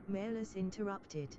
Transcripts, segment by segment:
Mailus interrupted.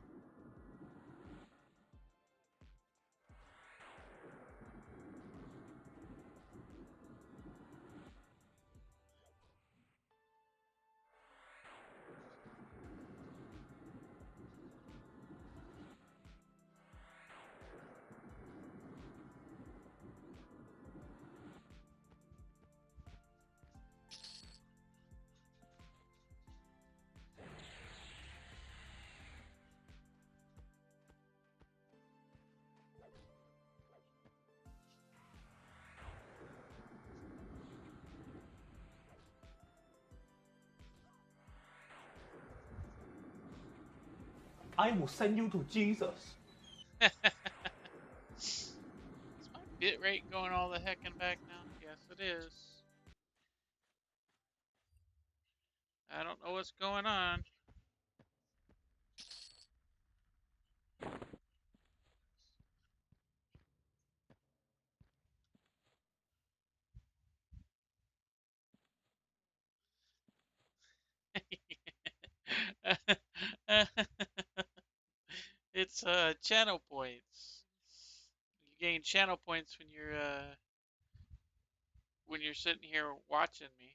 I will send you to Jesus. Is my bitrate going all the heck and back now? Yes, it is. I don't know what's going on. It's channel points. You gain channel points when you're sitting here watching me.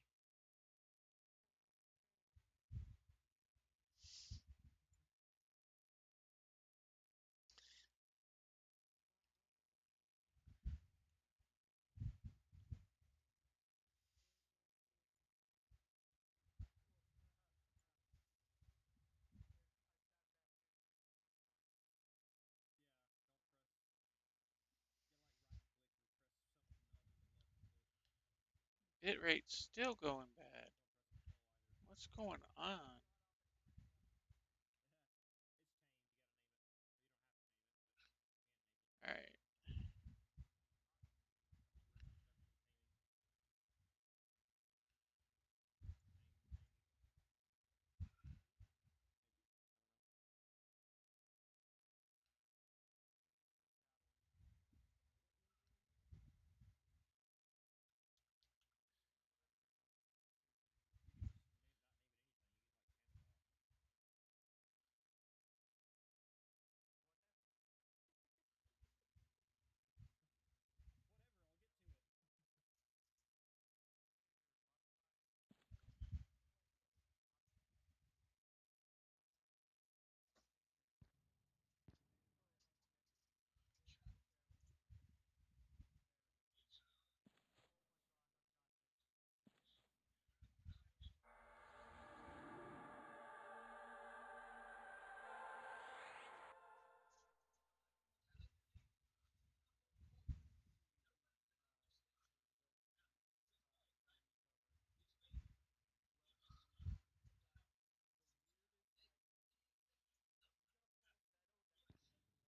Bitrate's still going bad. What's going on? Alright.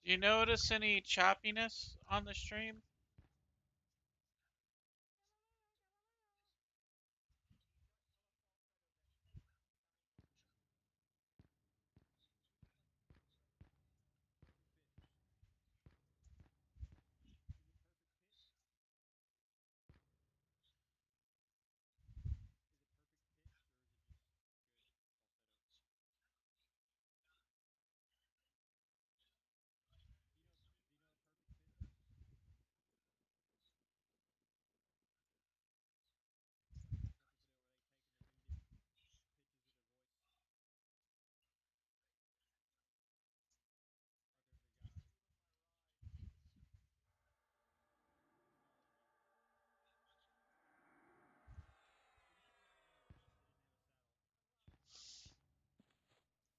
Do you notice any choppiness on the stream?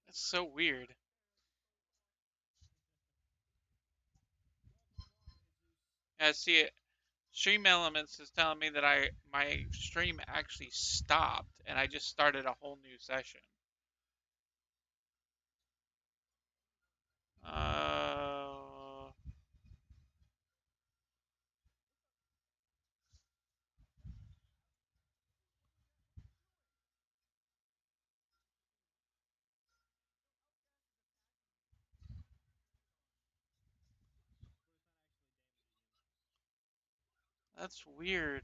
That's so weird. I see it. Stream Elements is telling me that my stream actually stopped and I just started a whole new session. Uh, that's weird.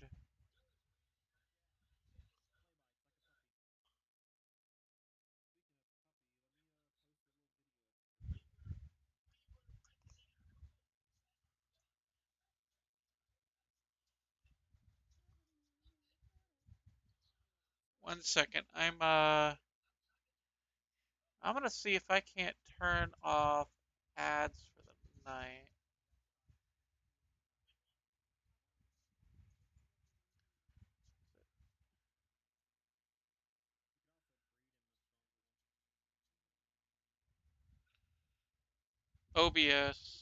One second. I'm gonna see if I can't turn off ads for the night. OBS.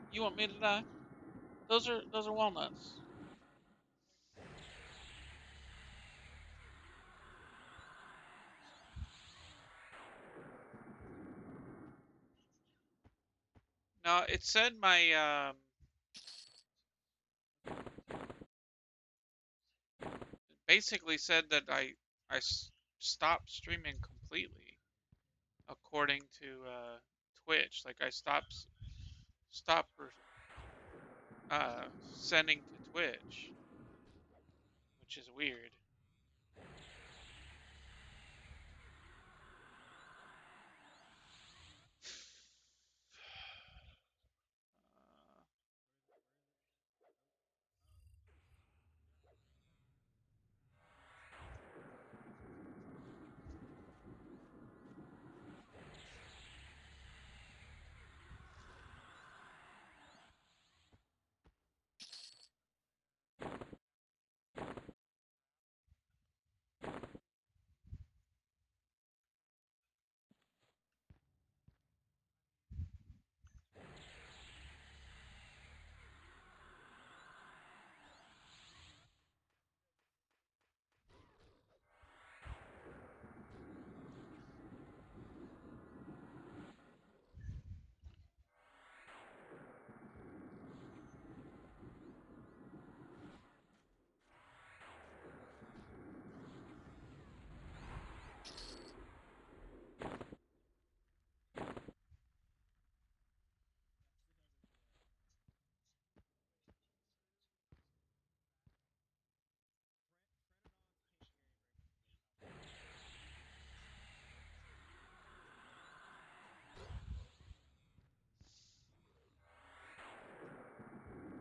You want me to die? Those are walnuts. No, it said my basically said that I stopped streaming completely according to Twitch. Like I stopped sending to Twitch, which is weird.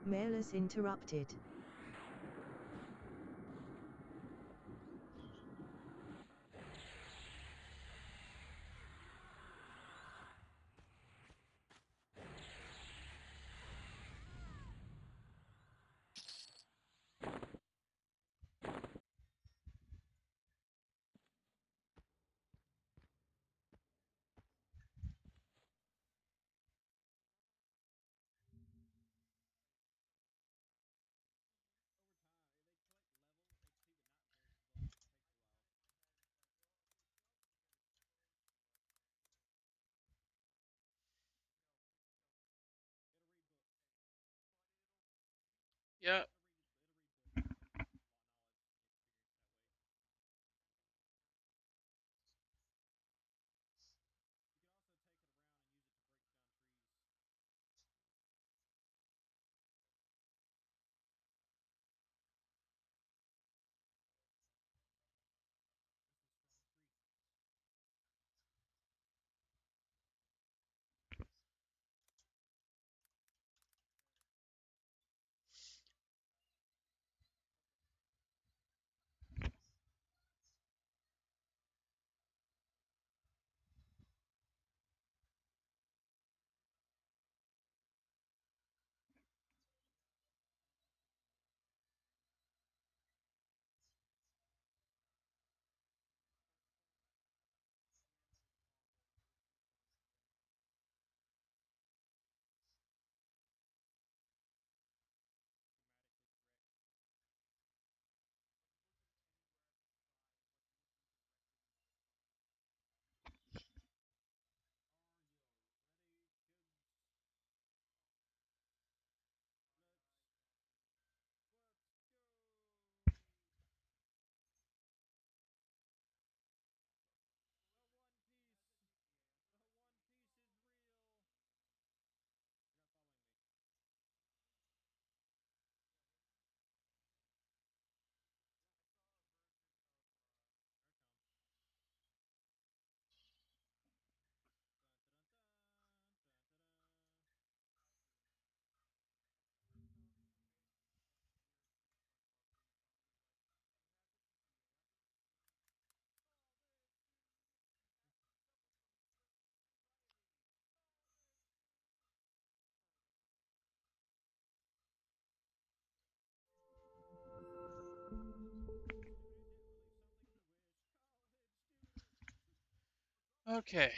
Mailers interrupted. Yep. Okay.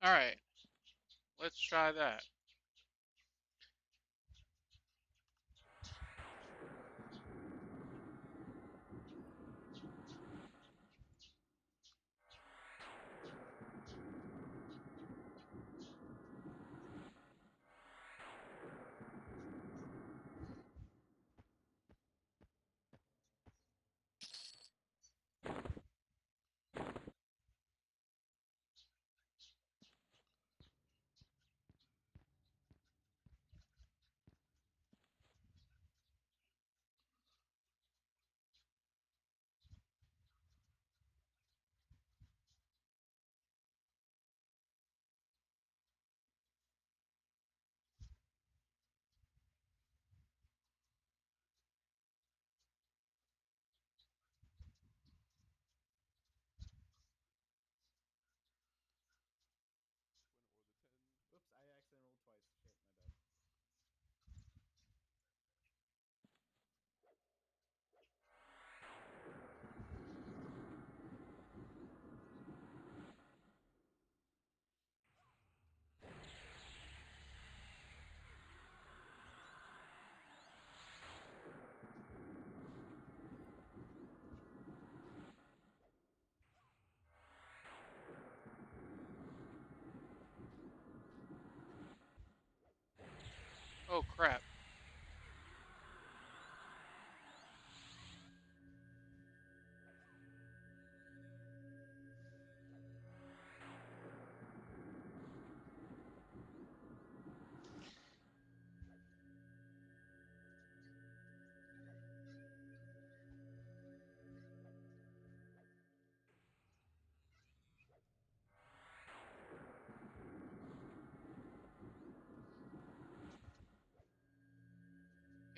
All right. Let's try that. Oops, I accidentally rolled twice. Shit, my bad. Oh crap.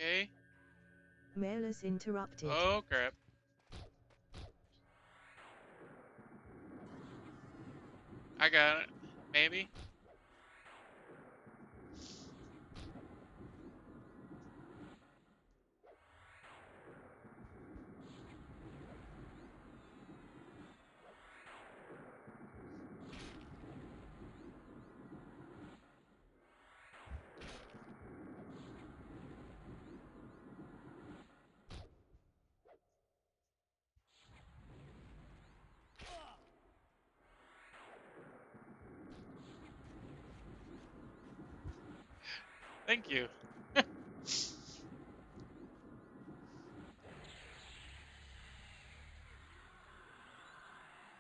Okay. Mailers interrupted. Oh crap. I got it. Maybe. Thank you.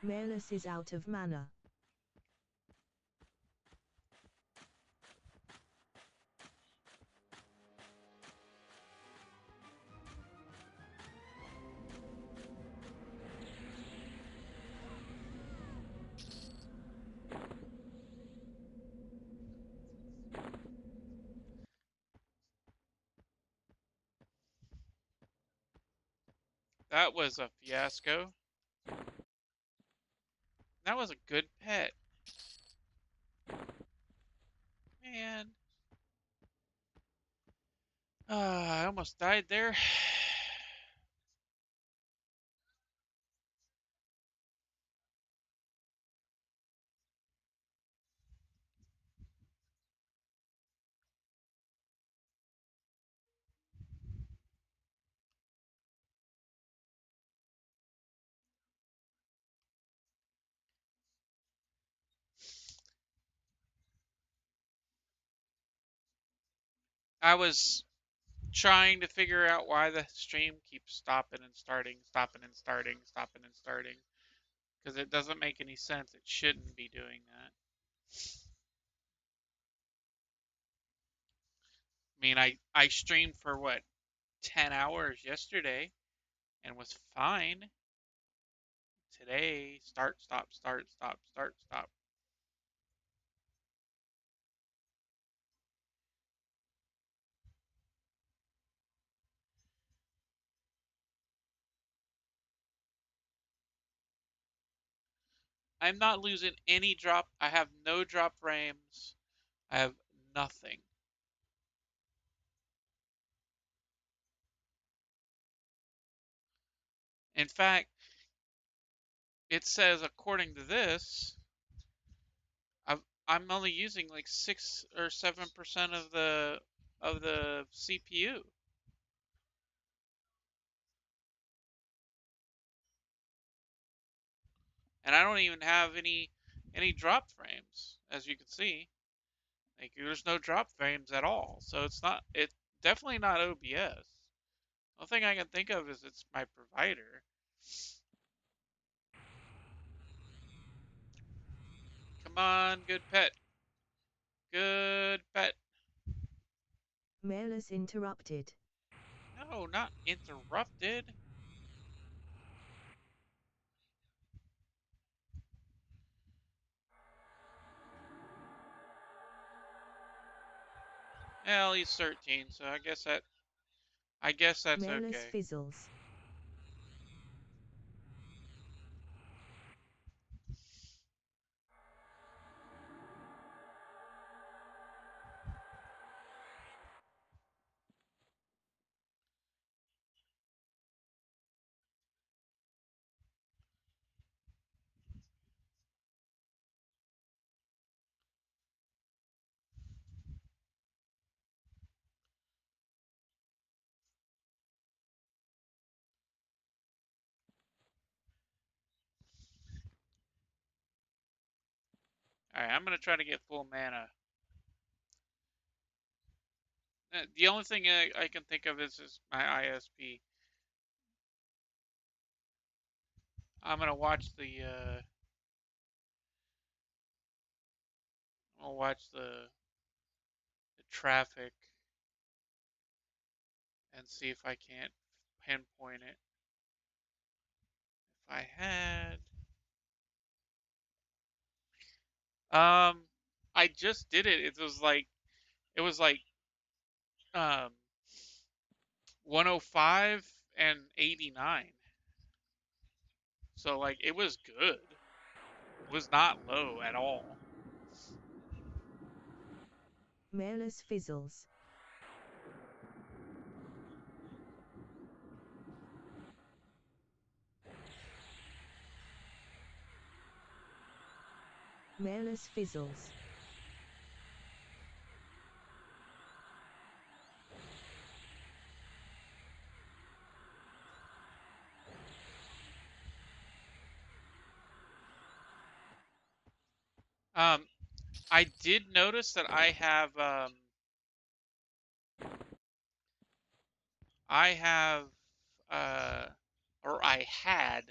Mailers is out of mana. That was a fiasco. That was a good pet. Man. I almost died there. I was trying to figure out why the stream keeps stopping and starting, stopping and starting, stopping and starting. Because it doesn't make any sense. It shouldn't be doing that. I mean, I streamed for what, 10 hours yesterday and was fine. Today, start, stop, start, stop, start, stop. I'm not losing any drop. I have no drop frames. I have nothing. In fact, it says according to this, I'm only using like 6 or 7% of the CPU, and I don't even have any drop frames, as you can see. Like there's no drop frames at all, so it's definitely not OBS. The only thing I can think of is it's my provider. Come on, good pet. Good pet. Mailers interrupted. No, not interrupted. Well, he's 13, so I guess that's Mailers okay. fizzles. Alright, I'm gonna try to get full mana. The only thing I can think of is my ISP. I'm gonna watch I'll watch the traffic and see if I can't pinpoint it. If I had, um, I just did it. It was like um 105 and 89. So like it was good. It was not low at all. Mailers fizzles. Mailers fizzles. Um, I did notice that I have uh or I had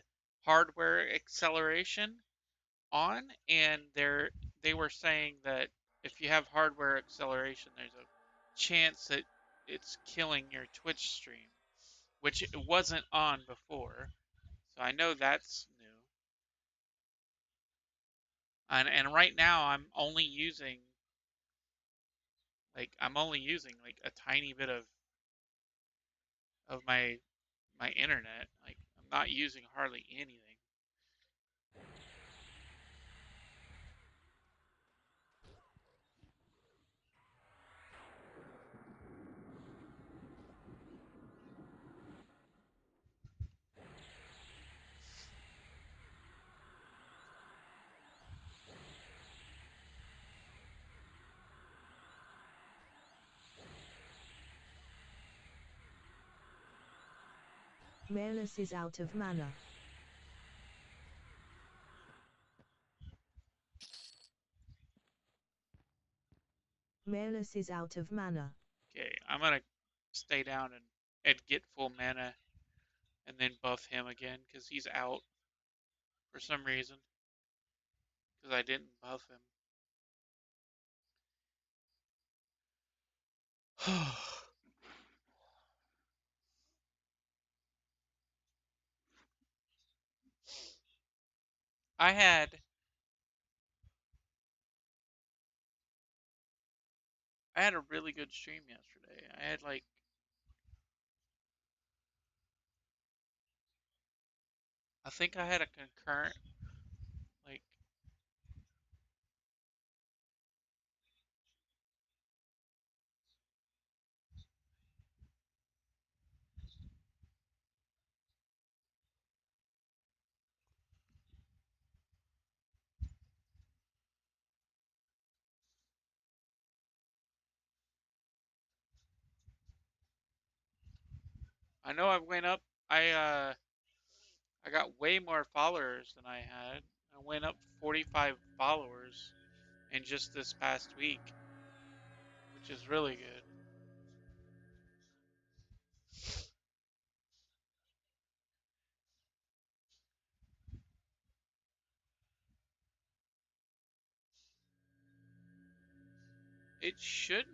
hardware acceleration on, and they were saying that if you have hardware acceleration, there's a chance that it's killing your Twitch stream, which it wasn't on before. So I know that's new. And right now I'm only using like a tiny bit of my internet. Like not using hardly anything. Malus is out of mana. Malus is out of mana. Okay, I'm gonna stay down and get full mana and then buff him again because he's out for some reason because I didn't buff him. I had I had a really good stream yesterday. I had like I think I had a concurrent like I know I went up. I got way more followers than I had. I went up 45 followers in just this past week, which is really good. It shouldn't.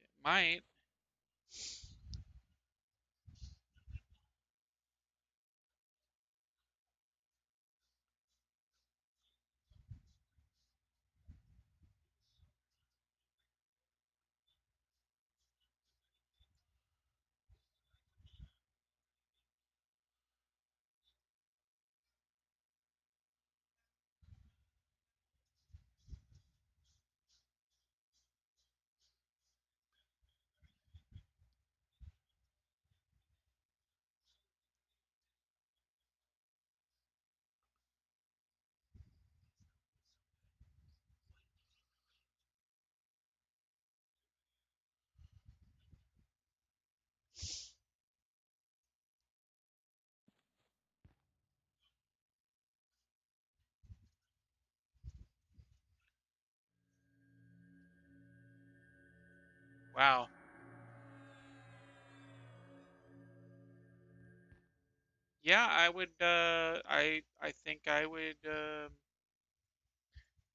It might. Wow. Yeah, I would. I think I would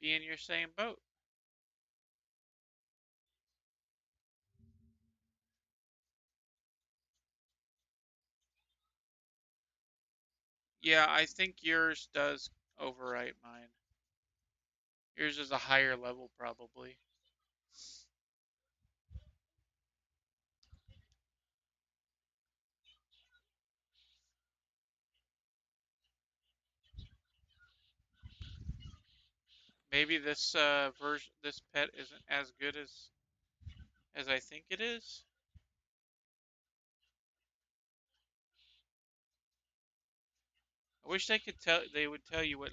be in your same boat. Yeah, I think yours does overwrite mine. Yours is a higher level, probably. Maybe this version, this pet isn't as good as I think it is. I wish they could tell. They would tell you what.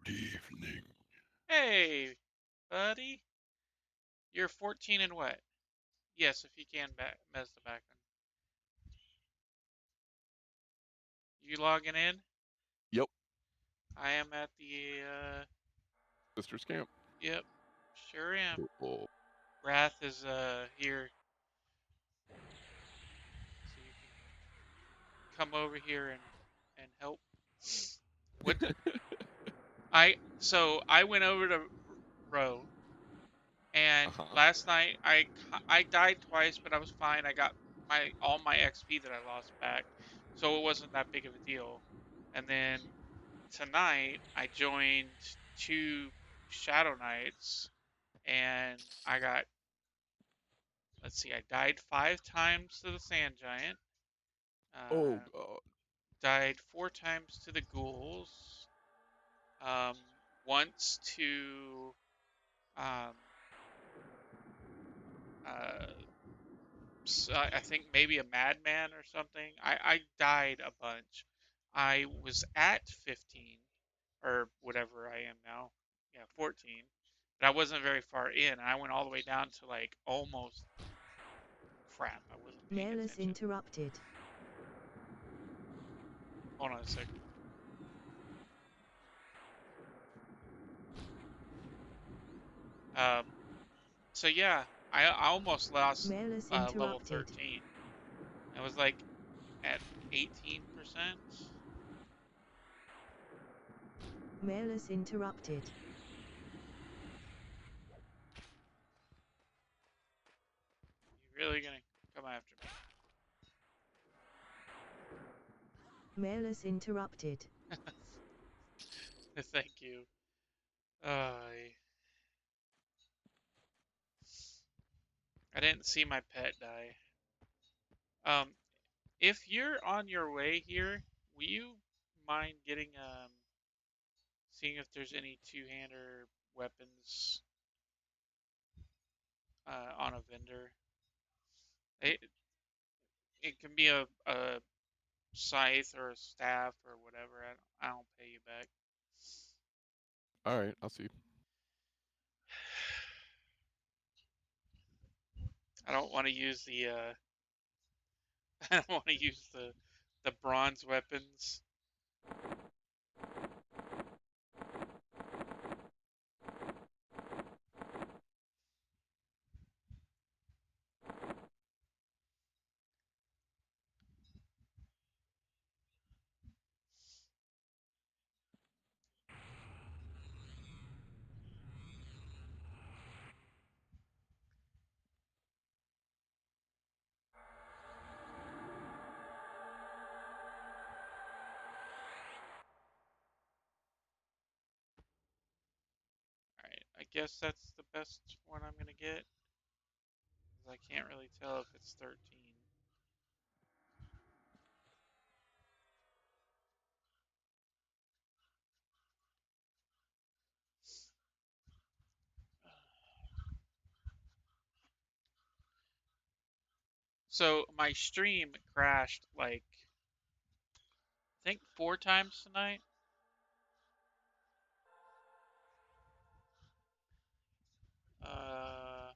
Good evening. Hey, buddy, you're 14 and what? Yes, if you can mess the background. You logging in? Yep, I am at the. Sister's Camp. Yep, sure am. Cool. Wrath is here, so you can come over here and help. What I went over to row, and Uh-huh. last night I died twice, but I was fine. I got all my XP that I lost back, so it wasn't that big of a deal. And then tonight I joined 2 Shadow Knights, and I got, let's see, I died 5 times to the Sand Giant. Oh Uh, god. Died 4 times to the ghouls. Um, Once to um, uh, I think maybe a madman or something. I died a bunch. I was at 15 or whatever I am now. Yeah, 14. But I wasn't very far in. I went all the way down to like almost crap. I wasn't paying Mailers attention. interrupted. Hold on a second. Um, so yeah, I almost lost Mailers level interrupted. 13. I was like at 18%. Mailers interrupted. You really gonna come after Mailers interrupted. me? Thank you. I didn't see my pet die. If you're on your way here, will you mind getting seeing if there's any two-hander weapons on a vendor? It it can be a scythe or a staff or whatever. I don't pay you back. All right, I'll see. I don't want to use the I don't want to use the bronze weapons. All right, I guess that's the best one I'm gonna get. 'Cause I can't really tell if it's 13. So my stream crashed like I think 4 times tonight. Uh,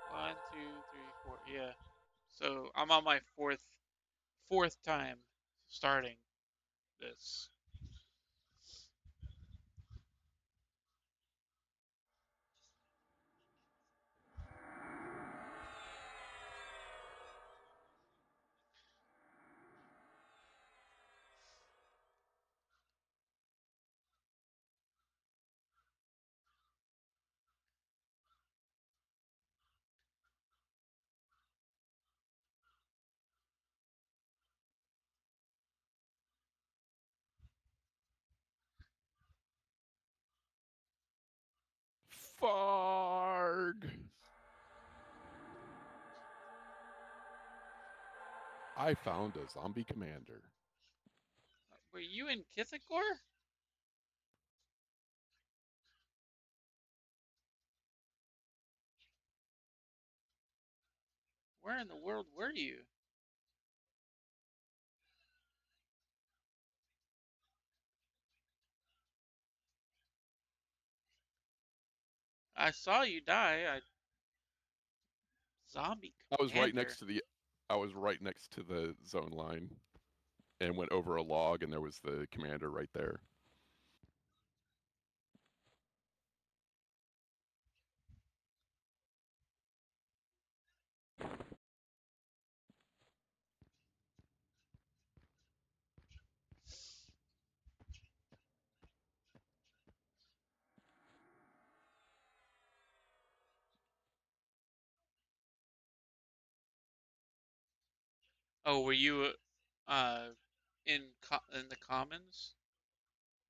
1, 2, 3, 4. Yeah. So I'm on my fourth time starting this. Farg. I found a zombie commander. Were you in Kithakor? Where in the world were you? I saw you die. Zombie I was right commander. next to the I was right next to the zone line and went over a log and there was the commander right there. Oh, were you in the commons?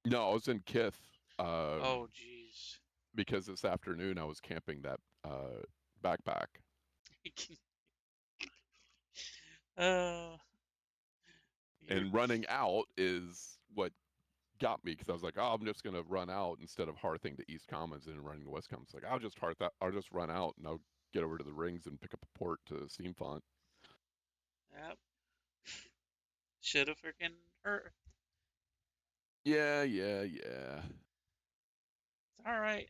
No, I was in Kith Oh, jeez. because this afternoon I was camping that backpack. uh, you're And running out is what got me because I was like, oh, I'm just gonna run out instead of hearthing to East Commons and running to West Commons. Like, I'll just hearth that. I'll just run out and I'll get over to the rings and pick up a port to Steam Font. yep. Should have freaking hurt. Yeah. It's all right.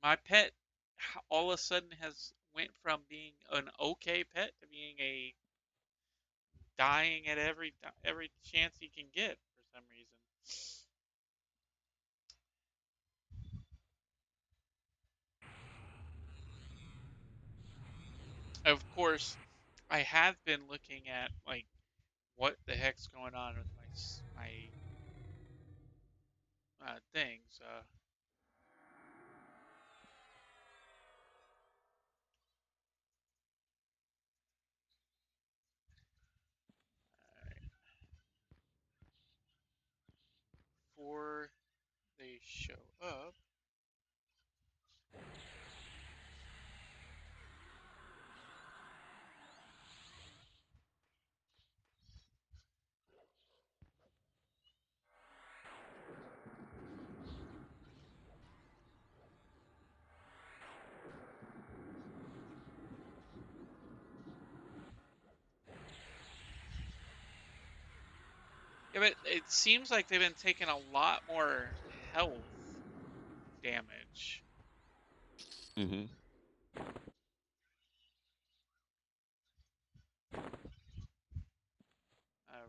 My pet all of a sudden has went from being an okay pet to being a dying at every chance he can get for some reason. Of course, I have been looking at like what the heck's going on with my things. Before they show up. Yeah, but it seems like they've been taking a lot more health damage. Mm-hmm.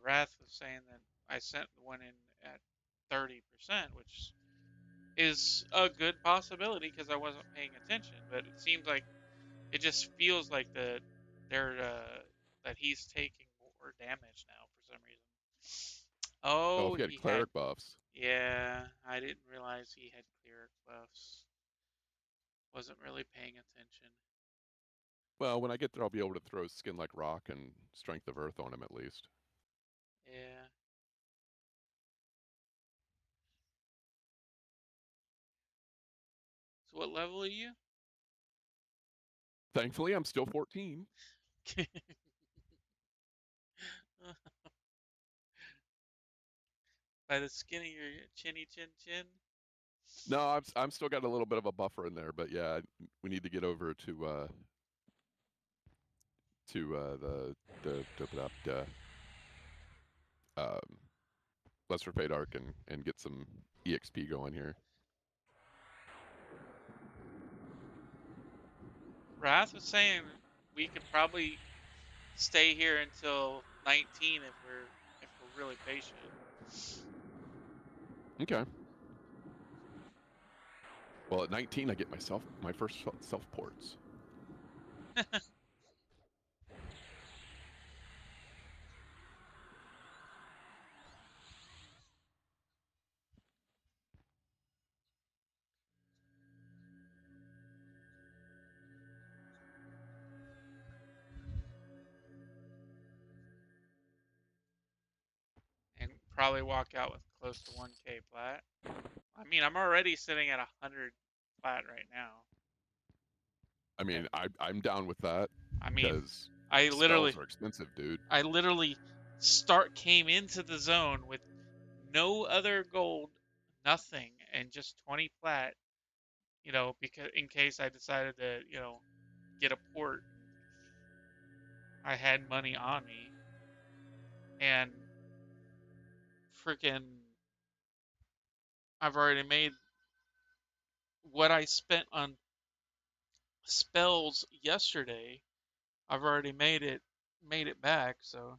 Wrath was saying that I sent one in at 30%, which is a good possibility because I wasn't paying attention. But it seems like it just feels like that he's taking more damage now for some reason. Oh, Oh, if you had he had cleric buffs. yeah. I didn't realize he had cleric buffs. Wasn't really paying attention. Well, when I get there, I'll be able to throw Skin Like Rock and Strength of Earth on him at least. Yeah. So what level are you? Thankfully, I'm still 14. By the skin of your chinny chin chin. No, I'm still got a little bit of a buffer in there, but yeah, we need to get over to the um, Lesser Fate Arc and get some EXP going here. Wrath was saying we could probably stay here until 19 if we're really patient. Okay. Well, at 19, I get my first self ports. And probably walk out with close to 1k plat. I mean, I'm already sitting at 100 plat right now. I mean, And I'm down with that I mean, because I spells literally are expensive, dude. I literally came into the zone with no other gold, nothing, and just 20 plat, because in case I decided to, get a port, I had money on me. And freaking I've already made what I spent on spells yesterday. I've already made it back, so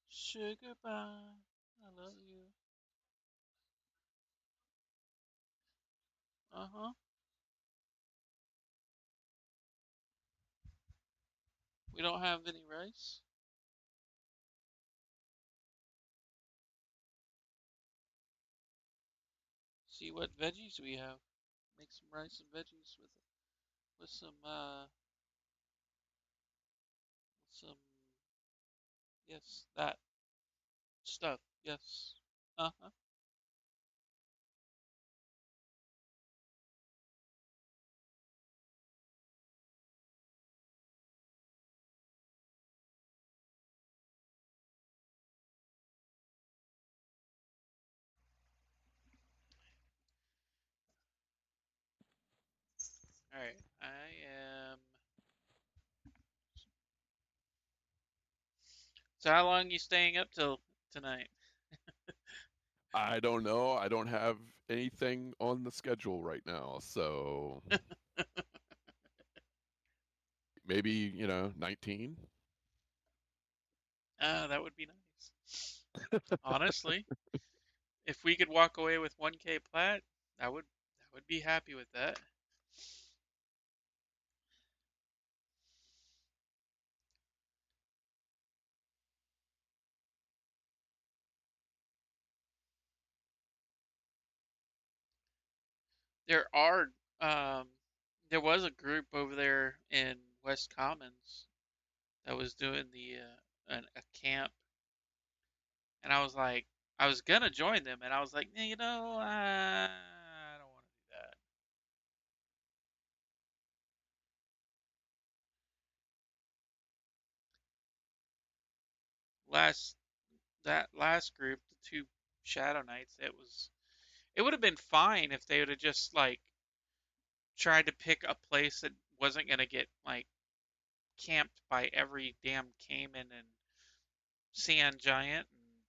sugar bye. I love you. Uh-huh. We don't have any rice. See what veggies we have. Make some rice and veggies with some yes, that stuff. Yes. Uh-huh. All right. I am. So how long you staying up till tonight? I don't know. I don't have anything on the schedule right now, so maybe, 19. That would be nice. Honestly, if we could walk away with 1K plat, I would be happy with that. There are um there was a group over there in West Commons that was doing a camp, and I was gonna join them, and I was like, I don't want to do that. Last that last group, the two Shadow Knights, it would have been fine if they would have just like tried to pick a place that wasn't gonna get like camped by every damn caiman and sand giant and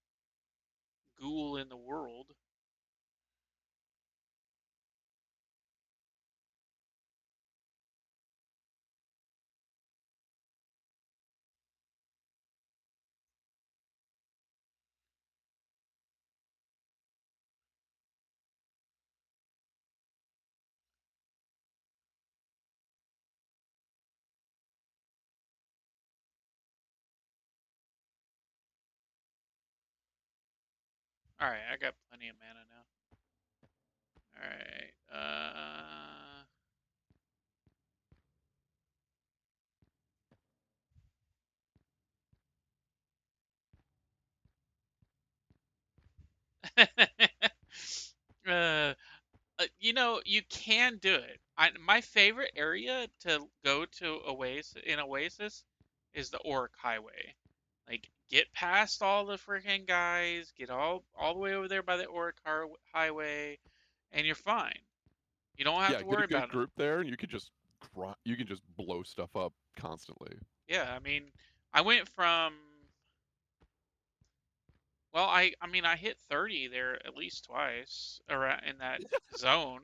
ghoul in the world. All right, I got plenty of mana now. All right. uh, you can do it. My favorite area to go to Oasis is the Orc Highway. Like, get past all the freaking guys, get all the way over there by the Highway, and you're fine. You don't have Yeah, to get a worry good about it. group there, and you can just blow stuff up constantly. Yeah, I mean, I went from well, I hit 30 there at least twice around in that zone.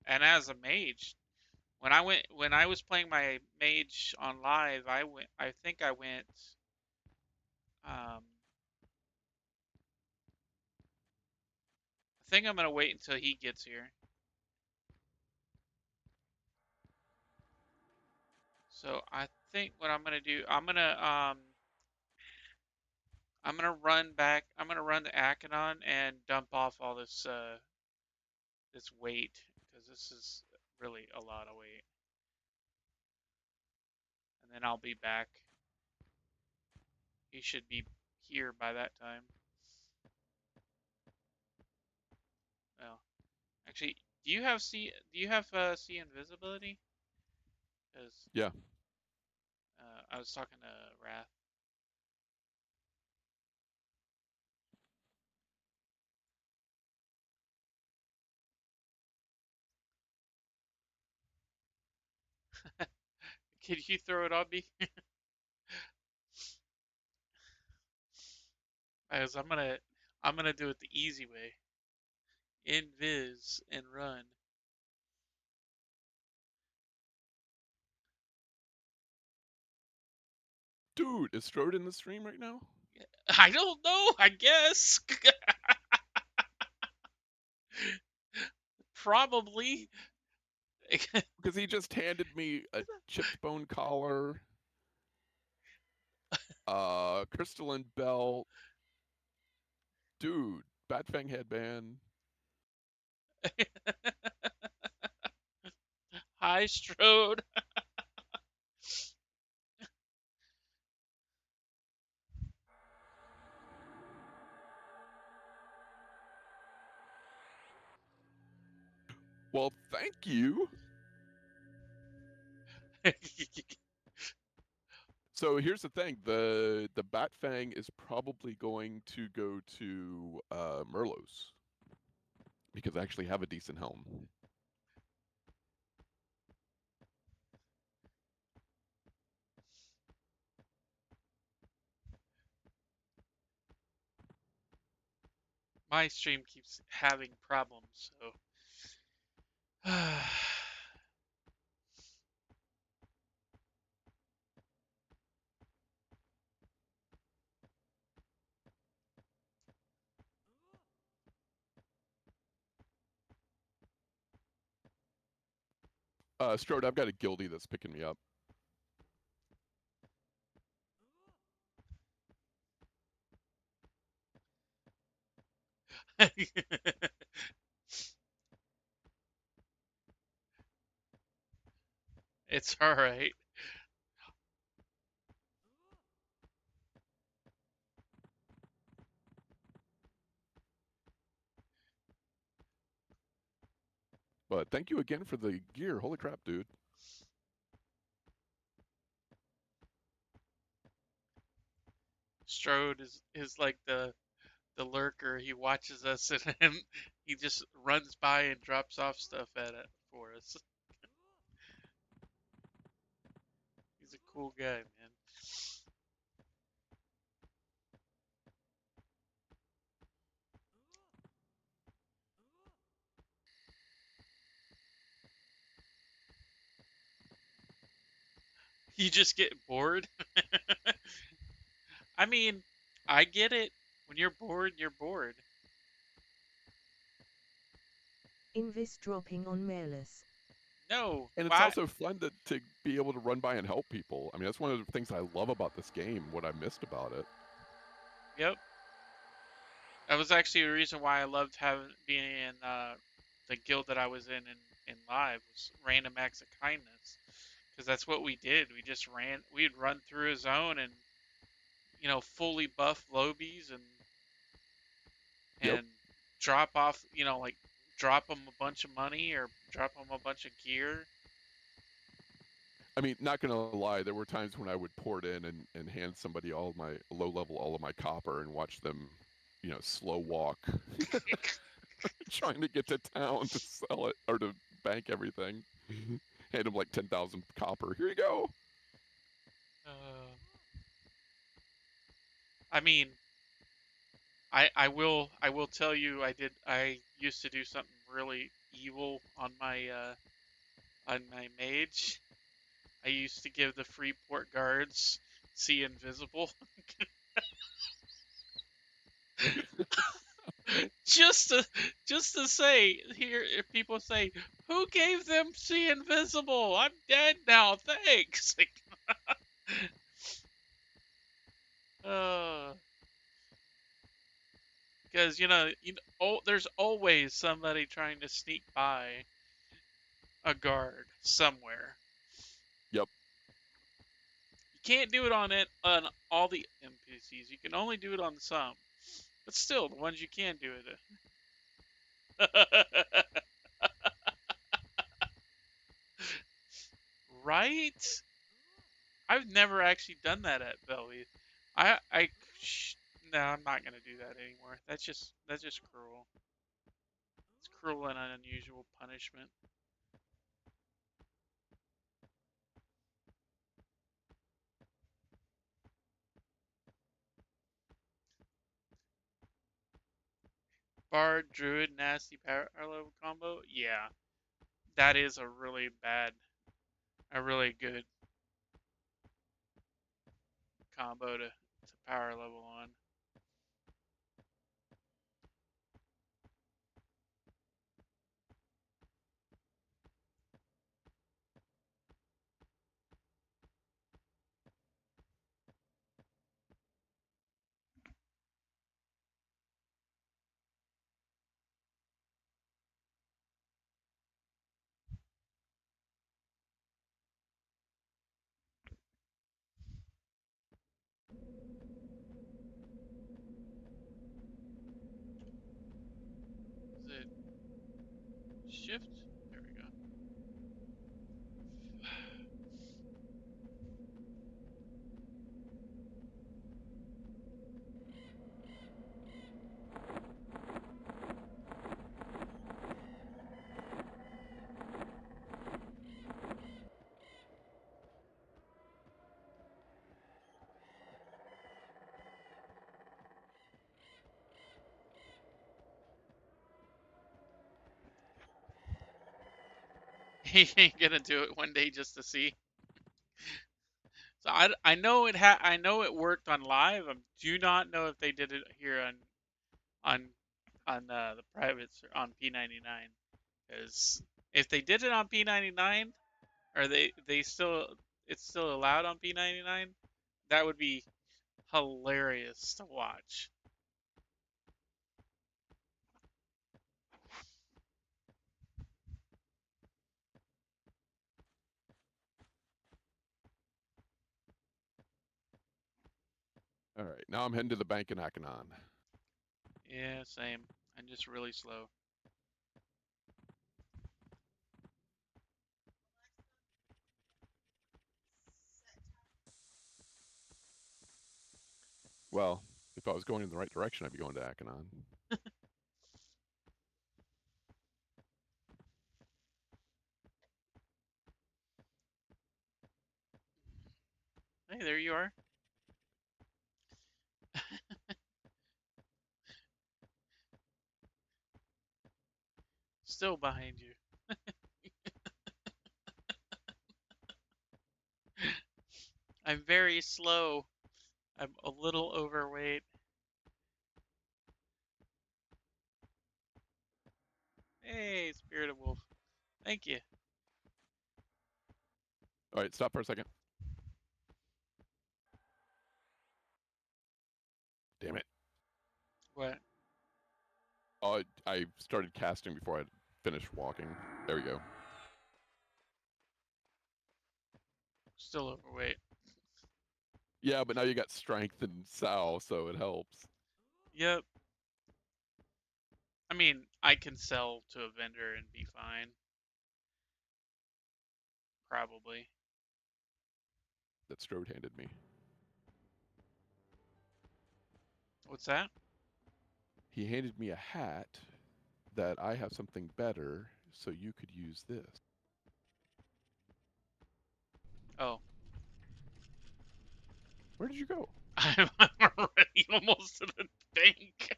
And as a mage, when I was playing my mage on live, I think I went I think I'm gonna wait until he gets here. So I think what I'm gonna do, I'm gonna run back. I'm gonna run the Acheron and dump off all this weight because this is really a lot of weight. And then I'll be back. He should be here by that time. Well, actually, do you have see invisibility? Because Yeah. I was talking to Wrath. Could you throw it on me? Because I'm gonna do it the easy way. Invis and run. Dude, is Strode in the stream right now? I don't know. I guess probably. Because he just handed me a chipped bone collar, crystalline belt, Dude, Batfang headband. Hi, Strode. Well, thank you. So here's the thing: the Batfang is probably going to go to Merlos because I actually have a decent helm. My stream keeps having problems, so. Strode, I've got a guildie that's picking me up. It's alright. But thank you again for the gear. Holy crap, dude. Strode is like the lurker. He watches us and he just runs by and drops off stuff at it for us. He's a cool guy, man. You just get bored. I mean, I get it. When you're bored, you're bored. Invis dropping on Mailers. No, And it's why? also fun to be able to run by and help people. I mean, that's one of the things I love about this game, what I missed about it. Yep. That was actually the reason why I loved being in the guild that I was in live was random acts of kindness, because that's what we did. We just ran. We'd run through a zone and fully buff lobies Yep. and drop off. Like drop them a bunch of money or drop them a bunch of gear. I mean, not gonna lie, there were times when I would port in and hand somebody all of my low level, all of my copper, and watch them, slow walk, trying to get to town to sell it or to bank everything. Hand them like 10,000 copper. Here you go. I mean, I will tell you I used to do something really evil on my mage. I used to give the Freeport guards see invisible just to say here if people say who gave them see invisible? I'm dead now. Thanks. uh, because there's always somebody trying to sneak by a guard somewhere. Yep. You can't do it on all the NPCs. You can only do it on some. But still, the ones you can do it. Right? I've never actually done that at Belly. I no, I'm not gonna do that anymore. That's just cruel. It's cruel and an unusual punishment. Bard, Druid, Nasty, Power level combo. Yeah, that is a really good combo to power level on. shift? There we go. He ain't gonna do it one day just to see. So I know I know it worked on live. I do not know if they did it here on the privates or on p99. Because if they did it on p99, or they still it's still allowed on p99, that would be hilarious to watch. All right, now I'm heading to the bank in Akanon. Yeah, same. I'm just really slow. Well, if I was going in the right direction, I'd be going to Akanon. Hey, there you are. Still behind you. I'm very slow. I'm a little overweight. Hey, Spirit of Wolf. Thank you. All right, stop for a second. Damn it. What? Oh, I started casting before I finished walking. There we go. Still overweight. Yeah, but now you got strength and Sao, so it helps. Yep. I mean, I can sell to a vendor and be fine. Probably. That Strode handed me. What's that? He handed me a hat that I have something better, so you could use this. Oh. Where did you go? I'm already almost to the bank.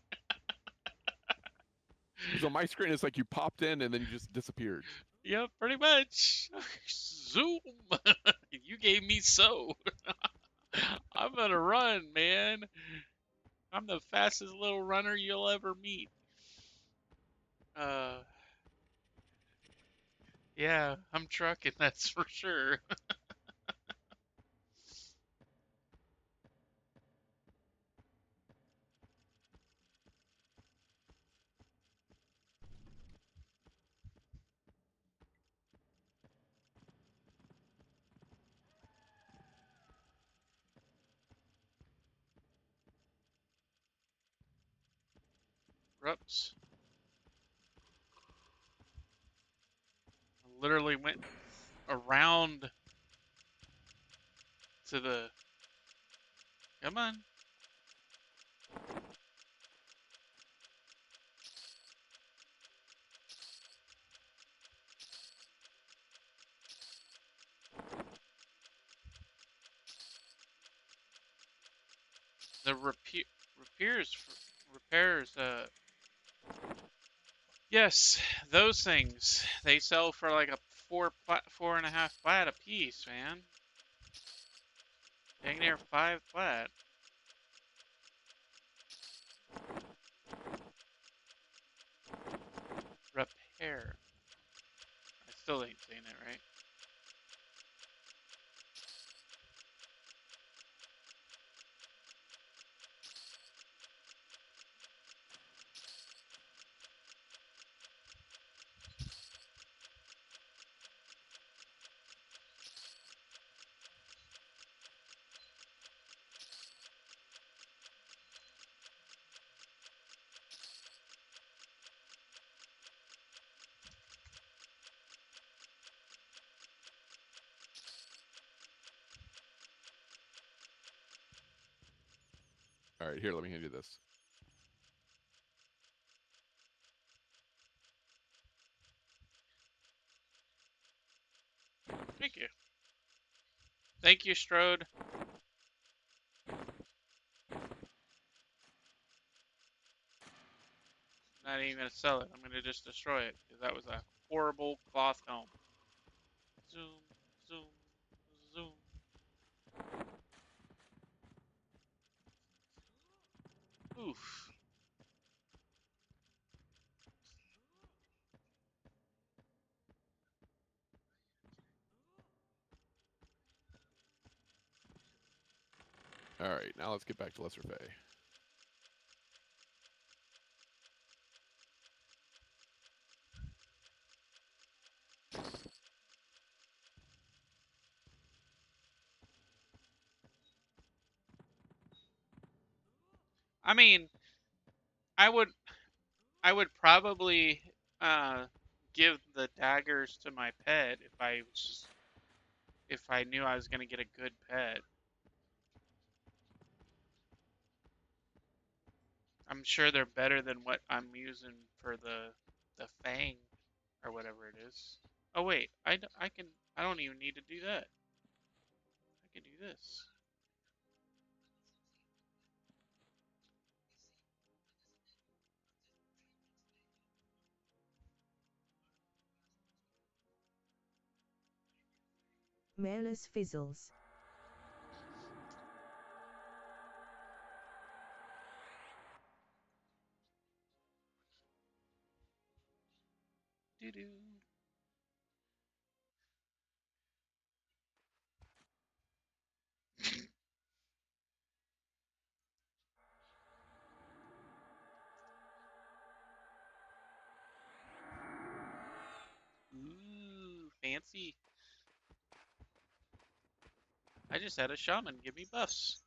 Because on my screen, it's like you popped in and then you just disappeared. Yep, pretty much. Zoom. You gave me so. I'm gonna run, man. I'm the fastest little runner you'll ever meet. Yeah, I'm trucking, that's for sure. Rups. I literally went around to the. Come on. The repairs. Yes, those things. They sell for like a 4.5 plat a piece, man. Dang near 5 plat. Repair. I still ain't saying it right. All right, here, let me hand you this. Thank you. Thank you, Strode. Not even gonna sell it. I'm gonna just destroy it because that was a horrible cloth helm. Zoom, zoom, zoom. Oof. All right, now let's get back to Lesser Fay. I mean, I would probably give the daggers to my pet if I knew I was gonna get a good pet. I'm sure they're better than what I'm using for the Fang or whatever it is. Oh wait, I don't even need to do that. I can do this. Mailers fizzles. Doo doo. Ooh, fancy. I just had a shaman give me buffs.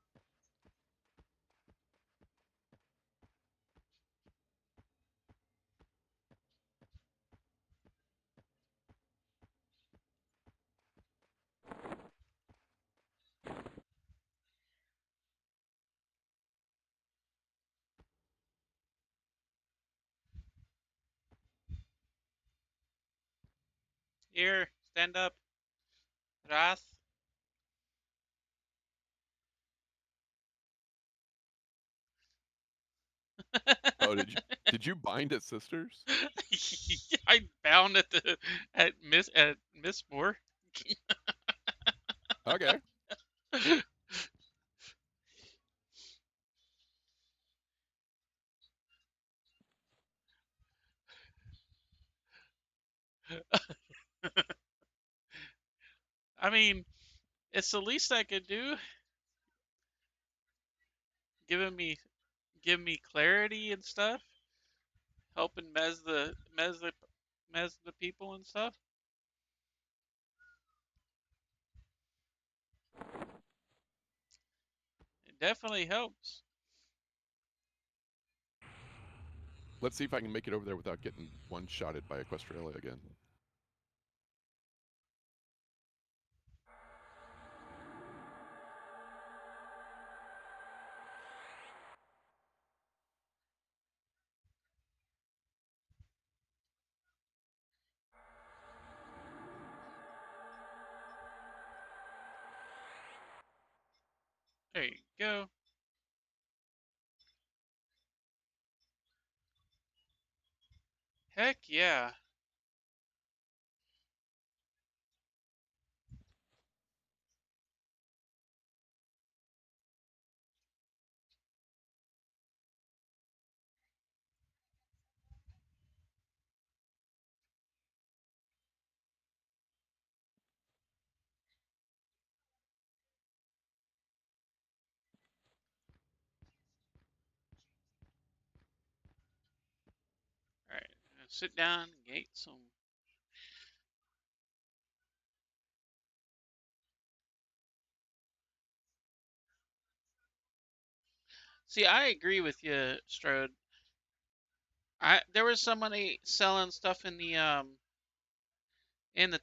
Here, stand up. Wrath. Oh, did you bind at Sisters? I bound at Miss Moore. Okay. I mean, it's the least I could do. Giving me give me clarity and stuff, helping mez the people and stuff. It definitely helps. Let's see if I can make it over there without getting one-shotted by Equestralia again. There you go. Heck yeah. All right, sit down, gate some. See, I agree with you, Strode. There was somebody selling stuff in the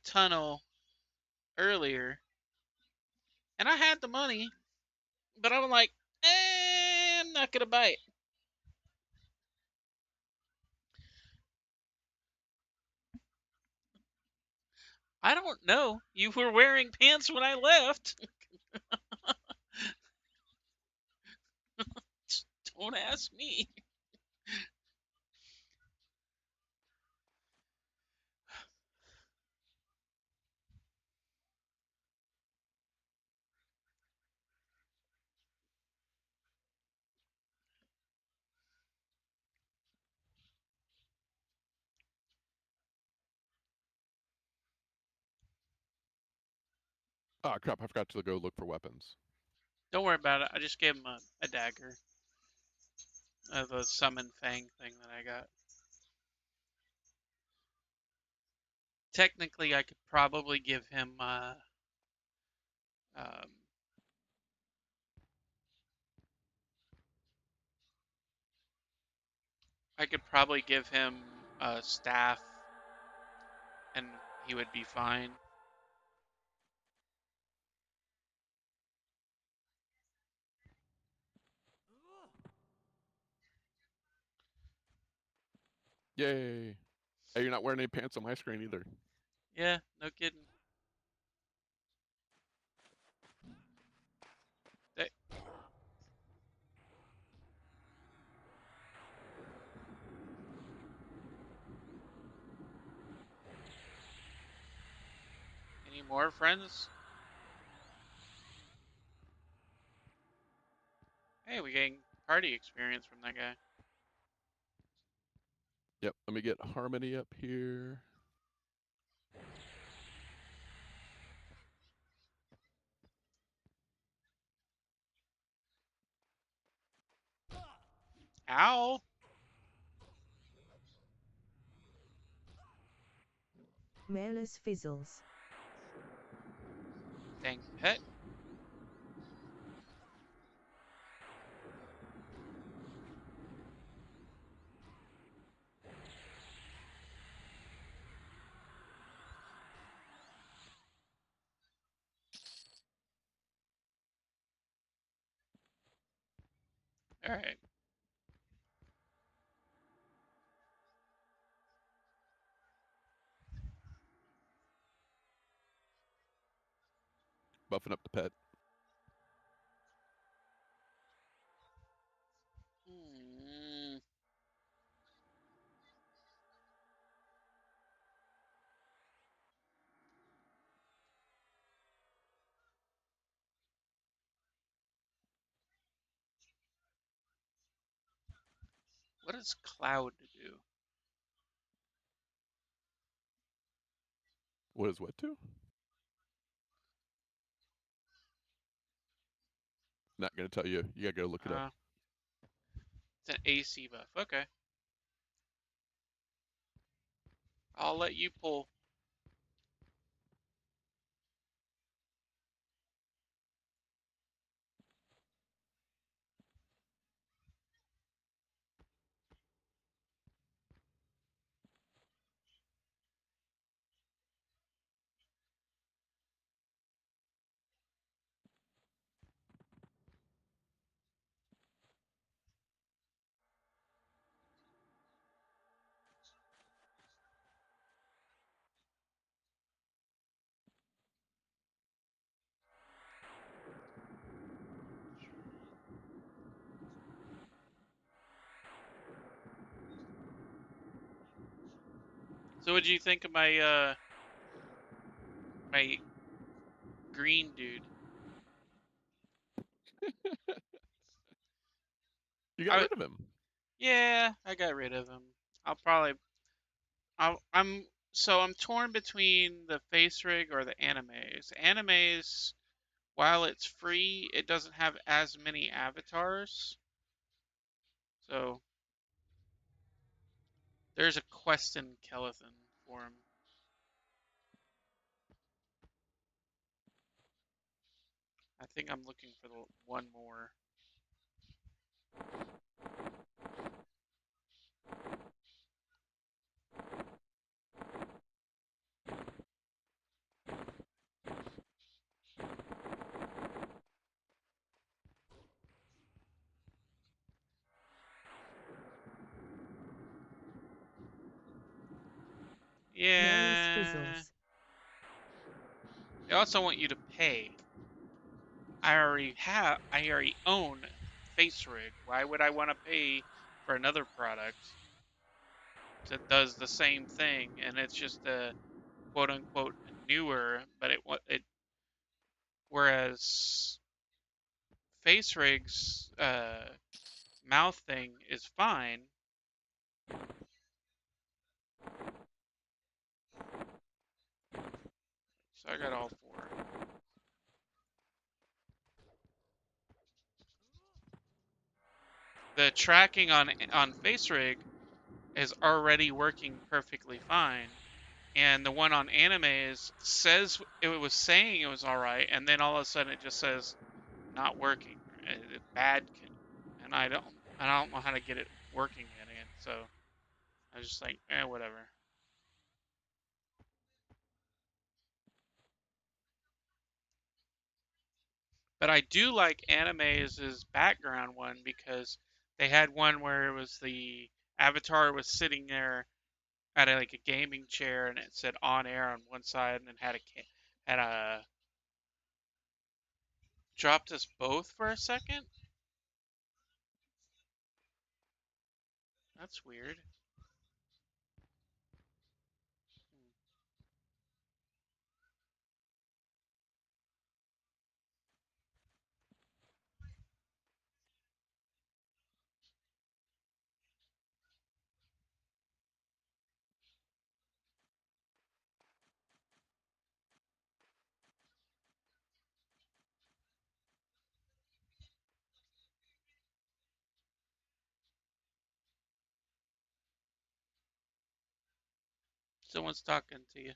tunnel earlier, and I had the money, but I was like, I'm not gonna bite. I don't know. You were wearing pants when I left. Don't ask me. Oh crap! I forgot to go look for weapons. Don't worry about it. I just gave him a dagger. The summon fang thing that I got. Technically, I could probably give him um, I could probably give him a staff and he would be fine. Yay! Hey, you're not wearing any pants on my screen either. Yeah, no kidding. They, any more friends? Hey, we getting party experience from that guy. Yep. Let me get Harmony up here. Ow! Malus fizzles. Dang pet. Alright. Buffing up the pet. Hmm. What does Cloud do? What is what to? Not gonna tell you. You gotta go look it up. It's an AC buff. Okay. I'll let you pull. So what do you think of my green dude? You got I rid of him. Yeah, I got rid of him. I'll probably I'm so I'm torn between the face rig or the animes. Animes, while it's free, it doesn't have as many avatars. So there's a quest in Kelethan for him. I think I'm looking for the one more. Melis Yeah. fizzles. They also want you to pay. I already own Face Rig. Why would I want to pay for another product that does the same thing and it's just a quote unquote newer, but it whereas Face Rig's mouth thing is fine. So I got all four. The tracking on Face Rig is already working perfectly fine, and the one on Anime says it was saying it was all right, and then all of a sudden it just says not working, bad, and I don't know how to get it working again. So I was just like, whatever. But I do like Anime's background one because they had one where it was the avatar was sitting there at like a gaming chair and it said on air on one side and then had a dropped us both for a second. That's weird. Someone's talking to you.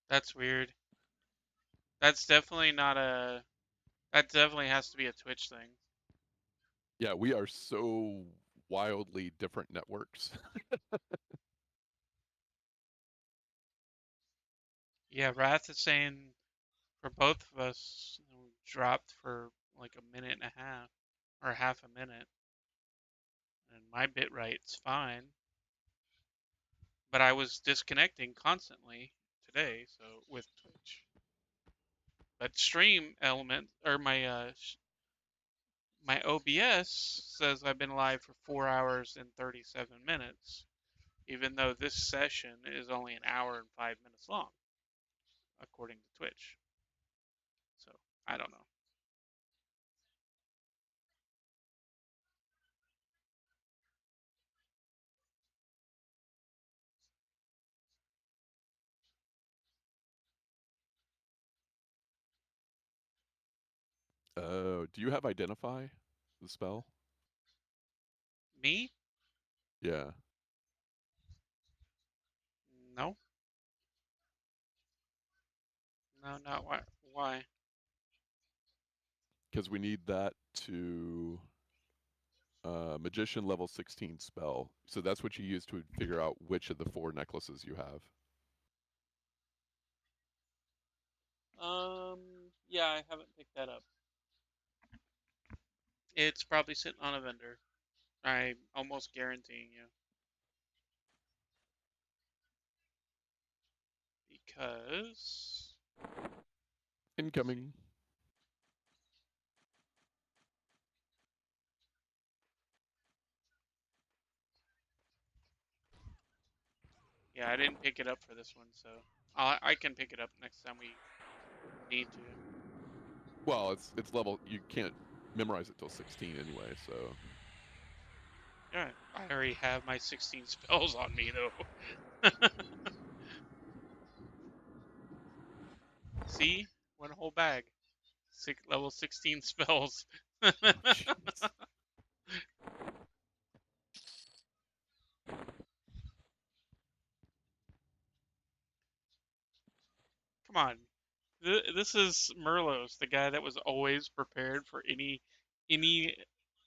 That's weird. That's definitely not a. That definitely has to be a Twitch thing. Yeah, we are so wildly different networks. Yeah, Wrath is saying for both of us, we dropped for like a minute and a half or half a minute, and my bit rate's fine. But I was disconnecting constantly today, so with Twitch. But Stream Element or my OBS says I've been live for 4 hours and 37 minutes, even though this session is only an hour and 5 minutes long, according to Twitch. So I don't know. Oh, do you have Identify, the spell? Me? Yeah, No, no, not why. Why? because we need that to Magician level 16 spell. So that's what you use to figure out which of the 4 necklaces you have. Yeah, I haven't picked that up. It's probably sitting on a vendor. I'm almost guaranteeing you. Because Incoming. yeah, I didn't pick it up for this one, so I can pick it up next time we need to. Well, it's level. You can't memorize it till 16 anyway. So Yeah, I already have my 16 spells on me though. See, one whole bag, level 16 spells. oh, jeez. Come on, This is Merlos, the guy that was always prepared for any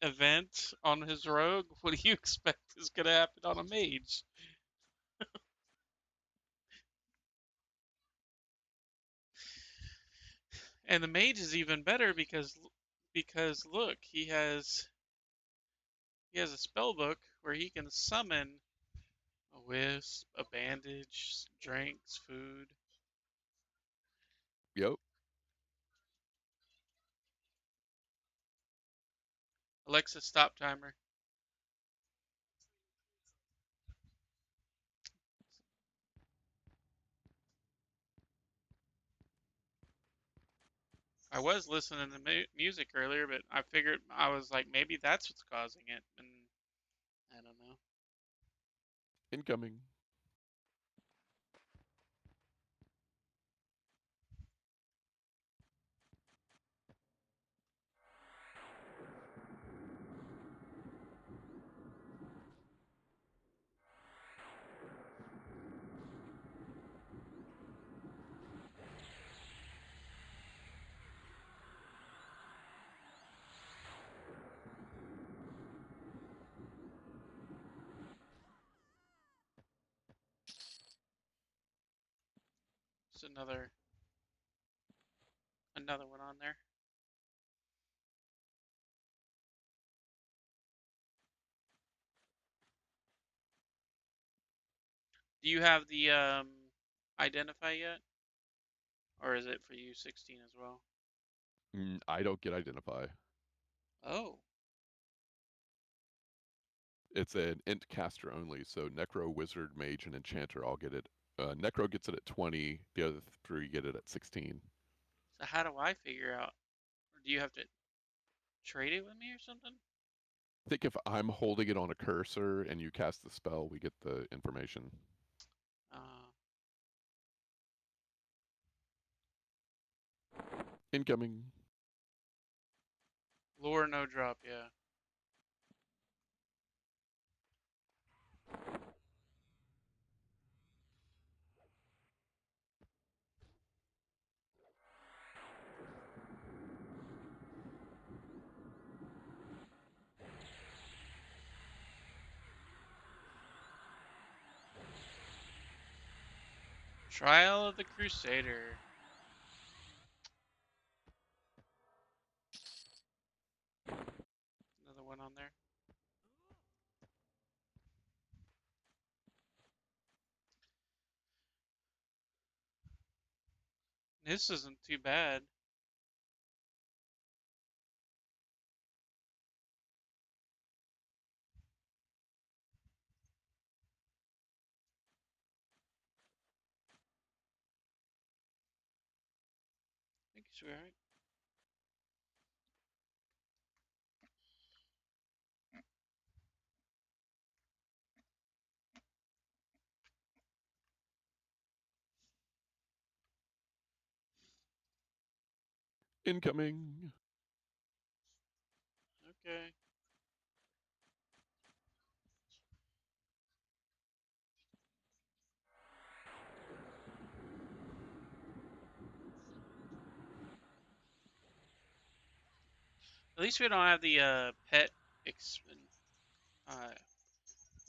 event on his rogue. What do you expect is gonna happen on a mage? And the mage is even better because look, he has a spell book where he can summon a wisp, a bandage, drinks, food. Yep. Alexa, stop timer. I was listening to music earlier, but I was like, maybe that's what's causing it, and I don't know. Incoming. There's another one on there. Do you have the identify yet, or is it for you 16 as well? I don't get identify. Oh, It's an int caster only, so Necro, Wizard, Mage, and Enchanter all get it. Necro gets it at 20. The other three get it at 16. so how do I figure out? Or do you have to trade it with me or something? I think if I'm holding it on a cursor and you cast the spell, we get the information. Uh, Incoming. lure no drop, yeah. Trial of the Crusader. Another one on there. This isn't too bad. Thank you, sweetheart. Incoming. Okay. At least we don't have the pet ex uh,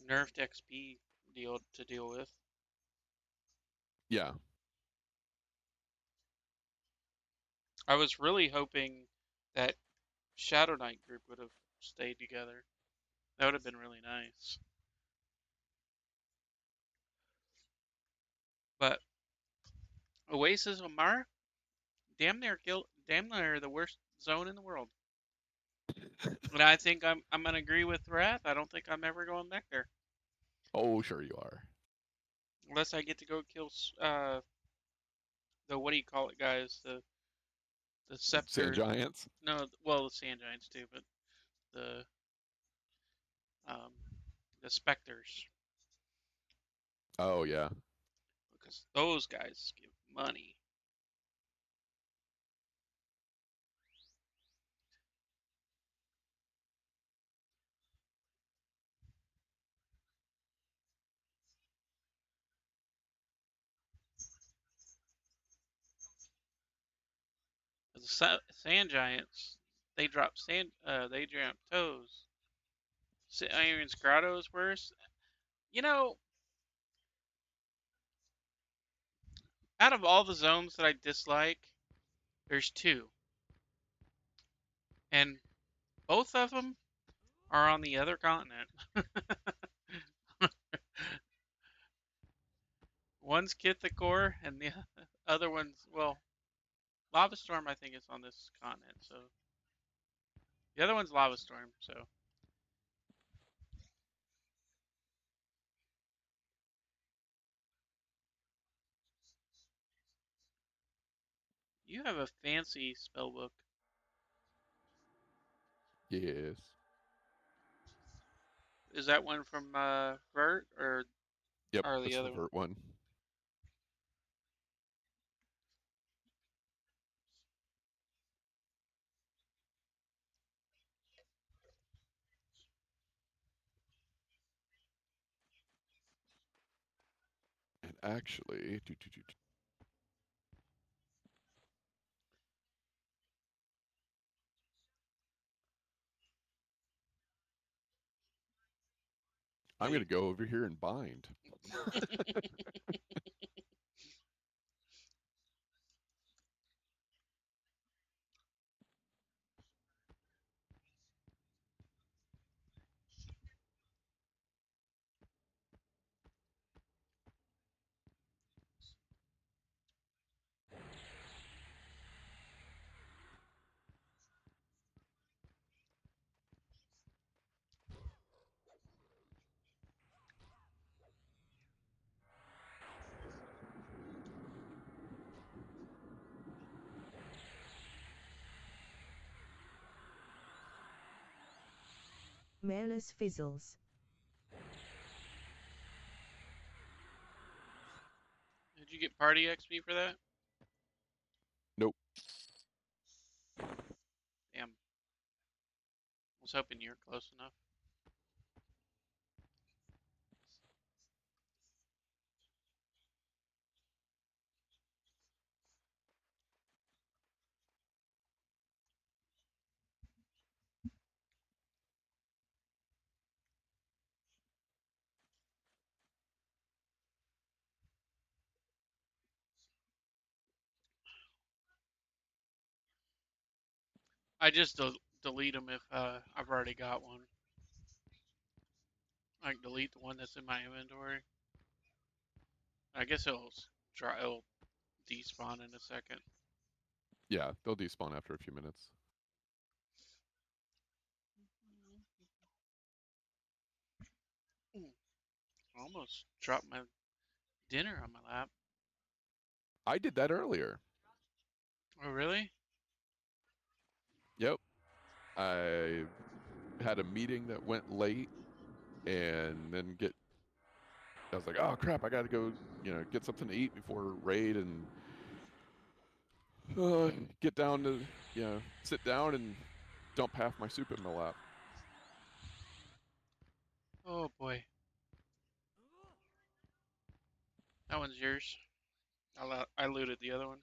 nerfed XP deal to deal with. Yeah. I was really hoping that Shadow Knight group would have stayed together. That would have been really nice. But Oasis Omar, damn near the worst zone in the world. And I think I'm gonna agree with Wrath. I don't think I'm ever going back there Oh, sure you are. unless I get to go kill the what do you call it guys, the Sand scepter. giants. No, well the sand giants too, but the um the specters, Oh yeah. because those guys give money. the sand giants, they drop sand. They drop toes. Iron's Grotto is worse. You know, out of all the zones that I dislike, there's two, and both of them are on the other continent. One's Kithakor, and the other one's, well, Lava Storm, I think, is on this continent. So the other one's Lava Storm. So you have a fancy spell book. Yes. Is that one from Vert Yep, or the that's the other one? vert one. And actually, I'm gonna go over here and bind. Malus fizzles. Did you get party XP for that? Nope. Damn. I was hoping you were close enough. I just delete them if I've already got one. I can delete the one that's in my inventory. I guess it'll despawn in a second. Yeah, they'll despawn after a few minutes. I almost dropped my dinner on my lap. I did that earlier. Oh, really? Yep. I had a meeting that went late, and then I was like, oh crap, I gotta go, get something to eat before raid, and get down to, sit down and dump half my soup in my lap. Oh, boy. That one's yours. I looted the other one.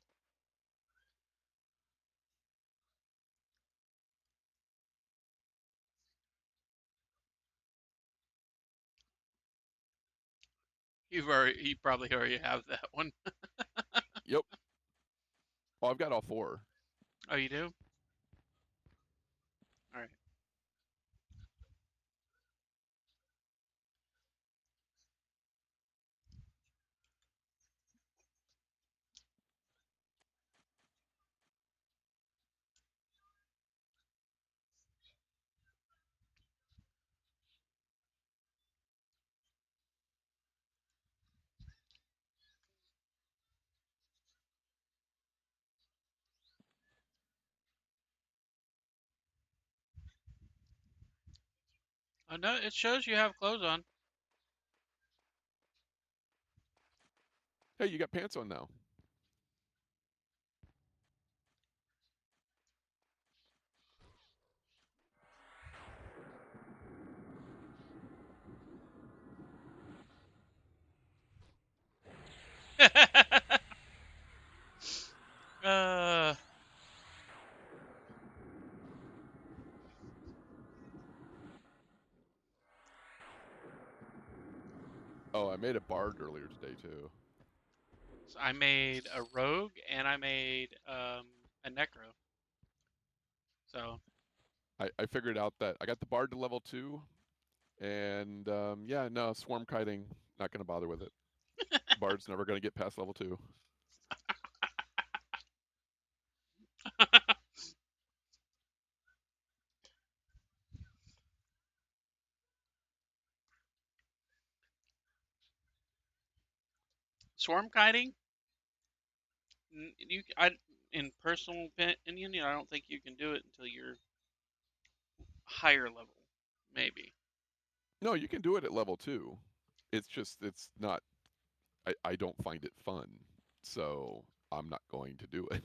You probably already have that one. Yep. Oh, I've got all four. Oh, you do? All right. Oh, no, it shows you have clothes on. Hey, you got pants on now. uh, made a bard earlier today too. So I made a rogue and I made a necro. So I figured out that I got the bard to level 2, and yeah, no, swarm kiting, not gonna bother with it. Bard's never gonna get past level 2. swarm kiting, in personal opinion, I don't think you can do it until you're higher level, maybe. No, you can do it at level 2. It's just it's not. I don't find it fun, so I'm not going to do it.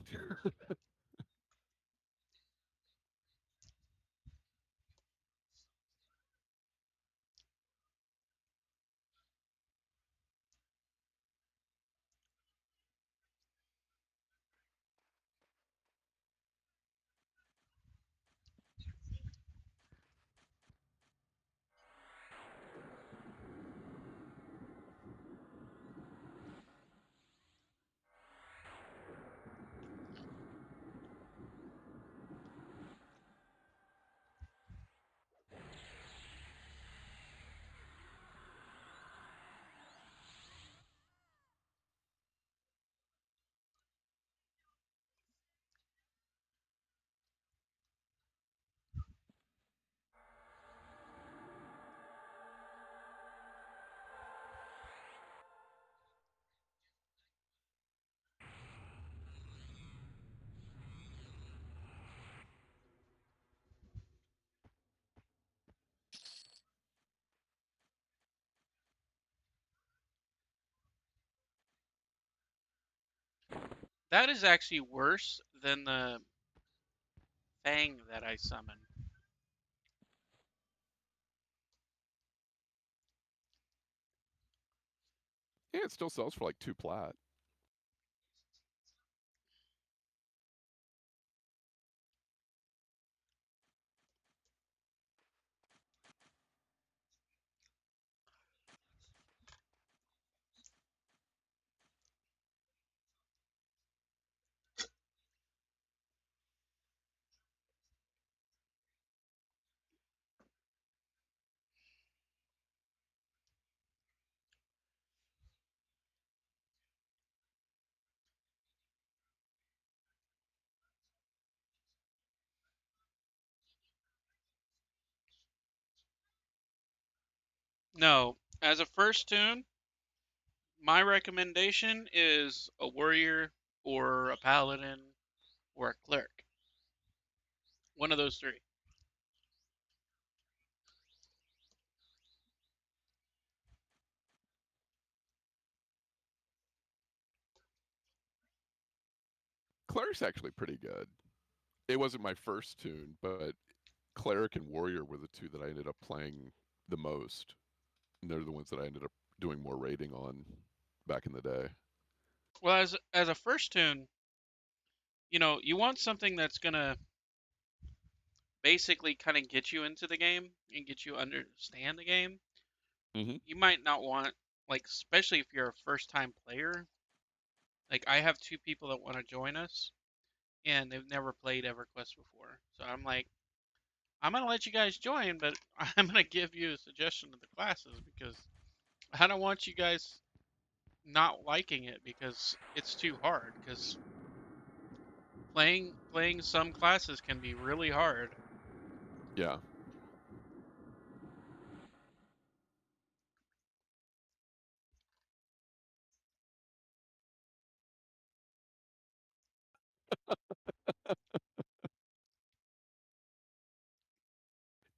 That is actually worse than the Fang that I summoned. Yeah, it still sells for like 2 plat. No, as a first tune, my recommendation is a warrior or a paladin or a cleric. One of those three. Cleric's actually pretty good. It wasn't my first tune, but Cleric and Warrior were the two that I ended up playing the most. And they're the ones that I ended up doing more raiding on back in the day. Well, as a first tune, you want something that's gonna basically kind of get you into the game and get you understand the game. Mm-hmm. You might not want, like, especially if you're a first time player. Like, I have two people that want to join us, and they've never played EverQuest before. So I'm like, I'm gonna let you guys join, but I'm gonna give you a suggestion of the classes because I don't want you guys not liking it because it's too hard. Because playing some classes can be really hard. Yeah.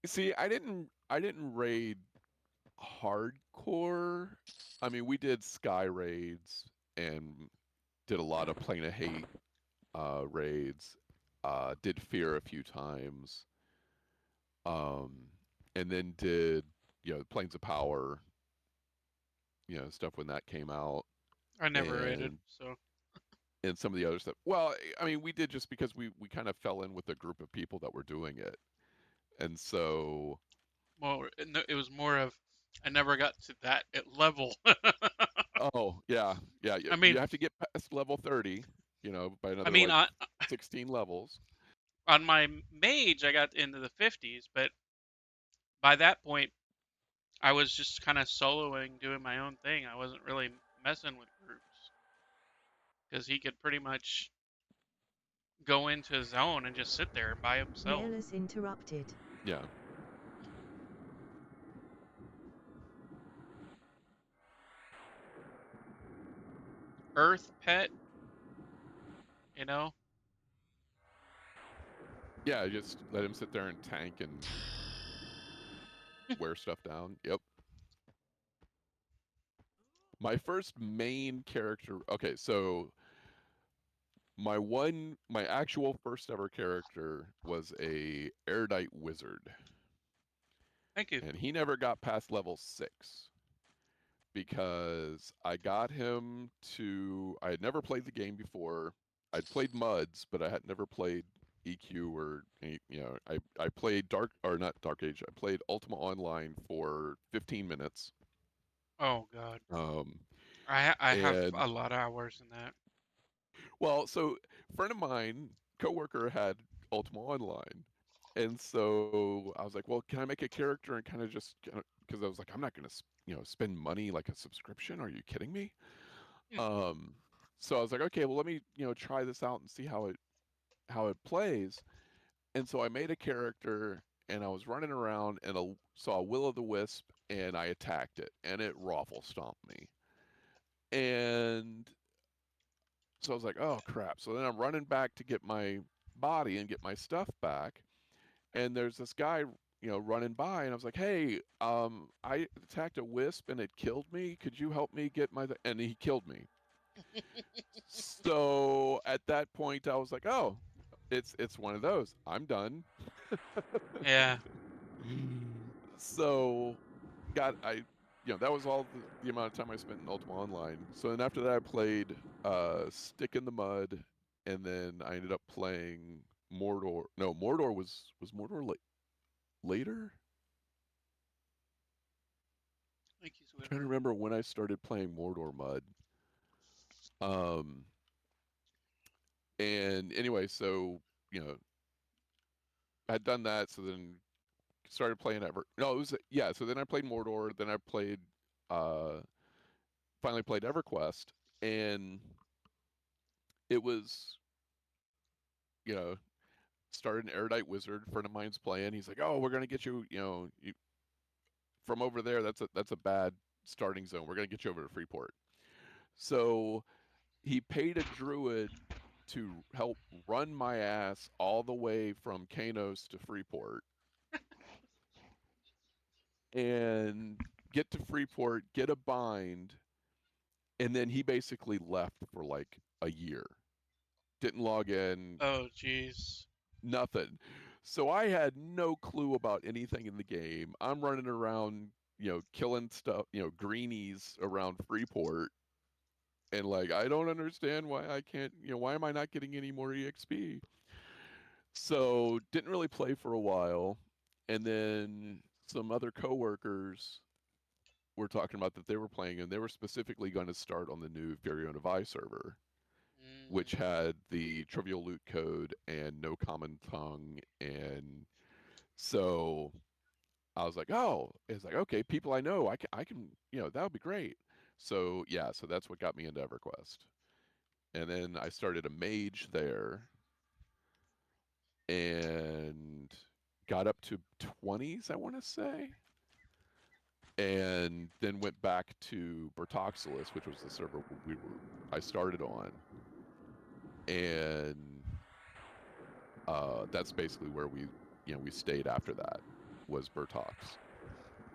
See, I didn't raid hardcore. I mean, we did sky raids and did a lot of Plane of Hate raids. Did Fear a few times. Um, and then did Planes of Power, stuff when that came out, I never rated, and so some of the other stuff. Well, I mean, we did just because we kind of fell in with a group of people that were doing it, and so well, it was more of I never got to that level. Oh yeah, yeah. I You mean, have to get past level 30. You know, by I another mean, like on 16 levels. on my mage, I got into the 50s, but by that point, I was just kind of soloing, doing my own thing. I wasn't really messing with groups because he could pretty much go into his zone and just sit there by himself. Malus interrupted. Yeah. Earth pet, you know? Yeah, just let him sit there and tank and wear stuff down. Yep. My first main character. Okay, so my actual first ever character was a erudite wizard, Thank you. and he never got past level 6 because I got him to. I had never played the game before. I'd played Muds, but I had never played EQ or you know. I played Dark or not Dark Age. I played Ultima Online for 15 minutes. Oh God, Um, I have and a lot of hours in that. well, so a friend of mine, coworker, had Ultima Online, and so I was like, well, can I make a character and kind of just because I was like, I'm not gonna spend money like a subscription. Are you kidding me? Um, so I was like, okay, well, let me try this out and see how it plays. And so I made a character and I was running around and saw a will o' the wisp and I attacked it and it raffle stomped me. And so I was like, oh crap. So then I'm running back to get my body and get my stuff back. And there's this guy, running by, and I was like, hey, I attacked a wisp and it killed me. Could you help me get my? And he killed me. So at that point, I was like, oh, it's one of those. I'm done. Yeah, So that was all the amount of time I spent in Ultima Online. So then after that, I played Stick in the Mud, and then I ended up playing Mordor. No, Mordor was Mordor later. thank you, I'm trying to sweetheart. remember when I started playing Mordor Mud. Um, and anyway, so you know, I'd done that. So then started playing Ever. No, it was yeah. So then I played Mordor. Then I played uh, finally played EverQuest, and it was you know started an erudite wizard. Friend of mine's playing. He's like, oh, we're gonna get you. From over there. That's a bad starting zone. We're gonna get you over to Freeport. So he paid a druid to help run my ass all the way from Kanos to Freeport and get to Freeport, get a bind, and then he basically left for like a year. Didn't log in, Oh jeez. nothing. So I had no clue about anything in the game. I'm running around, killing stuff, greenies around Freeport, and like I don't understand why I can't, why am I not getting any more EXP? So didn't really play for a while, and then some other coworkers were talking about that they were playing, and they were specifically going to start on the new Furion of I server, which Mm. had the trivial loot code and no common tongue, and so I was like, oh, it's like okay, people I know, I can, that would be great. So yeah, so that's what got me into EverQuest, and then I started a mage there, and got up to 20s, I want to say, and then went back to Bertoxilus, which was the server I started on, and that's basically where we stayed after that was Bertox.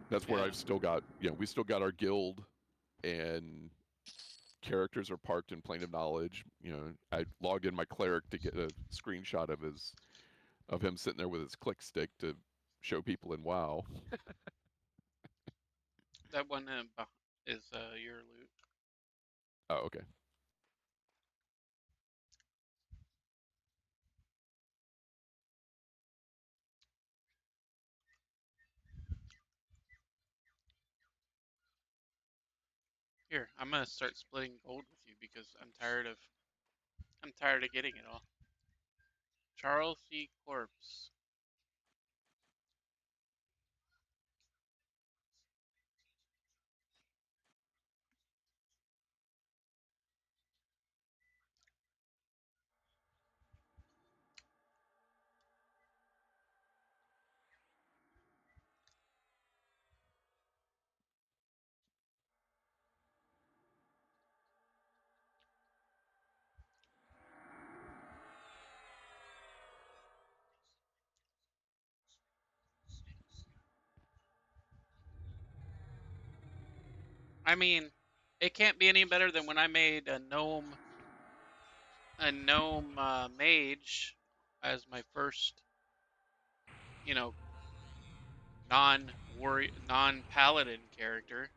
That's where Yeah, I've still got we still got our guild and characters are parked in Plane of Knowledge. I logged in my cleric to get a screenshot of him sitting there with his click stick to show people in WoW. that one is your loot. Oh, okay. Here, I'm gonna start splitting gold with you because I'm tired of getting it all. Charles C. Corpse. I mean, it can't be any better than when I made a gnome mage as my first, you know, non-paladin character.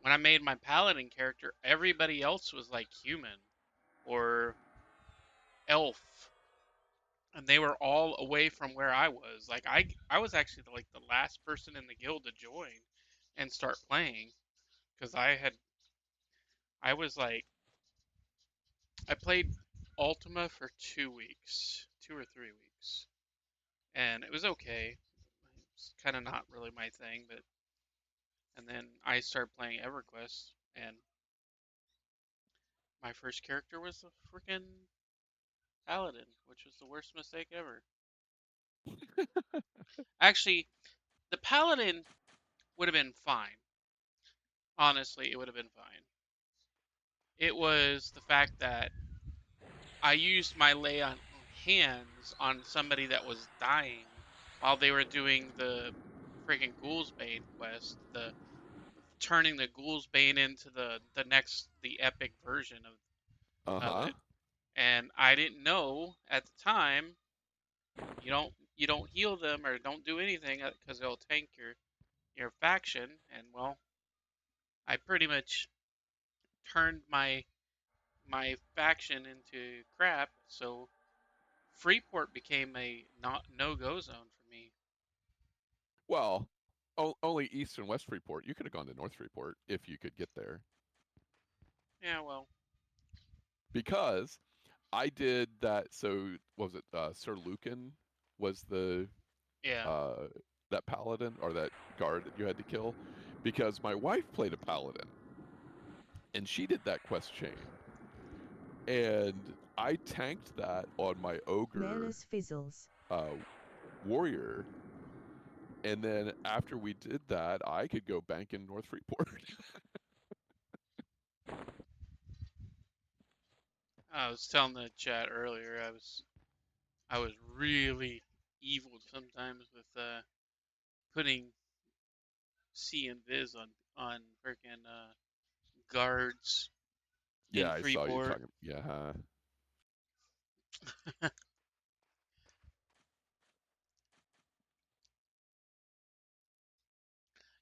When I made my paladin character, everybody else was like human or elf, and they were all away from where I was. Like I was actually like the last person in the guild to join and start playing because I was like I played Ultima for 2 weeks, 2 or 3 weeks, and it was okay. It's kind of not really my thing, but and then I started playing EverQuest, and my first character was a freaking paladin, which was the worst mistake ever. Actually, the paladin would have been fine. Honestly, it would have been fine. It was the fact that I used my lay on hands on somebody that was dying while they were doing the freaking Ghoulsbane quest, the turning the Ghoulsbane into the epic version of Uh-huh. it. And I didn't know at the time you don't heal them or don't do anything because they'll tank your faction. And well, I pretty much turned my faction into crap. So Freeport became a not no-go zone for me. Well, only East and West Freeport. You could have gone to North Freeport if you could get there. Yeah, well, Because I did that. So what was it? Sir Lucan was the yeah. uh, that paladin or that guard that you had to kill. Because my wife played a paladin, and she did that quest chain, and I tanked that on my ogre Melis fizzles. uh, warrior. And then after we did that, I could go bank in North Freeport. I was telling the chat earlier, I was really evil sometimes with putting C and Viz on freaking guards in Yeah, I saw you Freeport. talking. Yeah.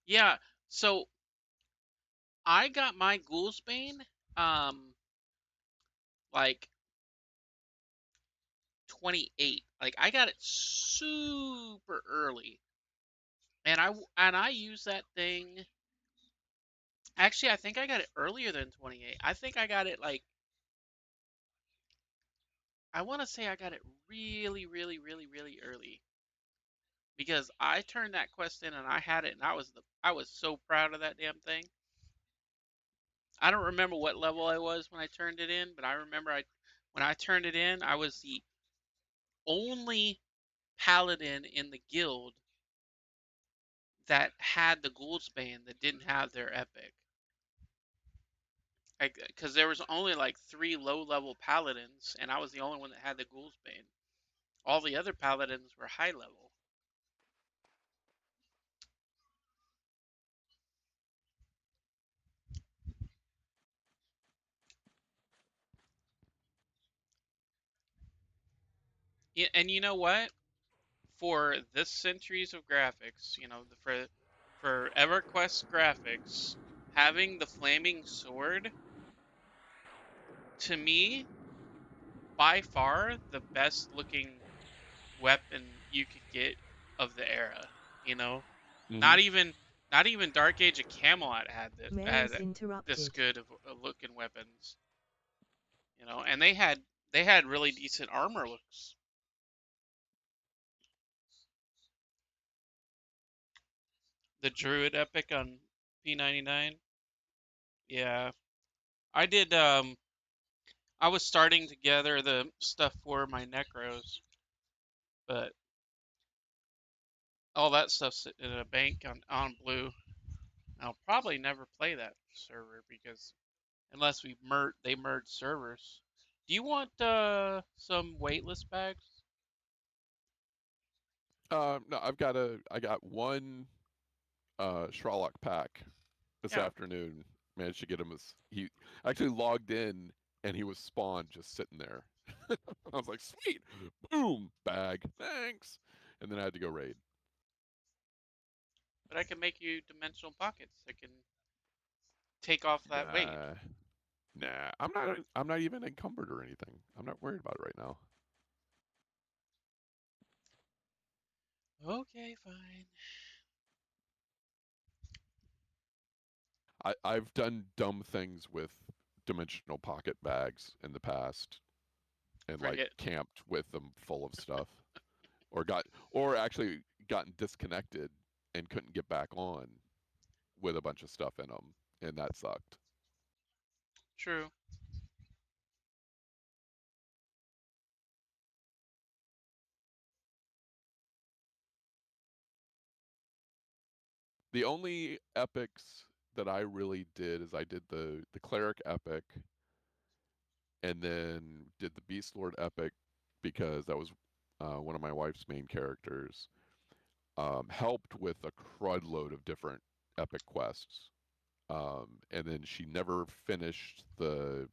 Yeah, so I got my Ghoulsbane like 28. Like I got it super early. And I use that thing. Actually, I think I got it earlier than 28. I think I got it like I want to say I got it really, really, really, really early because I turned that quest in and I had it and I was so proud of that damn thing. I don't remember what level I was when I turned it in, but I remember when I turned it in, I was the only paladin in the guild that had the Ghoulsbane that didn't have their epic. Like, because there was only like 3 low-level paladins, and I was the only one that had the Ghoulsbane. All the other paladins were high level. Yeah, and you know what? For this centuries of graphics, for EverQuest graphics, having the flaming sword to me by far the best looking weapon you could get of the era. You know, Hmm. not even Not even Dark Age of Camelot had Malus this interrupted. good of looking weapons, you know, and they had really decent armor looks. The Druid epic on p99. Yeah, I did. I was starting to gather the stuff for my Necros, but all that stuff's in a bank on Blue. I'll probably never play that server because unless they merge servers. Do you want some weightless bags? No, I got one Sherlock pack this Yeah, afternoon. Managed to get him he actually logged in and he was spawned just sitting there. I was like, sweet, boom, bag, thanks. And then I had to go raid. but I can make you dimensional pockets. I can take off that weight. Nah, nah, I'm not even encumbered or anything. I'm not worried about it right now. Okay, fine. I've done dumb things with dimensional pocket bags in the past and like Forget. camped with them full of stuff or actually gotten disconnected and couldn't get back on with a bunch of stuff in them, and that sucked. True. The only epics that I really did is I did the cleric epic and then did the beast lord epic because that was one of my wife's main characters. Helped with a crud load of different epic quests. And then she never finished the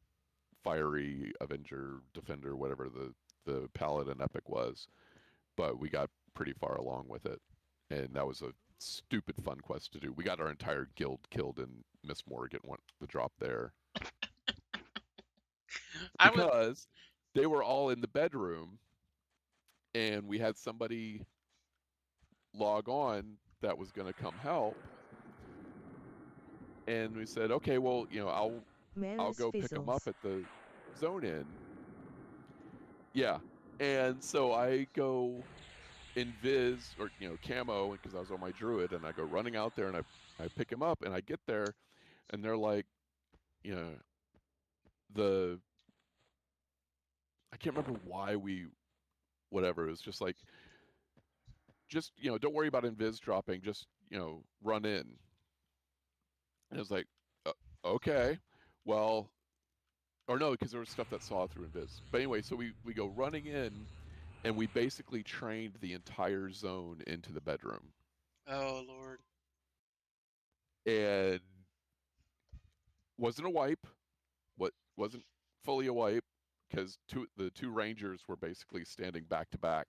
fiery Avenger Defender, whatever the Paladin epic was, but we got pretty far along with it, and that was a stupid fun quest to do. We got our entire guild killed, and Miss Morgan went the drop there I was. because they were all in the bedroom, and we had somebody log on that was going to come help, and we said, okay, well, I'll Malus go pick them up fizzles. at the zone in. Yeah. And so I go invis or camo because I was on my druid and I go running out there and I pick him up and I get there and they're like, you know, the I can't remember why we whatever. It was just like just don't worry about invis dropping, just run in. And it was like, okay, well, or no, because there was stuff that saw through invis. But anyway, so we go running in and we basically trained the entire zone into the bedroom. Oh Lord. And wasn't a wipe. What wasn't fully a wipe because the two rangers were basically standing back to back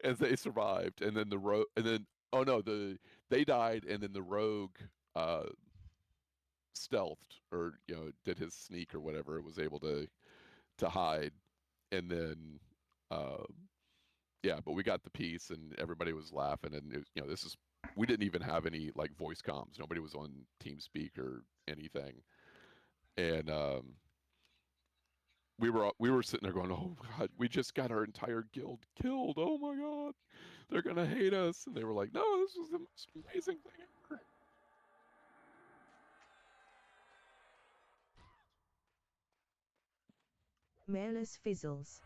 as they survived, and then oh no, they died, and then the rogue uh, stealthed or did his sneak or whatever. It was able to hide, and then uh, yeah, but we got the piece, and everybody was laughing, and this is we didn't even have any like voice comms. Nobody was on TeamSpeak or anything, and we were sitting there going, "Oh God, we just got our entire guild killed. Oh my God, they're gonna hate us." And they were like, "No, this was the most amazing thing ever." Malus fizzles.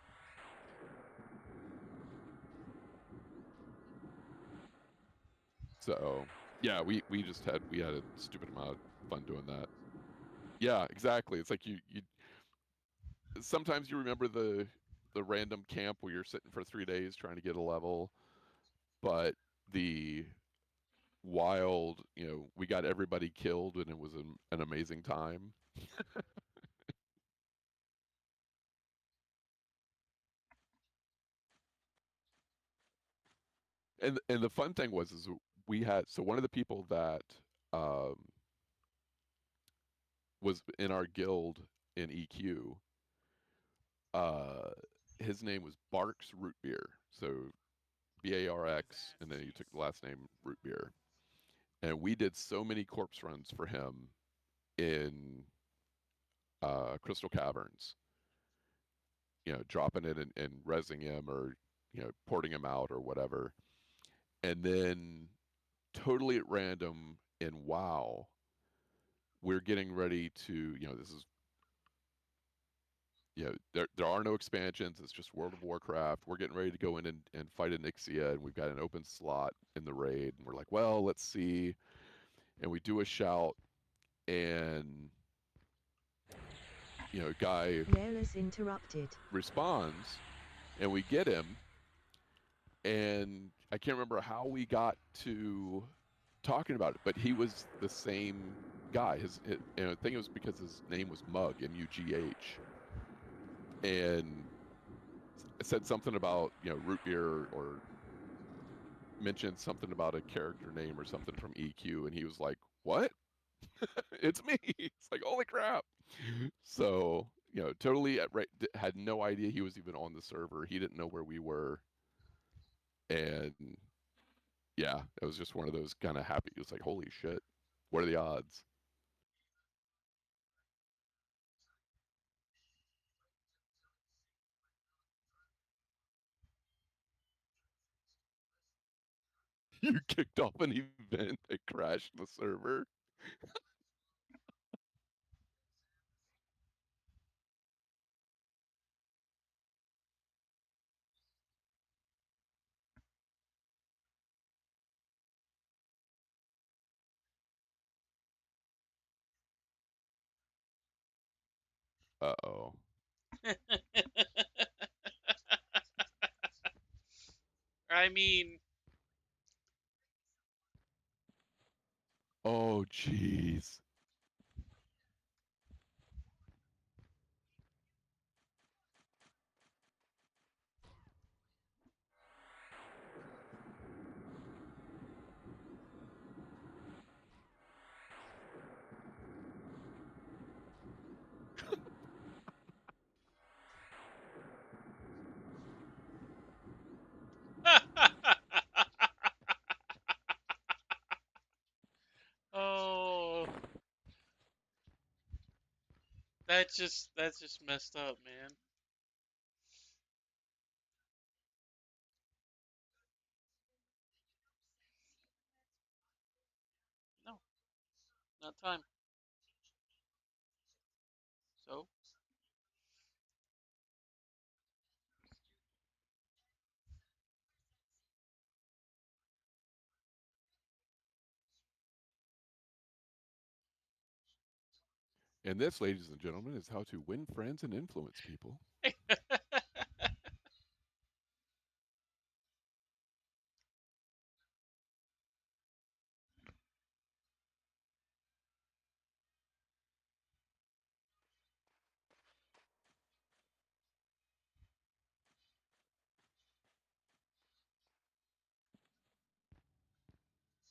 So yeah, we had a stupid amount of fun doing that. Yeah, exactly. It's like you sometimes you remember the random camp where you're sitting for 3 days trying to get a level, but the wild, we got everybody killed and it was an amazing time. And the fun thing was is we had so one of the people that um, was in our guild in EQ, uh, his name was Barks Root Beer. So BARX, and then you took the last name Root Beer. And we did so many corpse runs for him in Crystal Caverns. Dropping it and rezzing him, or porting him out or whatever. And then totally at random in WoW, we're getting ready to, this is, there are no expansions. It's just World of Warcraft. We're getting ready to go in and fight Onyxia, and we've got an open slot in the raid. And we're like, well, let's see. And we do a shout, and guy Malus interrupted. responds, and we get him. And I can't remember how we got to talking about it, but he was the same guy. I think it was because his name was Mug, M-U-G-H, and said something about root beer, or mentioned something about a character name or something from EQ, and he was like, "What? It's me!" It's like, holy crap! So totally had no idea he was even on the server. He didn't know where we were, and yeah, it was just one of those kind of happy. It was like, holy shit, what are the odds? You kicked off an event that crashed the server. Uh-oh. I mean, Oh, jeez. oh, that's just messed up, man. No, not time. So, And this, ladies and gentlemen, is how to win friends and influence people.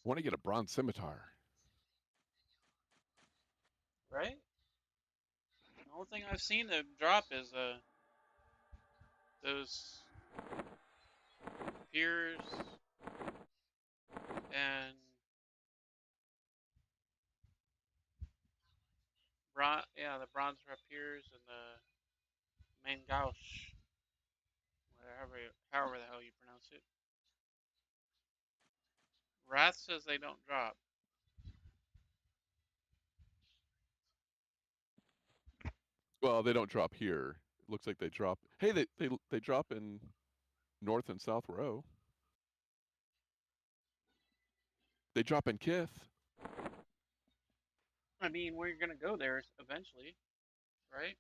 Want to get a bronze scimitar. right? The only thing I've seen them drop is those piers and the bronze rapiers and the main gauche, however the hell you pronounce it. Wrath says they don't drop. Well, they don't drop here. It looks like they drop. Hey, they drop in North and South Row. They drop in Kith. I mean, we're gonna go there eventually, right?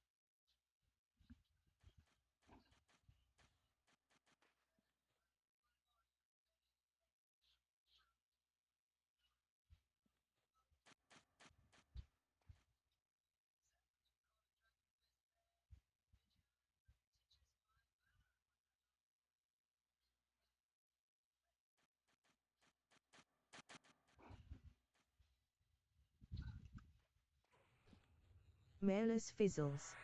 Malus fizzles.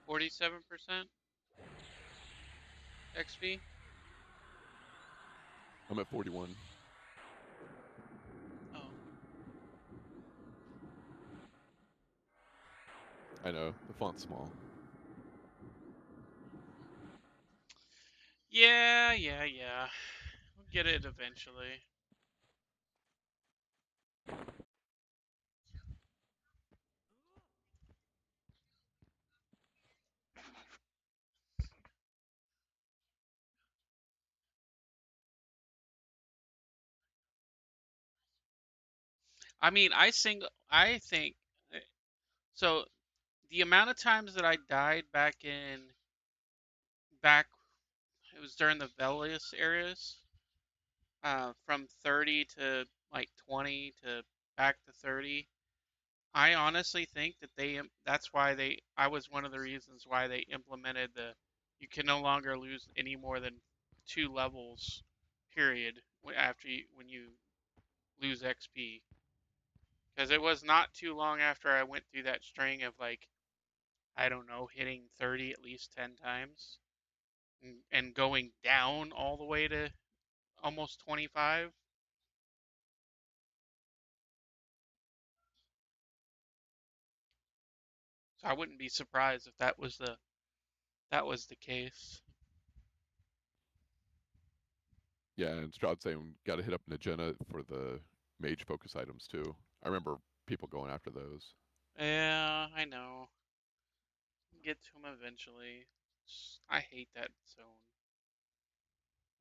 47%. XP? I'm at 41. Oh. I know the font's small. Yeah. We'll get it eventually. I mean, I think so. The amount of times that I died back, it was during the Velius eras, from 30 to like 20 to back to 30. I honestly think that I was one of the reasons why they implemented you can no longer lose any more than 2 levels, period, when you lose XP. Because it was not too long after I went through that string of like, I don't know, hitting 30 at least 10 times and going down all the way to almost 25. So I wouldn't be surprised if that was the case. Yeah, and Stroud saying got to hit up Najena for the mage focus items too. I remember people going after those. Yeah, I know. Get to him eventually. I hate that zone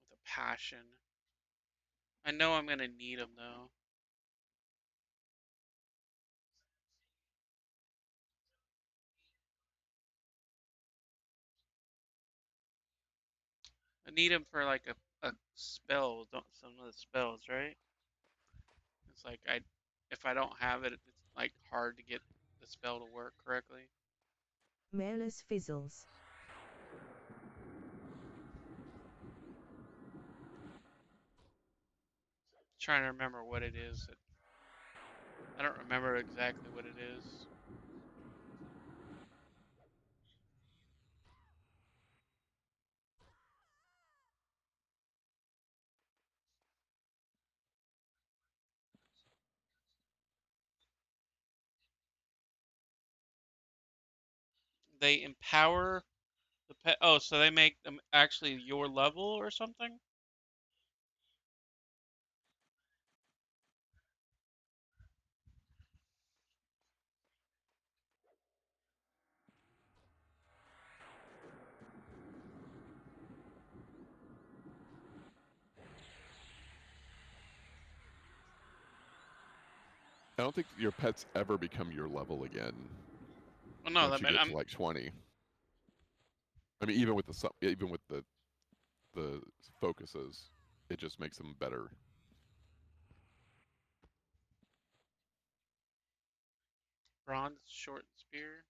with a passion. I know I'm gonna need him though. I need him for like a spell, some of the spells, right? It's like if I don't have it, it's like hard to get the spell to work correctly. Malus fizzles. Trying to remember what it is. I don't remember exactly what it is. They empower the pet. Oh, so they make them actually your level or something? I don't think your pets ever become your level again Well, no, once you get to like 20. I mean, even with the focuses, it just makes them better. bronze short spear.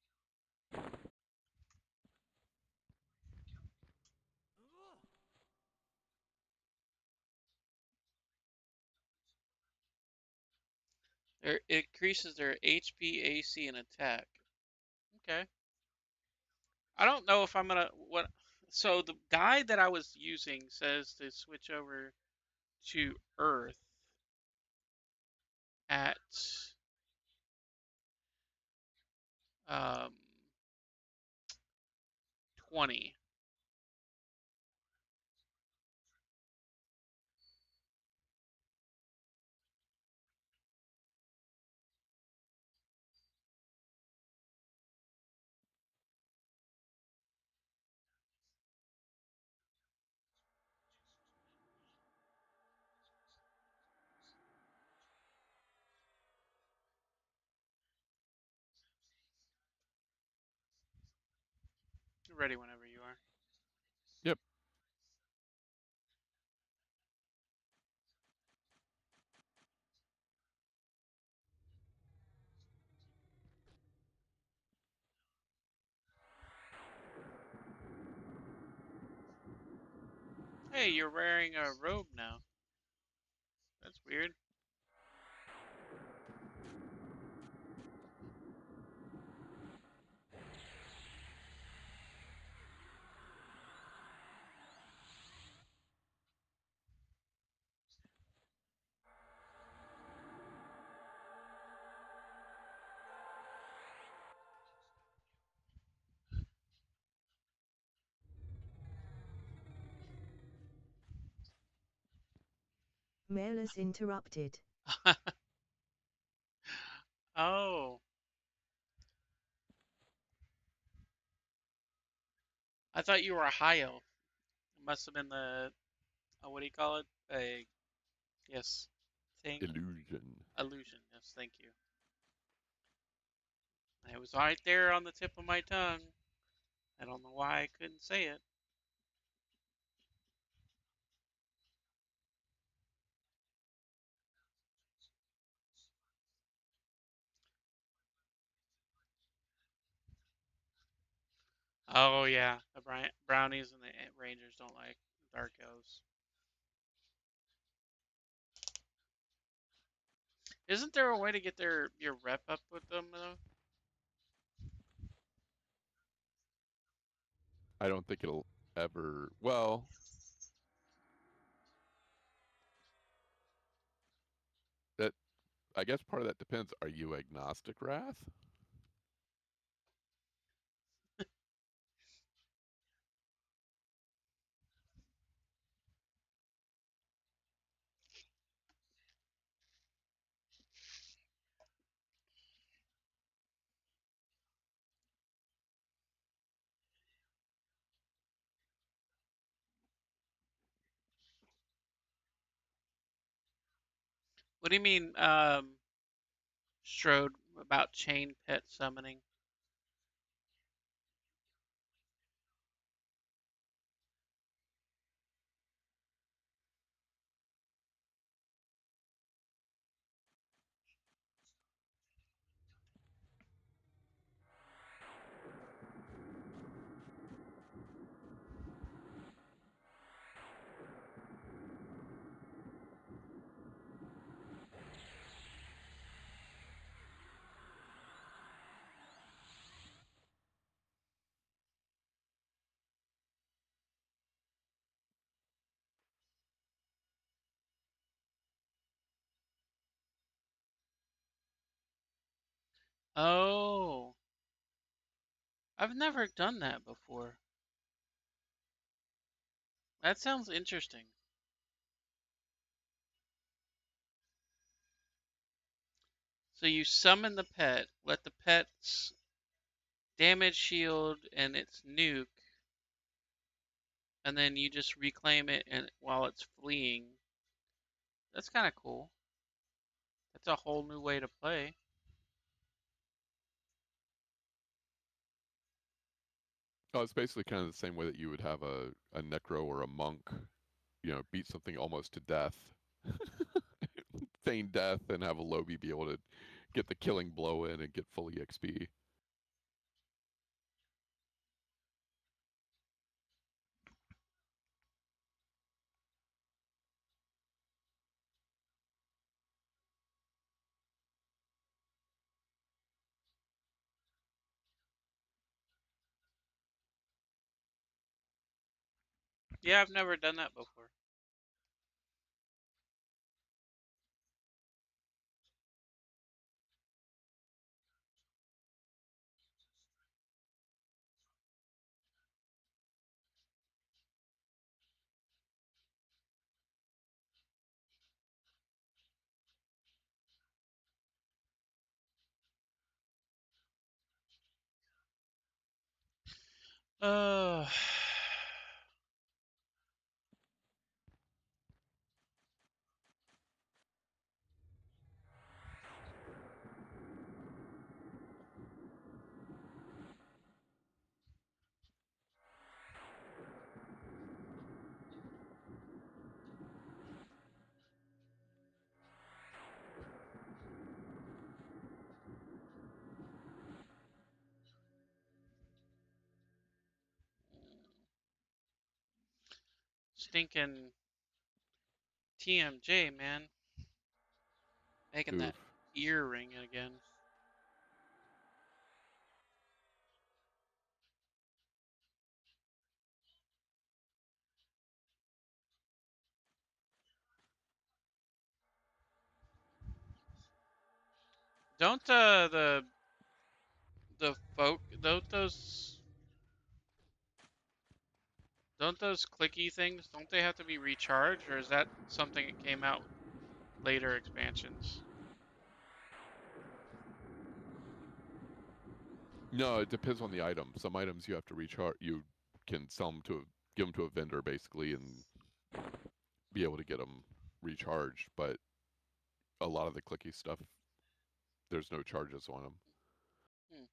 It increases their HP, AC, and attack. Okay. I don't know if I'm gonna what. So the guide that I was using says to switch over to Earth at um 20. Ready whenever you are. Yep. Hey, you're wearing a robe now. That's weird. Mailers interrupted. Oh, I thought you were a high elf. It must have been the what do you call it? A yes thing Illusion. illusion. Yes, thank you. It was right there on the tip of my tongue. I don't know why I couldn't say it. Oh yeah, the brownies and the rangers don't like dark elves. Isn't there a way to get your rep up with them though? I don't think it'll ever. Well, that I guess part of that depends. Are you agnostic, Wrath? What do you mean, Strode, about chain pet summoning? Oh, I've never done that before. That sounds interesting. So you summon the pet, let the pet's damage shield and its nuke, and then you just reclaim it and while it's fleeing. That's kind of cool. That's a whole new way to play. Oh, it's basically kind of the same way that you would have a necro or a monk, beat something almost to death, feign death, and have a Lobby be able to get the killing blow in and get full EXP. Yeah, I've never done that before. Uh, stinking TMJ, man. Making that Oof. ear ring again. Don't the folk don't those clicky things don't they have to be recharged or is that something that came out later expansions. No, it depends on the item. Some items you have to recharge. You can sell them to, give them to a vendor basically, and be able to get them recharged. But a lot of the clicky stuff, there's no charges on them. Hmm.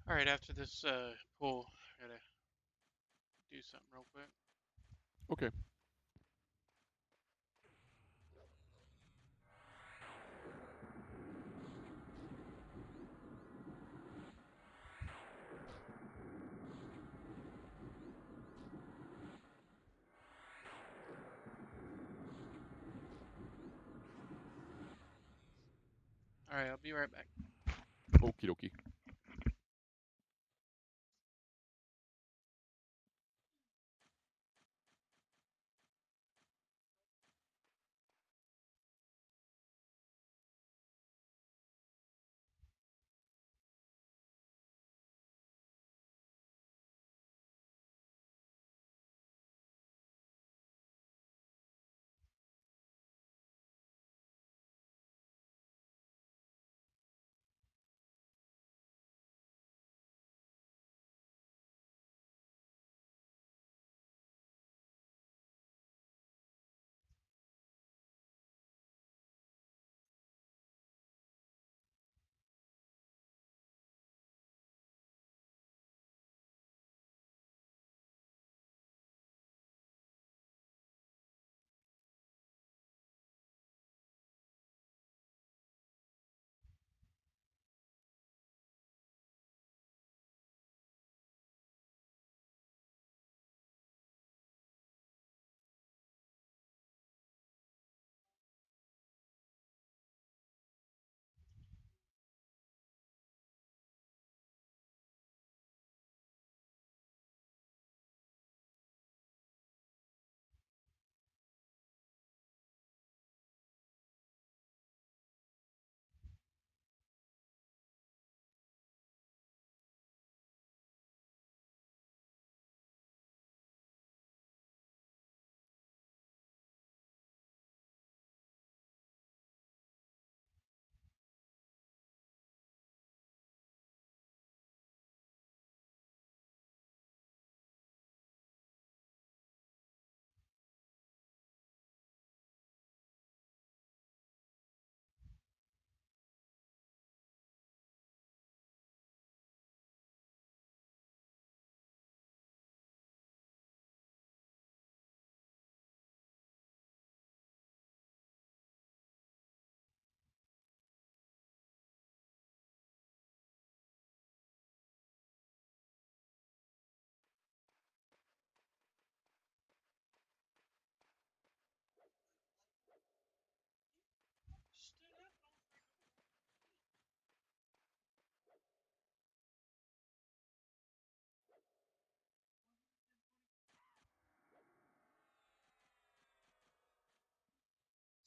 All right, after this pull, I gotta do something real quick. Okay. All right, I'll be right back. Okie dokie.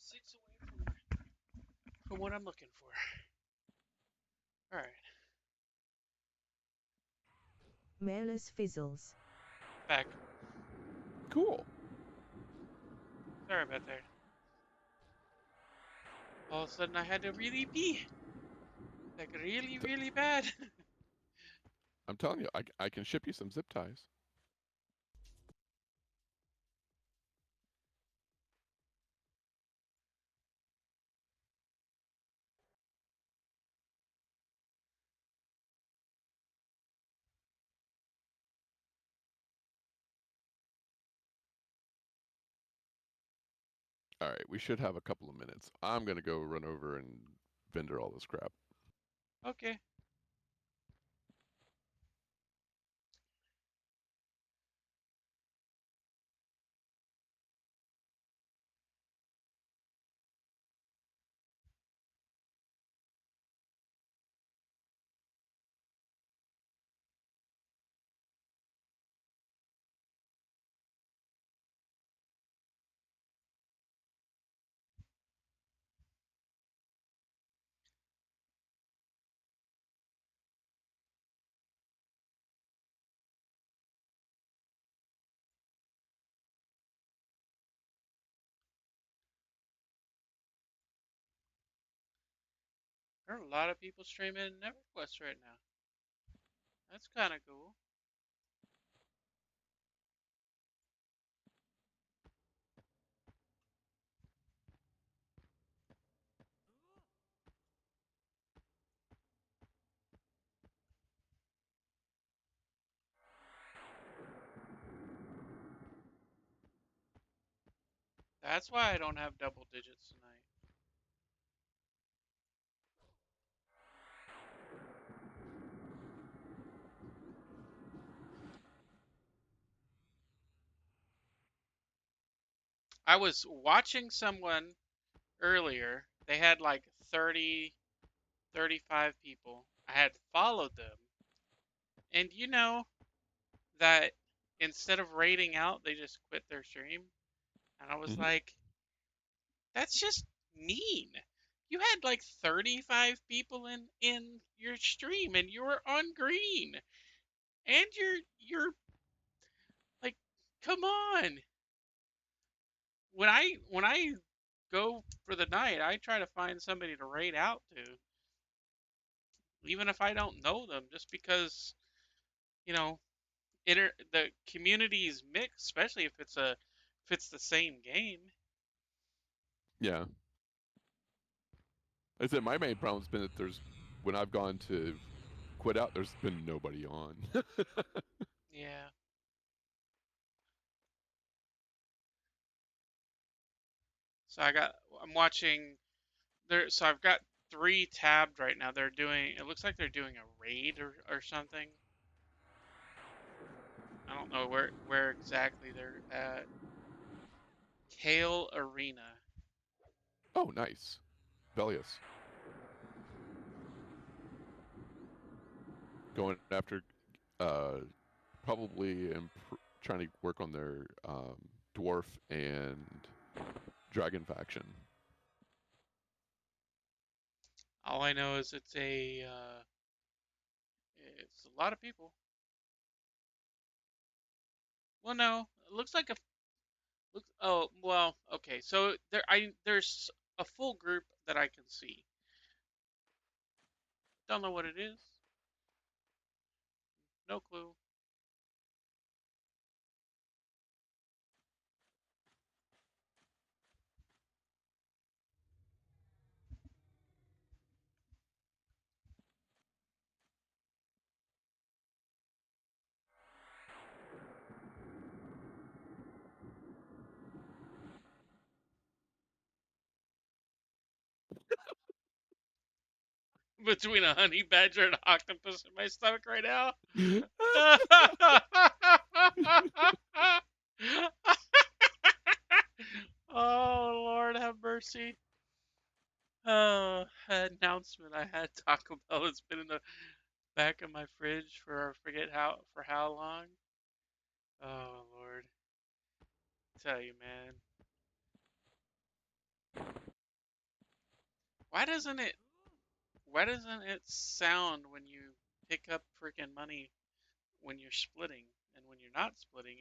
Six away from what I'm looking for. All right, Malus fizzles. back. Cool. Sorry about that. All of a sudden, I had to really pee. Like, really, really bad. I'm telling you, I can ship you some zip ties. All right, we should have a couple of minutes. I'm gonna go run over and vendor all this crap. Okay. There are a lot of people streaming EverQuest right now. That's kind of cool. That's why I don't have double digits tonight. I was watching someone earlier. They had like 30, 35 people. I had followed them. And you know that instead of raiding out, they just quit their stream. And I was Mhm. like, that's just mean. You had like 35 people in your stream and you were on green. And you're like, come on. When I go for the night, I try to find somebody to raid out to, even if I don't know them, just because, you know, the community is mixed, especially if it's the same game. Yeah. I said my main problem's been that there's when I've gone to quit out, there's been nobody on. Yeah. So I'm watching there. So I've got three tabbed right now. They're doing. It looks like they're doing a raid or something. I don't know where exactly they're at. Kale Arena. Oh, nice. Velius. Going after uh probably trying to work on their dwarf and dragon faction. All I know is it's a lot of people. Well, no, it looks like a looks. Oh, well, okay. So there's a full group that I can see. Don't know what it is. No clue. Between a honey badger and an octopus in my stomach right now. Oh Lord, have mercy. Announcement. I had Taco Bell. It's been in the back of my fridge for I forget how long. Oh Lord, tell you, man. Why doesn't it? Why doesn't it sound when you pick up freaking money when you're splitting, and when you're not splitting,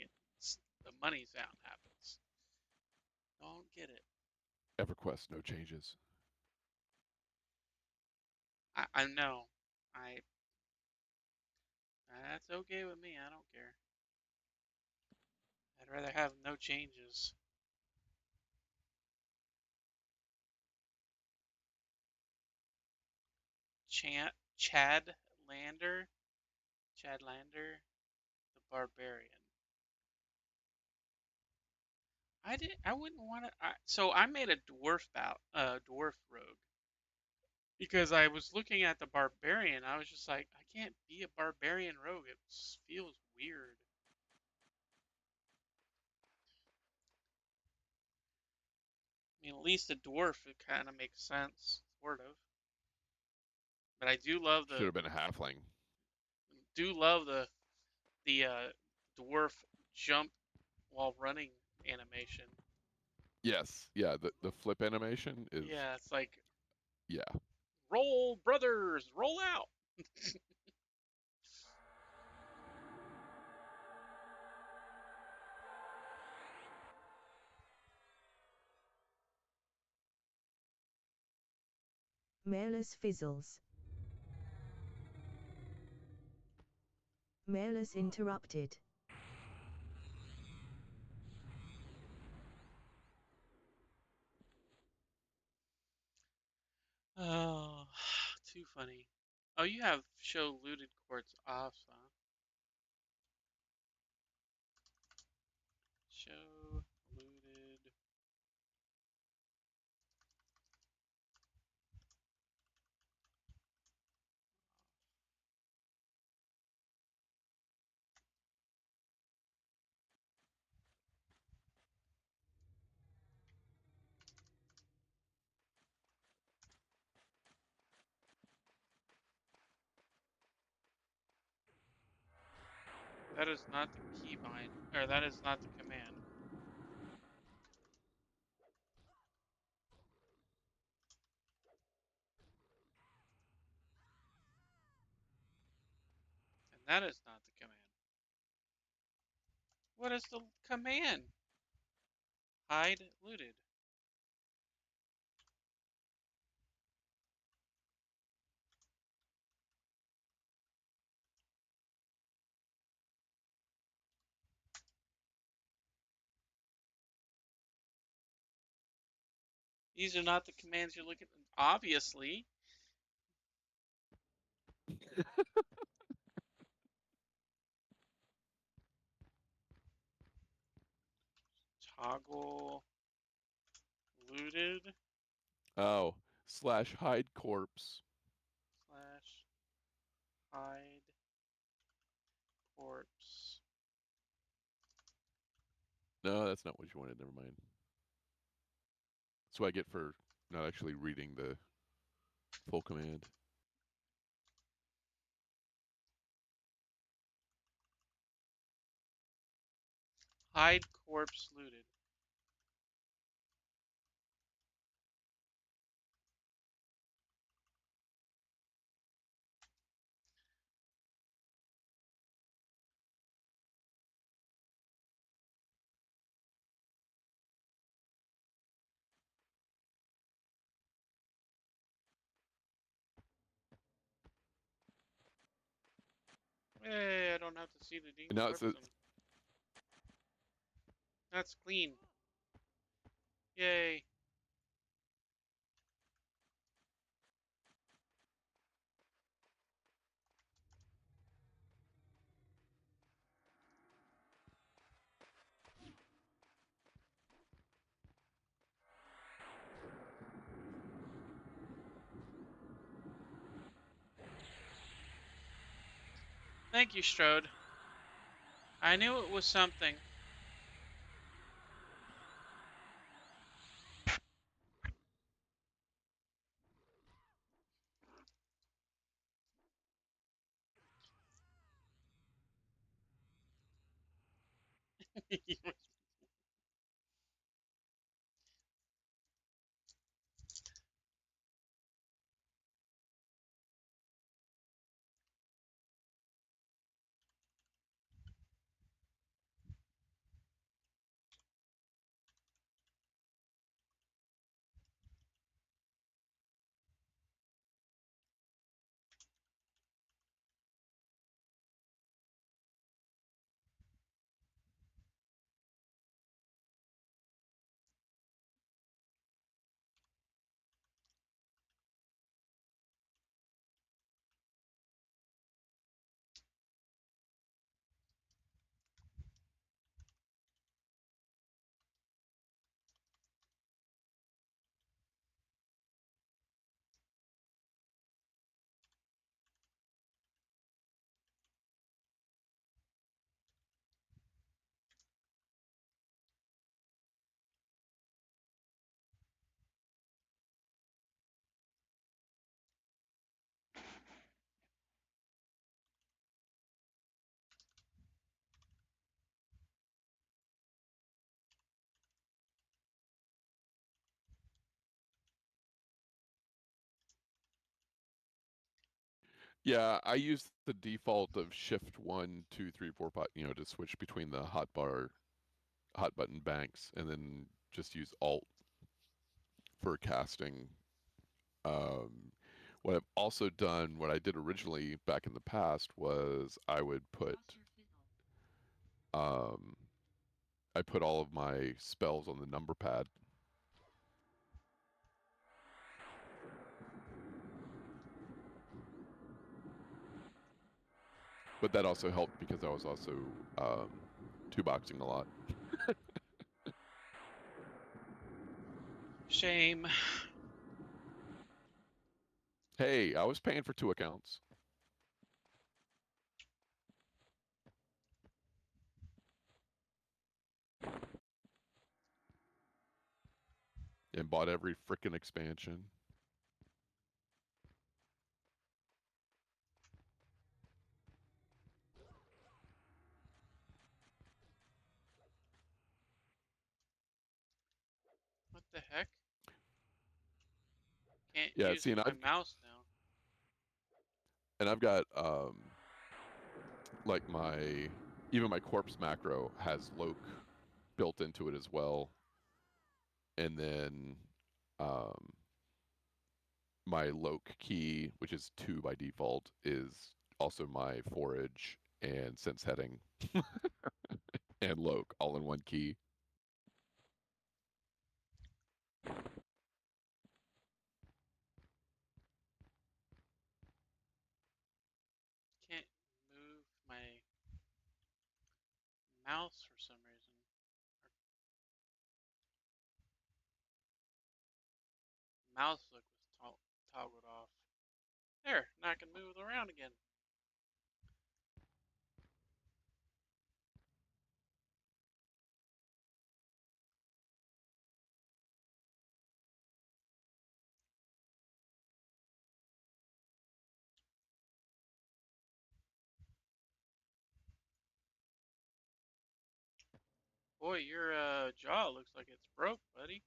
the money sound happens. Don't get it. EverQuest, no changes. I know. I That's okay with me. I don't care. I'd rather have no changes. Chad Lander, Chad Lander, the Barbarian. I wouldn't want to. So I made a dwarf rogue because I was looking at the Barbarian. I was just like, I can't be a Barbarian rogue. It feels weird. I mean, at least a dwarf, it kind of makes sense, sort of. But I Should have been a halfling. do love the dwarf jump while running animation. Yes, yeah. The flip animation is Yeah, it's like yeah. roll, brothers, roll out. Mailus fizzles. Mailus interrupted. Oh, too funny. Oh, you have show looted quartz off, huh? Show looted. That is not the keybind, or that is not the command. And that is not the command. What is the command? Hide looted. These are not the commands you're looking at. Obviously. Toggle looted Oh, slash hide corpse. slash hide corpse. No, that's not what you wanted. Never mind. That's what I get for not actually reading the full command. Hide corpse looted. Hey, I don't have to see the And now it says, decorpsum. That's clean. Yay. Thank you, Strode. I knew it was something. Yeah, I use the default of Shift 1, 2, 3, 4, 5, to switch between the hot button banks, and then just use Alt for casting. What I've also done, what I did originally back in the past, was um, I put all of my spells on the number pad. But that also helped because I was also two boxing a lot. Shame. Hey, I was paying for 2 accounts. And bought every frickin' expansion. What the heck? Can't Yeah, use see, and my mouse now. I've got like even my corpse macro has Loke built into it as well. And then um, my Loke key, which is 2 by default, is also my forage and sense heading and Loke all in one key. Can't move my mouse for some reason. Mouse look was toggled off. There, now I can move it around again. Boy, your jaw looks like it's broke, buddy.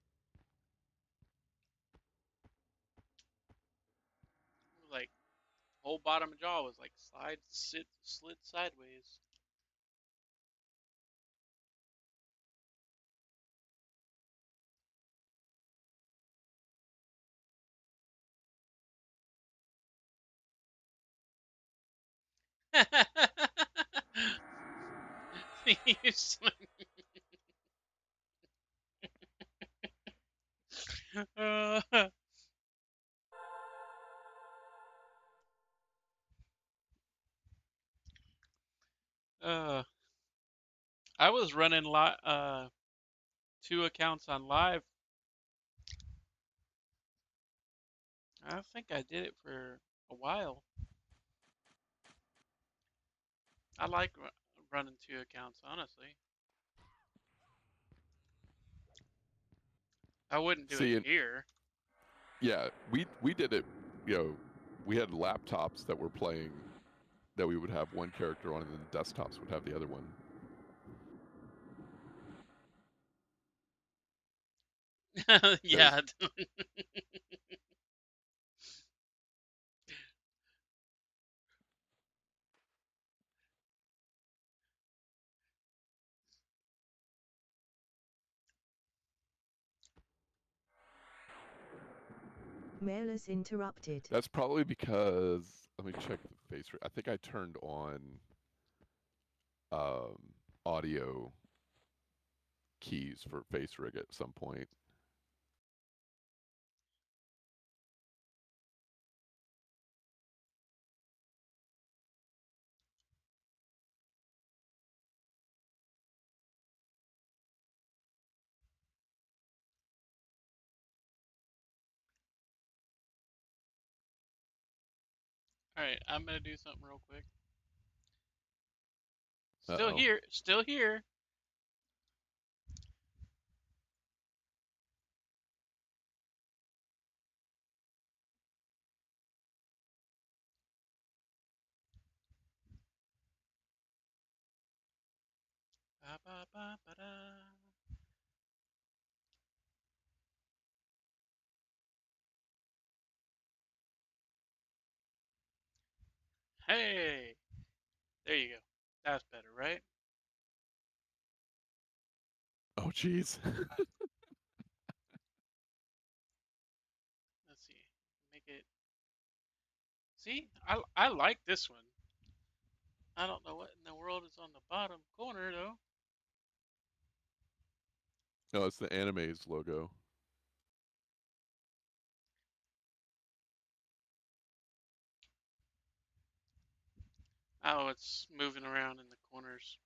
Like whole bottom jaw was like slid sideways. uh, uh, I was running 2 accounts on live. I think I did it for a while. I like running 2 accounts, honestly. I wouldn't do it See, and here. yeah, we did it. We had laptops that were playing that we would have one character on, and then desktops would have the other one. Yeah. Mailers interrupted. That's probably because, let me check the face. I think I turned on um, audio keys for face rig at some point. Alright, I'm gonna do something real quick. Still Uh-oh. here, still here. Ba, ba, ba, ba, da. Hey, there you go. That's better, right? Oh, jeez. Let's see. Make it. See, I like this one. I don't know what in the world is on the bottom corner though. No, it's the anime's logo. Oh, it's moving around in the corners.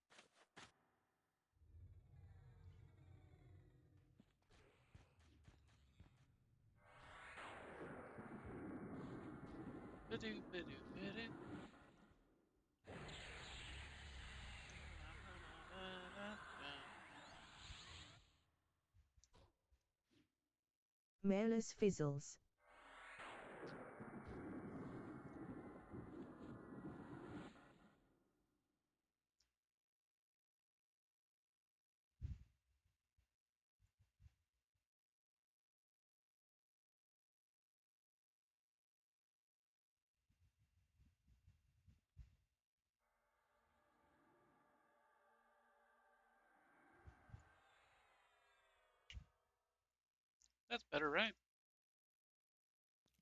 Ba-doo, ba-doo, ba-doo. Malus fizzles. That's better, right?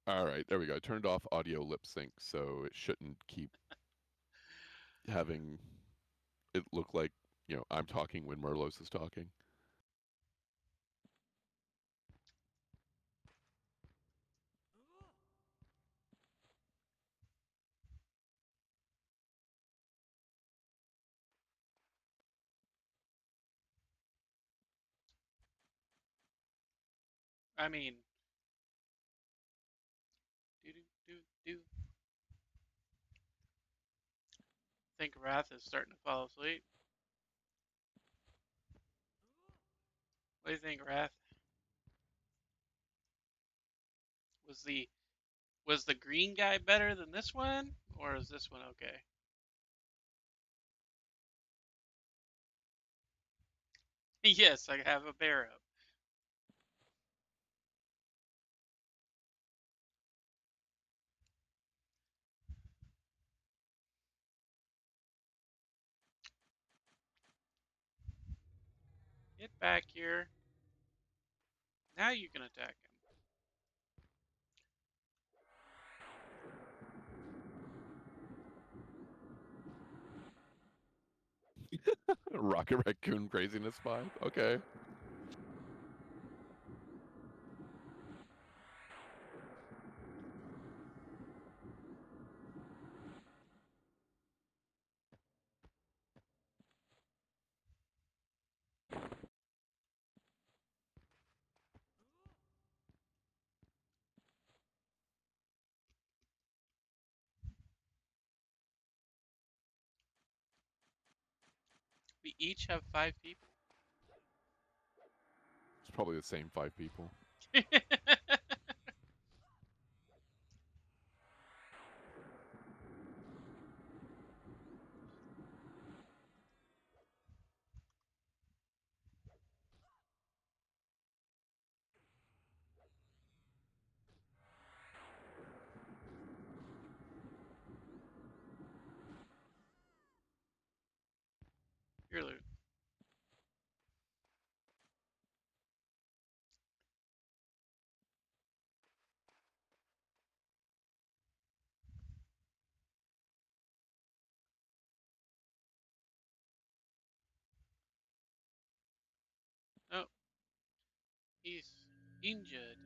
All right, there we go. I turned off audio lip sync, so it shouldn't keep having it look like, I'm talking when Merlos is talking. I mean, do do do do. Think Wrath is starting to fall asleep. What do you think, Wrath? Was the was the green guy better than this one, or is this one okay? Yes, I have a bear up. Get back here. Now you can attack him. Rocket Raccoon Craziness 5? Okay. We each have 5 people. It's probably the same 5 people. Your loot. Oh, he's injured.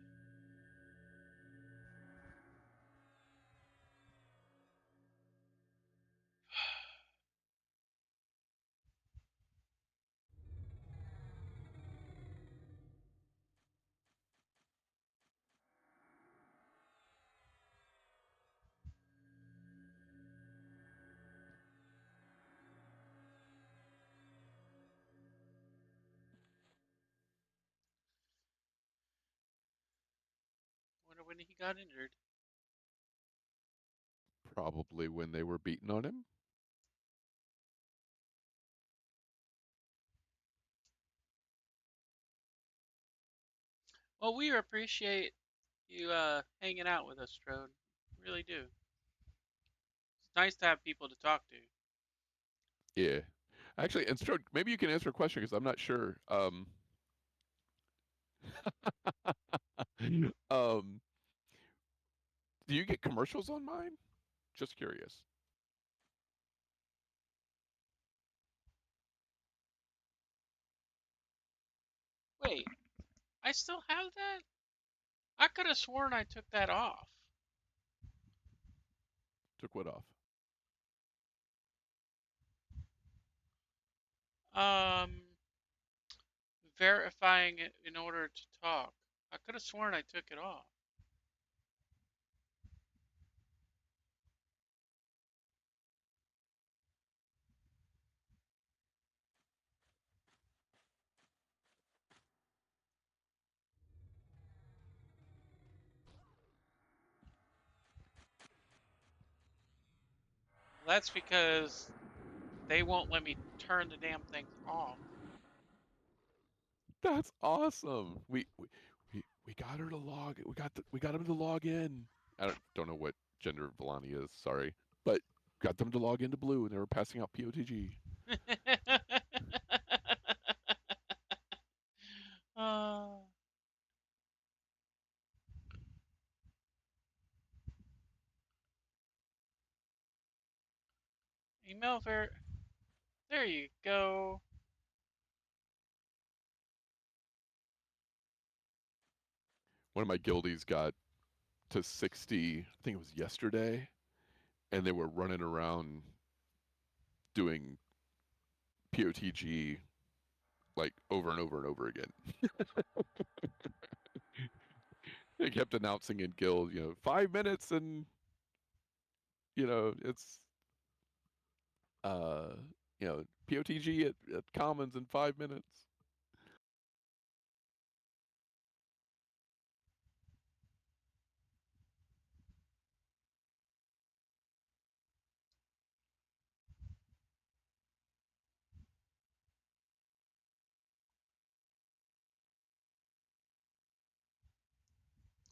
Wonder when he got injured. Probably when they were beating on him. Well, we appreciate you hanging out with us, Strode. Really do. nice to have people to talk to. Yeah. Actually, and Stroke, maybe you can answer a question because I'm not sure. Um, do you get commercials on mine? Just curious. Wait, I still have that? I could have sworn I took that off. Took what off? Um, verifying it in order to talk. I could have sworn I took it off. Well, that's because they won't let me turn the damn things off. That's awesome. We got her to log. We got him to log in. I don't know what gender Villani is. Sorry, but got them to log into Blue, and they were passing out POTG. uh, email ver. There you go. One of my guildies got to 60. I think it was yesterday, and they were running around doing POTG like over and over and over again. They kept announcing in guild, 5 minutes, and it's uh, POTG at commons in 5 minutes.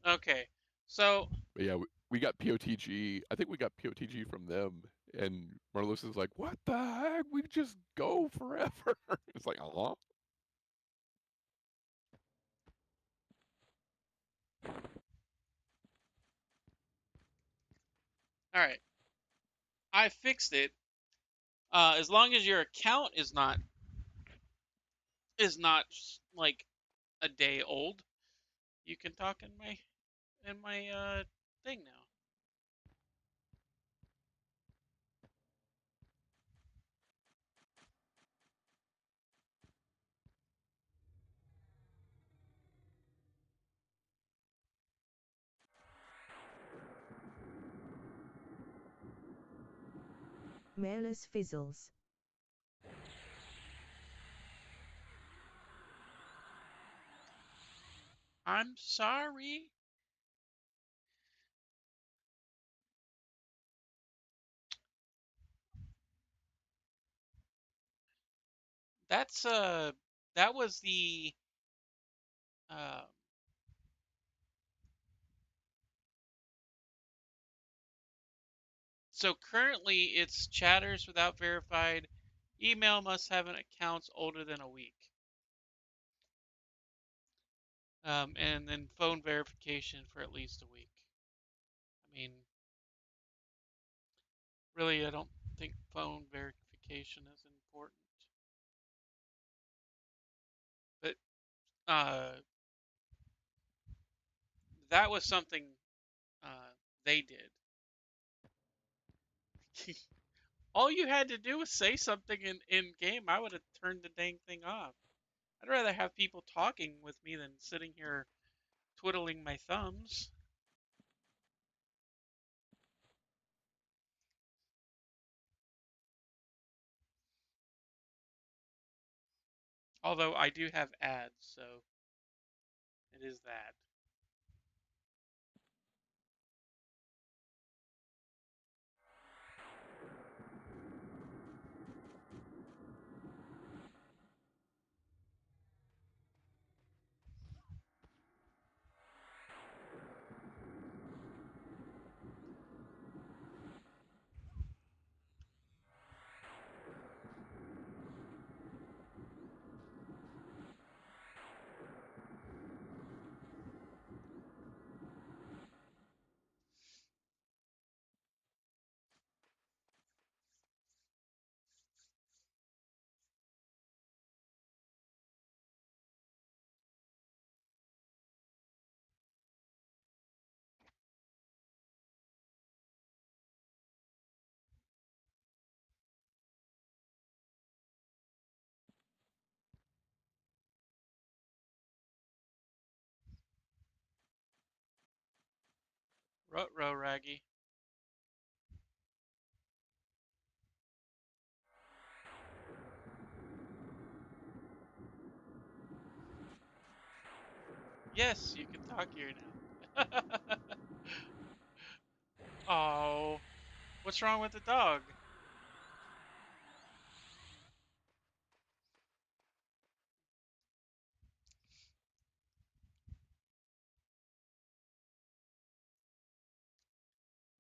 Okay, so But yeah, we got POTG. I think we got POTG from them, and Marlos is like, "What the heck? We just go forever." It's like, "Uh-huh." all right, I fixed it. As long as your account is not like a day old, you can talk in my thing now. Mailers fizzles. I'm sorry. That's that was the uh, so currently it's chatters without verified email must have an accounts older than a week. And then phone verification for at least a week. I mean, really, I don't think phone verification is important, but that was something they did. All you had to do was say something in game. I would have turned the dang thing off. I'd rather have people talking with me than sitting here twiddling my thumbs. Although I do have ads, so it is that. Ruh-roh, Raggy. Yes, you can talk here now. Oh, what's wrong with the dog?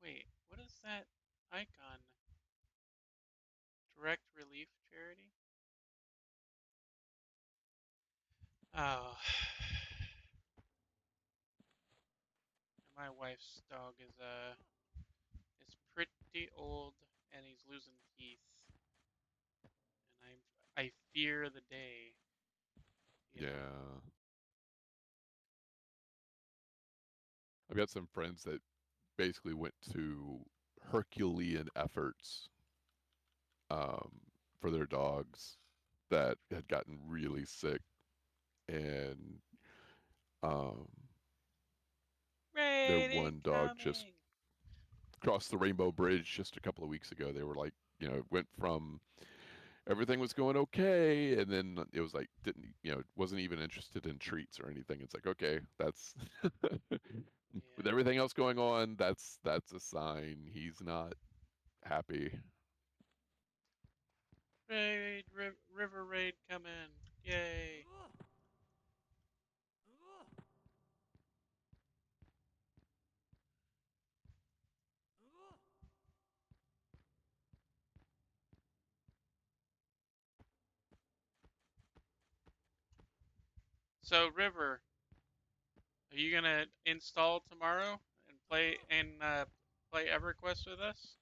Wait, what is that icon? Direct relief charity? Oh. My wife's dog is pretty old and he's losing teeth. And I fear the day. You know. Yeah. I've got some friends that basically went to Herculean efforts um, for their dogs that had gotten really sick, and um, their Raid one dog just incoming! crossed the Rainbow Bridge just a couple of weeks ago. They were like, went from everything was going okay, and then it was like didn't wasn't even interested in treats or anything. It's like, okay, that's with Yeah. everything else going on, that's a sign he's not happy. River raid coming. Yay. So River, are you gonna install tomorrow and play EverQuest with us?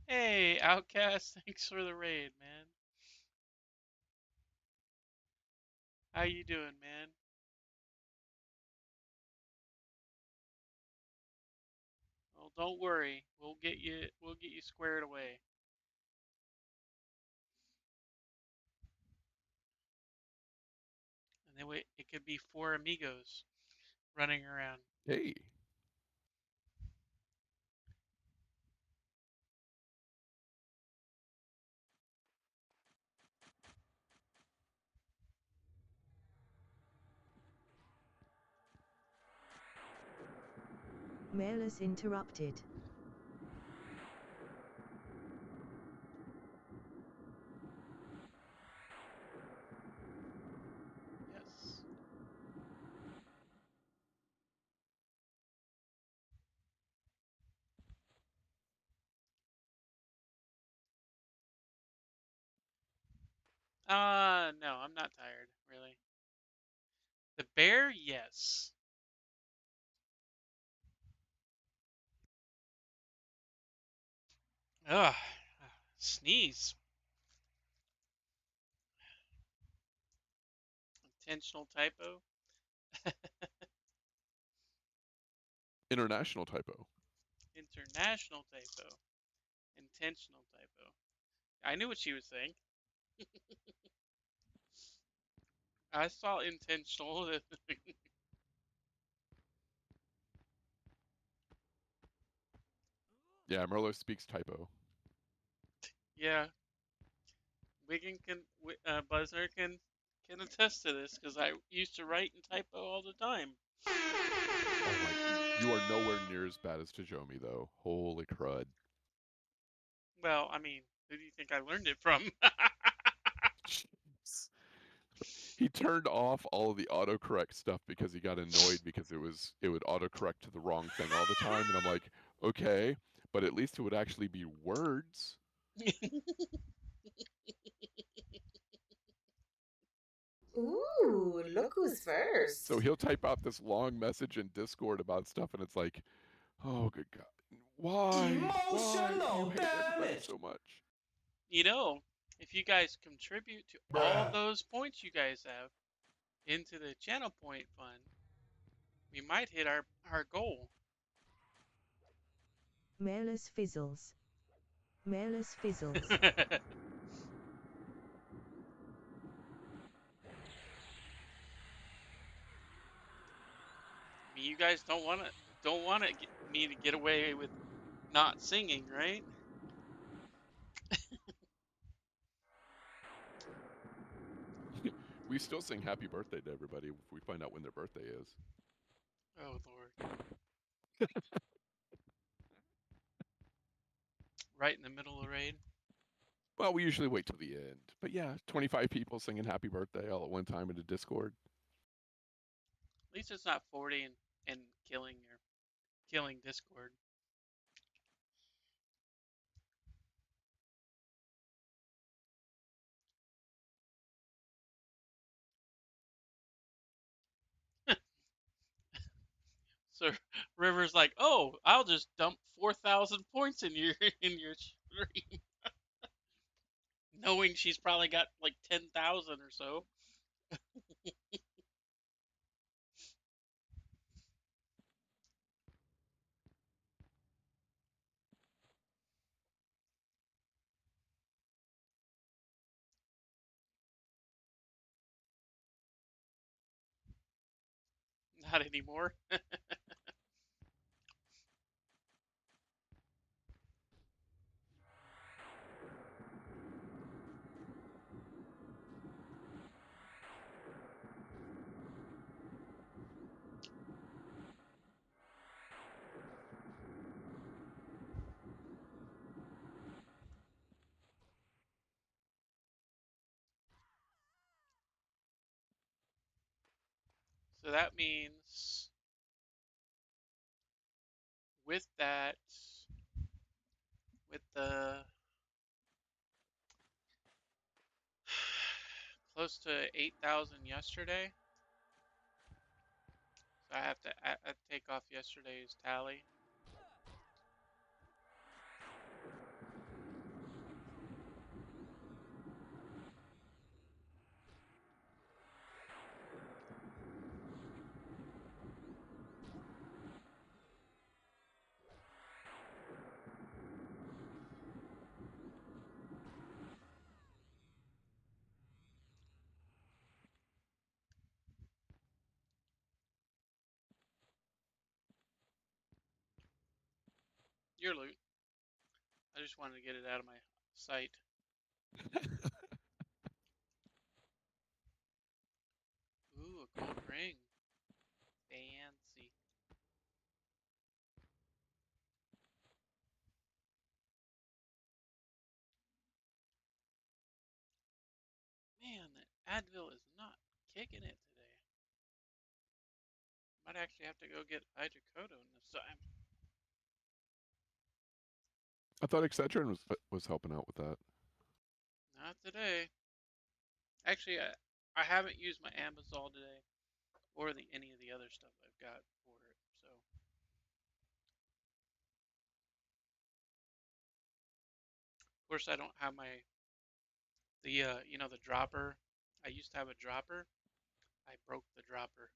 Hey, Outcast, thanks for the raid, man. How you doing, man? Well, don't worry. We'll get you squared away. And then it could be four amigos running around. Hey, Mailers interrupted. Yes. No, I'm not tired, really. The bear, yes. Ugh. Sneeze. Intentional typo. international typo. International typo. Intentional typo. I knew what she was saying. I saw intentional. Yeah, Merlo speaks typo. Yeah, Wigan Buzzner can attest to this because I used to write and typo all the time. Oh my, you are nowhere near as bad as Tajomi though. Holy crud. Well, I mean, who do you think I learned it from? Jeez. He turned off all of the autocorrect stuff because he got annoyed because it would autocorrect to the wrong thing all the time, and I'm like, okay, but at least it would actually be words. Ooh, look who's So first. he'll type out this long message in Discord about stuff, and it's like, oh good God, why do you Emotional hate everybody damage. so much? You know, if you guys contribute to all Bruh. those points you guys have into the channel point fund, we might hit our goal. Mailers fizzles. Mailers fizzles. You guys don't want me to get away with not singing, right? We still sing happy birthday to everybody if we find out when their birthday is. Oh Lord. Right in the middle of the raid. Well, we usually wait till the end. But yeah, 25 people singing happy birthday all at one time in a Discord. At least it's not 40 and killing Discord. So River's like, "Oh, I'll just dump 4,000 points in your stream," knowing she's probably got like 10,000 or so. Not anymore. So that means with that, with the close to 8,000 yesterday, so I have to take off yesterday's tally. Your loot. I just wanted to get it out of my sight. Ooh, a gold ring. Fancy. Man, the Advil is not kicking it today. Might actually have to go get hydrocodone this time. I thought Excedrin was helping out with that. Not today. Actually, I haven't used my Ambisol today, or any of the other stuff I've got for it. So, of course, I don't have the dropper. I used to have a dropper. I broke the dropper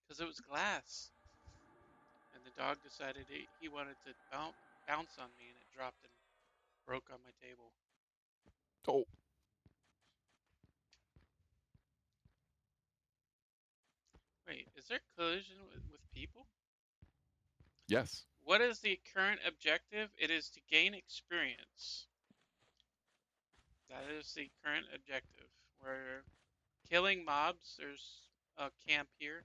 because it was glass, and the dog decided he wanted to bounce on me, and it dropped and broke on my table. Oh, Wait, is there collision with people? yes. What is the current objective? It is to gain experience. That is the current objective. We're killing mobs. There's a camp here,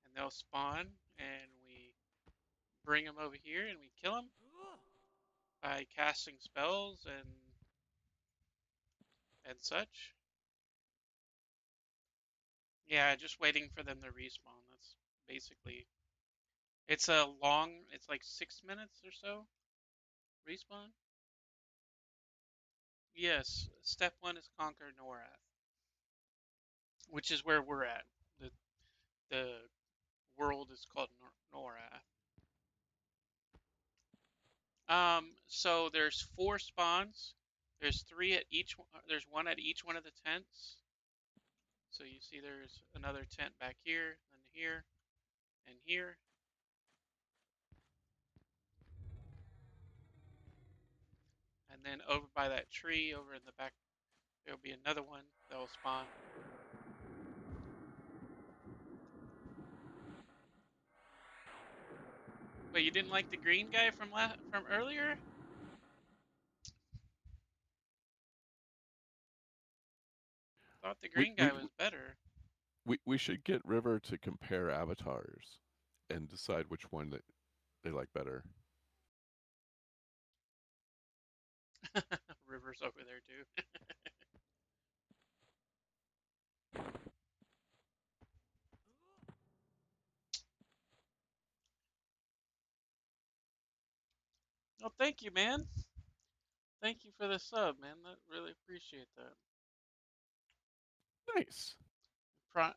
and they'll spawn, and we bring them over here, and we kill them by casting spells and such. Yeah, just waiting for them to respawn. That's basically. It's a long. It's like 6 minutes or so. Respawn. Yes. Step 1 is conquer Norath, which is where we're at. The world is called Norath. So there's 4 spawns. There's 3 at each. There's 1 at each one of the tents. So you see, there's another tent back here, and here, and here. And then over by that tree, over in the back, there'll be another one that will spawn. But you didn't like the green guy from earlier? I thought the We green we guy was better. we should get River to compare avatars and decide which one that they like better. River's over there too. Oh, thank you, man. Thank you for the sub, man. I really appreciate that. Nice. Pro-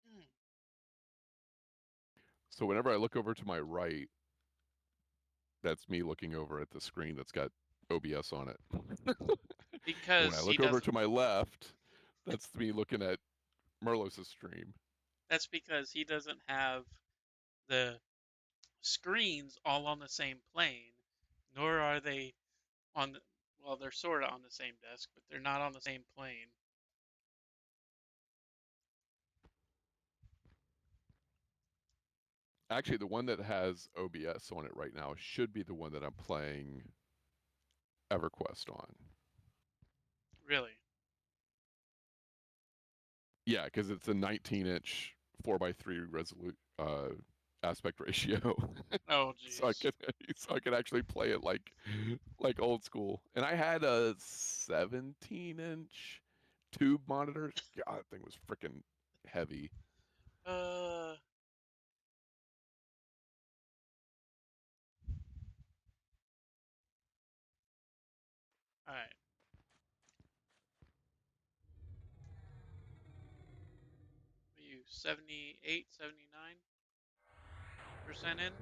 Hmm. So whenever I look over to my right, that's me looking over at the screen that's got OBS on it. And when I Because he look over doesn't. to my left, that's me looking at Merlos' stream. That's because he doesn't have the screens all on the same plane, nor are they on the, well, they're sort of on the same desk, but they're not on the same plane. Actually, the one that has OBS on it right now should be the one that I'm playing EverQuest on. Really? Yeah, because it's a 19-inch 4:3 aspect ratio. Oh, so I jeez. could so I could actually play it like old school. And I had a 17-inch tube monitor. God, that thing was freaking heavy. Uh, all right. Are you 78, 79% in?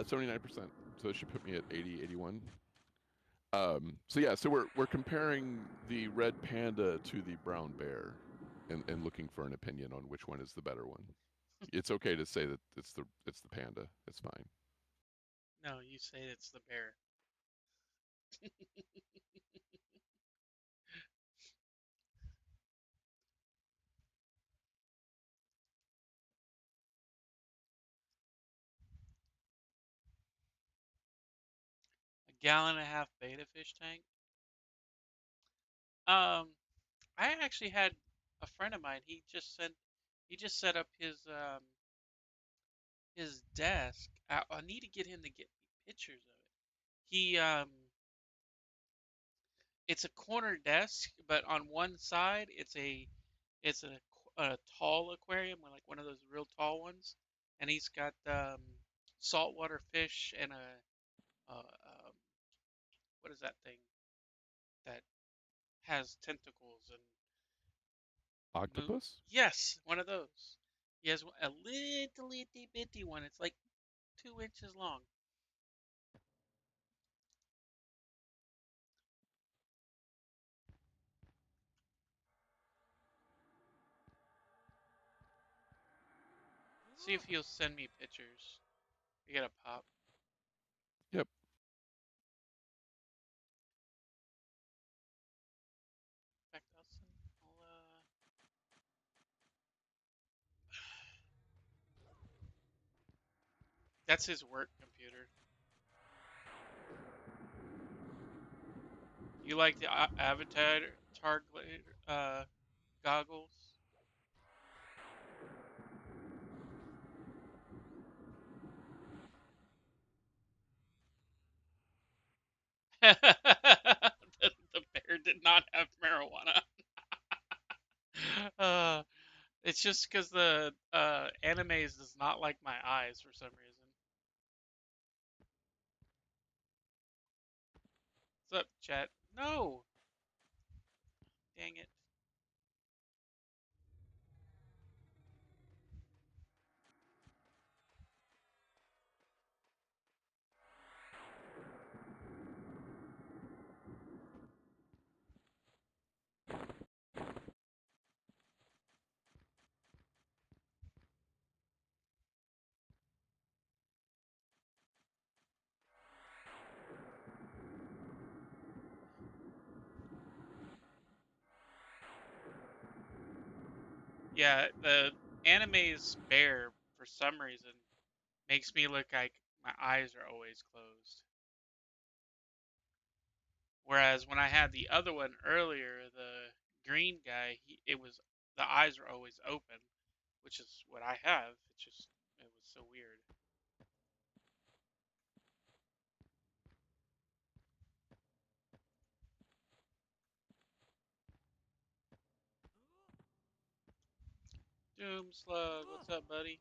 79%. So it should put me at 80, 81. So yeah, so we're comparing the red panda to the brown bear, and looking for an opinion on which one is the better one. It's okay to say that it's the panda. It's fine. No, you say it's the bear. A gallon and a half beta fish tank. Um, I actually had a friend of mine. He just set up his desk. I need to get him to get me pictures of it. He it's a corner desk, but on one side it's a tall aquarium, like one of those real tall ones, and he's got saltwater fish and what is that thing that has tentacles and move? Octopus? Yes, one of those. He has a little itty bitty one. It's like 2 inches long. See if he'll send me pictures. I get a pop. Yep. In fact, I'll that's his work computer. You like the Avatar goggles? The bear did not have marijuana. uh, it's just because the animes does not like my eyes for some reason. What's up, chat? No! Dang it. Yeah, the anime's bear for some reason makes me look like my eyes are always closed. Whereas when I had the other one earlier, the green guy, it was the eyes are always open, which is what I have. It was so weird. Doom Slug, what's up, buddy?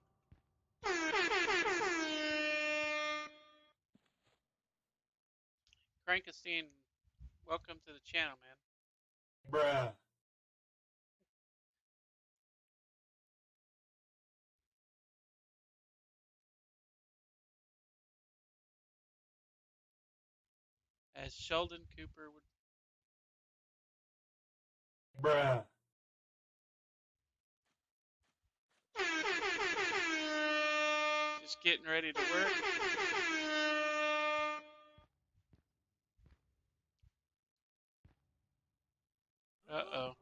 Crankestein, welcome to the channel, man. Bruh. As Sheldon Cooper would. Bruh. Just getting ready to work. Uh-oh.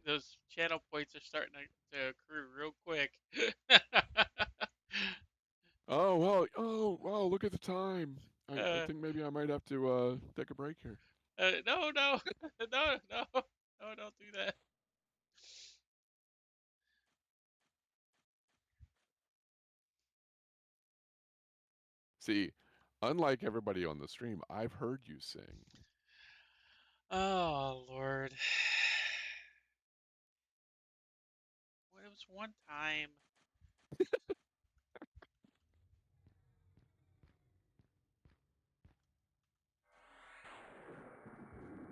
Those channel points are starting to accrue real quick. Oh well. Oh wow! Look at the time. I uh, think maybe I might have to take a break here. no, no, no, no, no, don't do that. See, unlike everybody on the stream, I've heard you sing. Oh, Lord. Well, it was one time.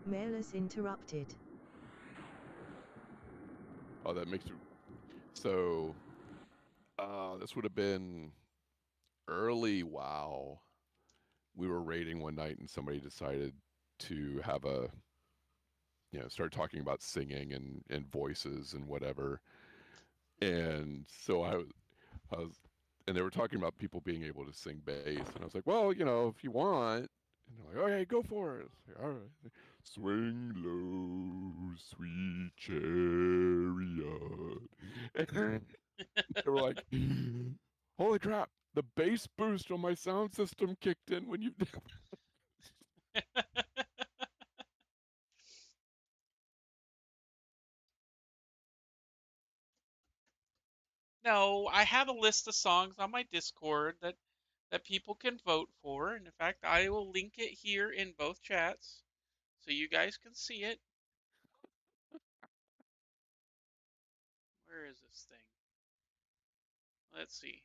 Mailers interrupted. Oh, that makes me. So, this would have been early. Wow. We were raiding one night, and somebody decided to have a, start talking about singing and voices and whatever. And so I was, and they were talking about people being able to sing bass, and I was like, well, if you want. And they're like, okay, go for it. Like, all right. Swing low, sweet chariot. And they were like, holy crap, the bass boost on my sound system kicked in when you did. No, I have a list of songs on my Discord that people can vote for. And in fact, I will link it here in both chats so you guys can see it. Where is this thing? Let's see.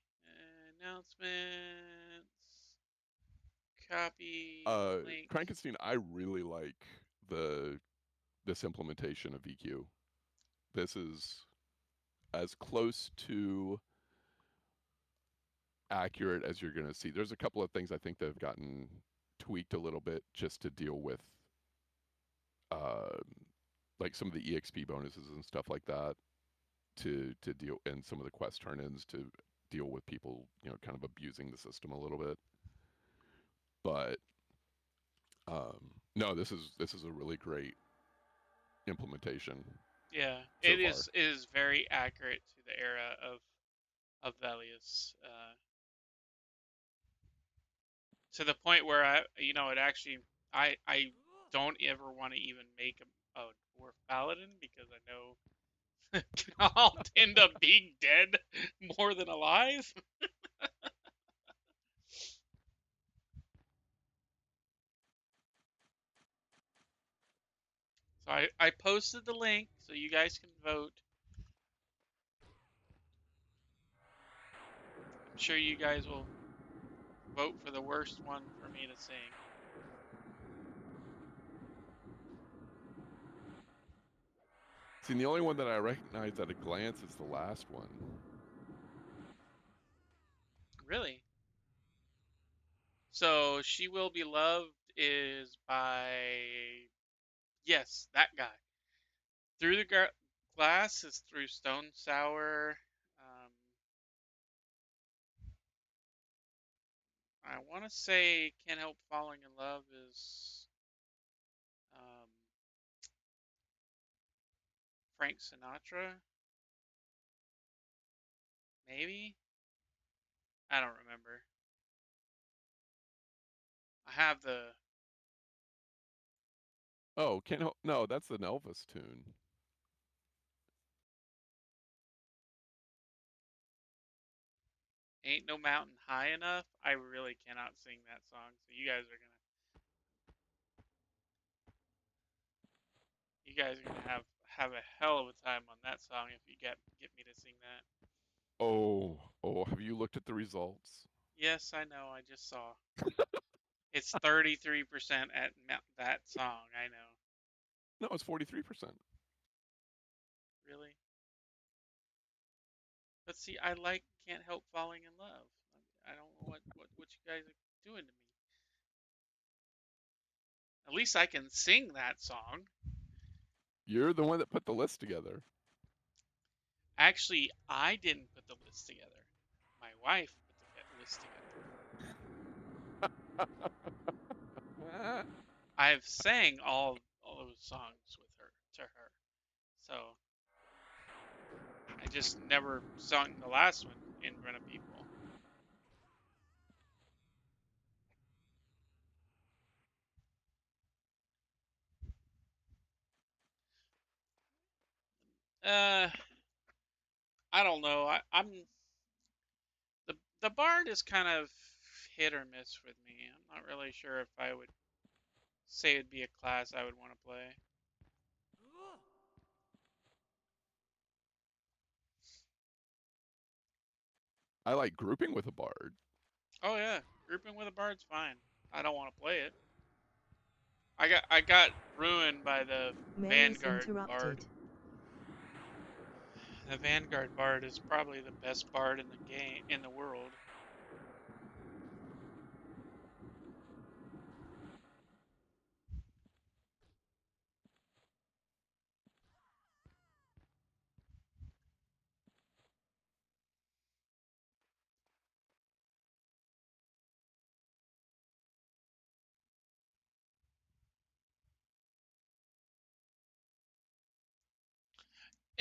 Announcements. Copy link. Frankenstein, I really like this implementation of EQ. This is as close to accurate as you're going to see. There's a couple of things I think that have gotten tweaked a little bit just to deal with uh, like some of the EXP bonuses and stuff like that to deal, and some of the quest turn-ins to deal with people, kind of abusing the system a little bit. But no, this is a really great implementation. Yeah, So it far. is very accurate to the era of Velius. To the point where it actually, I don't ever want to even make a dwarf paladin because I know I'll end up being dead more than alive. So I posted the link so you guys can vote. I'm sure you guys will vote for the worst one for me to sing. See, the only one that I recognize at a glance is the last one. Really? So She Will Be Loved is by, yes, that guy. Through the Glass is through Stone Sour. I want to say Can't Help Falling in Love is Frank Sinatra? Maybe? I don't remember. I have the. Oh, can't help. No, that's an Elvis tune. Ain't No Mountain High Enough. I really cannot sing that song, so you guys are gonna have a hell of a time on that song if you get me to sing that. Oh, have you looked at the results? Yes, I know. I just saw. It's 33% at that song. I know. No, it's 43%. Really? But see, I Can't Help Falling in Love. I don't know what you guys are doing to me. At least I can sing that song. You're the one that put the list together. Actually, I didn't put the list together. My wife put the list together. I've sang all those songs with her to her. So I just never sung the last one in front of people. Uh, I don't know. I'm the bard is kind of hit or miss with me. I'm not really sure if I would say it'd be a class I would want to play. I like grouping with a bard. Oh yeah, grouping with a bard's fine. I don't want to play it. I got ruined by the Mail is Vanguard bard. interrupted. The Vanguard bard is probably the best bard in the game in the world.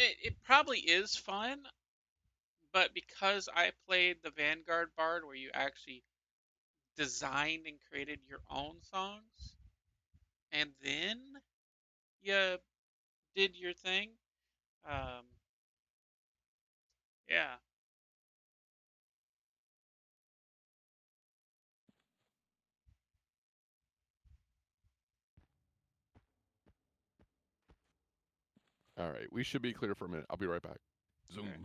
It probably is fun, but because I played the Vanguard bard where you actually designed and created your own songs, and then you did your thing, um, yeah. All right, we should be clear for a minute. I'll be right back. Zoom. Okay.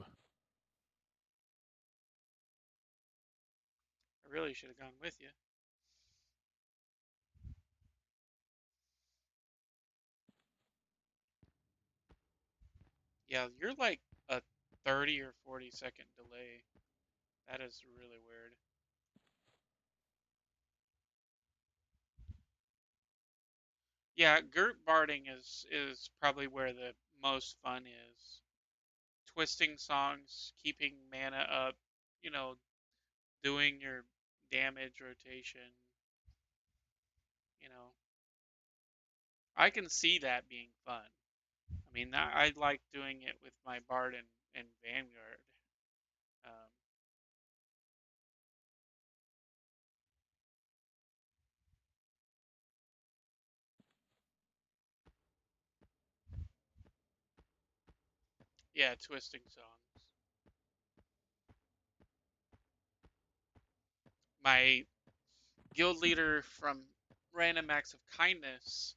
I really should have gone with you. Yeah, you're like a 30 or 40-second delay. That is really weird. Yeah, group barding is probably where the most fun is. Twisting songs, keeping mana up, you know, doing your damage rotation, you know. I can see that being fun. I mean, I like doing it with my bard and Vanguard. Um, yeah, twisting songs. My guild leader from Random Acts of Kindness,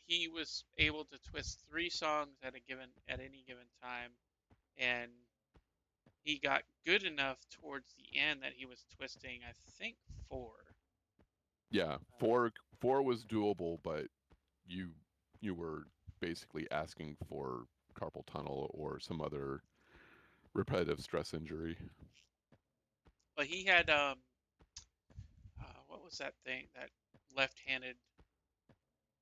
he was able to twist 3 songs at any given time, and he got good enough towards the end that he was twisting, I think, 4. Yeah, four was doable, but you you were basically asking for carpal tunnel or some other repetitive stress injury. But he had what was that thing? That left-handed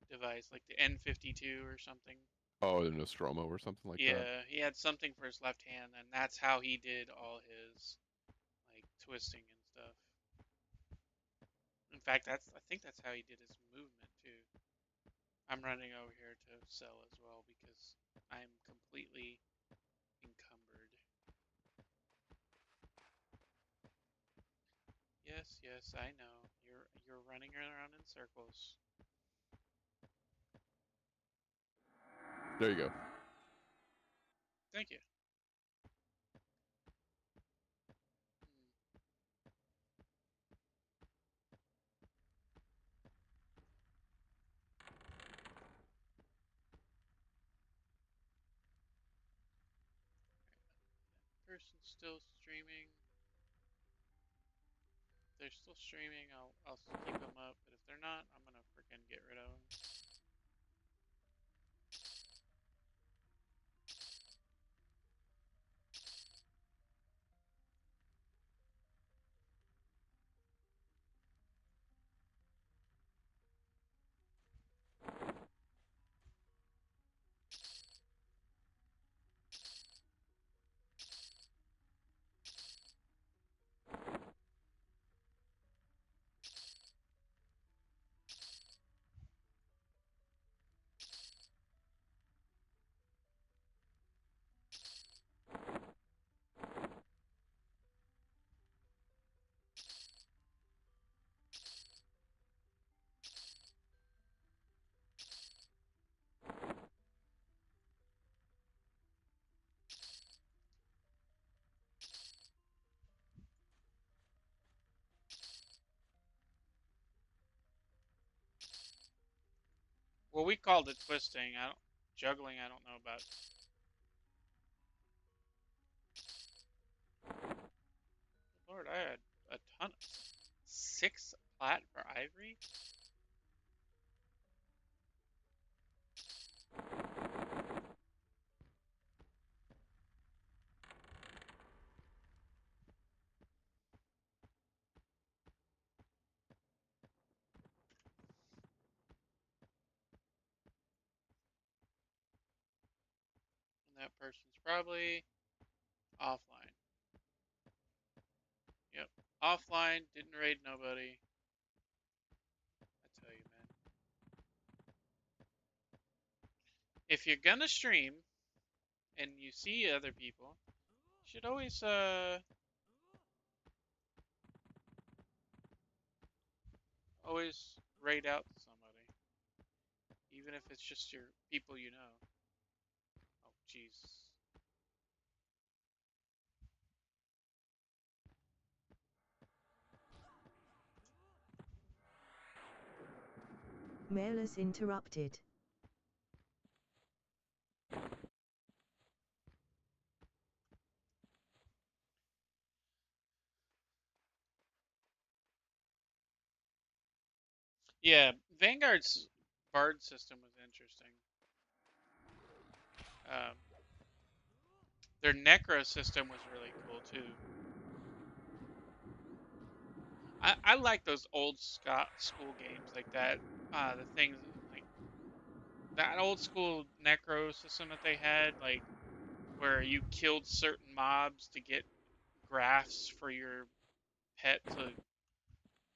device, like the N52 or something. Oh, the Nostromo or something like that. Yeah, he had something for his left hand, and that's how he did all his like twisting and stuff. In fact, I think that's how he did his movement too. I'm running over here to sell as well because I'm completely encumbered. Yes, yes, I know. You're running around in circles. There you go. Thank you. Person's still streaming. If they're still streaming, I'll keep them up. But if they're not, I'm gonna freaking get rid of them. Well, we called it twisting. Juggling. I don't know about. Lord, I had a ton. 6 plat for ivory. And that person's probably offline. Yep. Offline, didn't raid nobody. I tell you, man. If you're gonna stream and you see other people, you should always raid out to somebody. Even if it's just your people you know. Oh, jeez. Mailers interrupted. Yeah, Vanguard's Bard system was interesting. Um, their Necro system was really cool too. I like those old school games like that. The things like that old school Necro system that they had, like where you killed certain mobs to get graphs for your pet to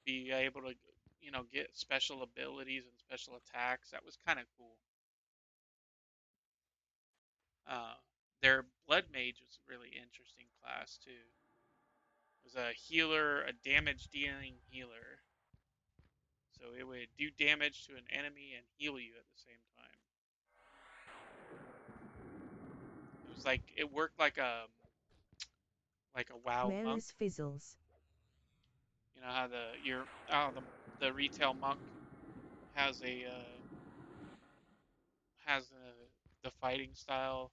be able to, get special abilities and special attacks. That was kind of cool. Uh, their Blood Mage was a really interesting class too. It was a healer, a damage dealing healer. So it would do damage to an enemy and heal you at the same time. It was like it worked like a WoW monk. Mailers fizzles. You know how the retail monk has the fighting style.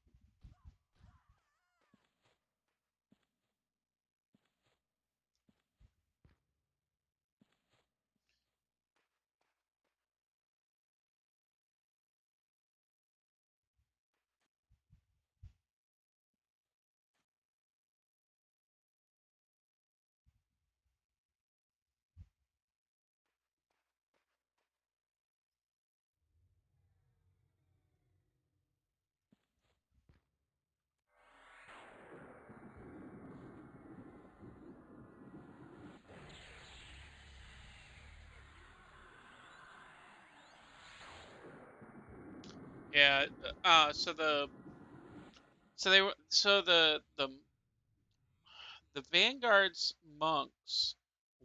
Yeah. So the Vanguard's monks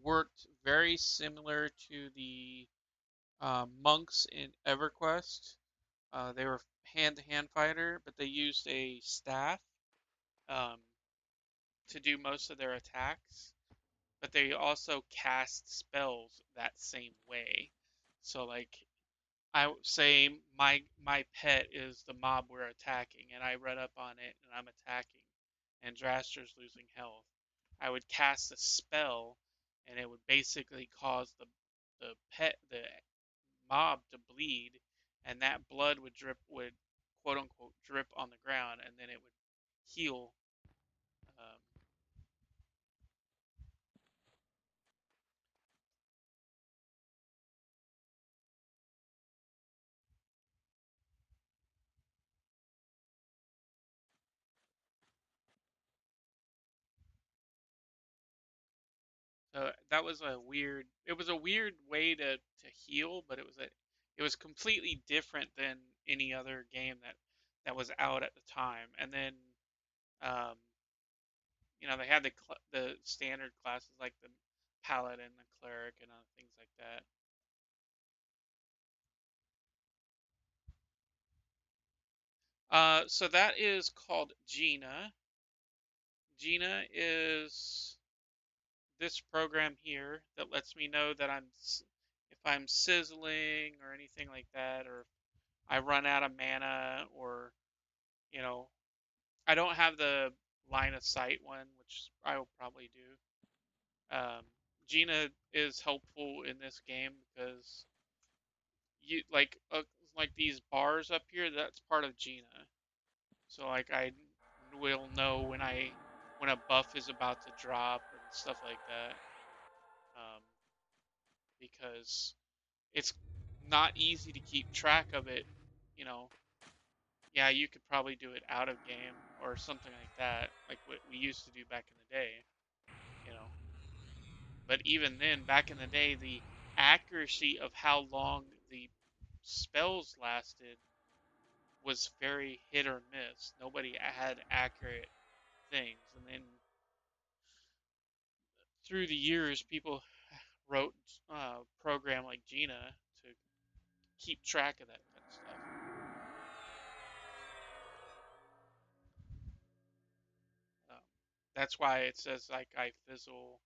worked very similar to the monks in EverQuest. They were hand-to-hand fighter, but they used a staff um, to do most of their attacks. But they also cast spells that same way. So like I say my pet is the mob we're attacking, and I run up on it and I'm attacking, and Draster's losing health. I would cast a spell, and it would basically cause the mob to bleed, and that blood would quote unquote drip on the ground, and then it would heal. Um, So that was a weird. It was a weird way to heal, but it was completely different than any other game that was out at the time. And then, um, they had the standard classes like the paladin, the cleric, and other things like that. So that is called Gina. Gina is this program here that lets me know that if I'm sizzling or anything like that, or I run out of mana, or you know, I don't have the line of sight one, which I will probably do. Gina is helpful in this game because you like these bars up here. That's part of Gina. So like I will know when a buff is about to drop and stuff like that. Um, because it's not easy to keep track of it, you know, yeah, you could probably do it out of game or something like that, like what we used to do back in the day, you know. But even then, back in the day, the accuracy of how long the spells lasted was very hit or miss. Nobody had accurate things. And then through the years, people wrote a program like Gina to keep track of that kind of stuff. Um, that's why it says like I fizzle.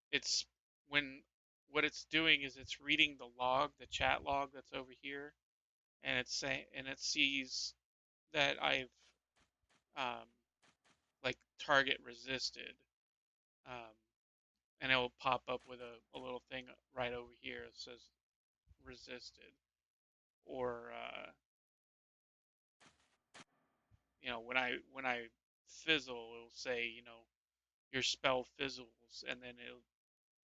It's when what it's doing is it's reading the log, the chat log that's over here, and it sees that I've um, like target resisted, um, and it will pop up with a little thing right over here that says resisted, or when I fizzle, it'll say your spell fizzles, and then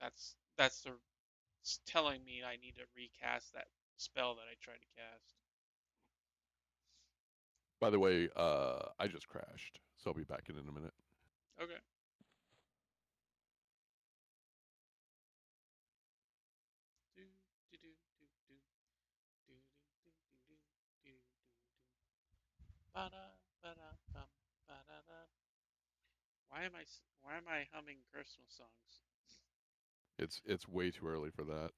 that's the it's telling me I need to recast that spell that I tried to cast. By the way, I just crashed, so I'll be back in a minute. Okay. Why am I humming Christmas songs? It's way too early for that.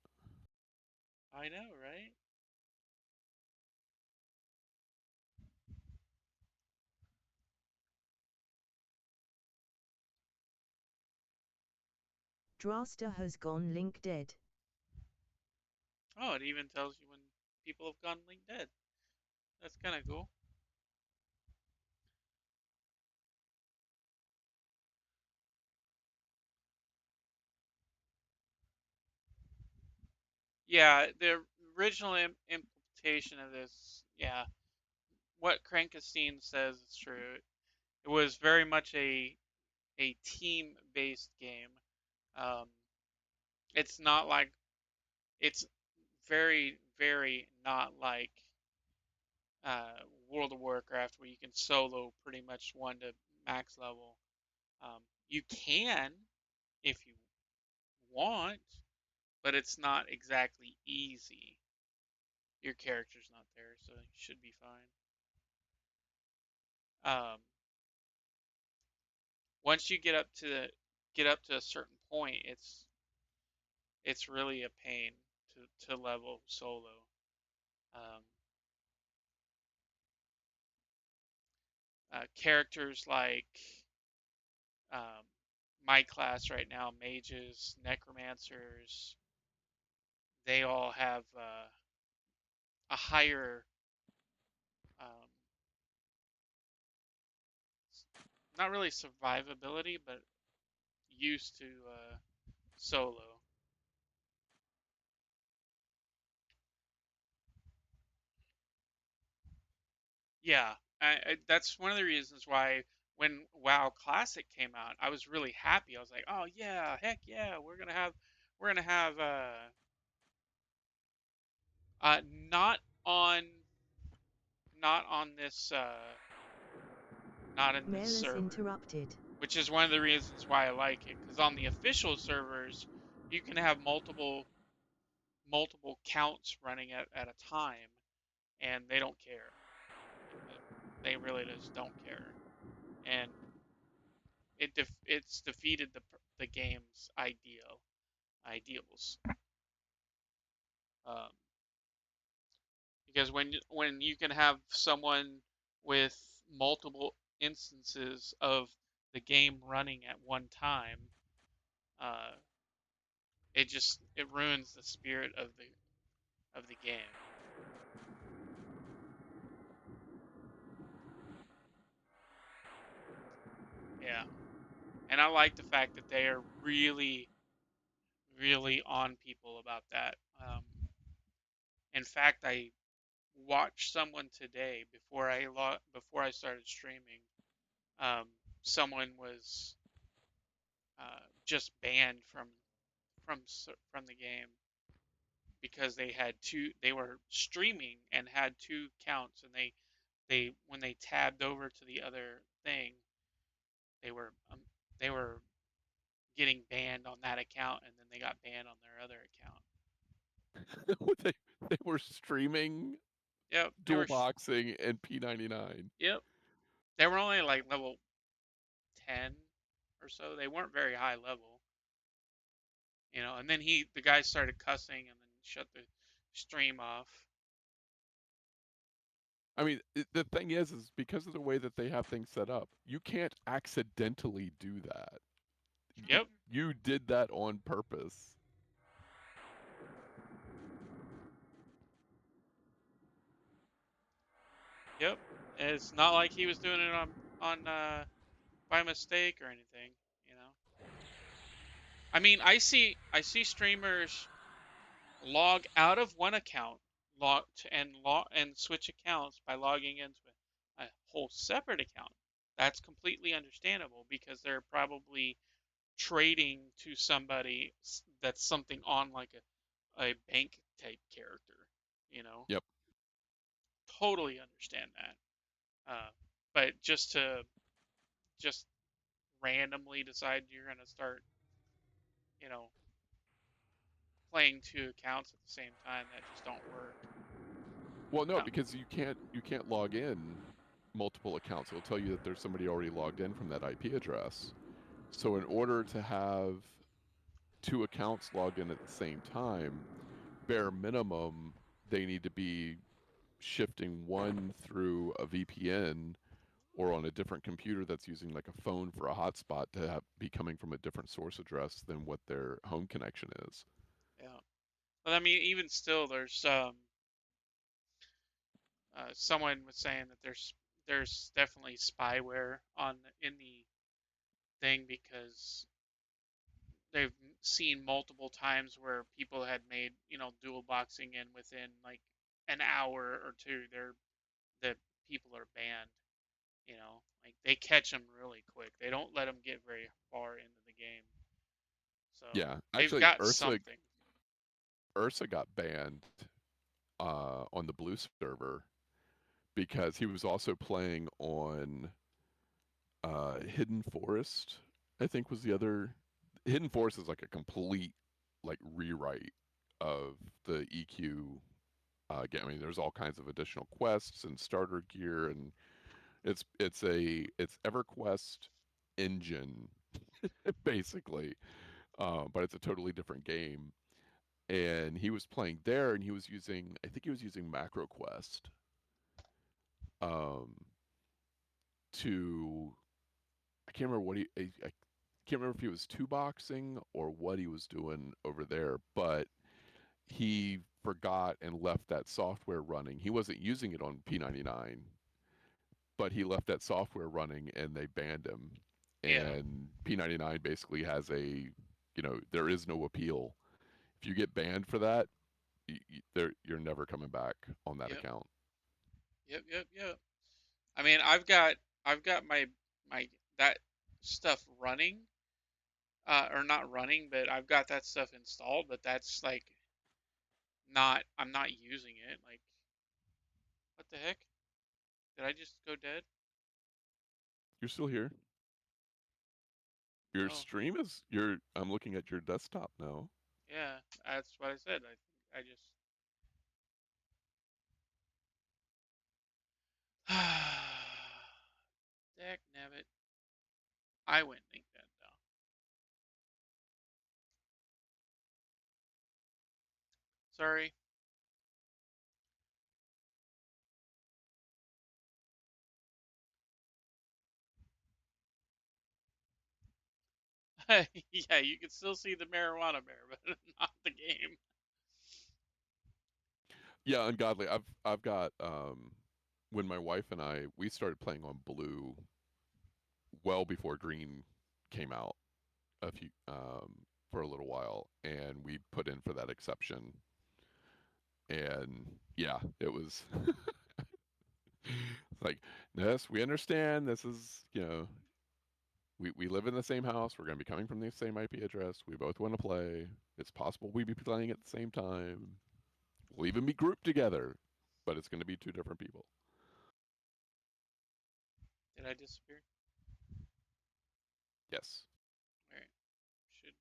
I know, right? Draster has gone link dead. Oh, it even tells you when people have gone link dead. That's kind of cool. Yeah, the original implementation of this, yeah, what Crankestein says is true. It was very much a team-based game. Um, it's not like it's very, very not like World of Warcraft where you can solo pretty much one to max level. You can if you want, but it's not exactly easy. your character's not there, so you should be fine. Once you get up to a certain point, it's really a pain to level solo. Um, Characters like um, my class right now, mages, necromancers, they all have a higher, um, not really survivability, but used to solo. Yeah, that's one of the reasons why when WoW Classic came out, I was really happy. I was like, oh yeah, heck yeah, we're gonna have uh not on not on this not in this Mailers server, interrupted. which is one of the reasons why I like it. Because on the official servers, you can have multiple counts running at a time, and they don't care. They really just don't care, and it's defeated the game's ideals. Um, because when you can have someone with multiple instances of the game running at one time, uh, it ruins the spirit of the game. Yeah, and I like the fact that they are really on people about that. In fact, I watched someone today before I started streaming. Um, Someone was just banned from from the game because they were streaming and had two counts, and they when they tabbed over to the other thing, they were um, they were getting banned on that account, and then they got banned on their other account. they they were streaming Yep, dual boxing and P99. yep, they were only like level 10 or so. They weren't very high level, and then the guy started cussing and then shut the stream off. I mean, the thing is because of the way that they have things set up, you can't accidentally do that. Yep, You did that on purpose. yep. It's not like he was doing it on by mistake or anything. I mean, I see streamers log out of one account, log and switch accounts by logging into a whole separate account. That's completely understandable because they're probably trading to somebody that's something on like a bank type character. Yep. Totally understand that. But just randomly decide you're gonna start, you know, playing two accounts at the same time, that just don't work. Well, no, No. because you can't log in multiple accounts. It'll tell you that there's somebody already logged in from that IP address. So in order to have two accounts logged in at the same time, bare minimum, they need to be shifting one through a VPN or on a different computer that's using like a phone for a hotspot to be coming from a different source address than what their home connection is. Yeah. But I mean, even still, there's someone was saying that there's definitely spyware on in the thing because they've seen multiple times where people had made dual boxing, and within like an hour or two, the people are banned. Like they catch them really quick. They don't let them get very far into the game. So Yeah, they've actually, got something. Ursa got banned on the blue server because he was also playing on Hidden Forest. I think was the other. Hidden Forest is like a complete like rewrite of the EQ Again, I mean, there's all kinds of additional quests and starter gear, and it's EverQuest engine basically, but it's a totally different game. And he was playing there, and he was using, I think he was using MacroQuest um, to, I can't remember what I can't remember if he was two boxing or what he was doing over there, but he forgot and left that software running. He wasn't using it on p99, but he left that software running and they banned him. Yeah. And p99 basically has a, there is no appeal. If you get banned for that, you're never coming back on that Yep. account. Yep. I mean, I've got my that stuff running, or not running, but I've got that stuff installed. But that's like not. I'm not using it. Like, what the heck? Did I just go dead? You're still here. Your Oh, stream is I'm looking at your desktop now. yeah. That's what I said. I think I just. Deck nabbit. I went link that down. Sorry. Yeah, you can still see the marijuana bear, but not the game. Yeah, Ungodly. I've got when my wife and we started playing on Blue well before Green came out a few for a little while, and we put in for that exception. And yeah, it was like, yes, we understand this is, we live in the same house. We're going to be coming from the same IP address. We both want to play. It's possible we be playing at the same time. We'll even be grouped together, but it's going to be two different people. Did I disappear? Yes. Alright. Should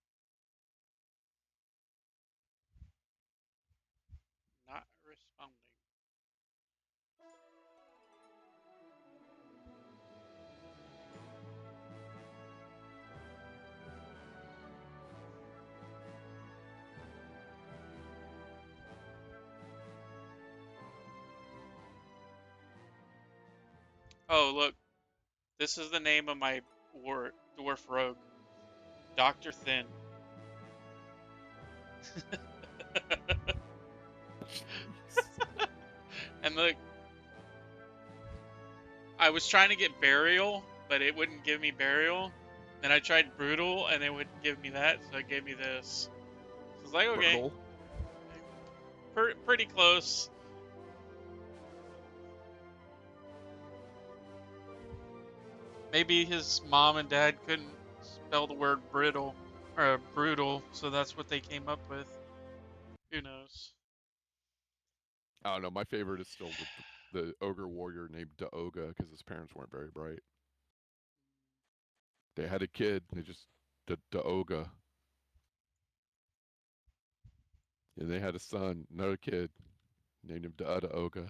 not responding. Oh, look. This is the name of my dwarf rogue. Dr. Thin. And look, I was trying to get burial, but it wouldn't give me burial. Then I tried brutal, and it wouldn't give me that, so it gave me this. So it's like, okay, Fertile. pretty close. Maybe his mom and dad couldn't spell the word brittle or brutal, so that's what they came up with. Who knows? I don't know. My favorite is still the ogre warrior named Daoga because his parents weren't very bright. They had a kid. They just Daoga, and they had a son, another kid, named him Daoga.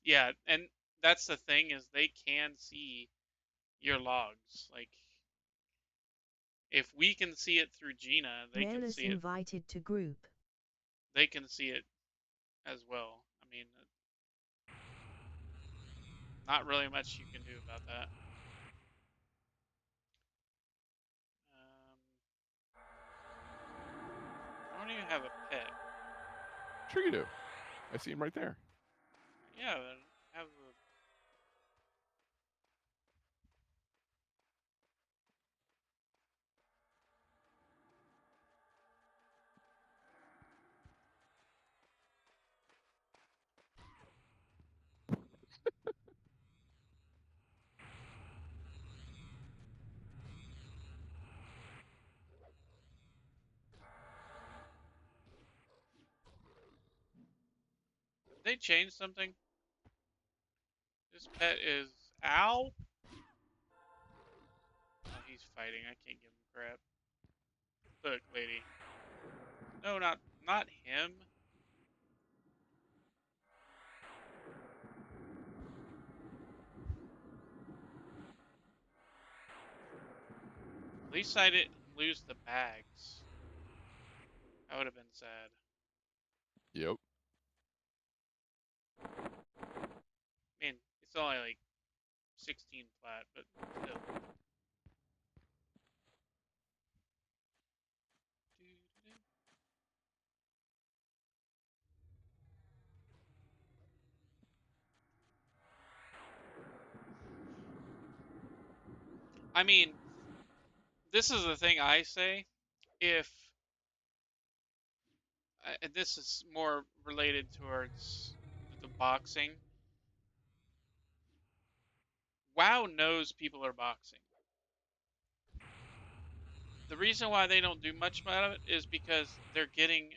Yeah, and that's the thing is they can see your logs. Like if we can see it through Gina, they can Railers see it. invited to group. They can see it as well. I mean, not really much you can do about that. I don't even have a pet. Sure you do. I see him right there. Yeah, I have a. Did they change something? This pet is ow. Oh, he's fighting. I can't give him crap. Look, lady. No, not him. At least I didn't lose the bags. That would have been sad. Yep. I mean, it's only like 16 flat, but still. I mean, this is the thing I say. If and this is more related towards the boxing. WoW knows people are boxing. The reason why they don't do much about it is because they're getting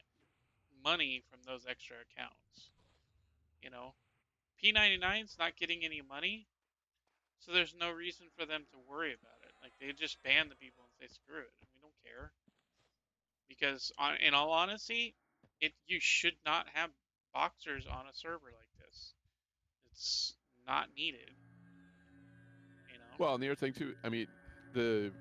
money from those extra accounts. You know, p99's not getting any money, so there's no reason for them to worry about it. Like they just ban the people and say screw it, and we don't care. Because in all honesty, you should not have boxers on a server like this. It's not needed. You know. Well, and the other thing too, I mean, the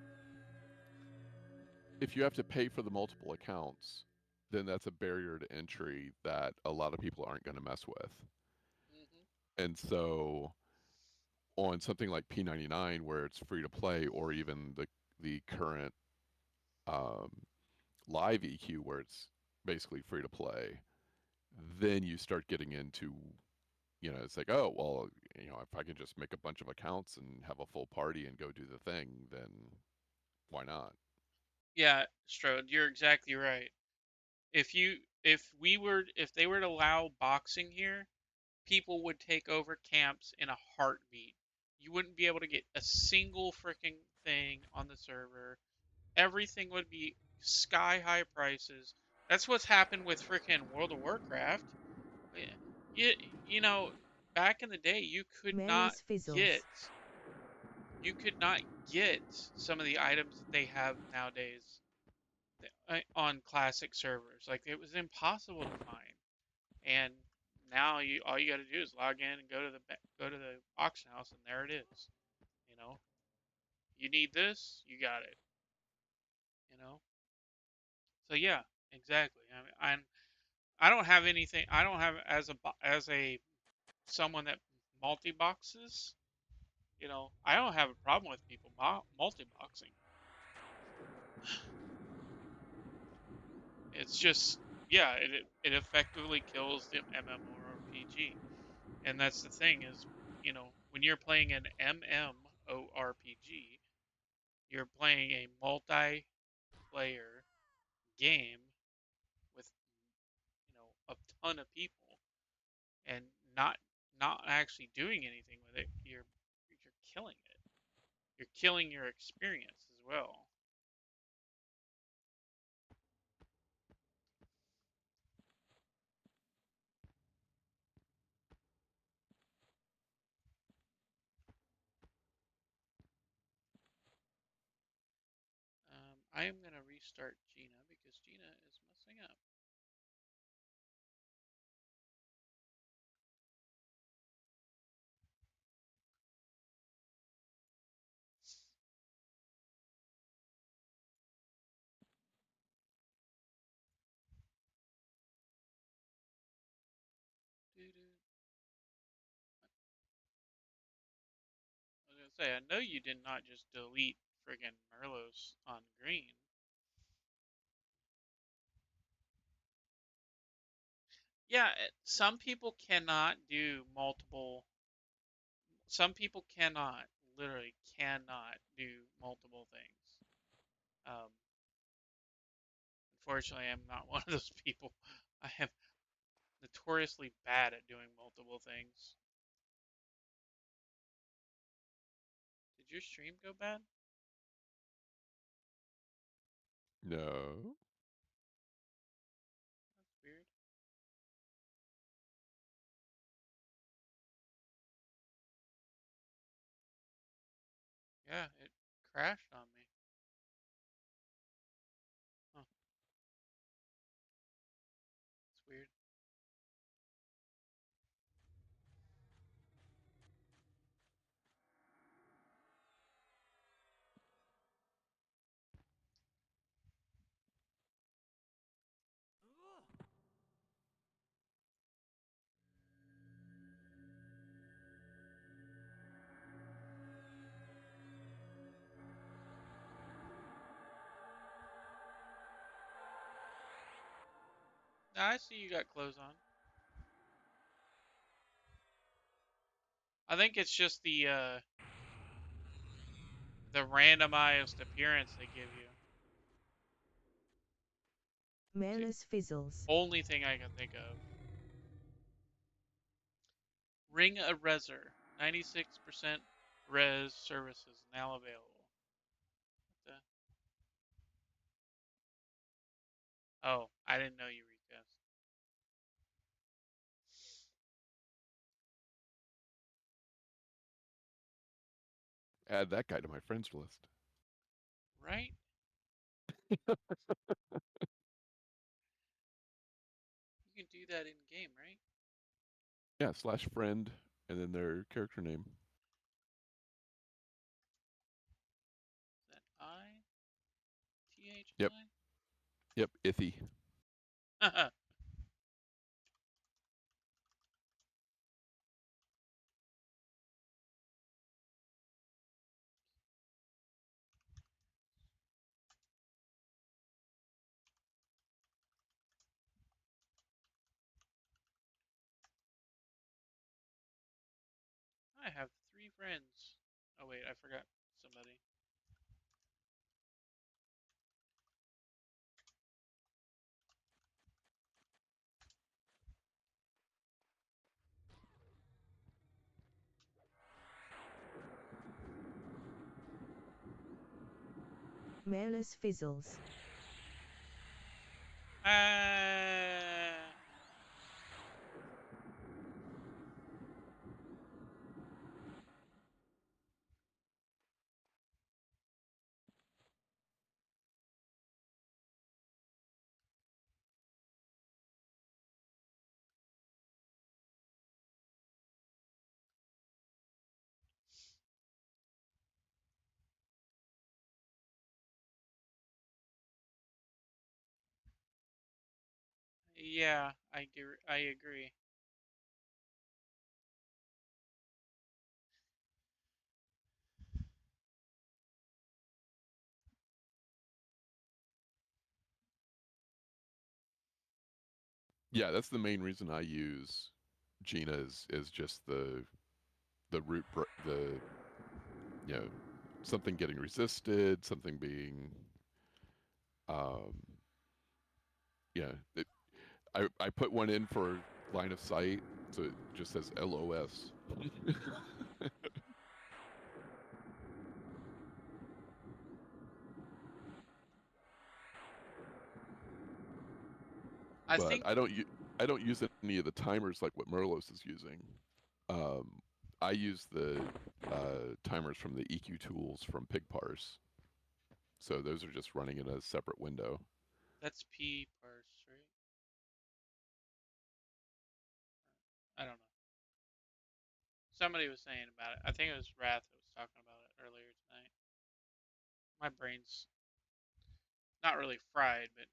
if you have to pay for the multiple accounts, then that's a barrier to entry that a lot of people aren't going to mess with. Mm-hmm. And so on something like P99 where it's free to play, or even the current um, live EQ where it's basically free to play, then you start getting into, it's like, oh, well, if I can just make a bunch of accounts and have a full party and go do the thing, then why not? Yeah, Strode, you're exactly right. If they were to allow boxing here, people would take over camps in a heartbeat. You wouldn't be able to get a single freaking thing on the server. Everything would be sky high prices. That's what's happened with freaking World of Warcraft. You, you know, back in the day, Mary's Fizzles. you could not get some of the items that they have nowadays on classic servers. Like it was impossible to find. And now all you got to do is log in and go to the auction house, and there it is. You know, you need this, you got it. You know, so yeah, exactly. I don't have anything. I don't have as a someone that multi boxes. You know, I don't have a problem with people multi boxing. It's just yeah, it effectively kills the MMORPG. And that's the thing is, when you're playing an MMORPG, you're playing a multiplayer game with, a ton of people and not actually doing anything with it. You're killing it. You're killing your experience as well. I am gonna restart Gina because Gina is messing up. Doo-doo. I was gonna say, I know you did not just delete friggin' Merlos on green. Yeah, some people cannot do multiple. Some people cannot, literally cannot do multiple things. Um, Unfortunately, I'm not one of those people. I am notoriously bad at doing multiple things. Did your stream go bad? No. That's weird. Yeah, it crashed on me. I see you got clothes on. I think it's just the randomized appearance they give you. Menace fizzles. Only thing I can think of. Ring a Reser. 96% res services now available. Oh, I didn't know you recast. Add that guy to my friends list. Right? You can do that in game, right? Yeah, /friend and then their character name. Is that I-T-H-I? Yep. Yep, Ithy. I have 3 friends. Oh wait, I forgot somebody. Menace fizzles. Yeah, I agree. Yeah, that's the main reason I use Gina is just the root the something getting resisted, something being um yeah, I put one in for line of sight, so it just says LOS. I But think I don't use any of the timers like what Merlos is using. Um, I use the timers from the EQ tools from PigParse. So those are just running in a separate window. that's P parse, right? I don't know. Somebody was saying about it. I think it was Wrath that was talking about it earlier tonight. My brain's not really fried, but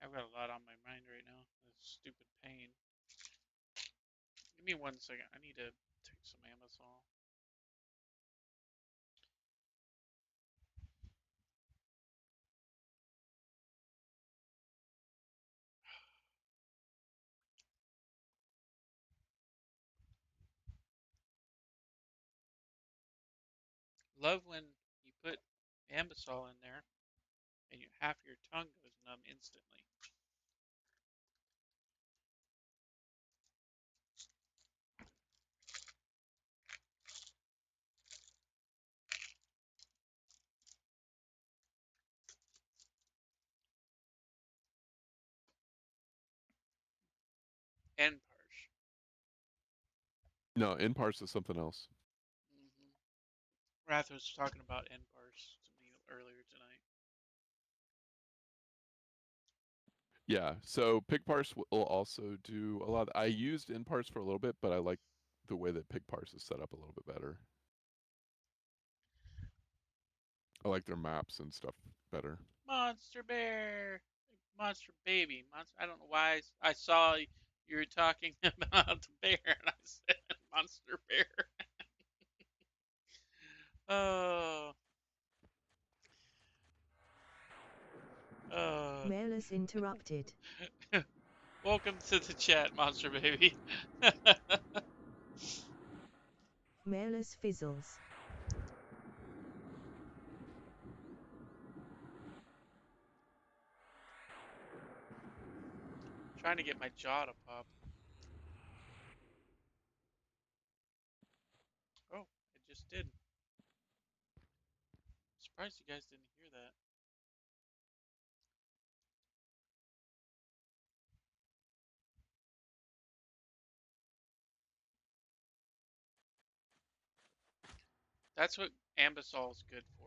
I've got a lot on my mind right now. This stupid pain. Give me 1 second. I need to take some Amazol. Love when you put Ambisol in there and half your tongue goes numb instantly. N-Parsh. No, NParse is something else. Wrath was talking about N-Parsh to me earlier tonight. Yeah, so PigParse will also do a lot. I used NParse for a little bit, but I like the way that PigParse is set up a little bit better. I like their maps and stuff better. Monster Bear! Monster Baby. I don't know why I saw you were talking about the bear and I said Monster Bear. Oh. Mailers interrupted. Welcome to the chat, Monster Baby. Mailers fizzles. Trying to get my jaw to pop. Oh, it just did. Surprised you guys didn't hear that. That's what Ambisol is good for.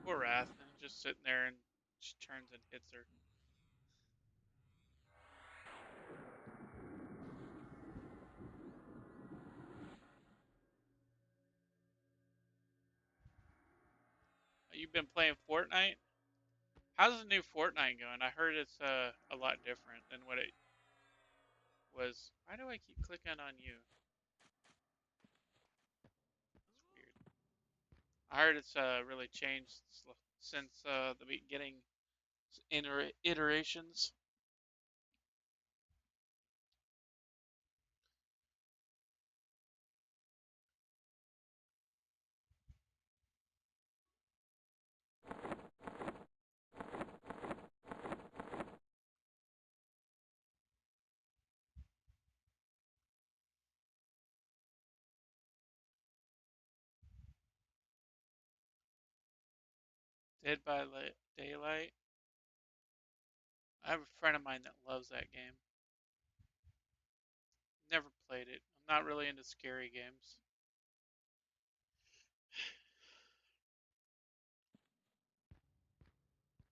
Poor Rathan, just sitting there and she turns and hits her. You've been playing Fortnite? How's the new Fortnite going? I heard it's a lot different than what it was. Why do I keep clicking on you? That's weird. I heard it's really changed since the beginning iterations. Dead by Daylight. I have a friend of mine that loves that game. Never played it. I'm not really into scary games.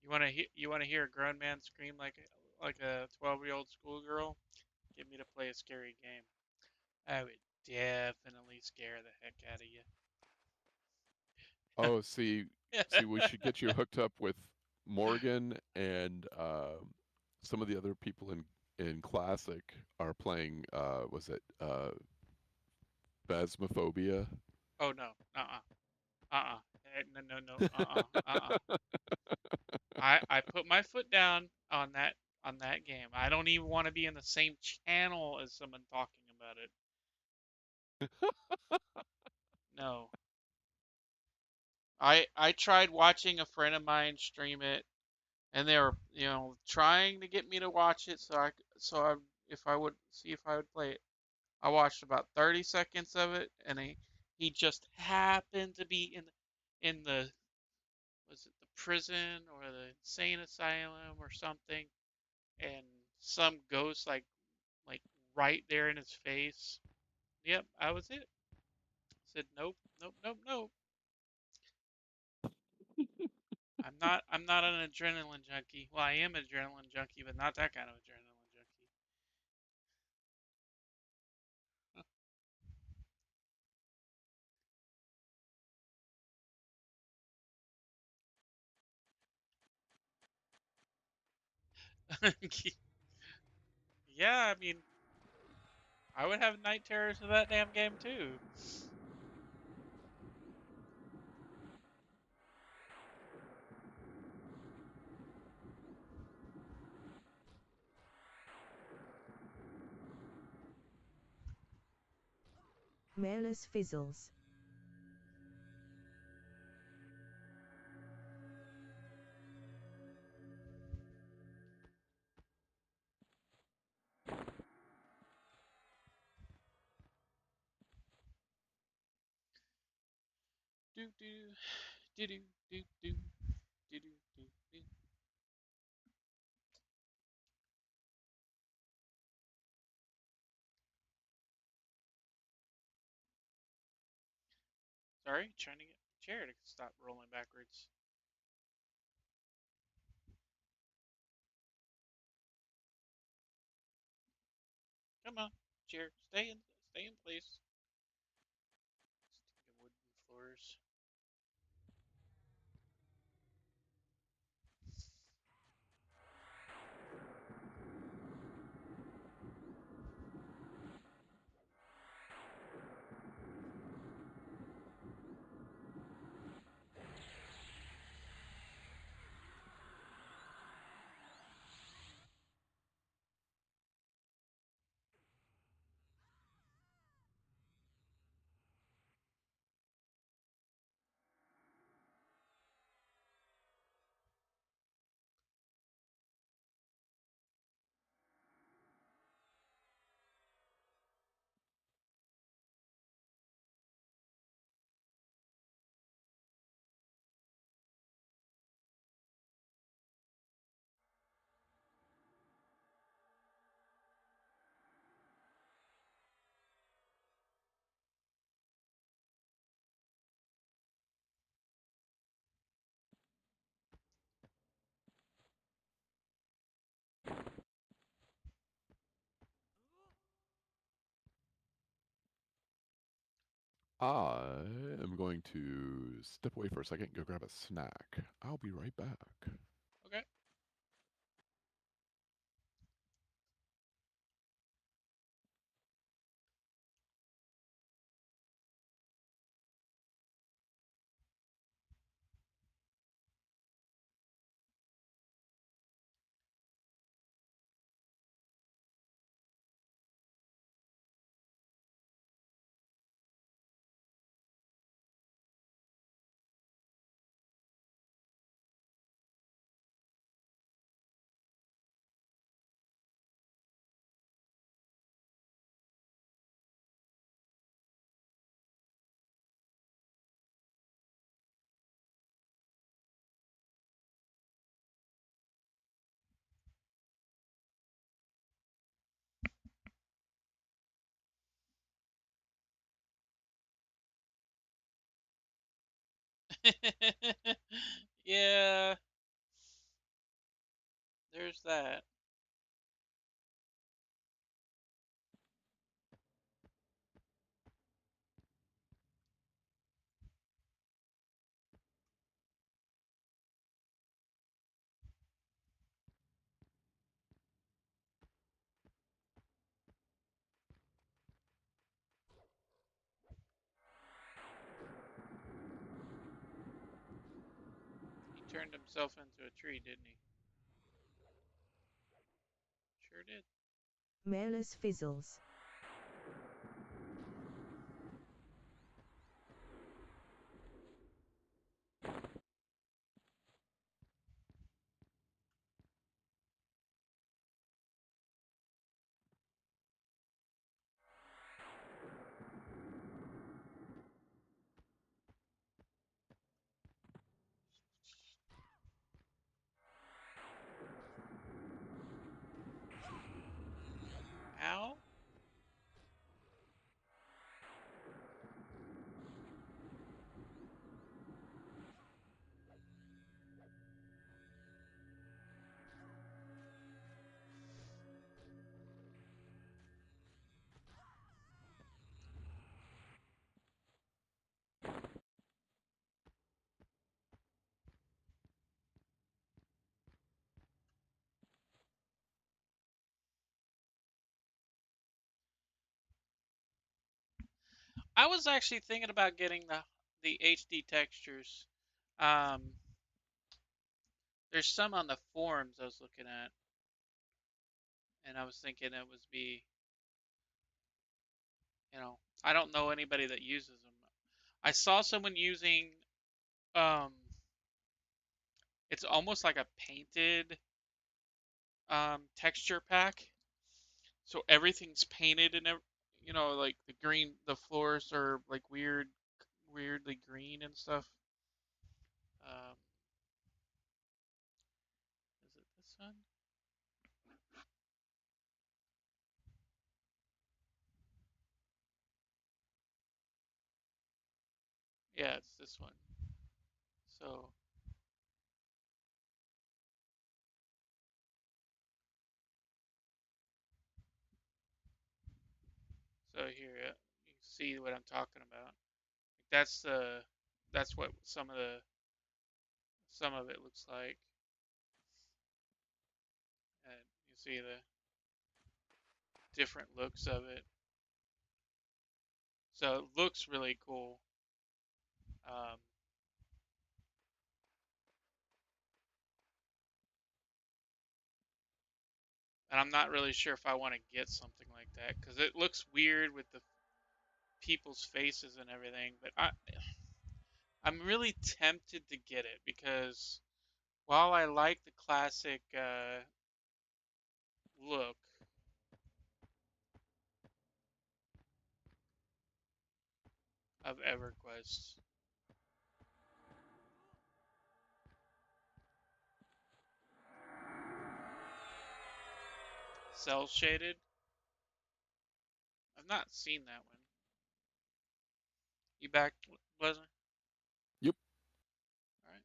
You want to hear a grown man scream like a 12-year-old schoolgirl? Get me to play a scary game. I would definitely scare the heck out of you. Oh, see, we should get you hooked up with Morgan and some of the other people in Classic are playing. Was it Phasmophobia? Oh no. Uh-uh. No. Uh-uh. I put my foot down on that game. I don't even want to be in the same channel as someone talking about it. No. I tried watching a friend of mine stream it, and they were trying to get me to watch it so I if I would see if I would play it. I watched about 30 seconds of it, and he just happened to be in the was it the prison or the insane asylum or something, and some ghost like right there in his face. Yep, that was it. Said nope. I'm not an adrenaline junkie. Well, I am an adrenaline junkie, but not that kind of adrenaline junkie. Yeah, I mean, I would have night terrors of that damn game too. Mailers fizzles. Do do do do do do do do do. Sorry, trying to get the chair to stop rolling backwards. Come on, chair, stay in place. Stupid wooden floors. I am going to step away for a second and go grab a snack. I'll be right back. Okay. Yeah, there's that. He turned himself into a tree, didn't he? Sure did. Malus fizzles. Ow. I was actually thinking about getting the HD textures. Um, there's some on the forums I was looking at, and I was thinking it would be, I don't know anybody that uses them. I saw someone using, um, it's almost like a painted texture pack. So everything's painted and like the floors are like weirdly green and stuff. Um, is it this one? Yeah, it's this one. So here you see what I'm talking about. That's what some of it looks like, and you see the different looks of it. So it looks really cool. Um, and I'm not really sure if I want to get something like that because it looks weird with the people's faces and everything. But I'm really tempted to get it because while I like the classic look of EverQuest, cell shaded, I've not seen that one. You back, Lesnar? Yep. All right.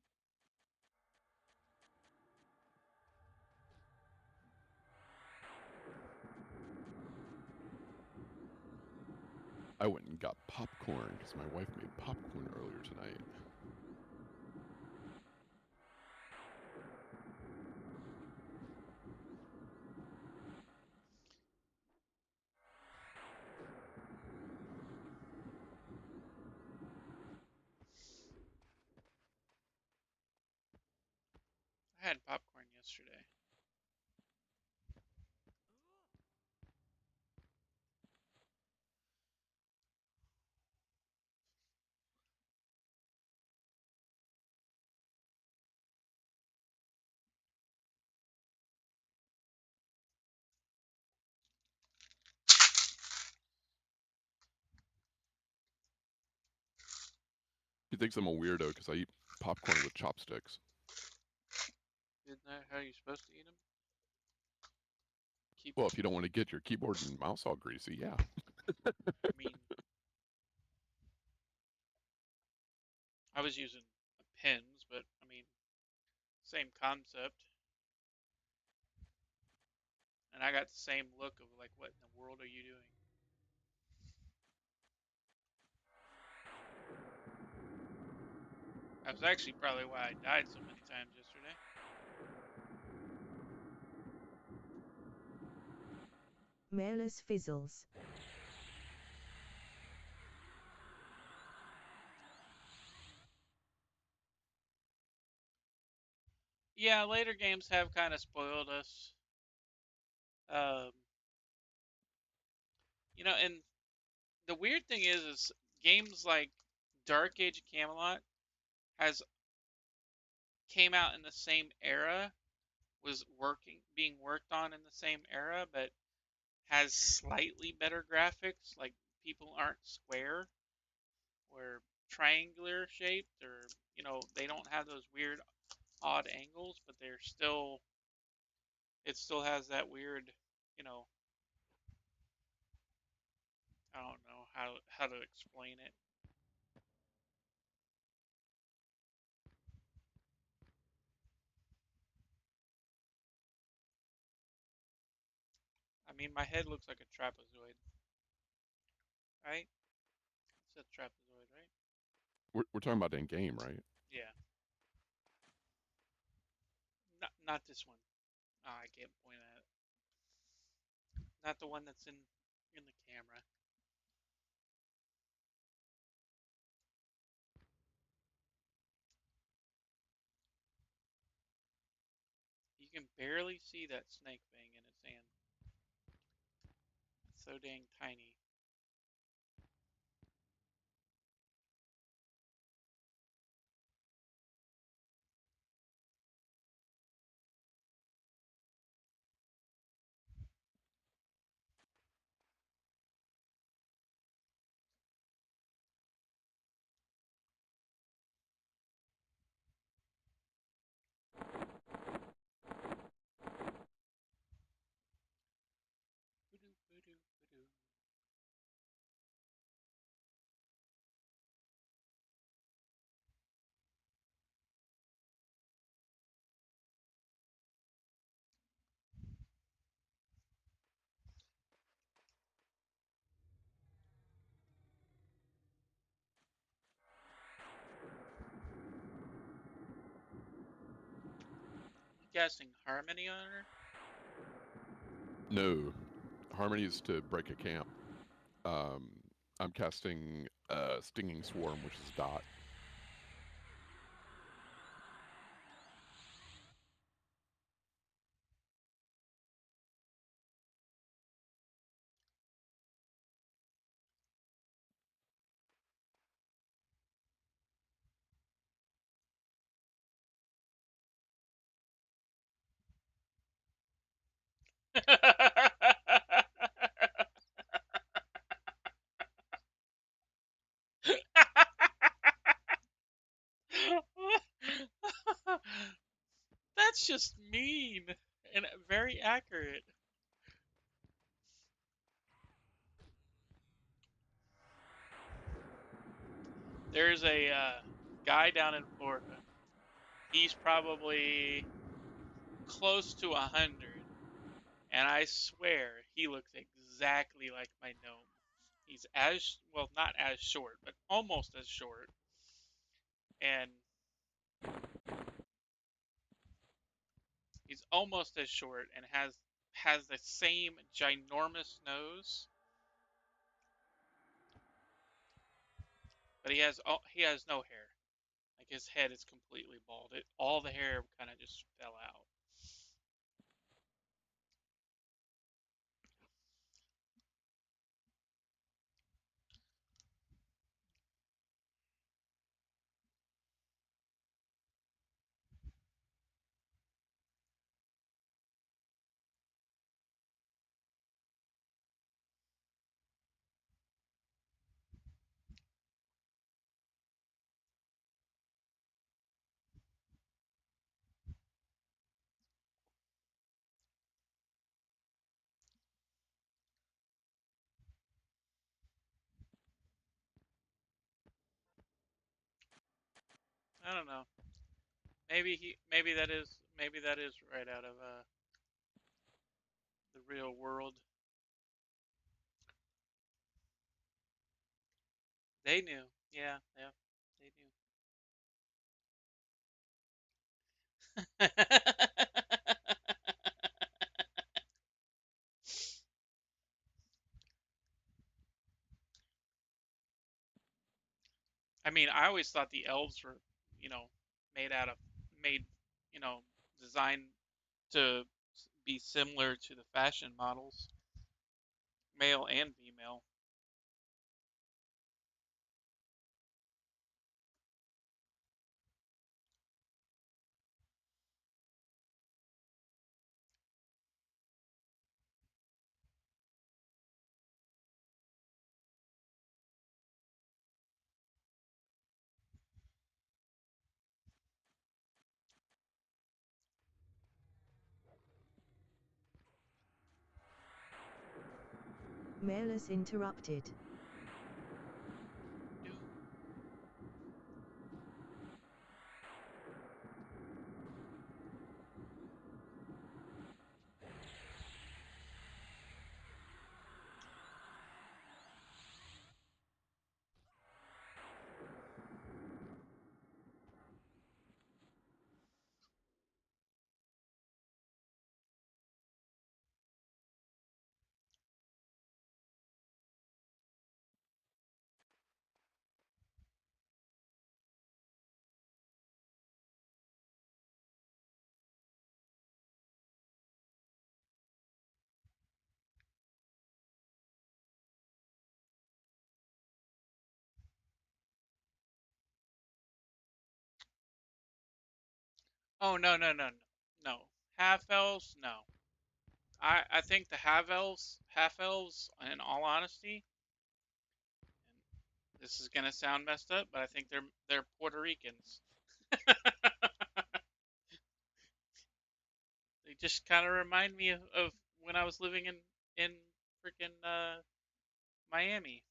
I went and got popcorn because my wife made popcorn earlier tonight. I had popcorn yesterday. She thinks I'm a weirdo because I eat popcorn with chopsticks. Isn't that how you're supposed to eat them? Keep. Well, if you don't want to get your keyboard and mouse all greasy, yeah. I mean, I was using pins, but I mean, same concept. And I got the same look of like, what in the world are you doing? That was actually probably why I died so many times yesterday. Malus fizzles. Yeah, later games have kind of spoiled us. Um, and the weird thing is games like Dark Age of Camelot has came out in the same era, was being worked on in the same era, but has slightly better graphics. Like people aren't square or triangular shaped, or they don't have those weird odd angles, but they're still it still has that weird, you know, I don't know how to explain it. I mean, my head looks like a trapezoid, right? It's a trapezoid, right? We're talking about in game, right? Yeah. Not this one. Oh, I can't point at it. Not the one that's in the camera. You can barely see that snake thing in its hand. It's so dang tiny. You casting Harmony on her? No. Harmony is to break a camp. I'm casting Stinging Swarm, which is Dot. That's just mean and very accurate. There's a guy down in Florida. He's probably close to 100, and I swear he looks exactly like my gnome. He's as well, not as short, but almost as short, and he's almost as short and has the same ginormous nose, but he has no hair. Like his head is completely bald. All the hair kind of just fell out. I don't know. Maybe that is right out of the real world. They knew. Yeah, yeah, they knew. I mean, I always thought the elves were, you know, made out of made, you know, designed to be similar to the fashion models, male and female. Mailers interrupted. Oh no, no, no, no, no. Half elves, no. I think the half elves, in all honesty, and this is gonna sound messed up, but I think they're Puerto Ricans. They just kind of remind me of when I was living in freaking Miami.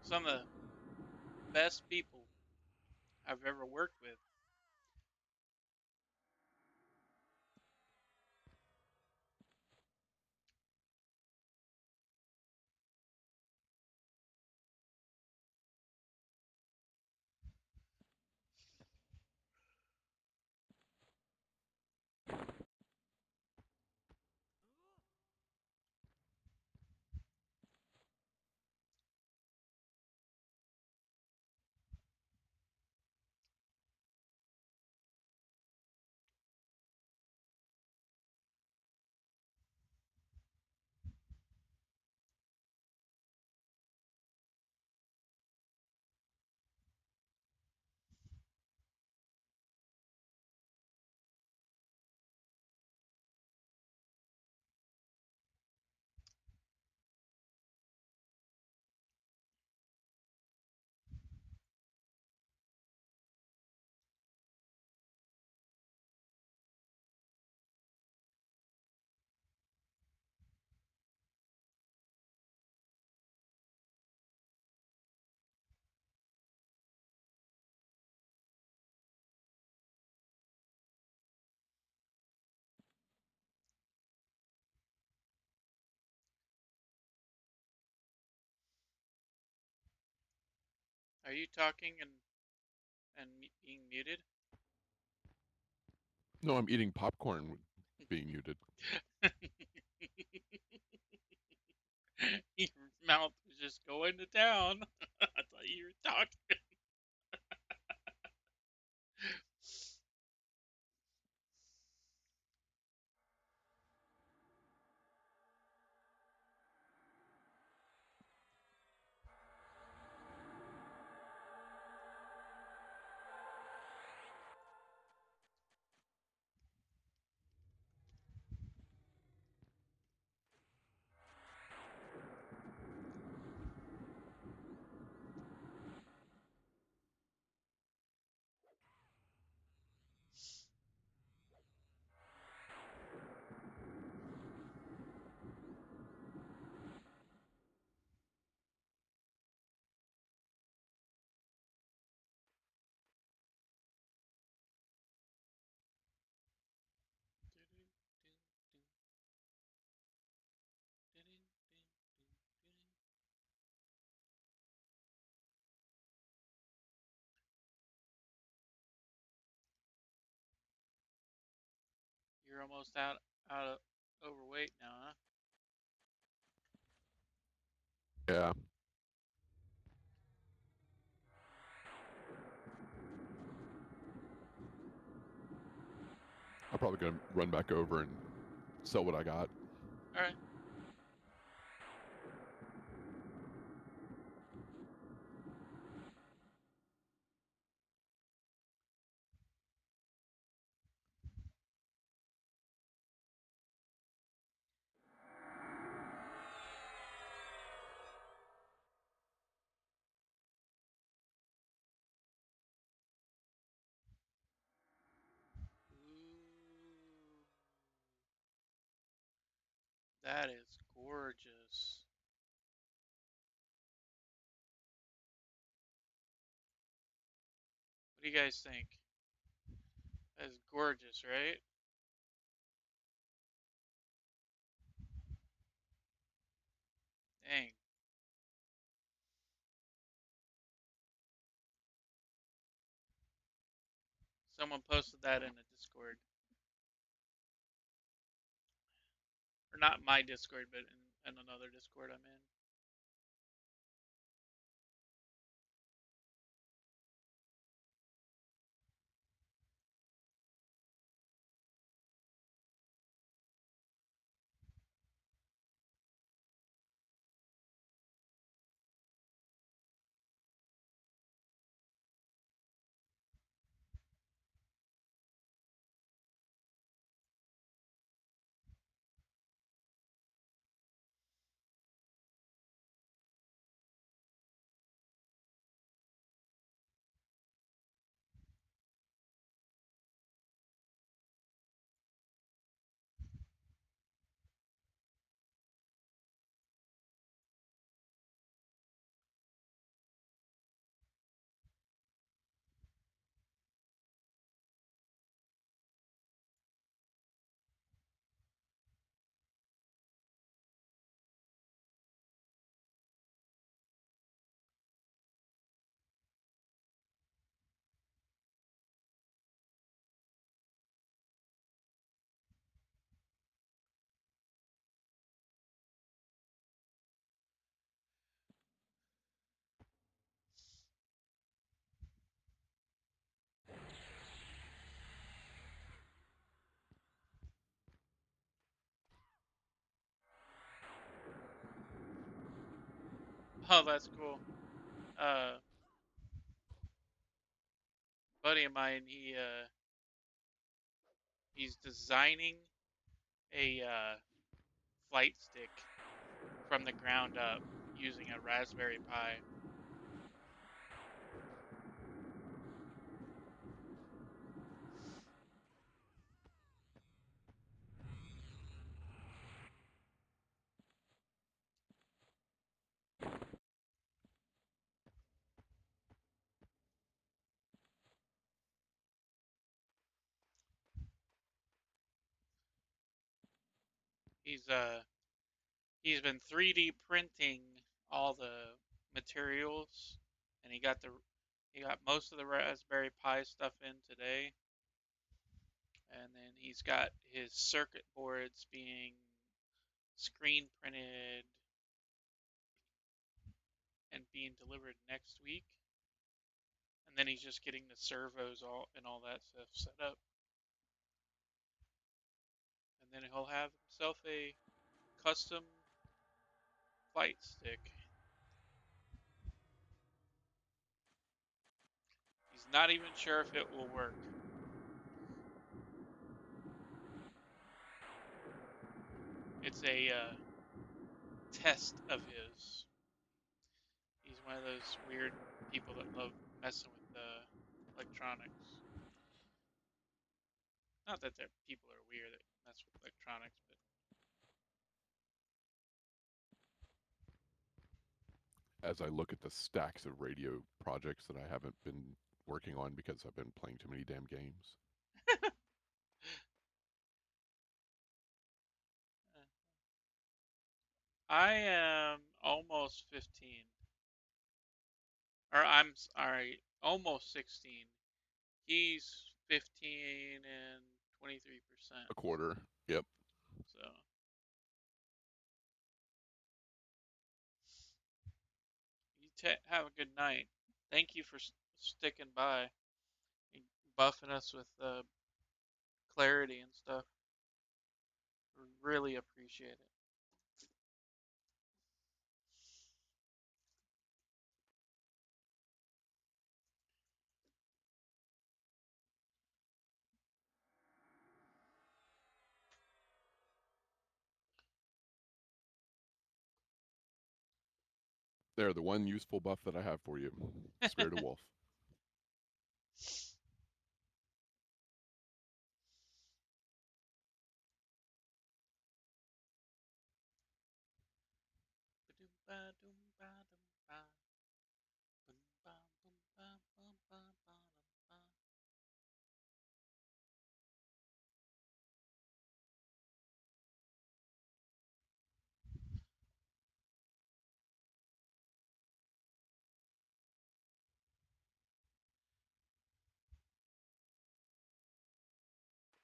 Some of the best people I've ever worked with. Are you talking and being muted? No, I'm eating popcorn with being muted. Your mouth was just going to town. I thought you were talking. You're almost out of overweight now, huh? Yeah. I'm probably gonna run back over and sell what I got. All right. Ooh, that is gorgeous. What do you guys think? That is gorgeous, right? Dang. Someone posted that in the Discord. Or not my Discord, but in another Discord I'm in. Oh, that's cool. Uh, buddy of mine, he's designing a flight stick from the ground up using a Raspberry Pi. He's uh he's been 3D printing all the materials and he got most of the Raspberry Pi stuff in today, and then he's got his circuit boards being screen printed and being delivered next week. And then he's just getting the servos and all that stuff set up. And then he'll have himself a custom flight stick. He's not even sure if it will work. It's a test of his. He's one of those weird people that love messing with electronics. Not that people are weird that mess with electronics, but As I look at the stacks of radio projects that I haven't been working on because I've been playing too many damn games. I am almost 15. Or I'm sorry, almost 16. He's 15 and 23%. A quarter. Yep. So you have a good night. Thank you for sticking by and buffing us with clarity and stuff. Really appreciate it. There, the one useful buff that I have for you. Spirit of Wolf.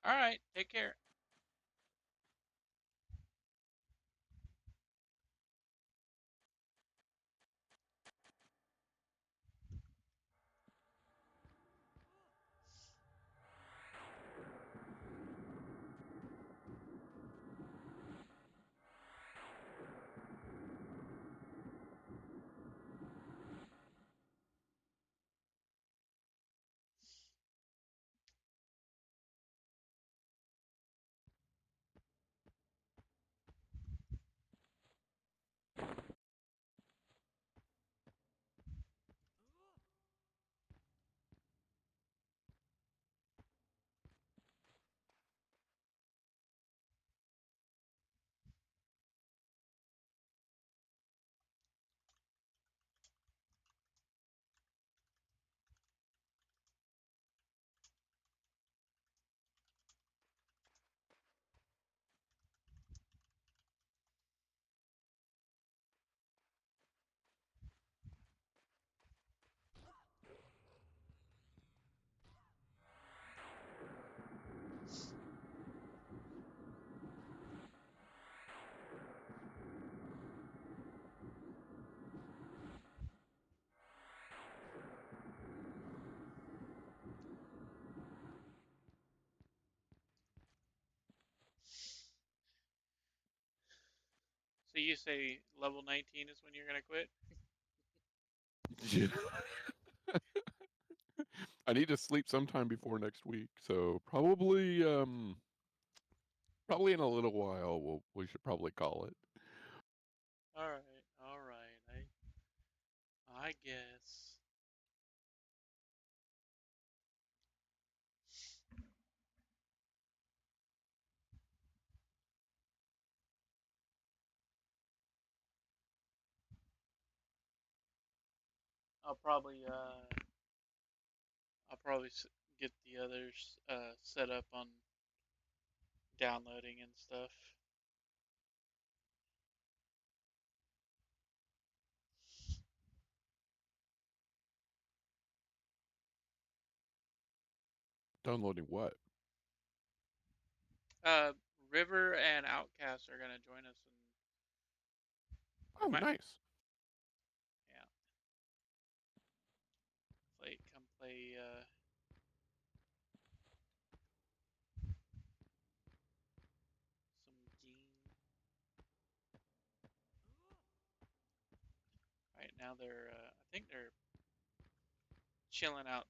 All right, take care. So you say level 19 is when you're gonna quit? I need to sleep sometime before next week, so probably probably in a little while we should probably call it. All right, all right. I guess. I'll probably uh I'll probably get the others set up on downloading and stuff. Downloading what? River and Outcast are gonna join us, and Oh, might, nice. yeah, come play. Some game. Right now I think they're chilling out,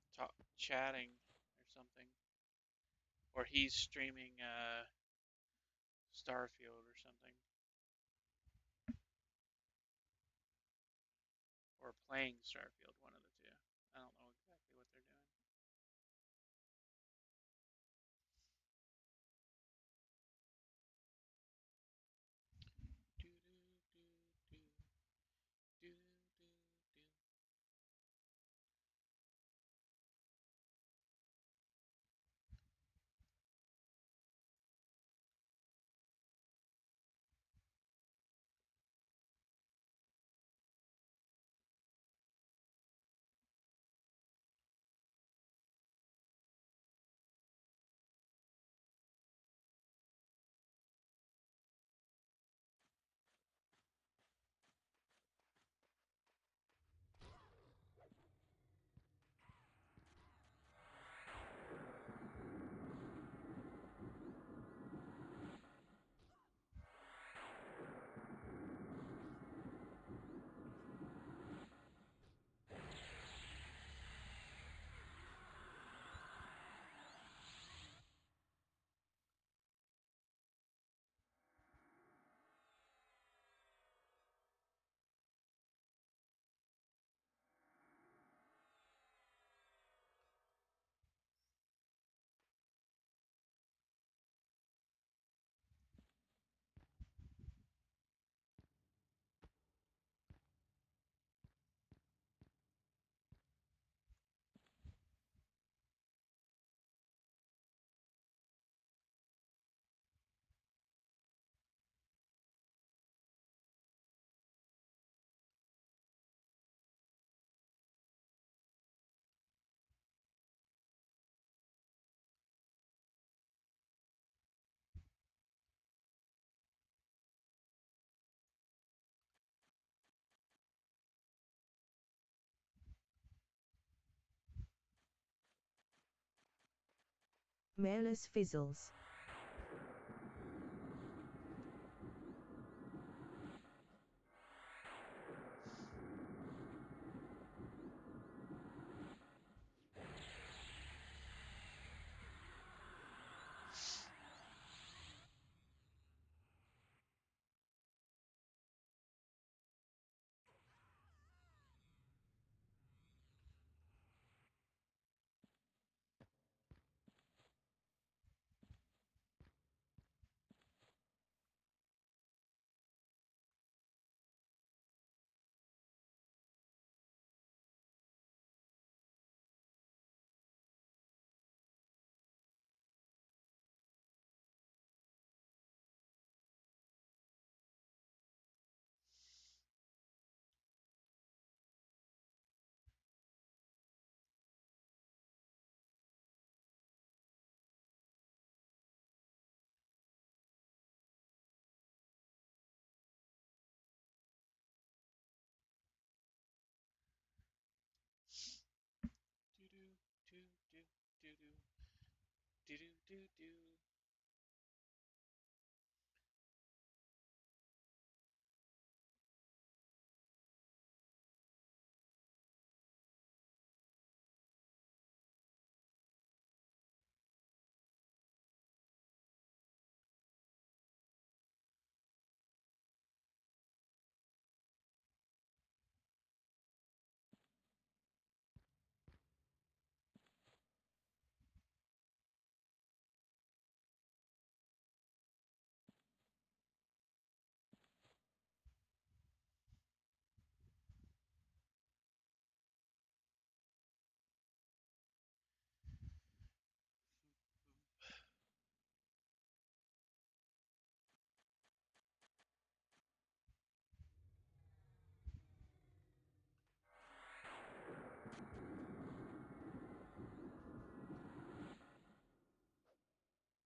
chatting or something, or he's streaming Starfield or something, or playing Starfield, one of the two. I don't know exactly what they're doing. Do do do do do do do. Mailers fizzles. Do do do do do do do do do.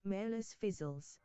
Maelus fizzles.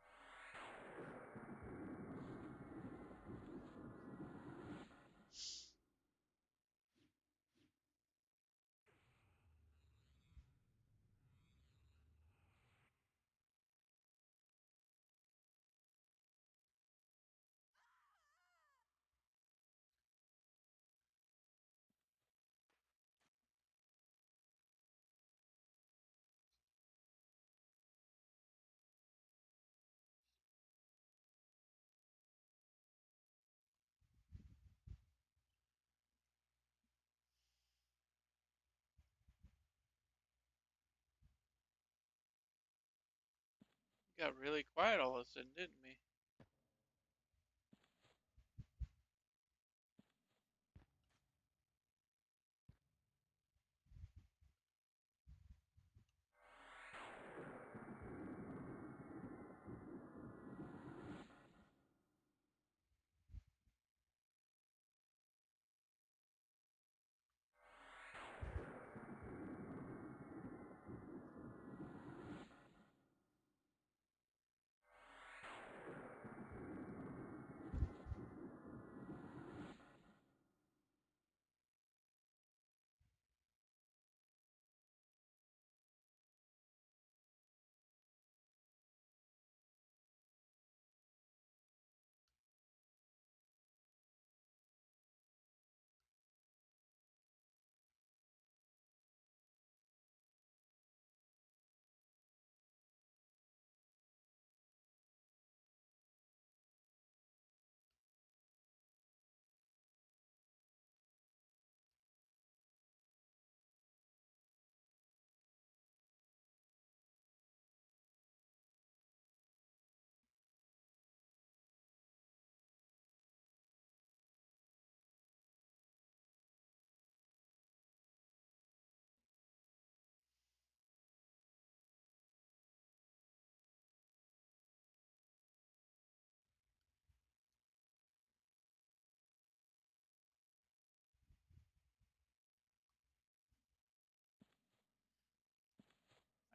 Got really quiet all of a sudden, didn't we?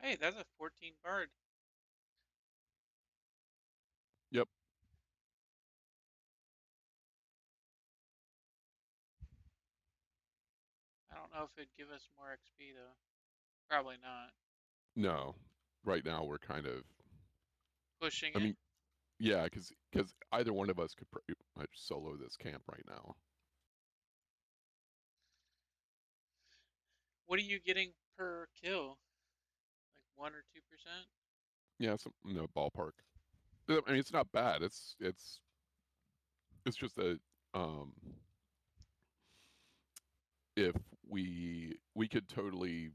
Hey, that's a 14 bird. Yep. I don't know if it'd give us more XP though. Probably not. No. Right now we're kind of. Pushing I it. mean, yeah, because either one of us could pretty much solo this camp right now. What are you getting per kill? Like 1 or 2%? Yeah, some no ballpark. I mean, it's not bad. It's just that um, if we could totally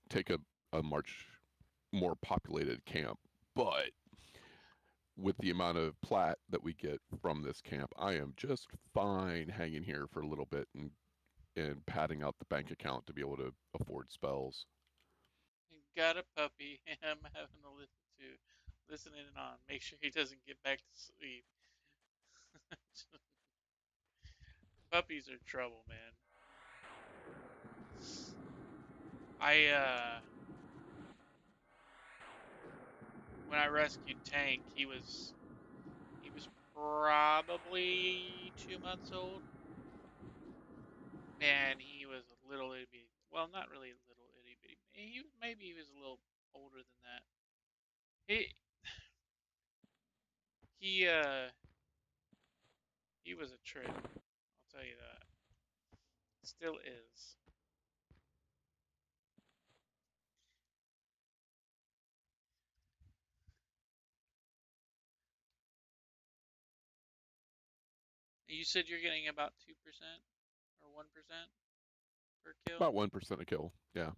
take a much more populated camp, but with the amount of plat that we get from this camp, I am just fine hanging here for a little bit and padding out the bank account to be able to afford spells. Got a puppy. I'm having to listening on. Make sure he doesn't get back to sleep. Puppies are trouble, man. I when I rescued Tank, he was probably 2 months old, and he was a little itty bitty. Well, not really a little itty bitty. Maybe he was a little older than that. He he was a trip. I'll tell you that. Still is. You said you're getting about 2% or 1% per kill. About 1% a kill. Yeah.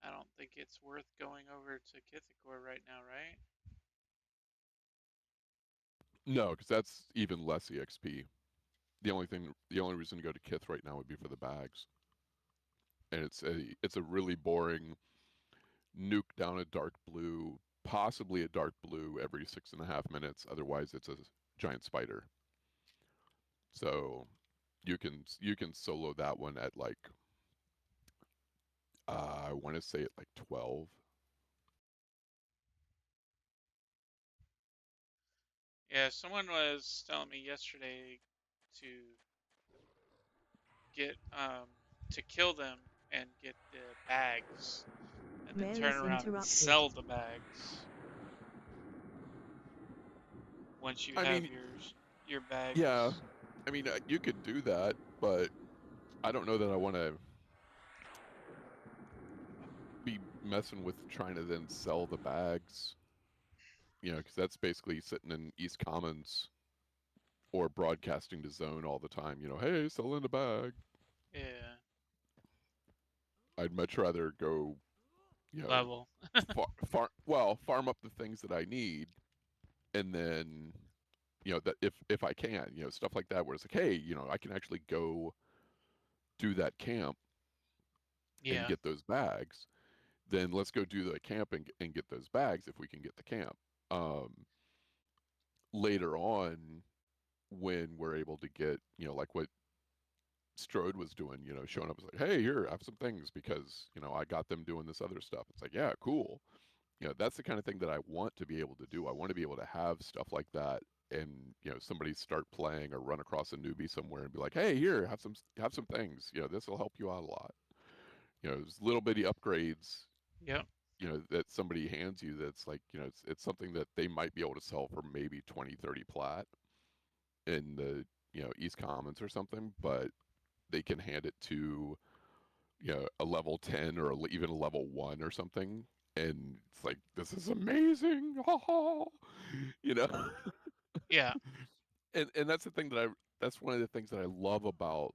I don't think it's worth going over to Kithakor right now, right? No, because that's even less EXP. The only reason to go to Kith right now would be for the bags, and it's a really boring nuke down a dark blue, possibly a dark blue every 6.5 minutes. Otherwise, it's a giant spider. So you can solo that one at like I want to say it like 12. Yeah, someone was telling me yesterday to get to kill them and get the bags and then Mail turn is around and interrupted. sell the bags once you I have mean, your bags. yeah. I mean, you could do that, but I don't know that I want to be messing with trying to then sell the bags. Because that's basically sitting in East Commons or broadcasting to Zone all the time. Hey, sell in the bag. Yeah, I'd much rather go, you know, level. farm up the things that I need, and then, that if I can, stuff like that, where it's like, hey, I can actually go do that camp and Yeah, get those bags. Then let's go do the camp and get those bags if we can get the camp. Um, Later on, when we're able to get, like what Strode was doing, showing up as like, hey, here, have some things because, I got them doing this other stuff. It's like, yeah, cool. That's the kind of thing that I want to be able to do. I want to be able to have stuff like that and, somebody start playing or run across a newbie somewhere and be like, hey, here, have some things. This will help you out a lot. There's little bitty upgrades, yep, that somebody hands you that's like, it's something that they might be able to sell for maybe 20, 30 plat in the, East Commons or something, but they can hand it to, a level 10 or even a level 1 or something, and it's like, this is amazing. you know yeah, and that's one of the things that I love about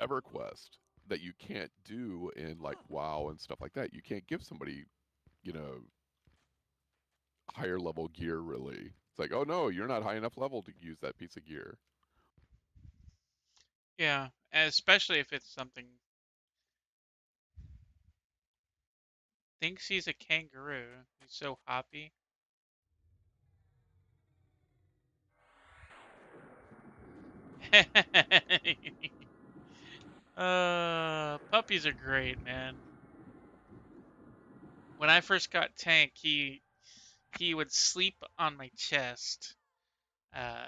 EverQuest that you can't do in like WoW and stuff like that. You can't give somebody, you know higher level gear really. It's like, oh no, you're not high enough level to use that piece of gear. yeah. And especially if it's something thinks he's a kangaroo. He's so hoppy. Puppies are great, man. When I first got Tank, he would sleep on my chest, uh,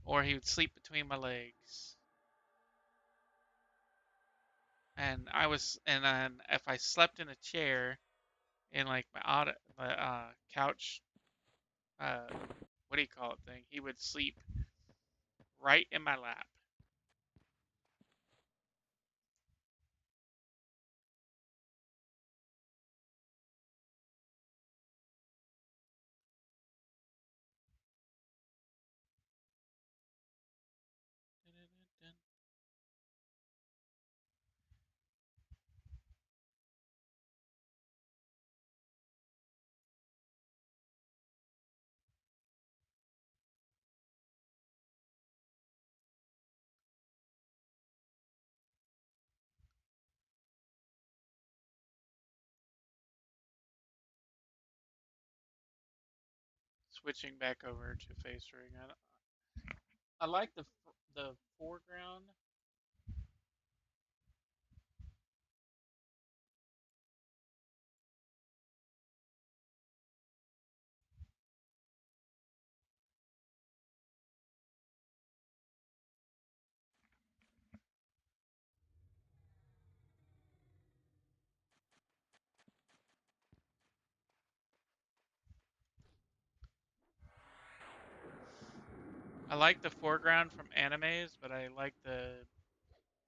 or he would sleep between my legs. And then if I slept in a chair in like my couch, uh, what do you call it thing, he would sleep right in my lap. Switching back over to face ring. I like the foreground. I like the foreground from animes, but I like the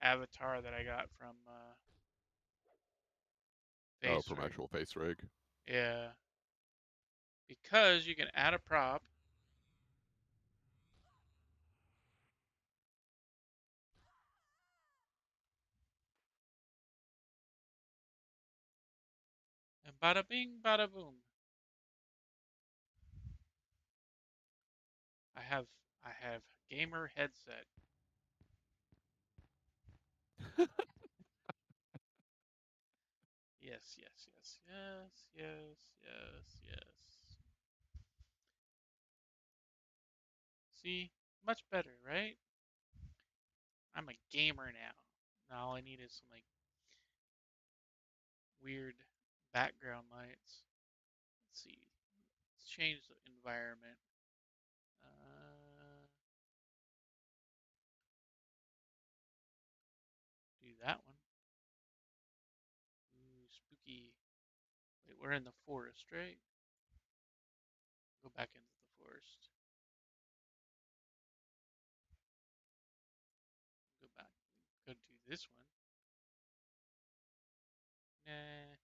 avatar that I got from Oh, face from rig. actual face rig. Yeah, because you can add a prop. And bada bing, bada boom. I have I have gamer headset. Yes, yes, yes, yes, yes, yes, yes. See, much better, right? I'm a gamer now. Now all I need is some like weird background lights. Let's see. Let's change the environment. Do that one. Ooh, spooky. Wait, we're in the forest, right? Go back into the forest. Go back. Go do this one. Nah.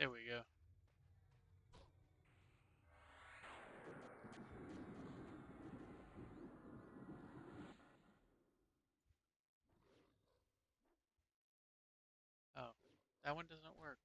There we go. Oh, that one doesn't work.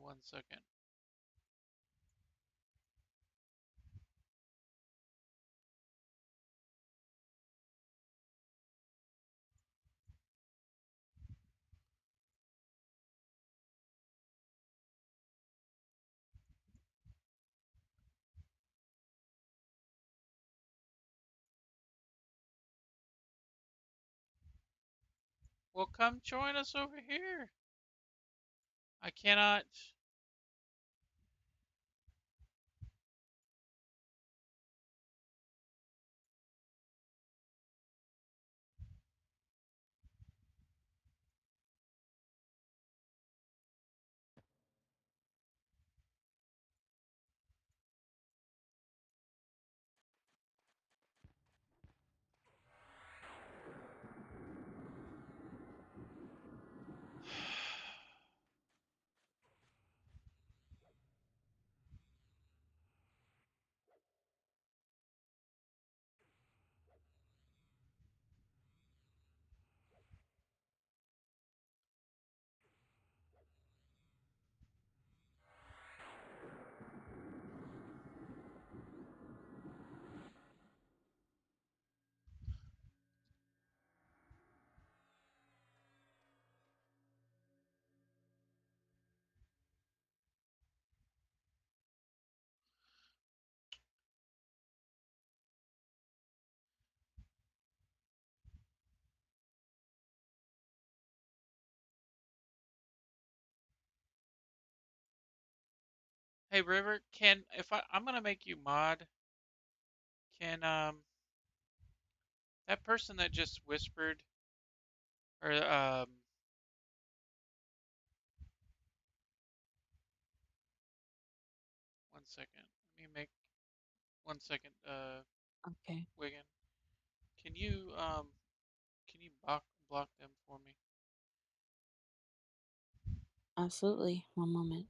One second. Well, come join us over here. I cannot. Hey, River, can if I'm gonna make you mod, can that person that just whispered or 1 second. Let me make 1 second. Okay, Wigan, can you block them for me? absolutely. One moment.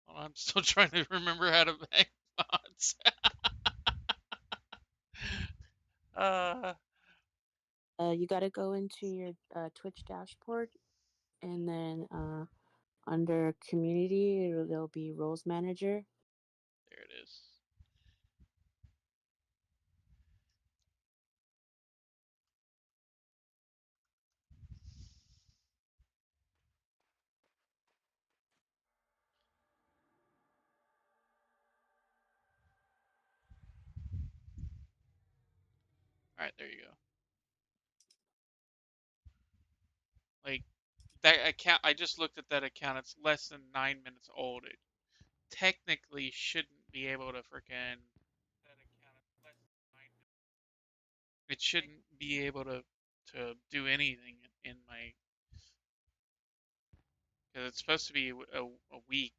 Well, I'm still trying to remember how to make mods. uh, You got to go into your Twitch dashboard, and then under community, there'll be roles manager. there it is. All right, there you go. Like that account, I just looked at that account. It's less than 9 minutes old. It technically shouldn't be able to freaking. It shouldn't be able to to do anything in my, because it's supposed to be a week.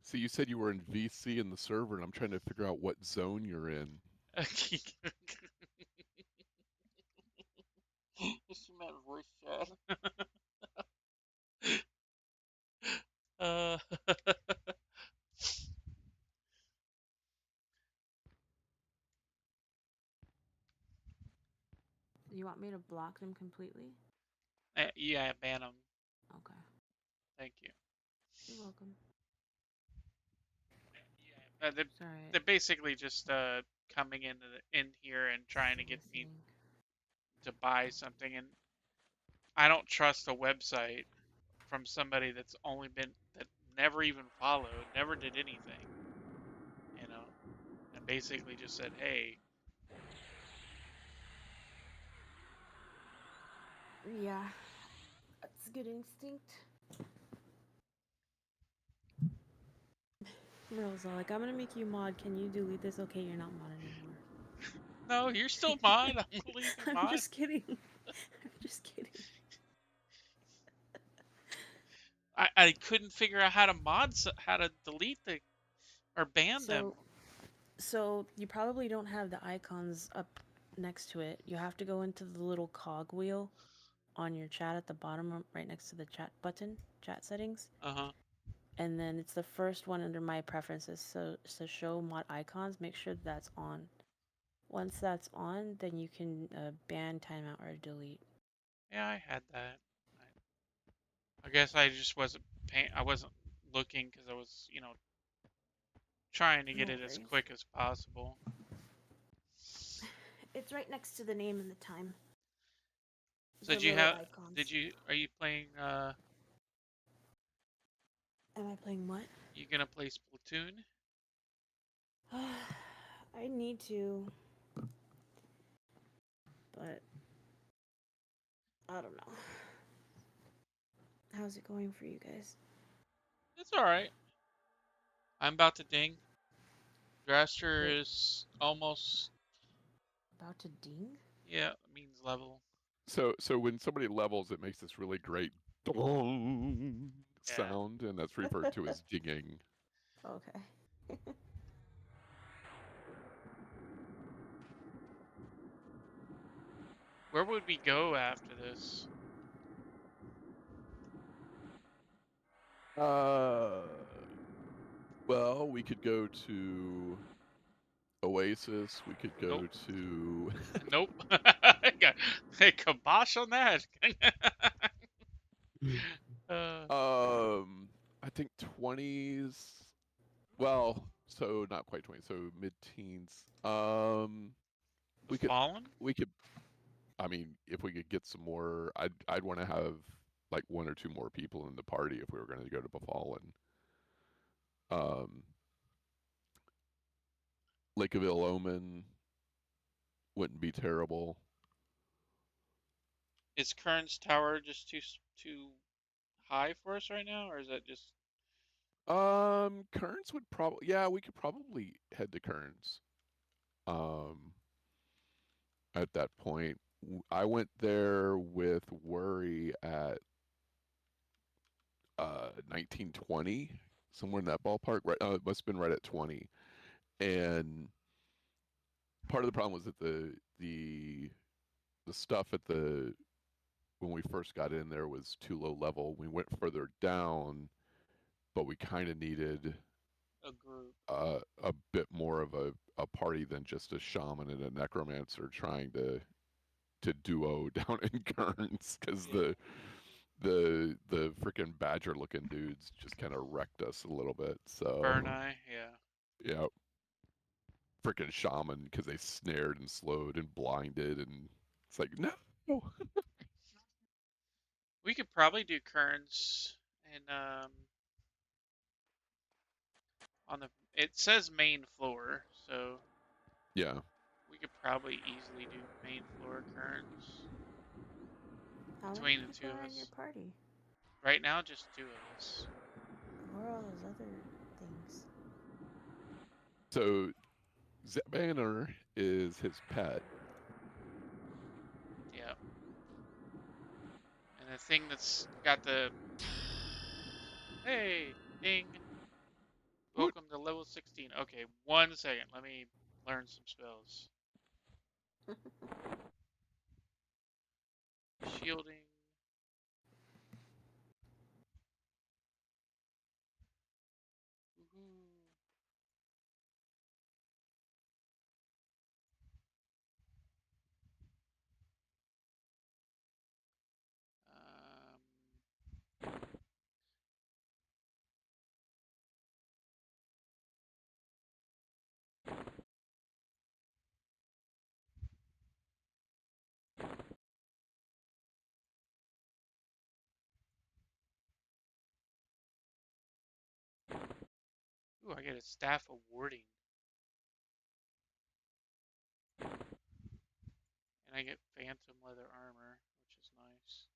So you said you were in VC in the server, and I'm trying to figure out what zone you're in. She meant voice chat. uh, You want me to block them completely? yeah, ban them. Okay. Thank you. You're welcome. They're, Sorry. they're basically just coming in here and trying to get me listening. to buy something, and I don't trust a website from somebody that's only been that never even followed, never did anything, you know, and basically just said, "Hey, Yeah, that's a good instinct. Merle's all like, I'm gonna make you mod. Can you delete this? Okay, you're not mod anymore. no, you're still mod. I'm gonna leave you I'm mod." just kidding. I'm just kidding. I couldn't figure out how to how to delete or ban them. So you probably don't have the icons up next to it. You have to go into the little cog wheel on your chat at the bottom, right next to the chat button, chat settings. Uh-huh. And then it's the first one under my preferences. So show mod icons. Make sure that's on. Once that's on, then you can ban, timeout, or delete. Yeah, I had that. I guess I just wasn't paying. I wasn't looking because I was, trying to get No it as worries. quick as possible. It's right next to the name and the time. So The did you little have? icons. Are you playing? Am I playing what? You gonna play Splatoon? I need to, but I don't know. How's it going for you guys? It's all right. I'm about to ding. Draster Wait, is almost. about to ding? Yeah, it means level. So when somebody levels, it makes this really great dong Yeah. sound, and that's referred to as dinging. Okay. Where would we go after this? Well, we could go to Oasis. We could go Nope. to. Nope. Hey, kibosh on that. I think 20s. Well, so not quite 20, so mid-teens. We could Fallen? we could. I mean, if we could get some more, I'd want to have like one or two more people in the party if we were going to go to Befallen. Um, Lake of Ill Omen wouldn't be terrible. Is Kern's tower just too high for us right now, or is that just? Kearns would probably, yeah, we could probably head to Kearns. Um, at that point, I went there with Worry at 1920, somewhere in that ballpark. Right, it must have been right at 20. And part of the problem was that the stuff at the when we first got in there was too low level. We went further down, but we kind of needed A group. a bit more of a party than just a shaman and a necromancer trying to duo down in Kearns, because Yeah. the freaking badger looking dudes just kind of wrecked us a little bit. So Burn Eye, yeah. yeah, freaking shaman, because they snared and slowed and blinded and It's like, no. We could probably do Kerns and on the. It says main floor, so Yeah. we could probably easily do main floor Kerns How many between the two people of are in your us. party? Right now, just two of us. Where are all those other things? So Banner is his pet. Yeah. And the thing that's got the. Hey, ding. What? Welcome to level 16. Okay, 1 second. Let me learn some spells. Shielding. Woohoo. Ooh, I get a staff of warding. And I get phantom leather armor, which is nice.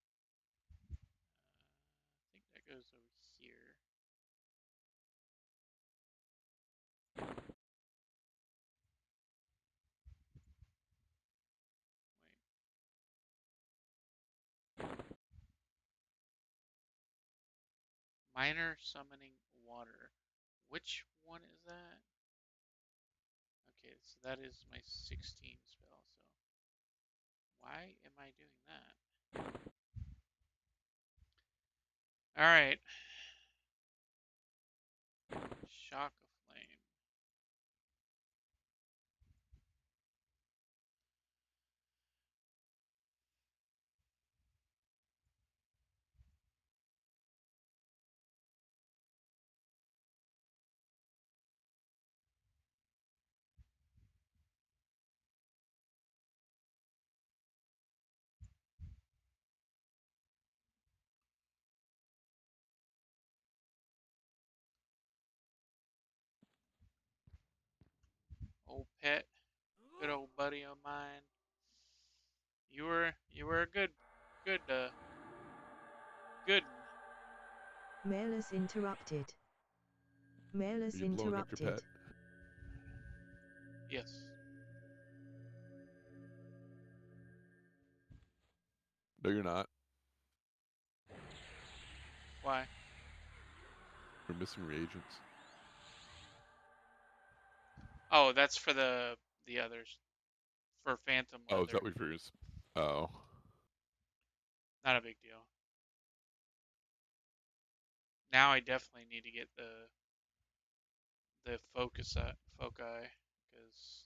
I think that goes over here. Wait. Minor summoning water. Which one is that? Okay, so that is my 16 spell, so why am I doing that? Alright. Shock of flame. Old pet. Good old buddy of mine. You were a good good. Mailers interrupted. Mailers Are you blowing up your interrupted. pet? Yes. No, you're not. Why? You're missing reagents. Oh, that's for the others. For phantom Oh, is leather. that what yours? Oh. Not a big deal. Now I definitely need to get the foci because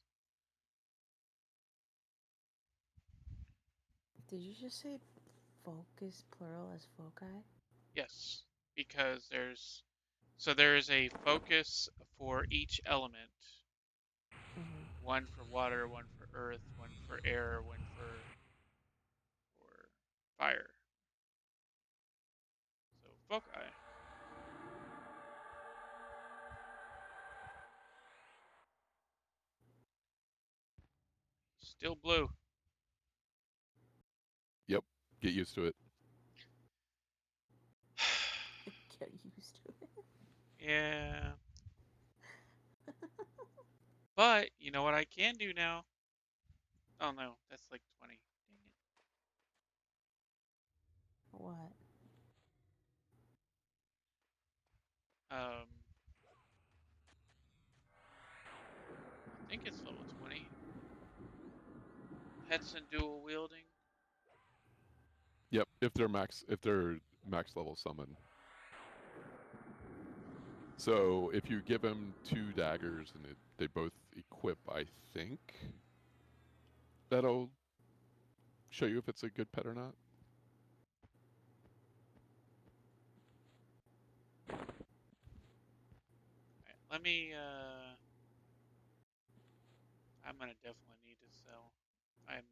Did you just say focus plural as foci? yes, because there is a focus for each element. Mm-hmm. One for water, one for earth, one for air, one for fire. So foci. Still blue. Yep. Get used to it. Get used to it. Yeah. But you know what I can do now? Oh no, that's like 20. Dang What? it. I think it's level 20. Pets and dual wielding. Yep. If they're max level summon. So if you give him 2 daggers and they both equip, I think that'll show you if it's a good pet or not. Alright, let me I'm gonna definitely need to sell. I'm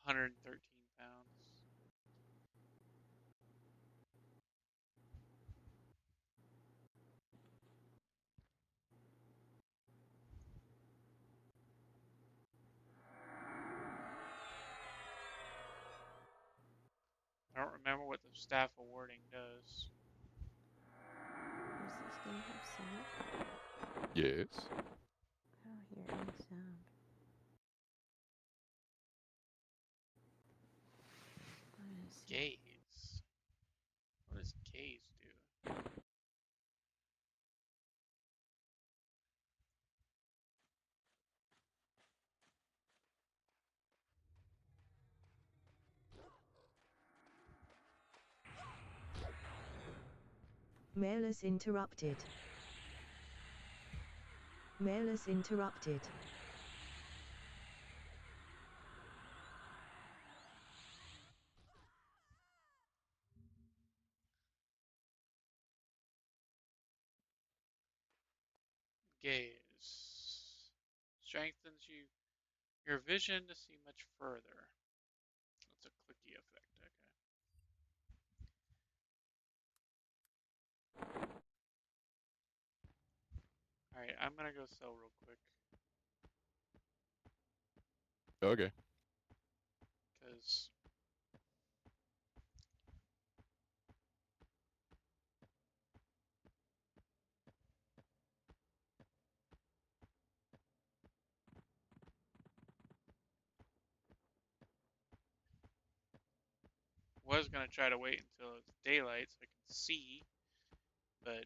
113 pounds. I don't remember what the staff awarding does. Does this game have sound? Yes. I don't hear any sound. What is it? Gaze. What does gaze do? Mailers interrupted. Mailers interrupted. Gaze. Strengthens your vision to see much further. That's a clicky effect, okay. Alright, I'm gonna go sell real quick. Okay. Because was gonna try to wait until it's daylight so I can see, but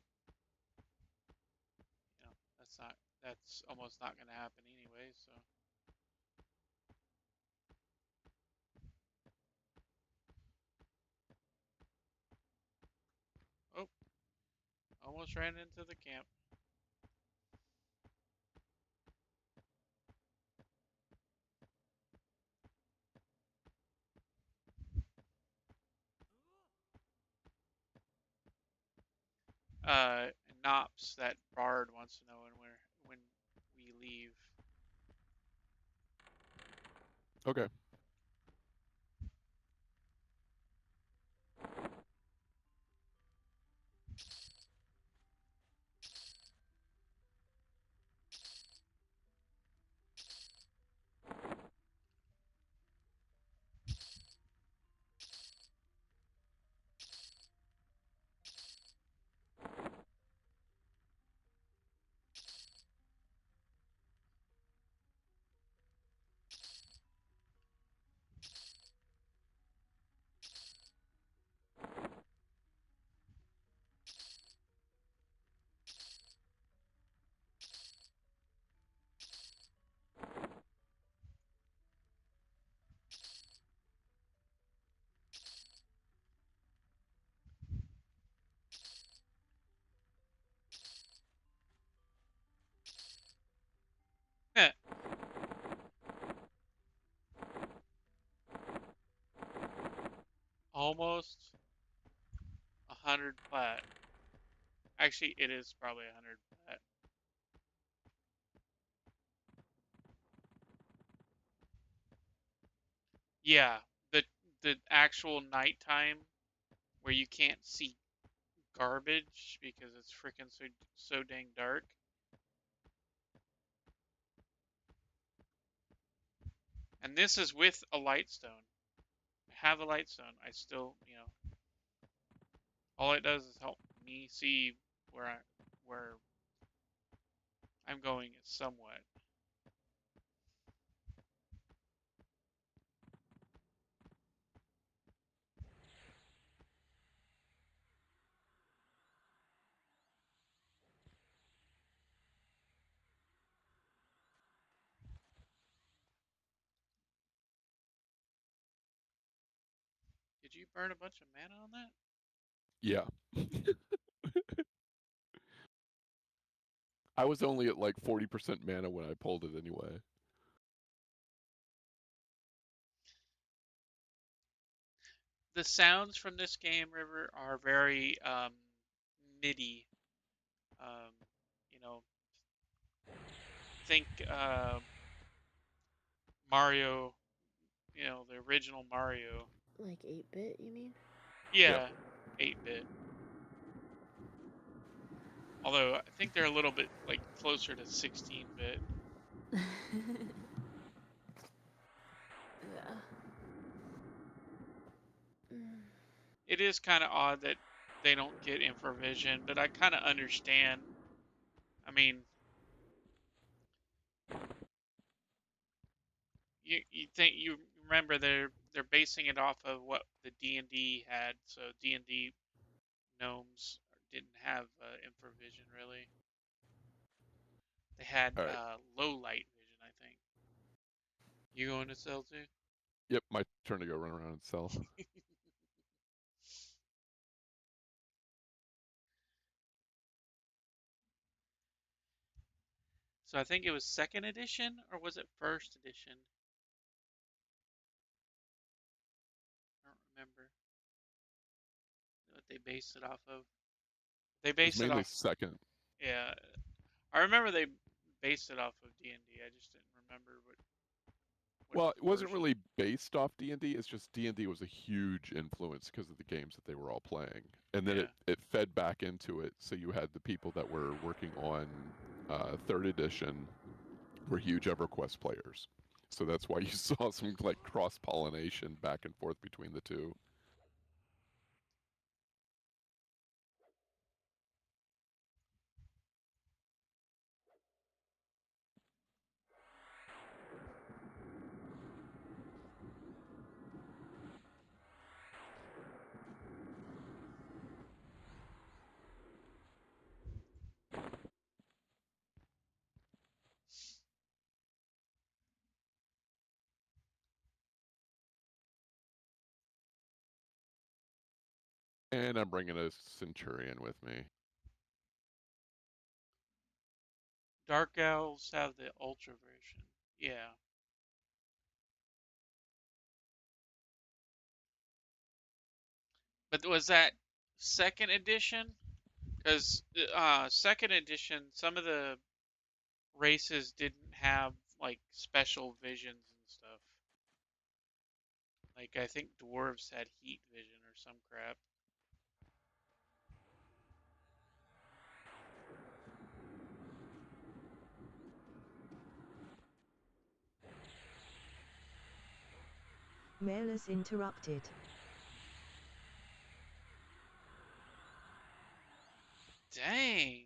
you know, that's almost not gonna happen anyway, so oh, almost ran into the camp. Uh, Nops, that bard wants to know when we leave. Okay. Heh. Almost 100 plat. Actually, it is probably 100 plat. Yeah, the actual nighttime where you can't see garbage because it's freaking so dang dark. And this is with a lightstone. I have a lightstone. I still, you know, all it does is help me see where I'm going somewhat. Did you burn a bunch of mana on that? Yeah. I was only at like 40% mana when I pulled it anyway. The sounds from this game, River, are very MIDI. Um, you know, think Mario, the original Mario. Like 8-bit, you mean? Yeah, 8-bit. Although I think they're a little bit like closer to 16-bit. Yeah. It is kind of odd that they don't get infravision, but I kind of understand. I mean, you remember they're basing it off of what the D&D had, so D&D gnomes didn't have infravision really. They had All right. low light vision, I think. You going to sell too? Yep, my turn to go run around and sell. So I think it was second edition, or was it first edition? I don't remember what they based it off of. They It was based it mainly off. second. Yeah, I remember they based it off of D&D. I just didn't remember what Well, it wasn't version. really based off D&D. It's just D&D was a huge influence because of the games that they were all playing. And then Yeah. it fed back into it. So you had the people that were working on third edition were huge EverQuest players. So that's why you saw some like cross-pollination back and forth between the two. And I'm bringing a Centurion with me. Dark Owls have the Ultra version. Yeah. But was that second edition? Because second edition, some of the races didn't have like special visions and stuff. Like I think dwarves had heat vision or some crap. Mailers interrupted. Dang!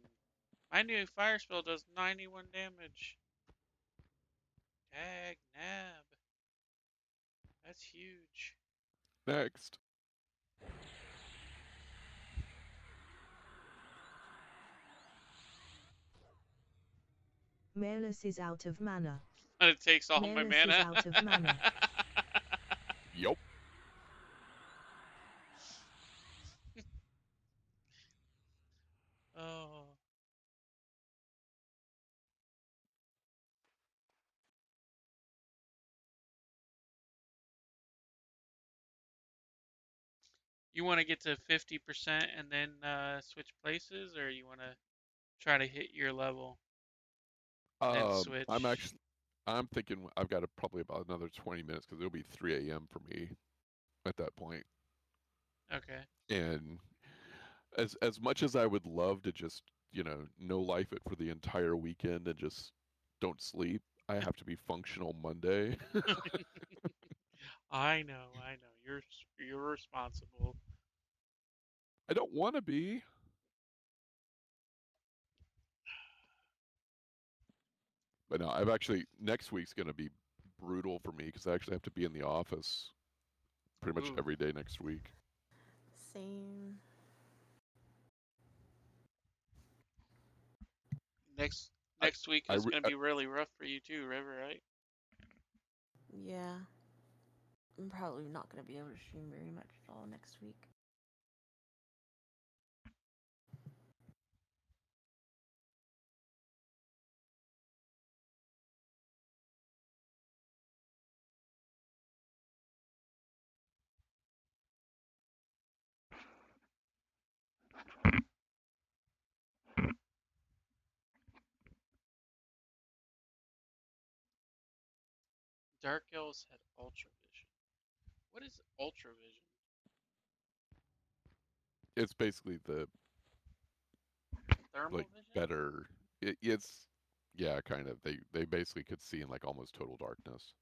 My new fire spell does 91 damage. Dag nab. That's huge. Next. Mailers is out of mana. But it takes all my Mailers is mana. out of mana. Yup. Oh. You want to get to 50% and then switch places, or you want to try to hit your level and then switch? I'm thinking I've got probably about another 20 minutes because it'll be 3 a.m. for me at that point. Okay. And as much as I would love to just, no life it for the entire weekend and just don't sleep, I have to be functional Monday. I know. You're responsible. I don't want to be. But no, next week's going to be brutal for me because I actually have to be in the office pretty much Ooh. every day next week. Same. Next week is going to be really rough for you too, River, right? Yeah. I'm probably not going to be able to stream very much at all next week. Dark Elves had Ultra Vision. What is ultravision? It's basically the Thermal like vision? better. It's yeah, kind of. They basically could see in like almost total darkness.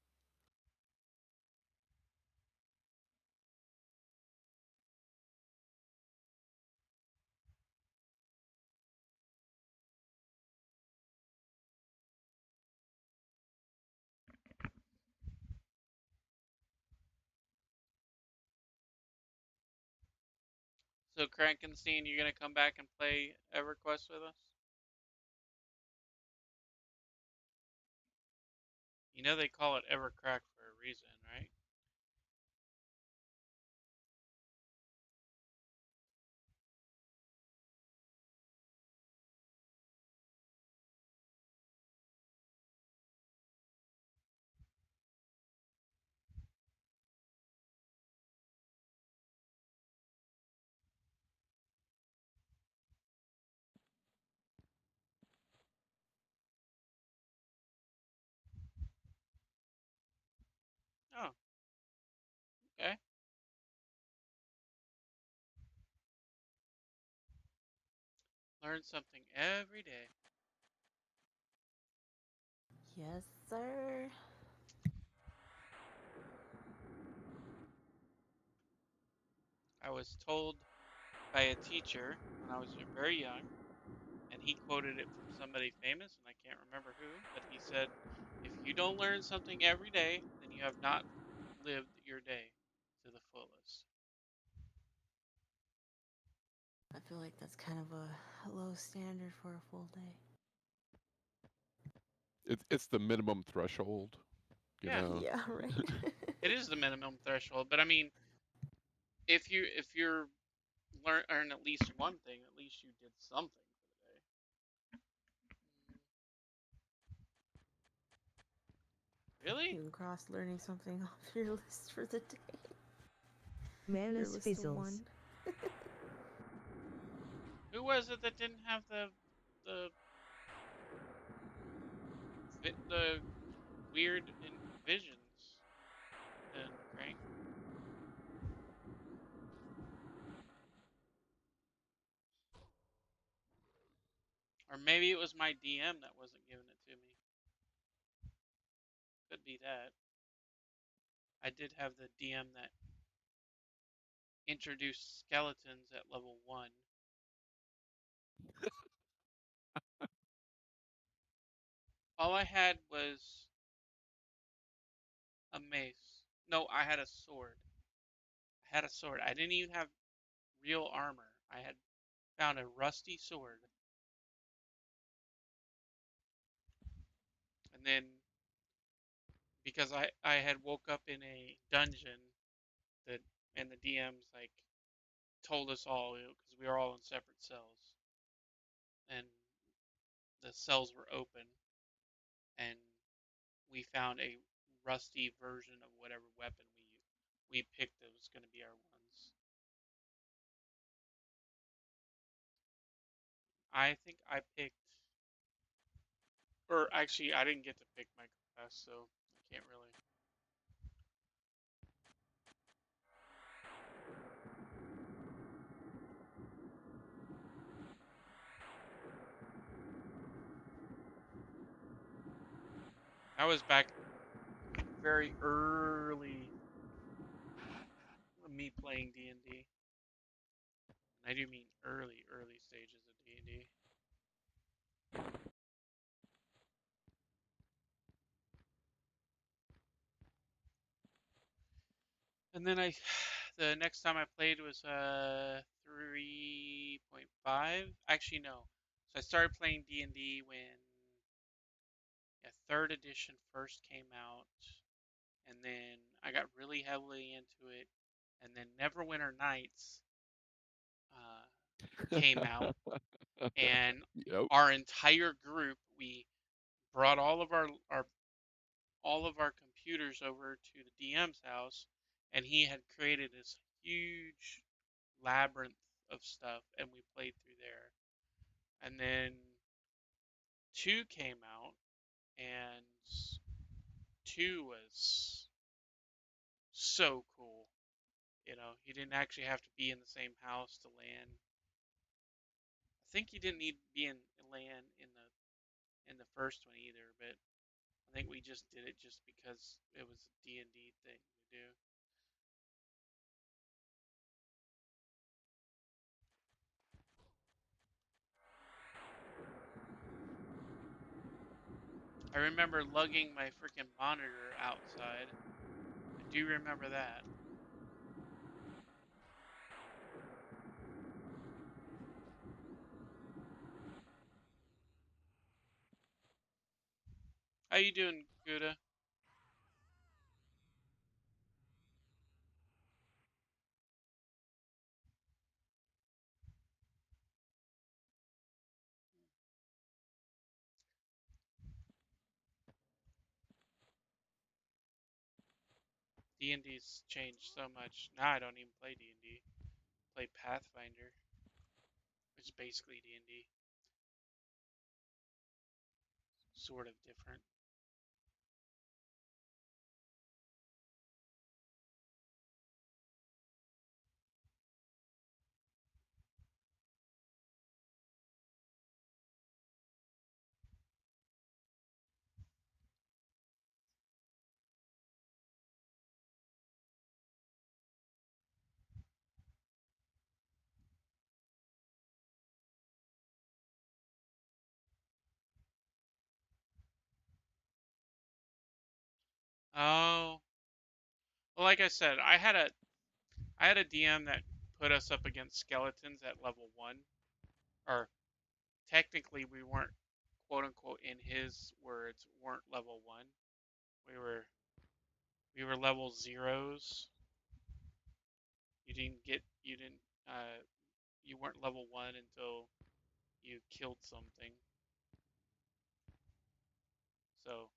So Krankenstein, you're gonna come back and play EverQuest with us? You know they call it Evercrack for a reason, right? Oh, okay. Learn something every day. Yes, sir. I was told by a teacher when I was very young, and he quoted it from somebody famous, and I can't remember who, but he said, if you don't learn something every day, then you have not lived your day to the fullest. I feel like that's kind of a low standard for a full day. It's the minimum threshold, you Yeah, know. Yeah, right. it is the minimum threshold, but I mean, if you're earn at least one thing, at least you did something for the day. Really? You can cross learning something off your list for the day. Your Mailers list of fizzles. one. Who was it that didn't have the the weird visions? Then Crank. Or maybe it was my DM that wasn't giving it to me. Could be that. I did have the DM that introduced skeletons at level 1. All I had was a mace. No, I had a sword. I had a sword. I didn't even have real armor. I had found a rusty sword. And then because I had woke up in a dungeon that and the DMs like told us all because we were all in separate cells and the cells were open and we found a rusty version of whatever weapon we picked that was going to be our ones. I think I picked, or actually I didn't get to pick my class, so I can't really. I was back very early me playing D&D. And I do mean early stages of D&D. And then the next time I played was 3.5. Actually, no. So I started playing D&D when third edition first came out, and then I got really heavily into it, and then Neverwinter Nights came out, and Yep. our entire group we brought all of our computers over to the DM's house, and he had created this huge labyrinth of stuff, and we played through there. And then 2 came out, and 2 was so cool. You know, you didn't actually have to be in the same house to land. I think you didn't need to be in land in the first one either, but I think we just did it just because it was a D&D thing to do. I remember lugging my freaking monitor outside. I do remember that. How you doing, Gouda? D&D's changed so much. Now I don't even play D&D. I play Pathfinder, which is basically D&D. Sort of different. Oh, well, like I said, I had a DM that put us up against skeletons at level 1. Or technically we weren't, quote unquote, in his words, weren't level 1. We were we were level zeros. You didn't you weren't level 1 until you killed something. So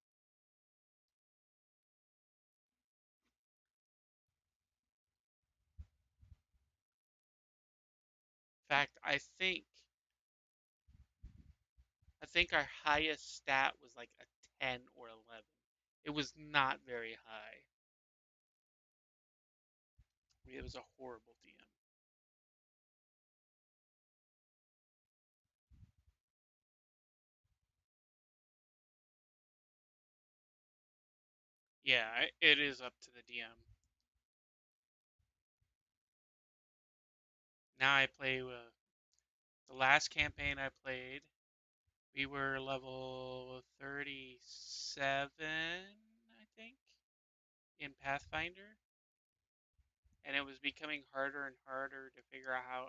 in fact, I think our highest stat was like a 10 or 11. It was not very high. It was a horrible DM. Yeah, it is up to the DM. Now I play the last campaign I played. We were level 37, I think, in Pathfinder, and it was becoming harder and harder to figure out how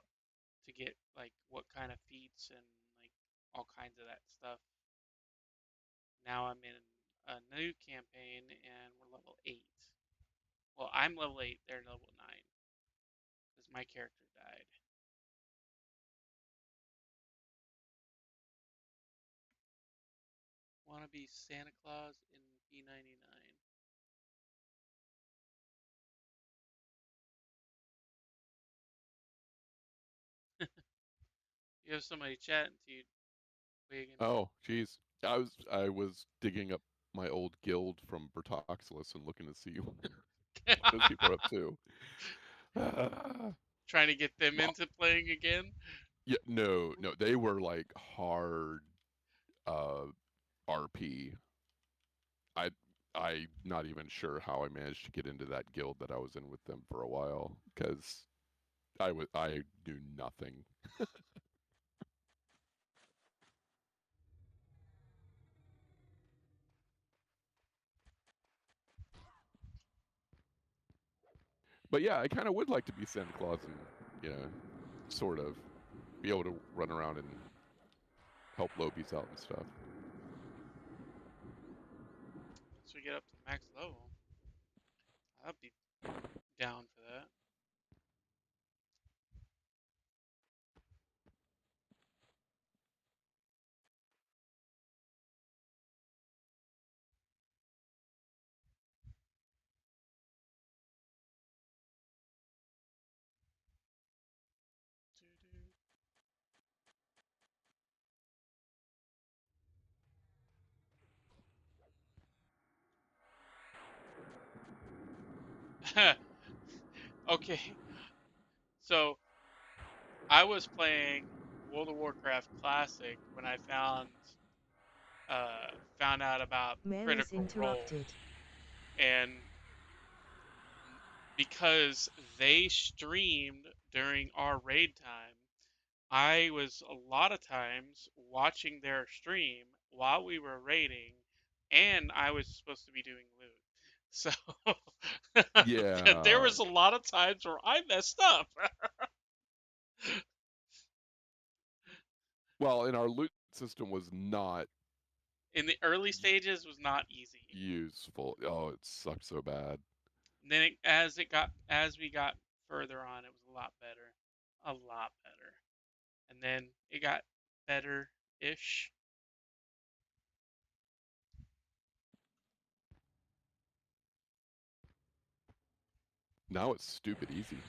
to get like what kind of feats and like all kinds of that stuff. Now I'm in a new campaign and we're level 8. Well, I'm level 8, they're level 9 because my character died. Wanna be Santa Claus in p99. You have somebody chatting to you, Wigan. Oh, geez. I was digging up my old guild from Bertoxilus and looking to see what those people are up to. Trying to get them Well, into playing again. yeah, no, they were like hard uh RP. I I'm not even sure how I managed to get into that guild that I was in with them for a while because I knew nothing. But yeah, I kind of would like to be Santa Claus and sort of be able to run around and help Lobies out and stuff. Once we get up to the max level, I'll be down for that. Okay, so I was playing World of Warcraft Classic when I found out about Mail is Critical Role, interrupted. and because they streamed during our raid time, I was a lot of times watching their stream while we were raiding, and I was supposed to be doing loot. So there Yeah. was a lot of times where I messed up. Well, and our loot system was not In the early stages was not easy. useful. Oh, it sucked so bad. And then as we got further on, it was a lot better. A lot better. And then it got better ish. Now it's stupid easy.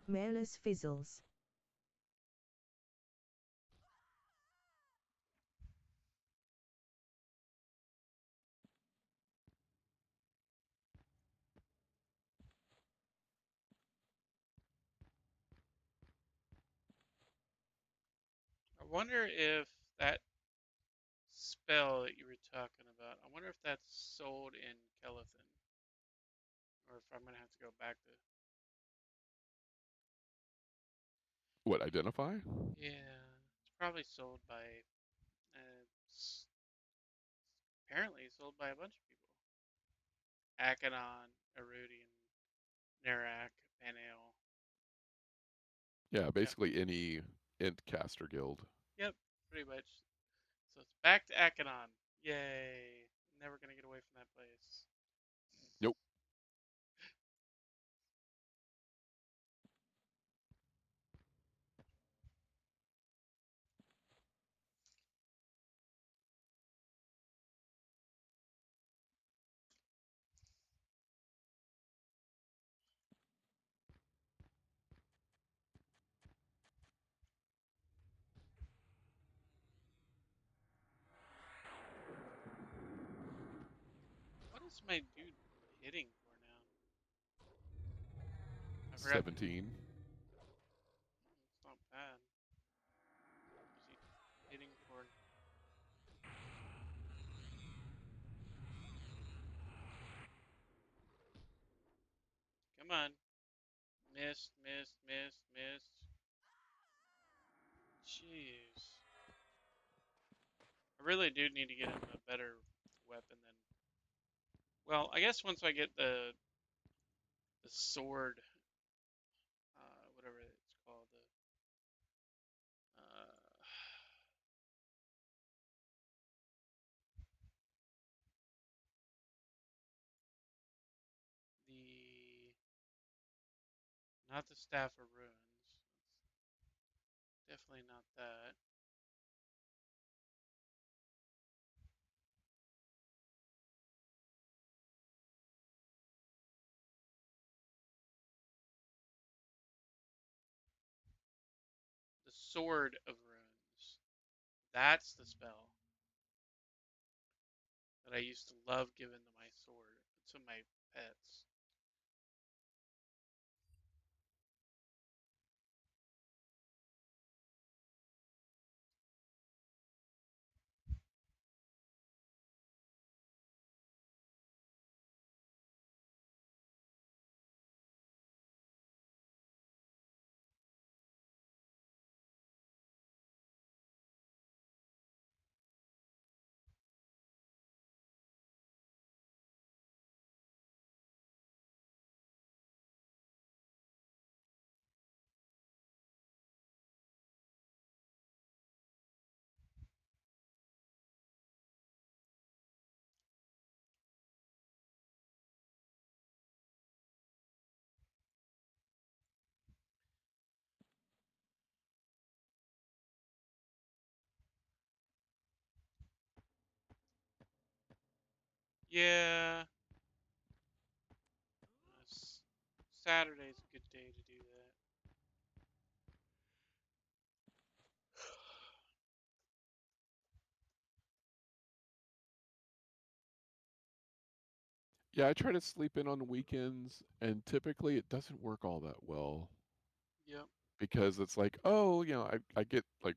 Mailers fizzles. I wonder if that spell that you were talking about, I wonder if that's sold in Kelethin. Or if I'm going to have to go back to. What, identify? Yeah, it's probably sold by. It's apparently sold by a bunch of people. Akanon, Erudian, Narak, Panel. Yeah, Yep. basically any int caster guild. Yep, pretty much. So it's back to Akanon. Yay. Never going to get away from that place. Nope. What is my dude hitting for now? I forgot. 17. It's not bad. What is he hitting for? Come on. Missed, missed, missed, missed. Jeez. I really do need to get him a better weapon than. Well, I guess once I get the sword, whatever it's called, uh, the not the staff of ruins. Definitely not that. The sword of ruins. That's the spell that I used to love giving to my sword to my pets. Yeah, Saturday's a good day to do that. Yeah, I try to sleep in on the weekends, and typically it doesn't work all that well Yep. because it's like, oh, I get like,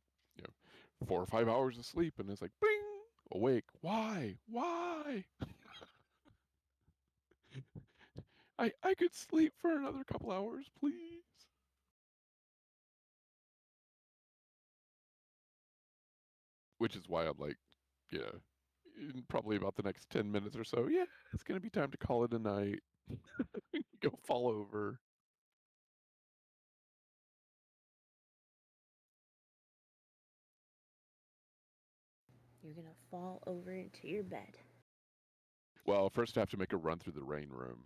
4 or 5 hours of sleep, and it's like, bing, awake. Why? Why? I could sleep for another couple hours, please. Which is why I'm like, yeah, in probably about the next 10 minutes or so, yeah, it's gonna be time to call it a night. Go fall over. You're gonna fall over into your bed. Well, first I have to make a run through the rain room,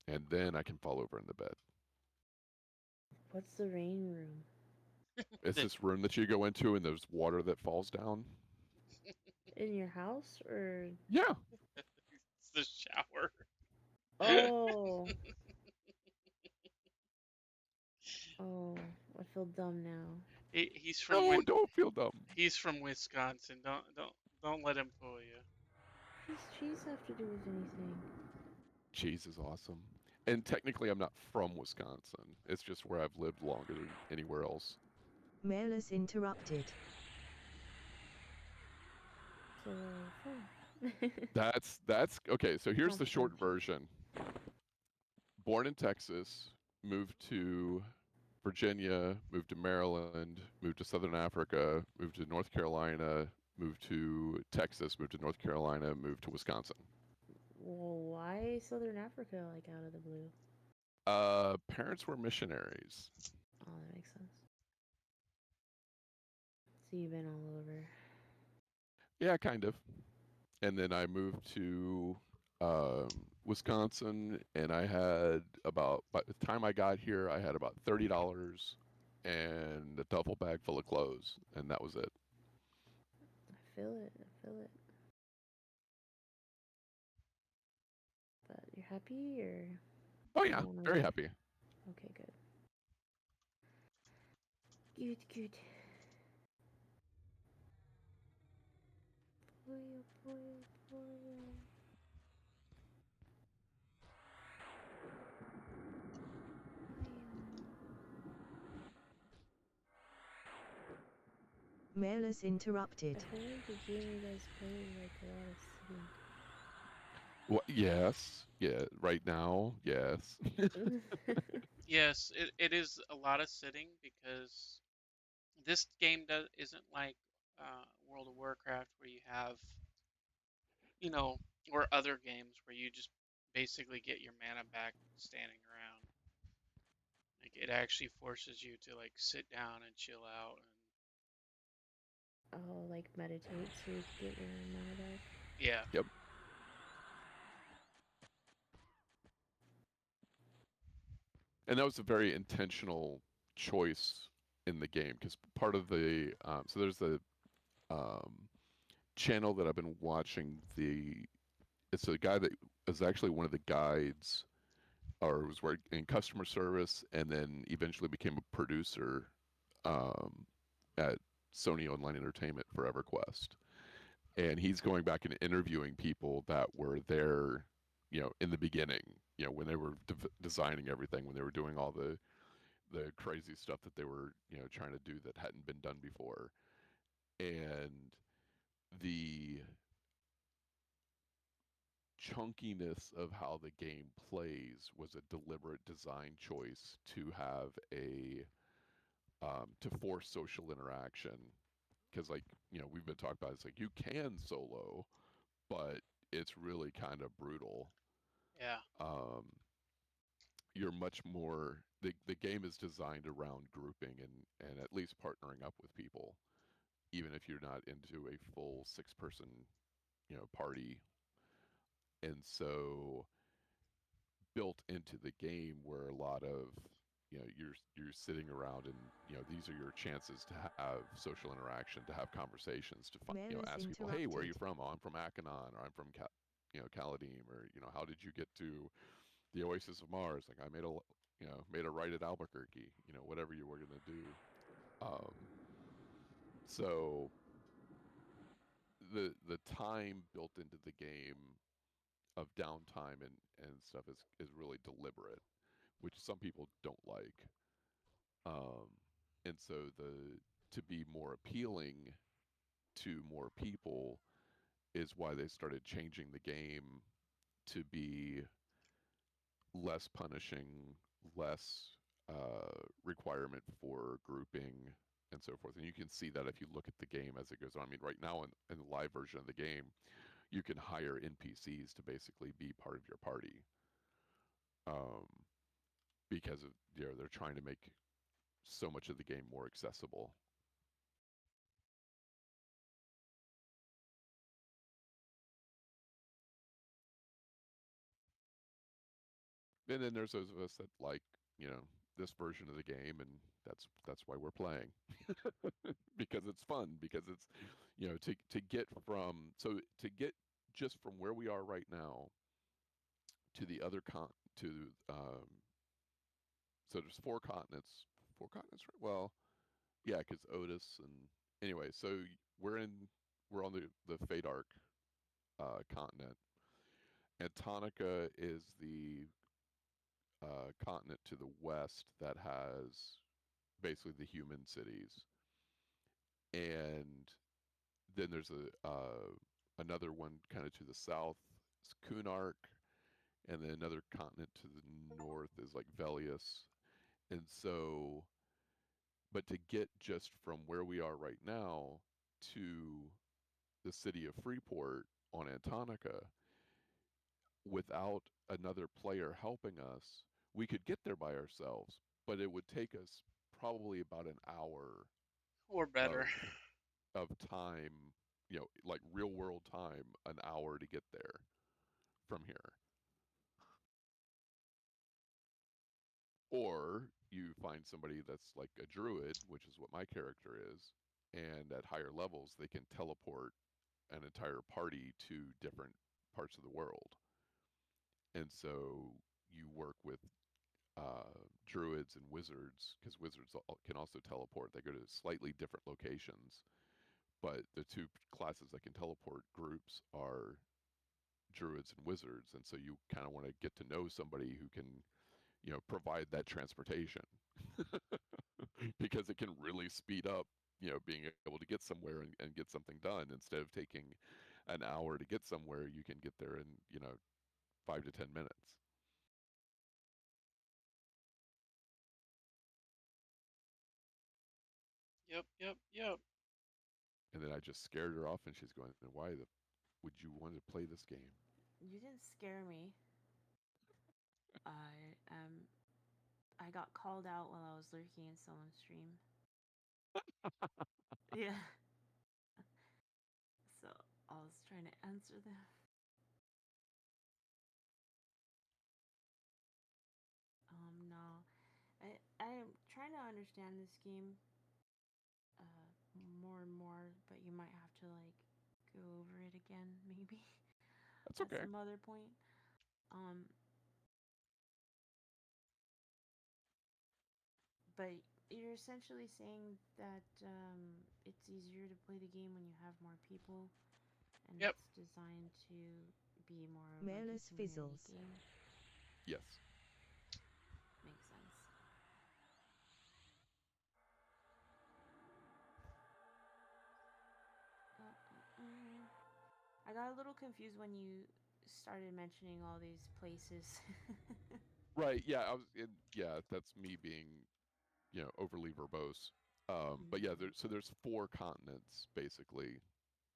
and then I can fall over in the bed. What's the rain room? It's this room that you go into, and there's water that falls down. In your house or? Yeah. It's the shower. Oh. Oh, I feel dumb now. He's from No, don't feel dumb. He's from Wisconsin. Don't let him fool you. What does cheese have to do with anything? Cheese is awesome. And technically, I'm not from Wisconsin. It's just where I've lived longer than anywhere else. Mailers interrupted. So fun. That's okay. So here's the short Confidential. version. Born in Texas, moved to Virginia, moved to Maryland, moved to Southern Africa, moved to North Carolina, moved to Texas, moved to North Carolina, moved to Wisconsin. Well, why Southern Africa, like out of the blue? Parents were missionaries. Oh, that makes sense. So you've been all over. Yeah, kind of. And then I moved to Wisconsin, and I had by the time I got here, I had about $30 and a duffel bag full of clothes, and that was it. I feel it. I feel it. But you're happy, or? Oh yeah, very happy. Okay, good. Good, good. Boy, oh boy, oh boy. Mailers interrupted. I feel like the game you guys play like a lot of What? Yes, yeah. Right now, yes. sitting. Yes, it is a lot of sitting because this game isn't like World of Warcraft where you have, or other games where you just basically get your mana back standing around. Like it actually forces you to like sit down and chill out Oh, like meditate so you can get your mana back. yeah. Yep. And that was a very intentional choice in the game because part of the so there's the um, channel that I've been watching. It's a guy that is actually one of the guides, or was working in customer service, and then eventually became a producer um, at Sony Online Entertainment for EverQuest. And he's going back and interviewing people that were there, in the beginning, when they were designing everything, when they were doing all the crazy stuff that they were, trying to do that hadn't been done before. And the chunkiness of how the game plays was a deliberate design choice to have to force social interaction. Because, like, we've been talking about, it's like you can solo, but it's really kind of brutal. Yeah. um, you're much more the game is designed around grouping and at least partnering up with people, even if you're not into a full 6-person party. And so built into the game where a lot of you're sitting around, and these are your chances to have social interaction, to have conversations, to Mailers ask people, hey, where are you interrupted. from? Oh, I'm from Akanon, or I'm from Caladim, or how did you get to the Oasis of Mars. Like I made a right at Albuquerque. Whatever you were gonna do. So the time built into the game of downtime and stuff is really deliberate, which some people don't like. Um, and so to be more appealing to more people is why they started changing the game to be less punishing, less requirement for grouping and so forth. And you can see that if you look at the game as it goes on. I mean, right now in the live version of the game, you can hire NPCs to basically be part of your party, um, because they're trying to make so much of the game more accessible. And then there's those of us that like, you know, this version of the game, and that's why we're playing. Because it's fun, because it's, to get just from where we are right now to the other to so there's four continents, right? Well, yeah, because Otis and anyway, so we're in we're on the Fadark continent, and Tonica is the continent to the west that has basically the human cities, and then there's another one kind of to the south, it's Kunark, and then another continent to the north is like Velius, and so, but to get just from where we are right now to the city of Freeport on Antonica without another player helping us, we could get there by ourselves, but it would take us probably about an hour Or better. of time, like real world time, an hour to get there from here. Or you find somebody that's like a druid, which is what my character is, and at higher levels they can teleport an entire party to different parts of the world. And so you work with druids and wizards, because wizards can also teleport. They go to slightly different locations, but the two classes that can teleport groups are druids and wizards. And so you kind of want to get to know somebody who can, provide that transportation, because it can really speed up, being able to get somewhere and get something done. Instead of taking an hour to get somewhere, you can get there in, 5 to 10 minutes. Yep, yep, yep. And then I just scared her off, and she's going, "Then why would you want to play this game?" You didn't scare me. I got called out while I was lurking in someone's stream. Yeah. So I was trying to answer them. No. I'm trying to understand this game more and more, but you might have to like go over it again, maybe That's at okay. some other point. Um, but you're essentially saying that it's easier to play the game when you have more people, and Yep. it's designed to be more of like a Mailers community fizzles. game. Yes. Makes sense. I got a little confused when you started mentioning all these places. Right. Yeah. Yeah. That's me being, overly verbose. But yeah, there's four continents basically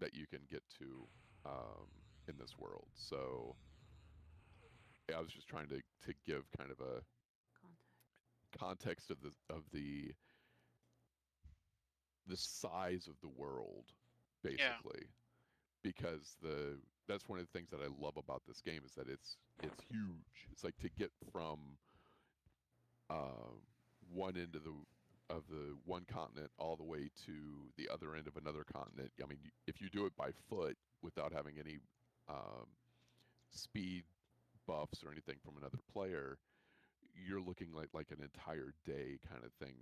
that you can get to, in this world. So yeah, I was just trying to give kind of a context of the size of the world, Yeah. basically, because that's one of the things that I love about this game is that it's huge. It's like to get from uh, one end of the one continent all the way to the other end of another continent. I mean, if you do it by foot without having any um, speed buffs or anything from another player, you're looking like an entire day kind of thing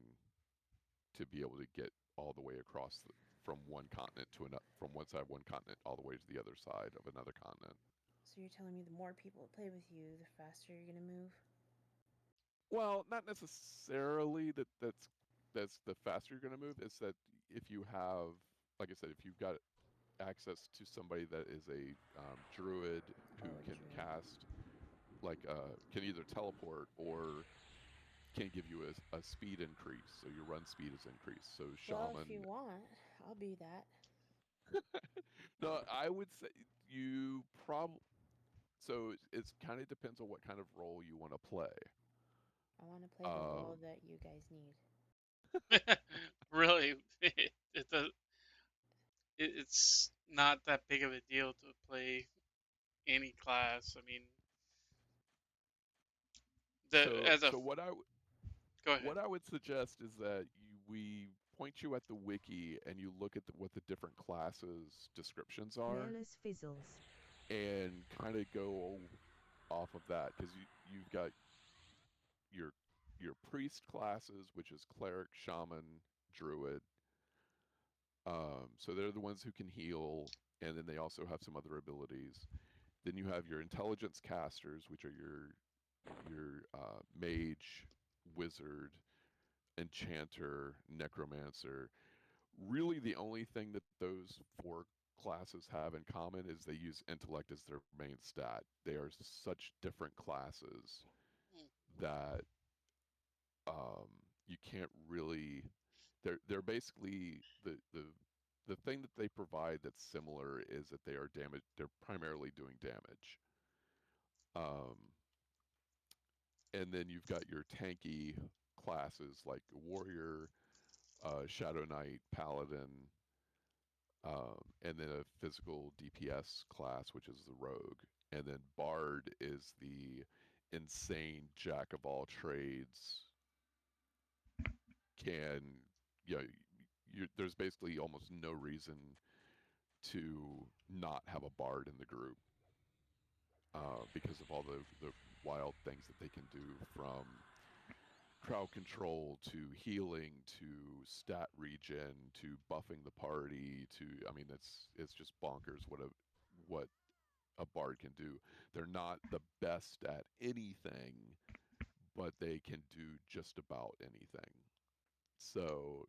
to be able to get all the way across from one continent to another, from one side of one continent all the way to the other side of another continent. So you're telling me the more people that play with you, the faster you're gonna move? Well, not necessarily that's the faster you're going to move. It's that if you have, like I said, if you've got access to somebody that is a druid who Oh, can druid. cast, like, can either teleport or can give you a speed increase, so your run speed is increased. So Well, if shaman. you want, I'll be that. No, I would say you probably. So it's kind of depends on what kind of role you want to play. I want to play the role that you guys need. Really, it's not that big of a deal to play any class. I mean, So as a so go ahead. what I would suggest is that we point you at the wiki and you look at what the different classes descriptions are Maelus fizzles. and kind of go off of that, because you've got your your priest classes, which is cleric, shaman, druid. So they're the ones who can heal, and then they also have some other abilities. Then you have your intelligence casters, which are your mage, wizard, enchanter, necromancer. Really, the only thing that those four classes have in common is they use intellect as their main stat. They are such different classes that you can't really. They're basically the thing that they provide that's similar is that they are damage. They're primarily doing damage. Um, and then you've got your tanky classes like warrior, shadow knight, paladin, and then a physical DPS class, which is the rogue. And then bard is the insane jack of all trades. Can, you know, there's basically almost no reason to not have a bard in the group, because of all the wild things that they can do, from crowd control to healing to stat regen to buffing the party to, I mean, it's just bonkers what a bard can do. They're not the best at anything, but they can do just about anything. So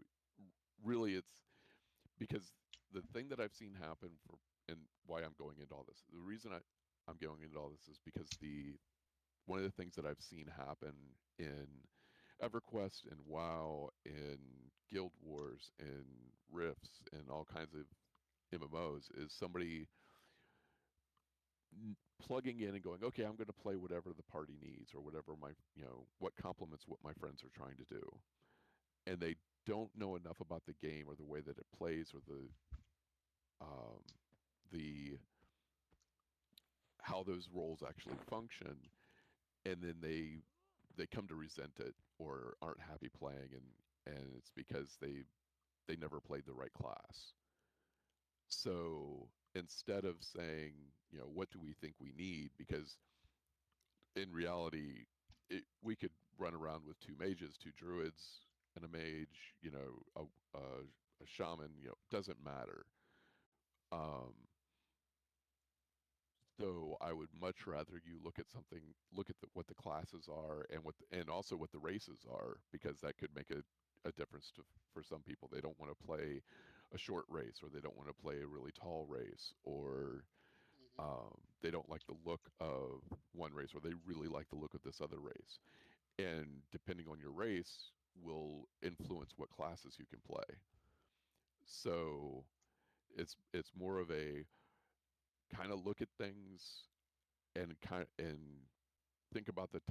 really, it's because the thing that I've seen happen for, and why I'm going into all this, the reason I'm going into all this is because the one of the things that I've seen happen in EverQuest and WoW, in Guild Wars and Rifts and all kinds of MMOs is somebody plugging in and going, okay, I'm going to play whatever the party needs, or whatever what complements what my friends are trying to do. And they don't know enough about the game or the way that it plays, or um, the how those roles actually function, and then they come to resent it or aren't happy playing, and it's because they never played the right class. So instead of saying, what do we think we need, because in reality, we could run around with two mages, two druids, and a mage, a shaman, doesn't matter. Um, so I would much rather you look at what the classes are, and and also what the races are, because that could make a difference for some people. They don't want to play a short race, or they don't want to play a really tall race, or they don't like the look of one race, or they really like the look of this other race. And depending on your race will influence what classes you can play. So it's more of a kind of look at things and think about the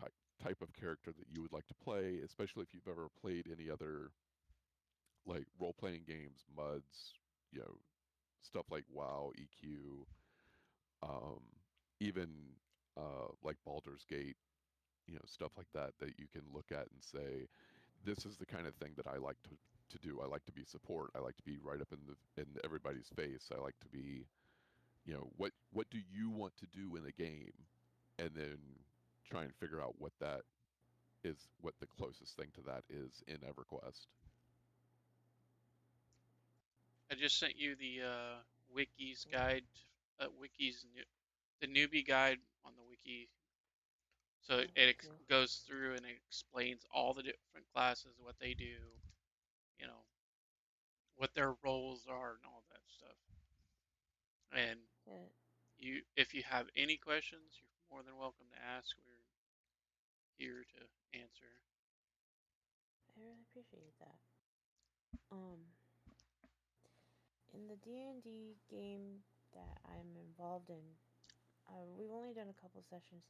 type of character that you would like to play, especially if you've ever played any other, like, role playing games, MUDs, you know, stuff like WoW, EQ, um, even like Baldur's Gate, stuff like that, that you can look at and say, this is the kind of thing that I like to do. I like to be support. I like to be right up in everybody's face. I like to be, what do you want to do in the game? And then try and figure out what that is, what the closest thing to that is in EverQuest. I just sent you the wiki's guide, the newbie guide on the wiki. So it goes through and it explains all the different classes, what they do, you know, what their roles are, and all that stuff. And if you have any questions, you're more than welcome to ask. We're here to answer. I really appreciate that. In the D&D game that I'm involved in, we've only done a couple sessions,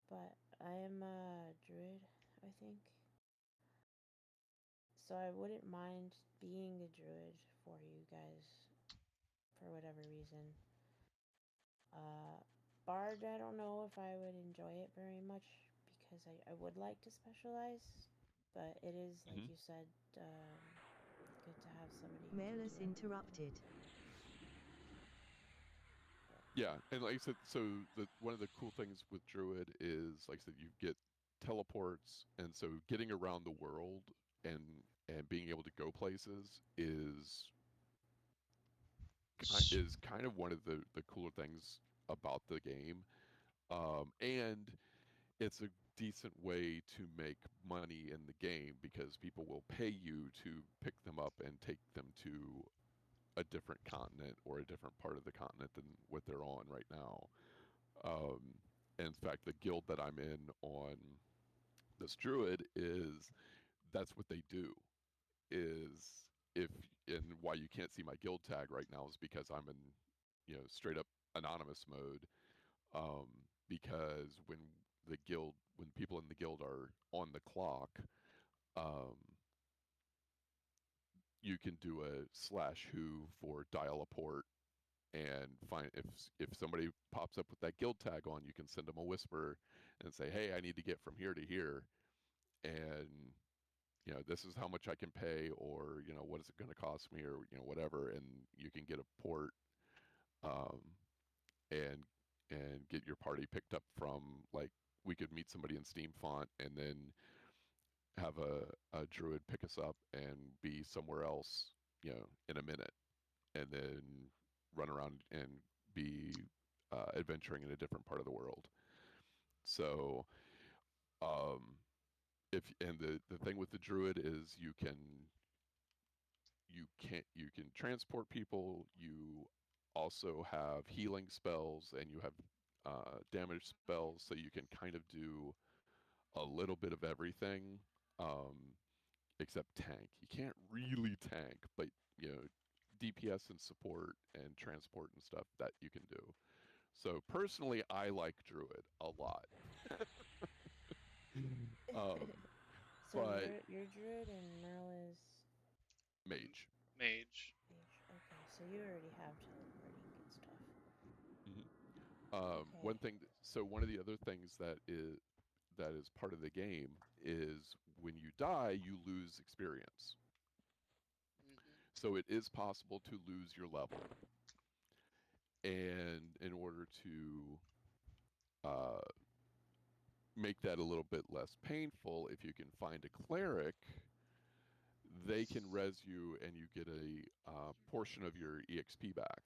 but I am a druid, I think. So I wouldn't mind being a druid for you guys, for whatever reason. Bard, I don't know if I would enjoy it very much, because I would like to specialize, but it is, like you said, good to have somebody who can Mailers do interrupted. Yeah, and like I said, so one of the cool things with Druid is, like I said, you get teleports, and so getting around the world and being able to go places is kind of one of the cooler things about the game, and it's a decent way to make money in the game because people will pay you to pick them up and take them to a different continent or a different part of the continent than what they're on right now. And in fact, the guild that I'm in on this druid is that's what they do. Is if and why you can't see my guild tag right now is because I'm in, straight up anonymous mode. Um, because when people in the guild are on the clock, um, you can do a /who for dial a port and find if somebody pops up with that guild tag on, you can send them a whisper and say, hey, I need to get from here to here, and this is how much I can pay, or what is it going to cost me, or whatever, and you can get a port, um, and get your party picked up from, like, we could meet somebody in Steam Font and then have a druid pick us up and be somewhere else, in a minute, and then run around and be adventuring in a different part of the world. So, um, if and the thing with the druid is you can transport people. You also have healing spells, and you have damage spells, so you can kind of do a little bit of everything, um, except tank. You can't really tank, but DPS and support and transport and stuff that you can do. So personally, I like Druid a lot. um, So but you're druid and Mel is mage. Mage. Okay, so you already have teleporting and stuff. One thing. So one of the other things that is part of the game is when you die, you lose experience. So it is possible to lose your level, and in order to make that a little bit less painful, if you can find a cleric, they can res you and you get a portion of your EXP back.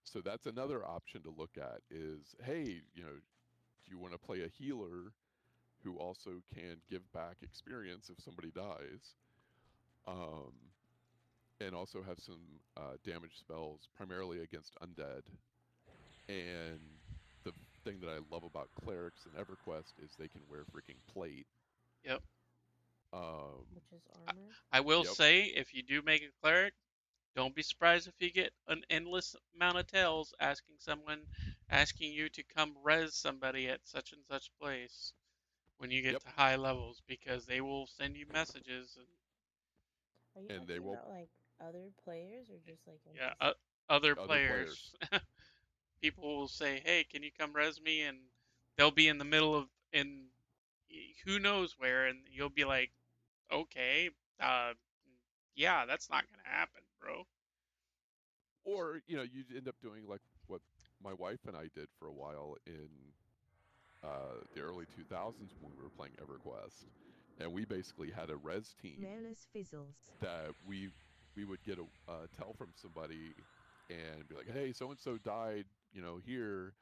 So that's another option to look at is, hey, do you want to play a healer who also can give back experience if somebody dies, um, and also have some damage spells primarily against undead. And the thing that I love about clerics in EverQuest is they can wear freaking plate. Yep. Which is armor. I will Yep. say, if you do make a cleric, don't be surprised if you get an endless amount of tells asking you to come res somebody at such and such place when you get to high levels, because they will send you messages. Are you And they talking will. about like other players or just like NPCs? Yeah, other players. People will say, "Hey, can you come res me?" And they'll be in the middle of in who knows where, and you'll be like, "Okay, yeah, that's not gonna happen, bro." Or you'd end up doing like what my wife and I did for a while in the early 2000s when we were playing EverQuest, and we basically had a res team Mailers fizzles. that we would get a tell from somebody and be like, hey, so and so died, here.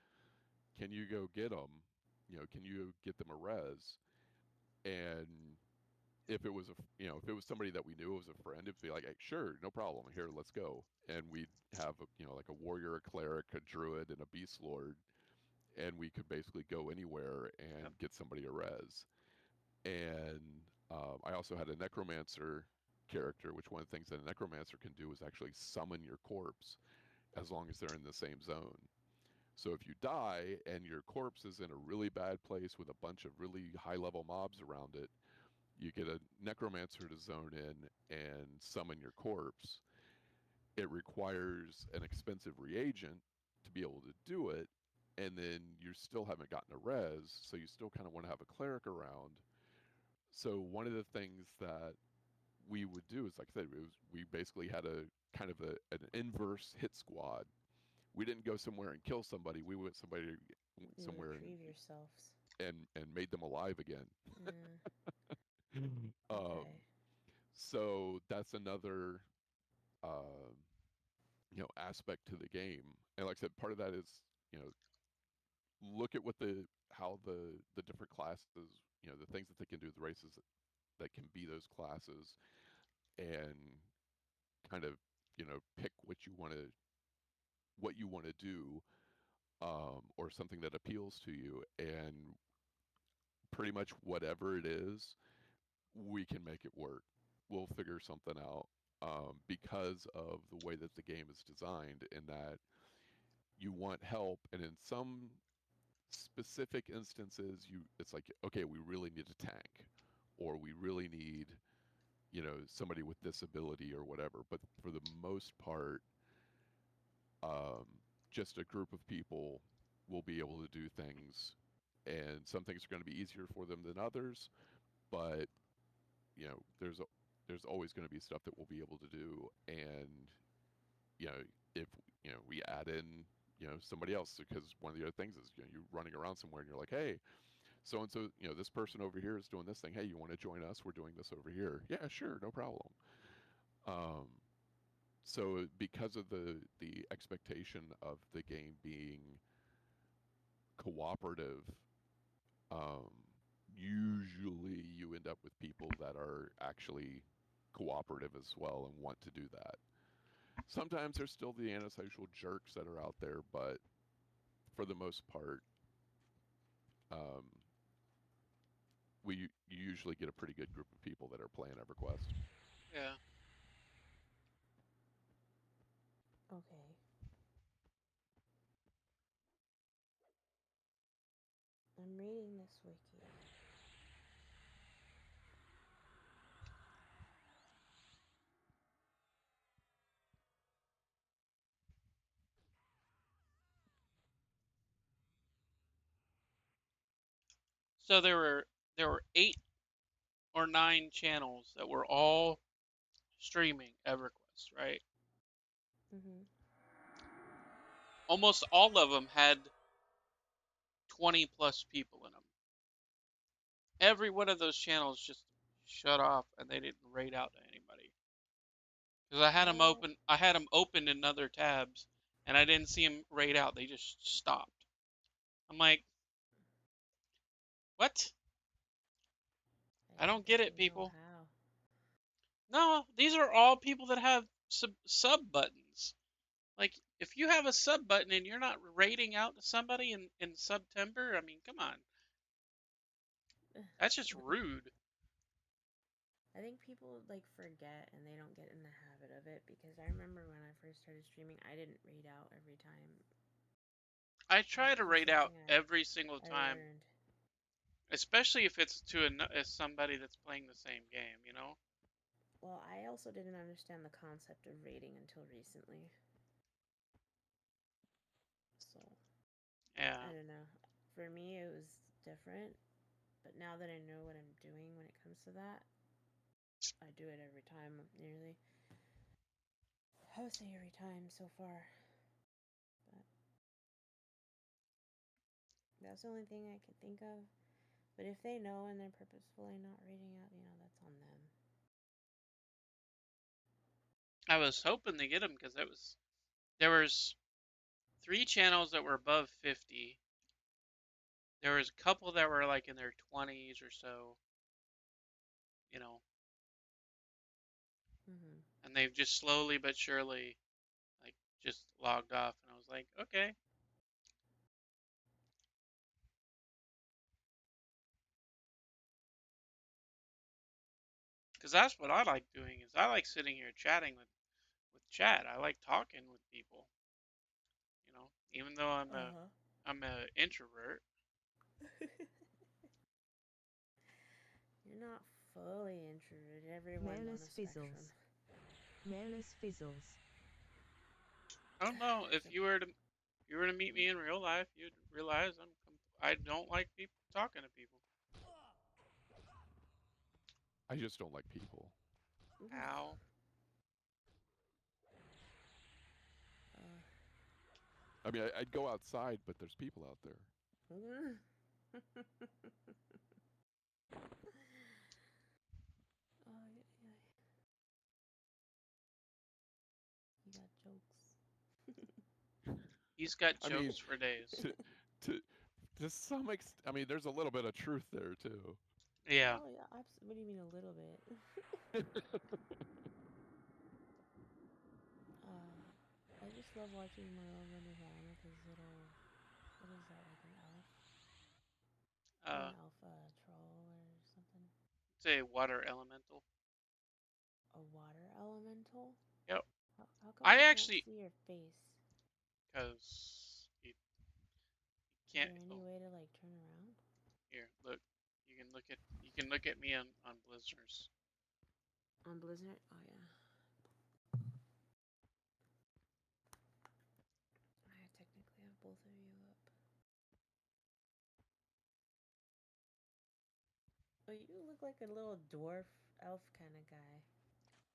Can you go get them? Can you get them a res? And if it was if it was somebody that we knew was a friend, it'd be like, hey, sure, no problem. Here, let's go. And we'd have like a warrior, a cleric, a druid, and a beast lord, and we could basically go anywhere and get somebody a res. And I also had a necromancer character, which one of the things that a necromancer can do is actually summon your corpse as long as they're in the same zone. So if you die and your corpse is in a really bad place with a bunch of really high level mobs around it, you get a necromancer to zone in and summon your corpse. It requires an expensive reagent to be able to do it, and then you still haven't gotten a res, so you still kind of want to have a cleric around. So one of the things that we would do is, like I said, we basically had a kind of an inverse hit squad. We didn't go somewhere and kill somebody. We went somewhere Retrieve yourselves. and made them alive again. Okay. So that's another aspect to the game. And like I said, part of that is look at how the different classes, the things that they can do, the races that can be those classes, and kind of pick what you want to do, or something that appeals to you, and pretty much whatever it is, we can make it work. We'll figure something out, because of the way that the game is designed, in that you want help, and in some specific instances, it's like, okay, we really need a tank, or we really need somebody with disability or whatever. But for the most part, just a group of people will be able to do things, and some things are going to be easier for them than others, but there's always going to be stuff that we'll be able to do. And if we add in somebody else, because one of the other things is you're running around somewhere and you're like, hey, so and so, this person over here is doing this thing, hey, you want to join us? We're doing this over here. Yeah, sure, no problem. So because of the expectation of the game being cooperative, usually you end up with people that are actually cooperative as well and want to do that. Sometimes there's still the antisocial jerks that are out there, but for the most part, you usually get a pretty good group of people that are playing EverQuest. Yeah. Okay. I'm reading this wiki. So there were 8 or 9 channels that were all streaming EverQuest, right? Mhm. Almost all of them had 20 plus people in them. Every one of those channels just shut off, and they didn't raid out to anybody. Because I had them open, in other tabs, and I didn't see them raid out. They just stopped. I'm like, what? I don't get it, people. How? No, these are all people that have sub buttons. Like, if you have a sub button and you're not raiding out to somebody in Subtember, I mean, come on. That's just rude. I think people forget and they don't get in the habit of it, because I remember when I first started streaming, I didn't raid out every time. I try to raid out every single time, especially if it's to somebody that's playing the same game, Well, I also didn't understand the concept of raiding until recently. So, yeah. I don't know. For me, it was different, but now that I know what I'm doing when it comes to that, I do it every time, nearly. I would say every time so far. But that's the only thing I can think of. But if they know and they're purposefully not reading out, that's on them. I was hoping to get them because there was 3 channels that were above 50. There was a couple that were like in their 20s or so, Mm-hmm. and they've just slowly but surely like just logged off, and I was like, okay. Because that's what I like doing is I like sitting here chatting with chat. I like talking with people, even though I'm a introvert. You're not fully introverted. Everyone's on a Malus spectrum. fizzles. Malus fizzles. I don't know if you were to meet me in real life, you'd realize I don't like people talking to people. I just don't like people. Ow. I mean, I'd go outside, but there's people out there. Oh, yeah. You got jokes. He's got I mean, jokes for days. To some extent, I mean, there's a little bit of truth there too. Yeah. Oh yeah. What do you mean a little bit? I just love watching Merle run around with his little. What is that? Like an elf? An elf troll or something? It's a water elemental. A water elemental? Yep. How come I can't see your face? Because you Is can't. there any way to like turn around? Here, look. You can look at me on Blizzard's. On Blizzard? Oh yeah. I technically have both of you up. Oh, you look like a little dwarf elf kind of guy.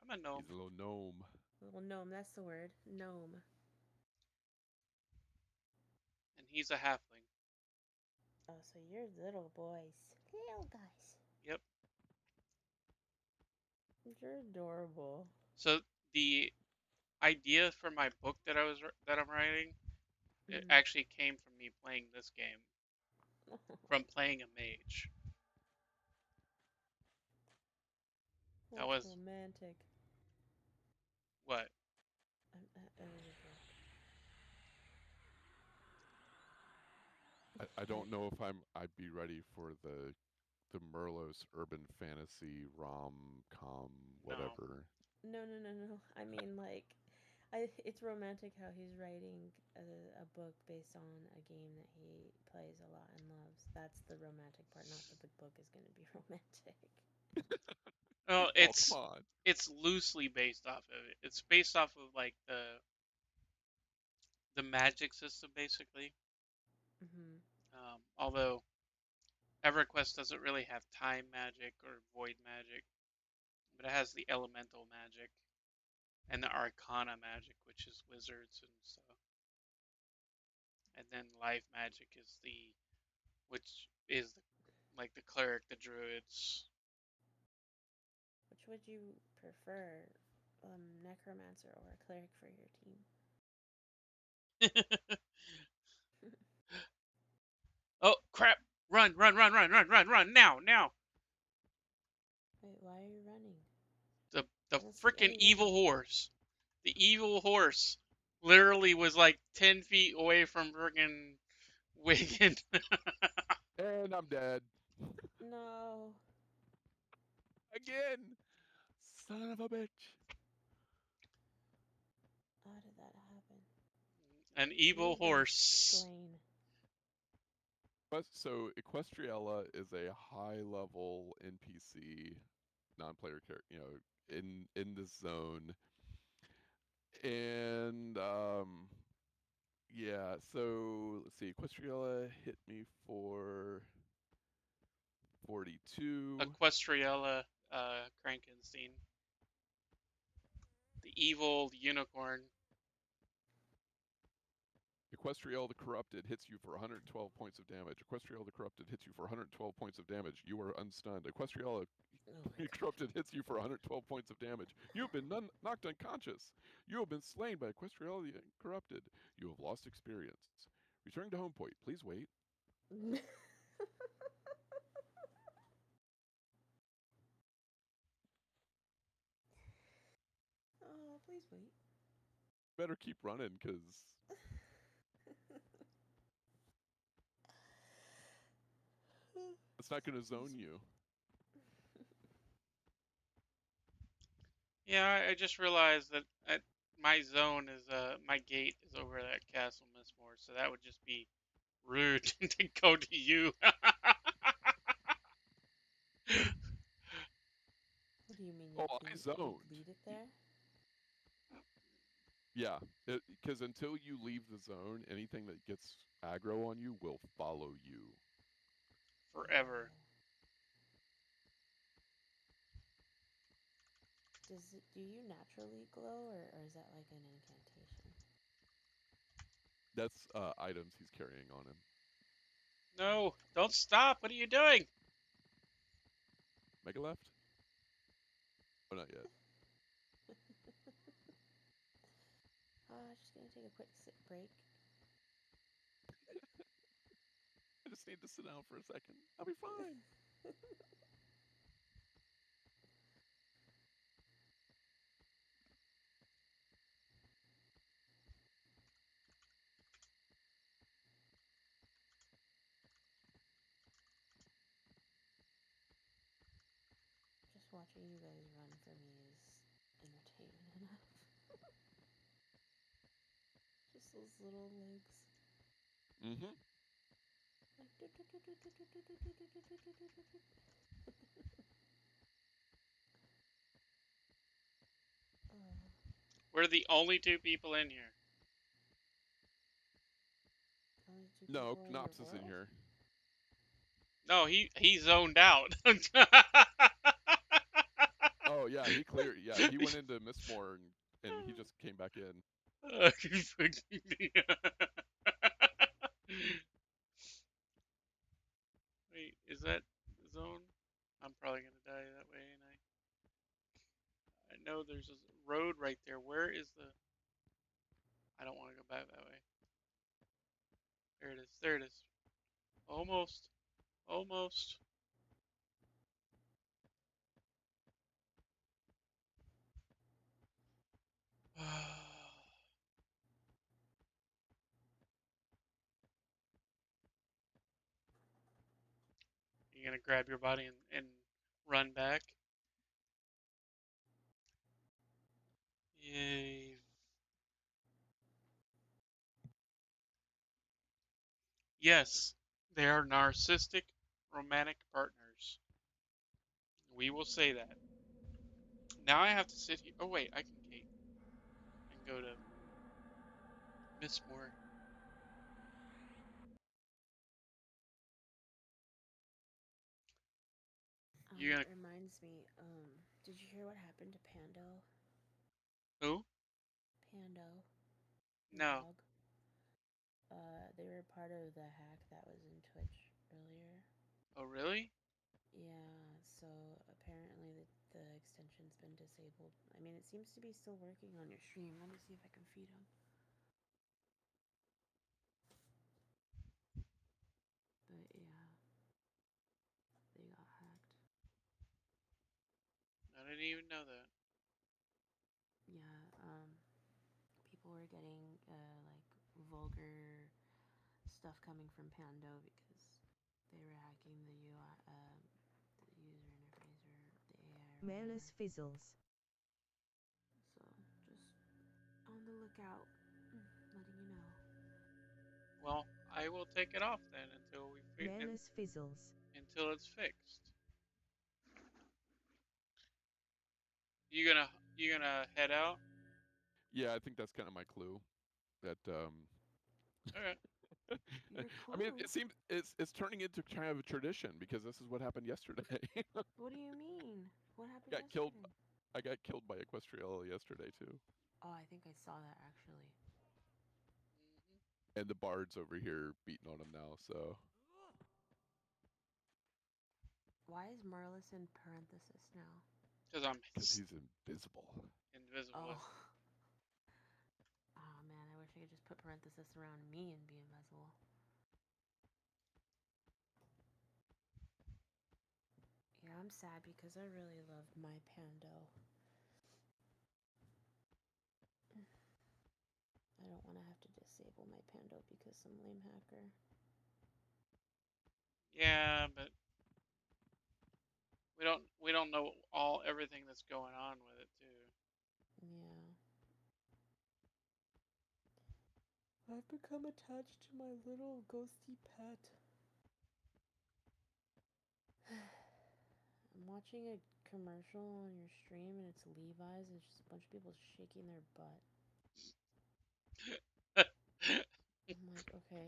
I'm a gnome. He's a little gnome. Little gnome, that's the word. Gnome. And he's a halfling. Oh, so you're little boys. Little guys. Yep. You're adorable. So the idea for my book that I'm writing, it actually came from me playing this game. From playing a mage. That was romantic. What? I don't know if I'd be ready for the Merlos urban fantasy rom-com whatever. No. I mean, like, it's romantic how he's writing a book based on a game that he plays a lot and loves. That's the romantic part, not that the book is going to be romantic. Oh, it's loosely based off of it. It's based off of like the magic system, basically. Mm-hmm. Although EverQuest doesn't really have time magic or void magic, but it has the elemental magic and the arcana magic, which is wizards and stuff. And then life magic which is like the cleric, the druids. Which would you prefer, necromancer or a cleric for your team? Oh crap! Run now! Wait, why are you running? The freaking evil horse. The evil horse literally was like 10 feet away from freaking Wigan. And I'm dead. No. Again! Son of a bitch. How did that happen? An evil horse. Slain. So Equestriella is a high-level NPC, non-player character, in this zone. And yeah, so let's see. Equestriella hit me for 42. Equestriella Krankenstein. The evil unicorn. Equestriel the Corrupted hits you for 112 points of damage. Equestriel the Corrupted hits you for 112 points of damage. You are unstunned. Equestriel the Corrupted hits you for 112 points of damage. You have been knocked unconscious. You have been slain by Equestriel the Corrupted. You have lost experience. Returning to home point. Please wait. Oh, please wait. Better keep running, because it's not going to zone you. Yeah, I just realized that my zone is my gate is over at Castle Mistmore, so that would just be rude to go to you. What do you mean? Oh, I You'd zoned. lead it there? Yeah, because until you leave the zone, anything that gets aggro on you will follow you. Forever. Do you naturally glow, or is that like an incantation? That's items he's carrying on him. No, don't stop. What are you doing? Mega left? Oh, not yet. Just gonna take a quick break. I just need to sit down for a second. I'll be fine. Just watching you guys run for me is entertainment enough. Just those little legs. Mm-hmm. We're the only two people in here. Only two No, people in Knops your is in world? here. No, he zoned out. Oh, yeah, he cleared. Yeah, he went into Mistmore and he just came back in. Wait, is that zone? I'm probably gonna die that way, and I know there's a road right there. Where is the? I don't want to go back that way. There it is. There it is. Almost. Almost. You gonna grab your body and run back? Yay. Yes, they are narcissistic romantic partners. We will say that. Now I have to sit here. Oh wait, I can gate. I can go to Mistmore. You gonna It reminds me, did you hear what happened to Pando? who? Pando, the No. dog. They were part of the hack that was in Twitch earlier. Oh really? Yeah, so apparently the extension's been disabled. I mean, it seems to be still working on your stream. Let me see if I can feed him. But yeah, they got hacked. I didn't even know that. Yeah, people were getting like vulgar stuff coming from Pando because they were hacking the UI, the user interface or the AI or Mailus whatever. fizzles. So just on the lookout, letting you know. Well, I will take it off then until Mailus fizzles. until it's fixed. You gonna head out? Yeah, I think that's kind of my clue. That Okay. Your I mean, clue? it seems it's turning into kind of a tradition because this is what happened yesterday. What do you mean? What happened got killed. yesterday? I got killed by Equestriel yesterday too. Oh, I think I saw that actually. And the bard's over here beating on him now, so. Why is Merlis in parenthesis now? Because he's invisible. invisible. Oh. Oh man, I wish I could just put parenthesis around me and be invisible. Yeah, I'm sad because I really loved my Pando. I don't want to have to disable my Pando because some lame hacker. Yeah, but we don't know everything that's going on with it too. Yeah. I've become attached to my little ghosty pet. I'm watching a commercial on your stream and it's Levi's and it's just a bunch of people shaking their butt. I'm like, okay.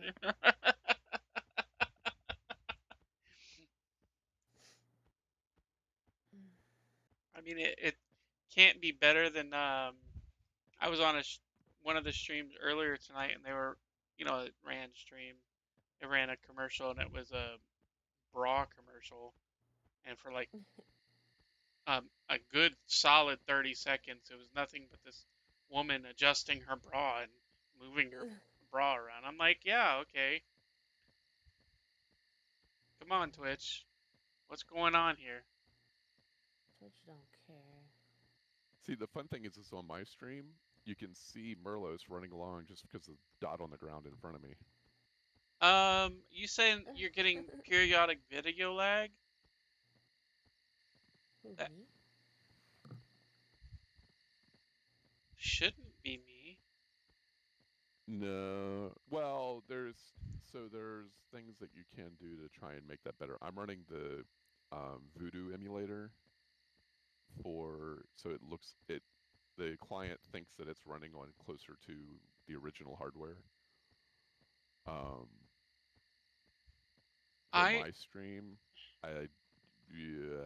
I mean, it can't be better than I was on one of the streams earlier tonight, and they were, it ran stream. It ran a commercial, and it was a bra commercial, and for like a good solid 30 seconds, it was nothing but this woman adjusting her bra and moving her bra around. I'm like, yeah, okay. Come on, Twitch. What's going on here? Twitch don't care. See, the fun thing is on my stream, you can see Merlos running along just because of the dot on the ground in front of me. You saying you're getting periodic video lag? Who, That me? shouldn't be me. No. Well, there's things that you can do to try and make that better. I'm running the Voodoo emulator so the client thinks that it's running on closer to the original hardware. For I my stream, yeah.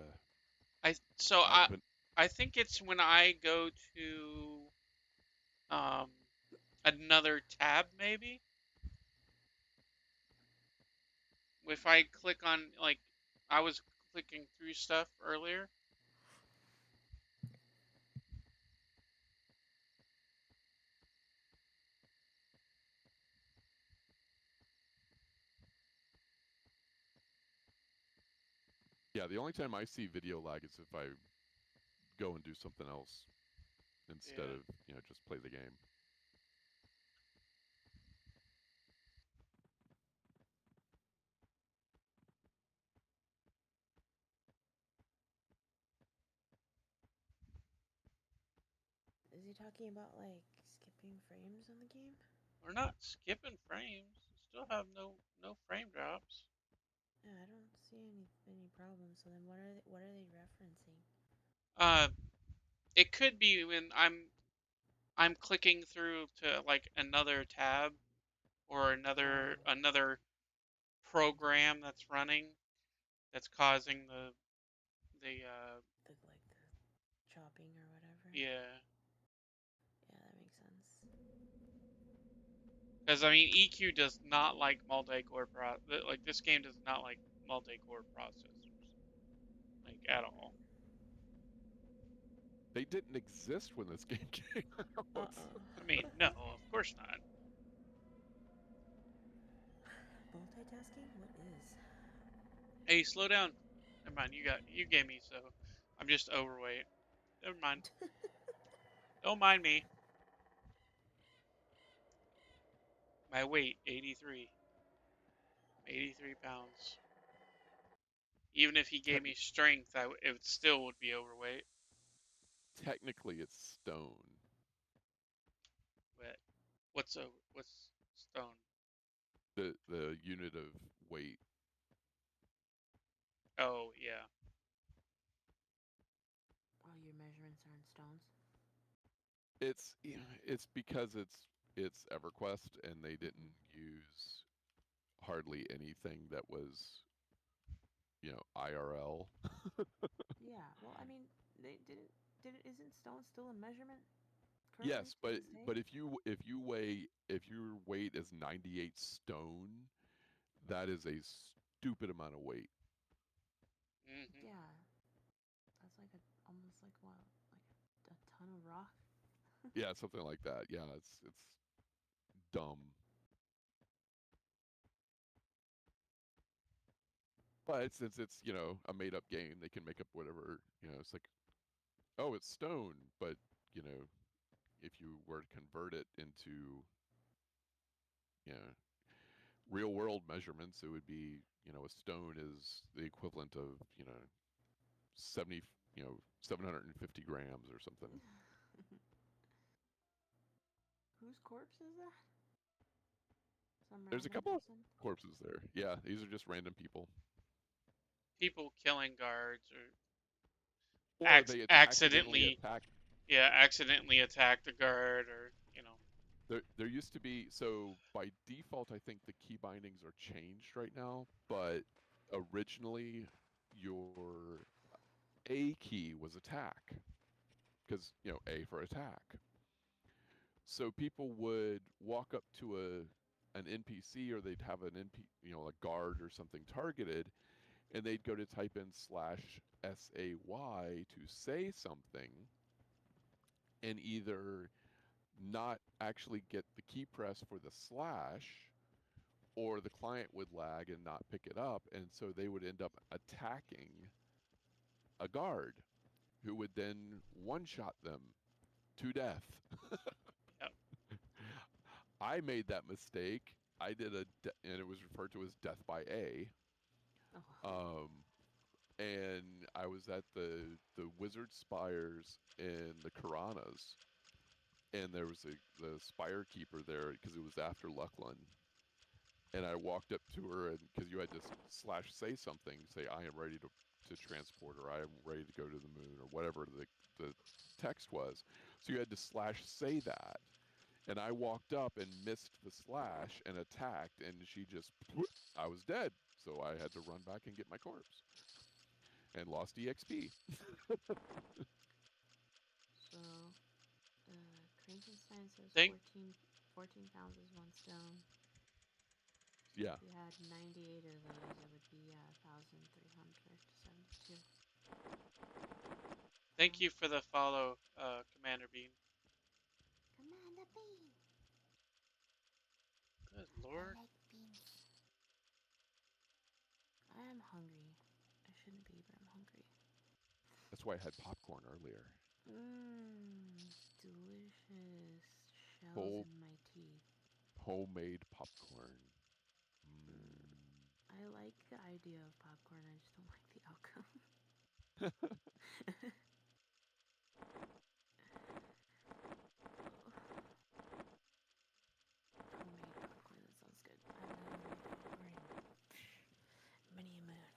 I think it's when I go to another tab maybe. If I click on like I was clicking through stuff earlier. Yeah, the only time I see video lag is if I go and do something else instead of, just play the game. Is he talking about like skipping frames on the game? We're not skipping frames. Still have no frame drops. Yeah, I don't see any problems. So then what are they referencing? It could be when I'm clicking through to like another tab or another program that's running that's causing the the chopping or whatever. yeah. Yeah, that makes sense. Because I mean, EQ does not like multi-core like this game does not like multi-core processors, like at all. They didn't exist when this game came out. I mean, no, of course not. Multitasking? What is? Hey, slow down. Never mind. You gave me so. I'm just overweight. Never mind. Don't mind me. My weight 83. 83 pounds. Even if he gave me strength, it still would be overweight. Technically, it's stone. But what's stone? The unit of weight. Oh yeah. Oh, your measurements are in stones. It's because it's EverQuest and they didn't use hardly anything that was IRL. Yeah. Well, I mean, they didn't. Isn't stone still a measurement? current Yes, but these days? if your weight is 98 stone, that is a stupid amount of weight. Mm-hmm. Yeah, that's like almost like what, like a ton of rock. Yeah, something like that. Yeah, it's dumb. But since it's, a made up game, they can make up whatever, it's like, oh, it's stone, but, you know, if you were to convert it into, you know, real world measurements, it would be, a stone is the equivalent of, 70, 750 grams or something. Whose corpse is that? Some There's a random couple of person? corpses there. Yeah, these are just random people. People killing guards or Or they accidentally accidentally, attack. yeah, accidentally attacked a guard or There used to be, so by default, I think the key bindings are changed right now, but originally your A key was attack, because, A for attack. So people would walk up to an NPC, or they'd have an a guard or something targeted, and they'd go to type in /SAY to say something, and either not actually get the key press for the slash, or the client would lag and not pick it up, and so they would end up attacking a guard who would then one-shot them to death. Yep. I made that mistake. I did and it was referred to as death by A. Oh. And I was at the Wizard Spires in the Karanas, and there was the Spire Keeper there because it was after Luckland. And I walked up to her, and because you had to slash say something, say I am ready to transport, or I am ready to go to the moon, or whatever the text was. So you had to slash say that. And I walked up and missed the slash and attacked, and she just, I was dead. So I had to run back and get my corpse. And lost EXP. So, Frankenstein says Think 14 pounds is 1 stone. So Yeah. if you had 98 of those, it would be 1,372. Thank you for the follow, Commander Bean. Commander Bean! Good lord. I like beans. I am hungry. I shouldn't be, but I'm hungry. That's why I had popcorn earlier. Mmm, delicious. Shells Whole in my teeth. homemade popcorn. I like the idea of popcorn, I just don't like the outcome. Homemade popcorn, that sounds good. I haven't had homemade popcorn in many a moon.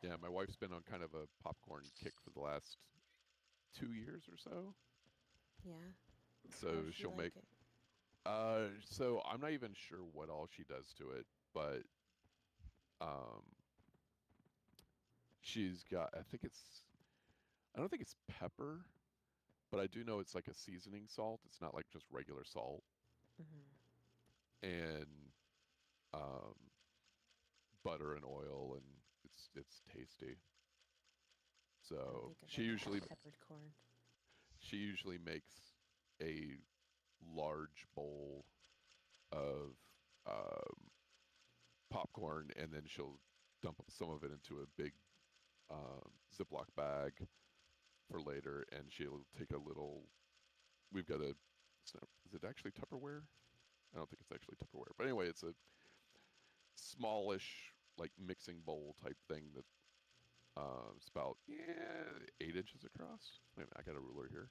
Yeah, my wife's been on kind of a popcorn kick for the last 2 years or so. Yeah? So How does she she'll like make. it? So I'm not even sure what all she does to it, but um, she's got. I don't think it's pepper, but I do know it's like a seasoning salt. It's not like just regular salt, and um, butter and oil, and it's tasty. I So think of like peppered corn. she usually makes a large bowl of popcorn, and then she'll dump some of it into a big Ziploc bag for later, and she'll take a little. We've got a. Is it actually Tupperware? I don't think it's actually Tupperware, but anyway, it's a smallish like mixing bowl type thing that it's about 8 inches across. Wait a minute, I got a ruler here.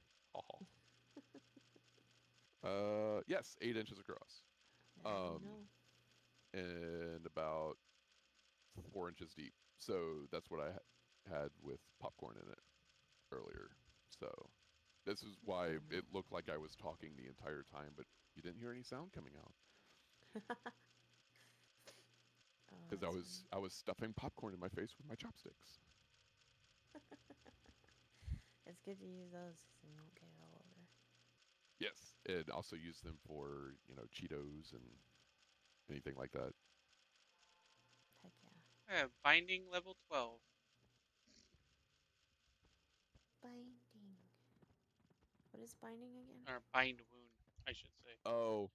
Yes, 8 inches across. And about 4 inches deep. So that's what I had with popcorn in it earlier. So this is why it looked like I was talking the entire time, but you didn't hear any sound coming out. Because I was stuffing popcorn in my face with my chopsticks. It's it's good to use those because then you won't get it all over. Yes, and also use them for, you know, Cheetos and anything like that. Heck yeah. I have binding level 12. Binding. What is binding again? Or bind wound, I should say. Oh,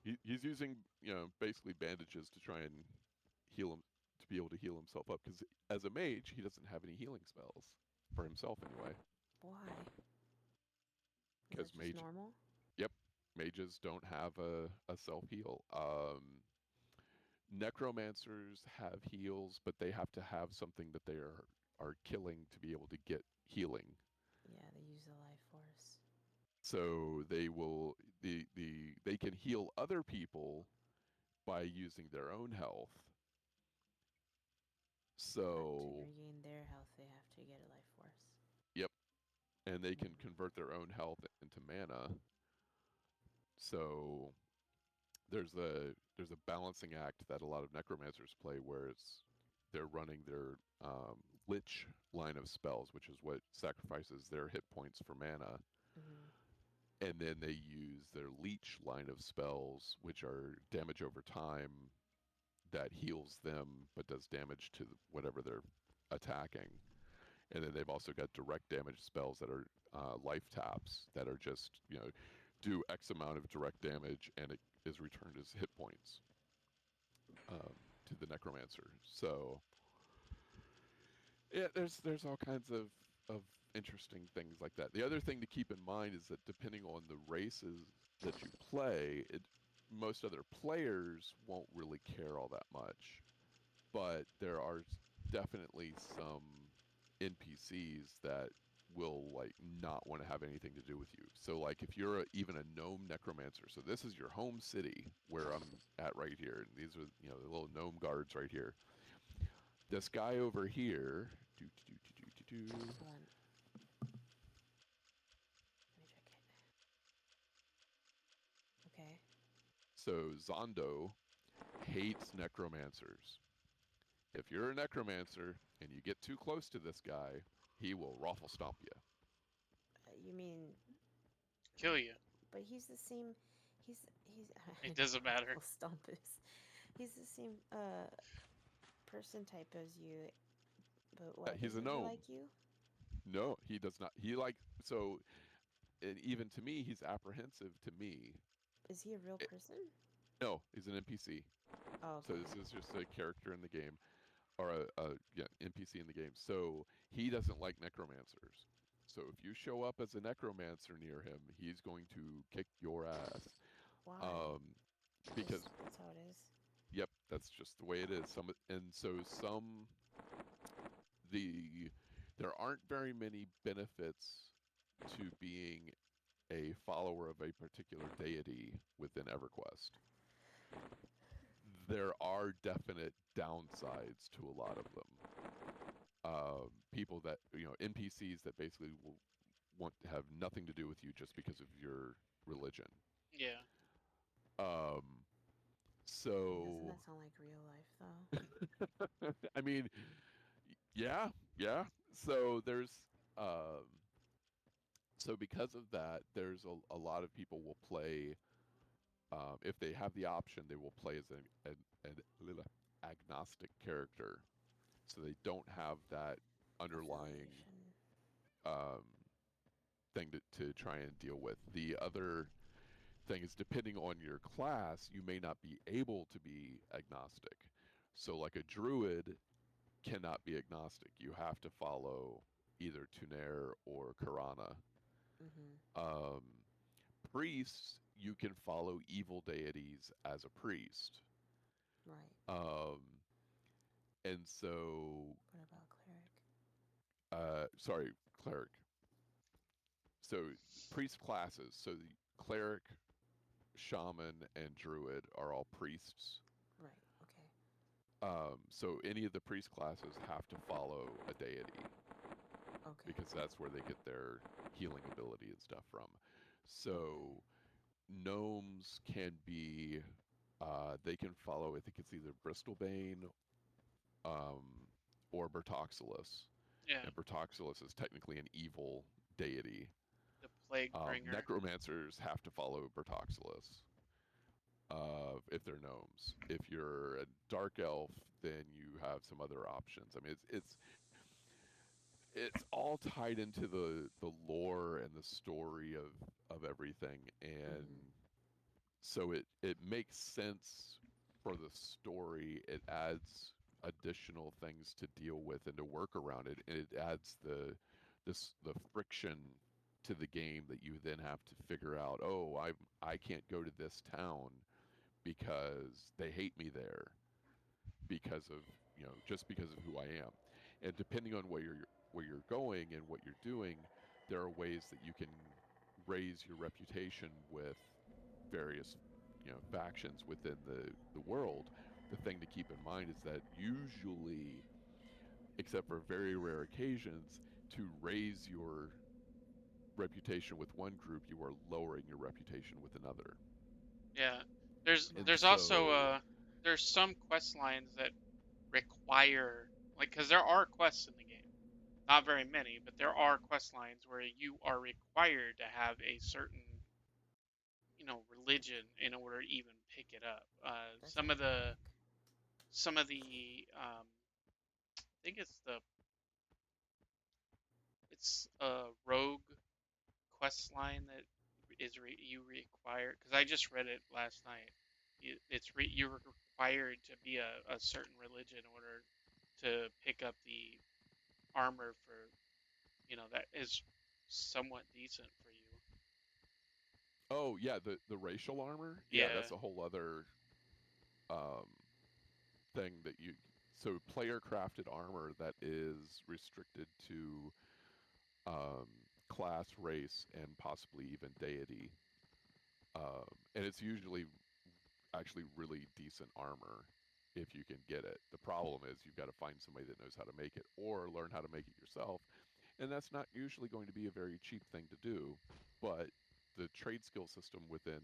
he's using, you know, basically bandages to try and heal him, to be able to heal himself up. Because as a mage, he doesn't have any healing spells for himself anyway. Why? Is Because that just normal? Yep, mages don't have a self heal. Necromancers have heals, but they have to have something that they are killing to be able to get healing. Yeah, they use the life force. So they will they can heal other people by using their own health. But to So regain their health, they have to get a life force. yep, and they can convert their own health into mana. So there's a balancing act that a lot of necromancers play where they're running their lich line of spells, which is what sacrifices their hit points for mana. Mm-hmm. And then they use their leech line of spells, which are damage over time that heals them but does damage to whatever they're attacking. And then they've also got direct damage spells that are life taps that are just, you know, do X amount of direct damage and it is returned as hit points to the necromancer. So yeah, there's all kinds of interesting things like that. The other thing to keep in mind is that depending on the races that you play, most other players won't really care all that much, but there are definitely some NPCs that will like not want to have anything to do with you. So like if you're even a gnome necromancer, so this is your home city where I'm at right here, and these are, you know, the little gnome guards right here. This guy over here, Hold on. Let me check it. Okay. so Zondo hates necromancers. If you're a necromancer and you get too close to this guy, he will raffle stomp you. You mean? Kill you. But he's the same. He's. It doesn't matter. Stompus. He's the same person type as you. But why He's a doesn't he gnome. like you? No, he does not. He like so, and even to me, he's apprehensive to me. Is he a real person? No, he's an NPC. Oh, So okay. this is just a character in the game, or a NPC in the game. So he doesn't like necromancers. So if you show up as a necromancer near him, he's going to kick your ass. Why? Because that's how it is. Yep, that's just the way it is. There aren't very many benefits to being a follower of a particular deity within EverQuest. There are definite downsides to a lot of them. People that, you know, NPCs that basically will want to have nothing to do with you just because of your religion. Yeah. So Doesn't that sound like real life though? I mean, yeah. So so because of that, there's a lot of people will play. If they have the option, they will play as an little agnostic character, so they don't have that underlying thing to try and deal with. The other thing is, depending on your class, you may not be able to be agnostic. So like a druid cannot be agnostic. You have to follow either Tuner or Karana. Mm-hmm. Priests, you can follow evil deities as a priest. Right. And so. What about cleric? Sorry, cleric. So priest classes. So the cleric, shaman, and druid are all priests. Right. Okay. So any of the priest classes have to follow a deity. Okay. Because that's where they get their healing ability and stuff from. So gnomes can be, they can follow, I think it's either Bristlebane or Bertoxilus. Yeah. And Bertoxilus is technically an evil deity. The plague bringer. Necromancers have to follow Bertoxilus if they're gnomes. If you're a dark elf, then you have some other options. I mean, it's all tied into the lore and the story of everything, and so it makes sense for the story. It adds additional things to deal with and to work around it, and it adds the friction to the game that you then have to figure out. Oh, I can't go to this town because they hate me there because of just because of who I am, and depending on where you're going and what you're doing, there are ways that you can raise your reputation with various factions within the world. The thing to keep in mind is that usually, except for very rare occasions, to raise your reputation with one group, you are lowering your reputation with another. Yeah. And There's so also there's some quest lines that require, like, because there are quests in the game. Not very many, but there are quest lines where you are required to have a certain, religion in order to even pick it up. That's Some of ironic. I think it's a rogue quest line that you require, because I just read it last night. You're required to be a certain religion in order to pick up the armor for, that is somewhat decent for you. oh yeah, the racial armor, yeah, Yeah. that's a whole other um thing that you so player crafted armor that is restricted to um, class, race, and possibly even deity. And it's usually actually really decent armor if you can get it. The problem is you've got to find somebody that knows how to make it or learn how to make it yourself. And that's not usually going to be a very cheap thing to do. But the trade skill system within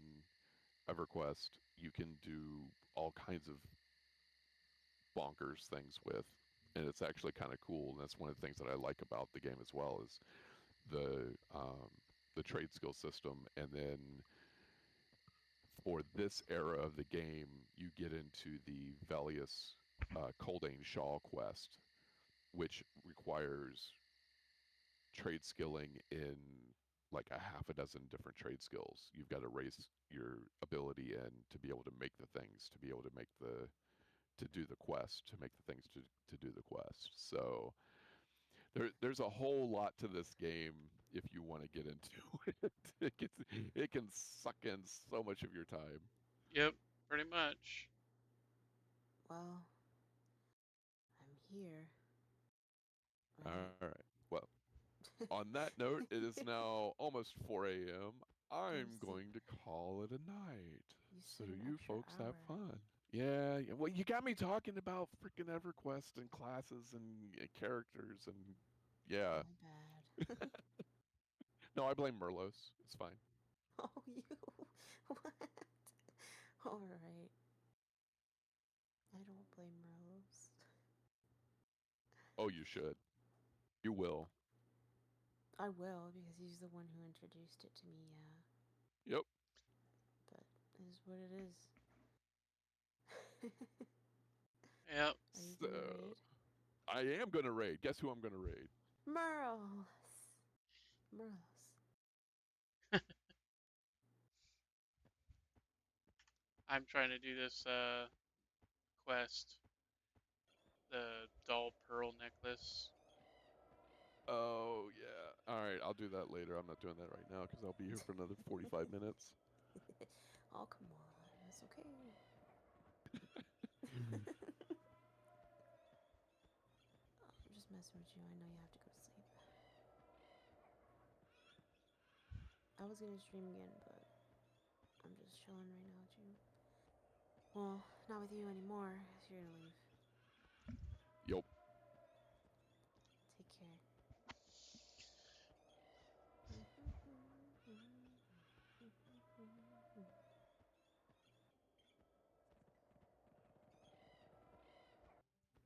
EverQuest, you can do all kinds of bonkers things with. And it's actually kind of cool. And that's one of the things that I like about the game as well is the trade skill system. And then for this era of the game, you get into the Velius Coldane Shaw quest, which requires trade skilling in like a half a dozen different trade skills. You've got to raise your ability in to be able to make the things, to be able to make to do the quest, to make the things to do the quest. So there's a whole lot to this game if you want to get into it. It can suck in so much of your time. Yep. Pretty much. Well, I'm here. All Right? right. Well, on that note, it is now almost 4 a.m. I'm said- going to call it a night. You So said an you extra folks hour. have fun. Yeah, well, you got me talking about freaking EverQuest and classes and characters and yeah. My bad. No, I blame Merlos. It's fine. Oh, you. What? Alright. I don't blame Rose. Oh, you should. You will. I will, because he's the one who introduced it to me, yeah. Yep. But it is what it is. Yep. Are you So, gonna raid? I am going to raid. Guess who I'm going to raid? Merles! Merles. I'm trying to do this quest, the doll pearl necklace. Oh, yeah. All right, I'll do that later. I'm not doing that right now because I'll be here for another 45 minutes. Oh, come on. That's okay. I'm just messing with you. I know you have to go to sleep. I was gonna stream again, but I'm just chilling right now with you. Well, not with you anymore, because you're gonna leave. Yup. Take care.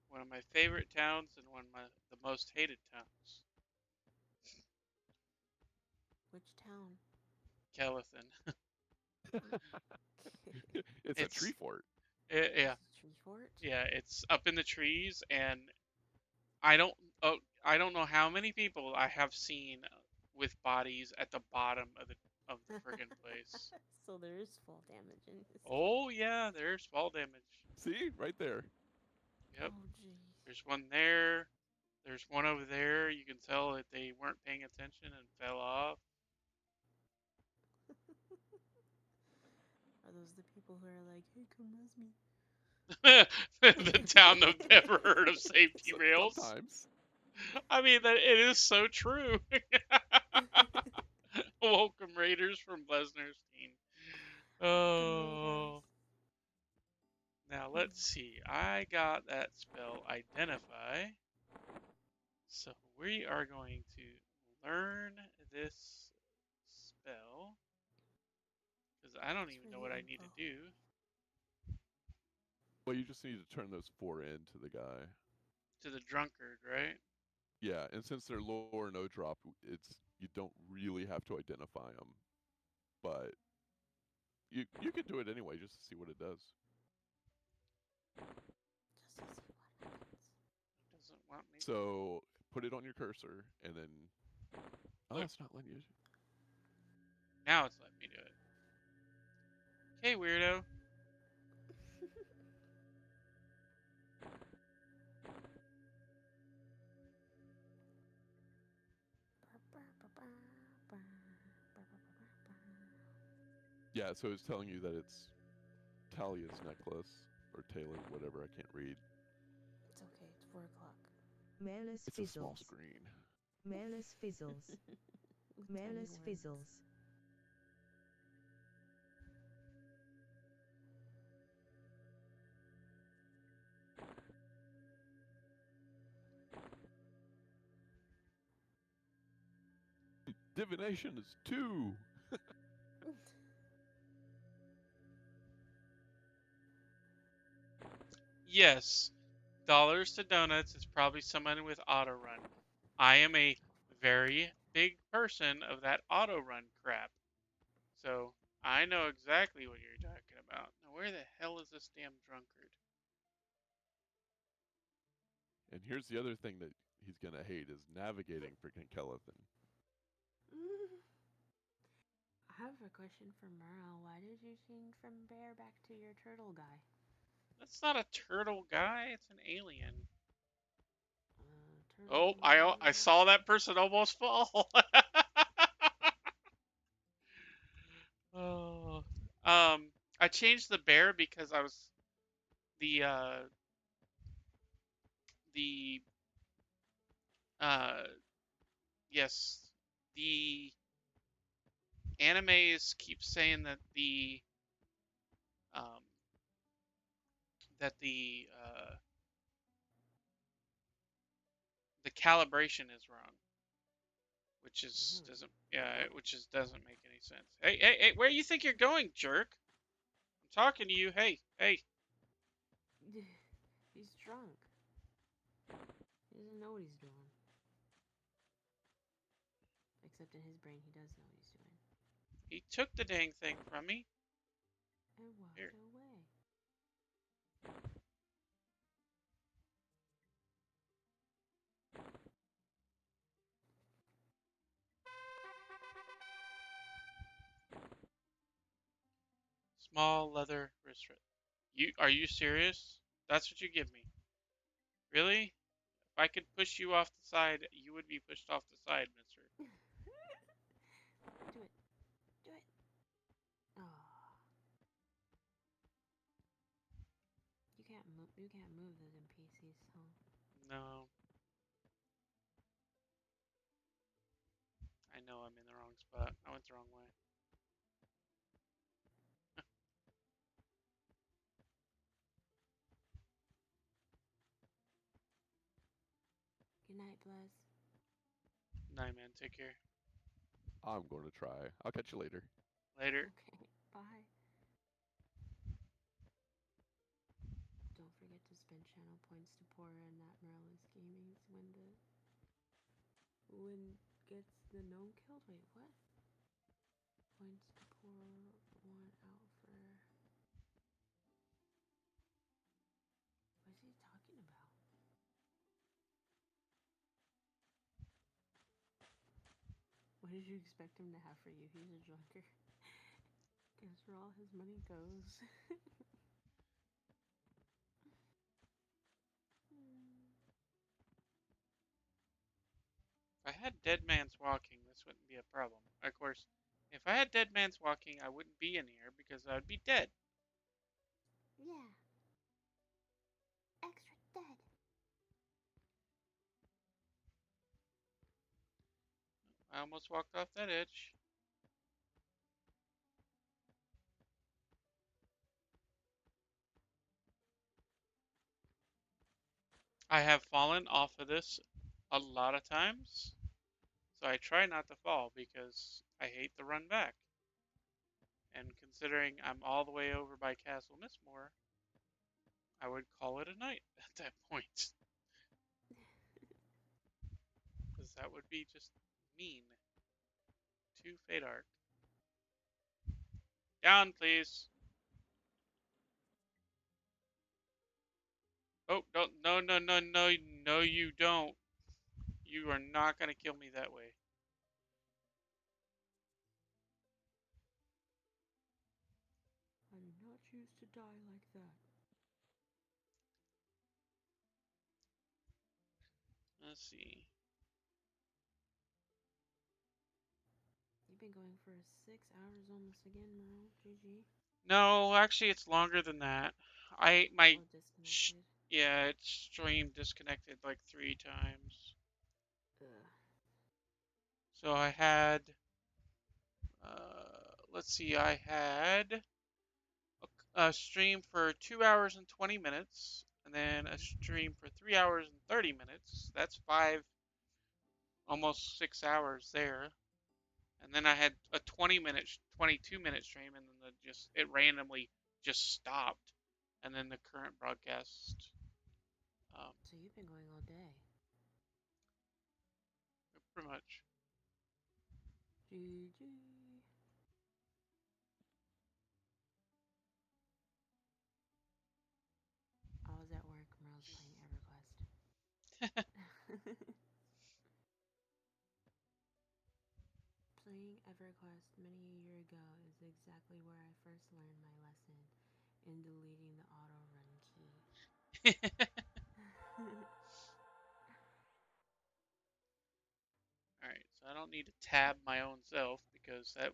One of my favorite towns and one of the most hated towns. Which town? Kellethan. It's a tree It's fort. yeah, Tree fort? yeah. It's up in the trees, and I don't I don't know how many people I have seen with bodies at the bottom of the friggin' place. So there is fall damage in this Oh yeah, there's fall damage. See, right there. Yep. Oh jeez. There's one there. There's one over there. You can tell that they weren't paying attention and fell off. Are those the people who are like, hey, come res me? The town have never heard of safety rails. Sometimes. I mean, that it is so true. Welcome Raiders from Blesnerstein. Oh. Now let's see. I got that spell identify. So we are going to learn this spell. Because I don't Thanks even for know the what I need info. to do. Well, you just need to turn those 4 into the guy. To the drunkard, right? Yeah, and since they're low or no drop, you don't really have to identify them, but you can do it anyway just to see what it does. Just to see what happens. Doesn't want me. So put it on your cursor, and then Look. it's not letting you. Now it's letting me do it. Okay, weirdo. Yeah, so it's telling you that it's Talia's necklace or Taylor, whatever. I can't read. It's okay, it's 4 o'clock. Malus It's a small fizzles. screen. Malus fizzles. With Malus tiny words. fizzles. Divination is 2. Yes, dollars to donuts is probably someone with auto run. I am a very big person of that auto run crap. So I know exactly what you're talking about. Now where the hell is this damn drunkard? And here's the other thing that he's gonna hate is navigating freaking Kellethan. I have a question for Merle. Why did you change from bear back to your turtle guy? That's not a turtle guy, it's an alien. Turtle. Oh, I saw that person almost fall. Oh. I changed the bear because I was the the uh yes, the animes keep saying that um the calibration is wrong, which is doesn't doesn't make any sense. Hey, where you think you're going, jerk? I'm talking to you. Hey. He's drunk. He doesn't know what he's doing. Except in his brain, he does know what he's doing. He took the dang thing from me. And walked Here. away. Small leather wristlet. Are you serious? That's what you give me? Really? If I could push you off the side, you would be pushed off the side, mister. Do it. Do it. Oh. You can't move. You can't move those NPCs, huh? No. I know I'm in the wrong spot. I went the wrong way. Good night, Bless. Night, man. Take care. I'm going to try. I'll catch you later. Later. Okay. Bye. Don't forget to spend channel points to pour in that Morellis Gaming's when gets the gnome killed. Wait, what? points to pour one out for. What is he talking about? What did you expect him to have for you? He's a drunkard. Guess where all his money goes. If I had Dead Man's Walking, this wouldn't be a problem. Of course, if I had Dead Man's Walking, I wouldn't be in here because I would be dead. Yeah. Extra dead. I almost walked off that edge. I have fallen off of this a lot of times, so I try not to fall because I hate the run back. And considering I'm all the way over by Castle Mistmore, I would call it a night at that point. Because that would be just mean to Fadark. Down, please. Oh, don't, no, no, no, no, no, you don't. You are not going to kill me that way. I did not choose to die like that. Let's see. You've been going for 6 hours almost again, Merle. GG. No, actually, it's longer than that. My, Oh, disconnected. yeah, it's stream disconnected like 3 times. Ugh. So I had, let's see, I had a stream for 2 hours and 20 minutes, and then a stream for 3 hours and 30 minutes. That's 5, almost 6 hours there. And then I had a 20-minute, 22-minute stream, and then it randomly just stopped. And then the current broadcast. So you've been going all day. Pretty much. GG. I was at work when I was playing EverQuest. Playing EverQuest many a year ago is exactly where I first learned my lesson in deleting the auto run key. Alright, so I don't need to tab my own self because that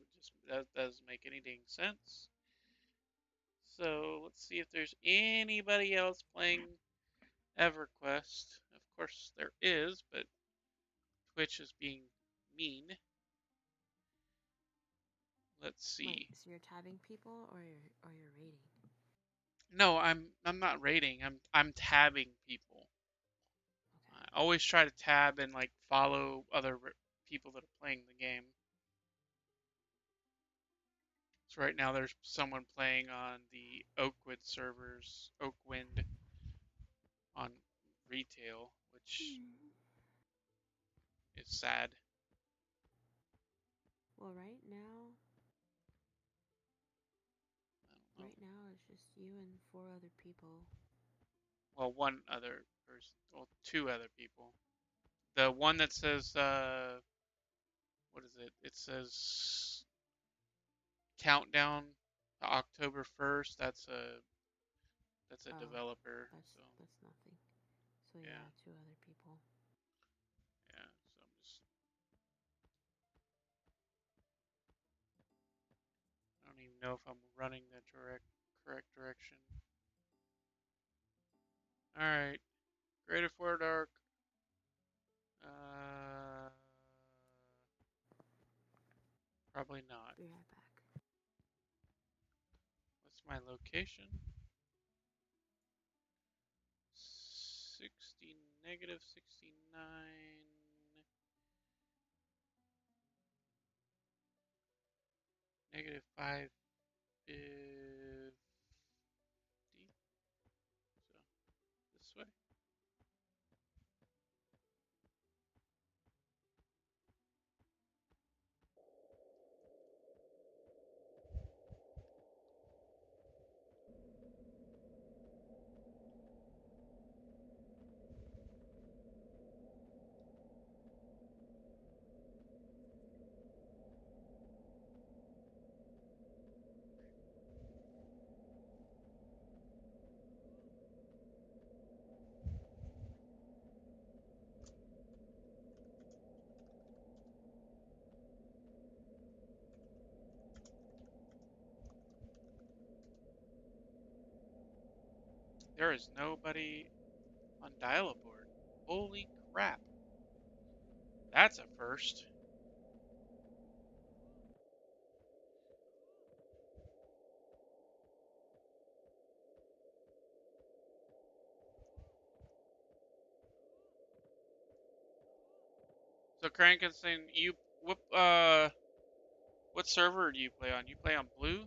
doesn't make any dang sense. So let's see if there's anybody else playing EverQuest. Of course there is, but Twitch is being mean. Let's see. Wait, so you're tabbing people or you're raiding? No, I'm not raiding. I'm tabbing people. Okay. I always try to tab and like follow other people that are playing the game. So right now there's someone playing on the Oakwood servers, Oakwind on retail, which is sad. Well, right now I don't know. right now it's just you and 4 other people. Well, one other person, well, 2 other people. The one that says, what is it? It says countdown to October 1st. That's a Oh, developer. That's nothing. So Yeah. yeah, 2 other people. Yeah, so I'm just. I don't even know if I'm running the correct direction. All right, Greater Fort Dark. Probably not. Be right back. What's my location? 60, negative 69. Negative 550. So, this way. There is nobody on dial-a-board. Holy crap. That's a first. So Crankinson, what server do you play on? You play on Blue?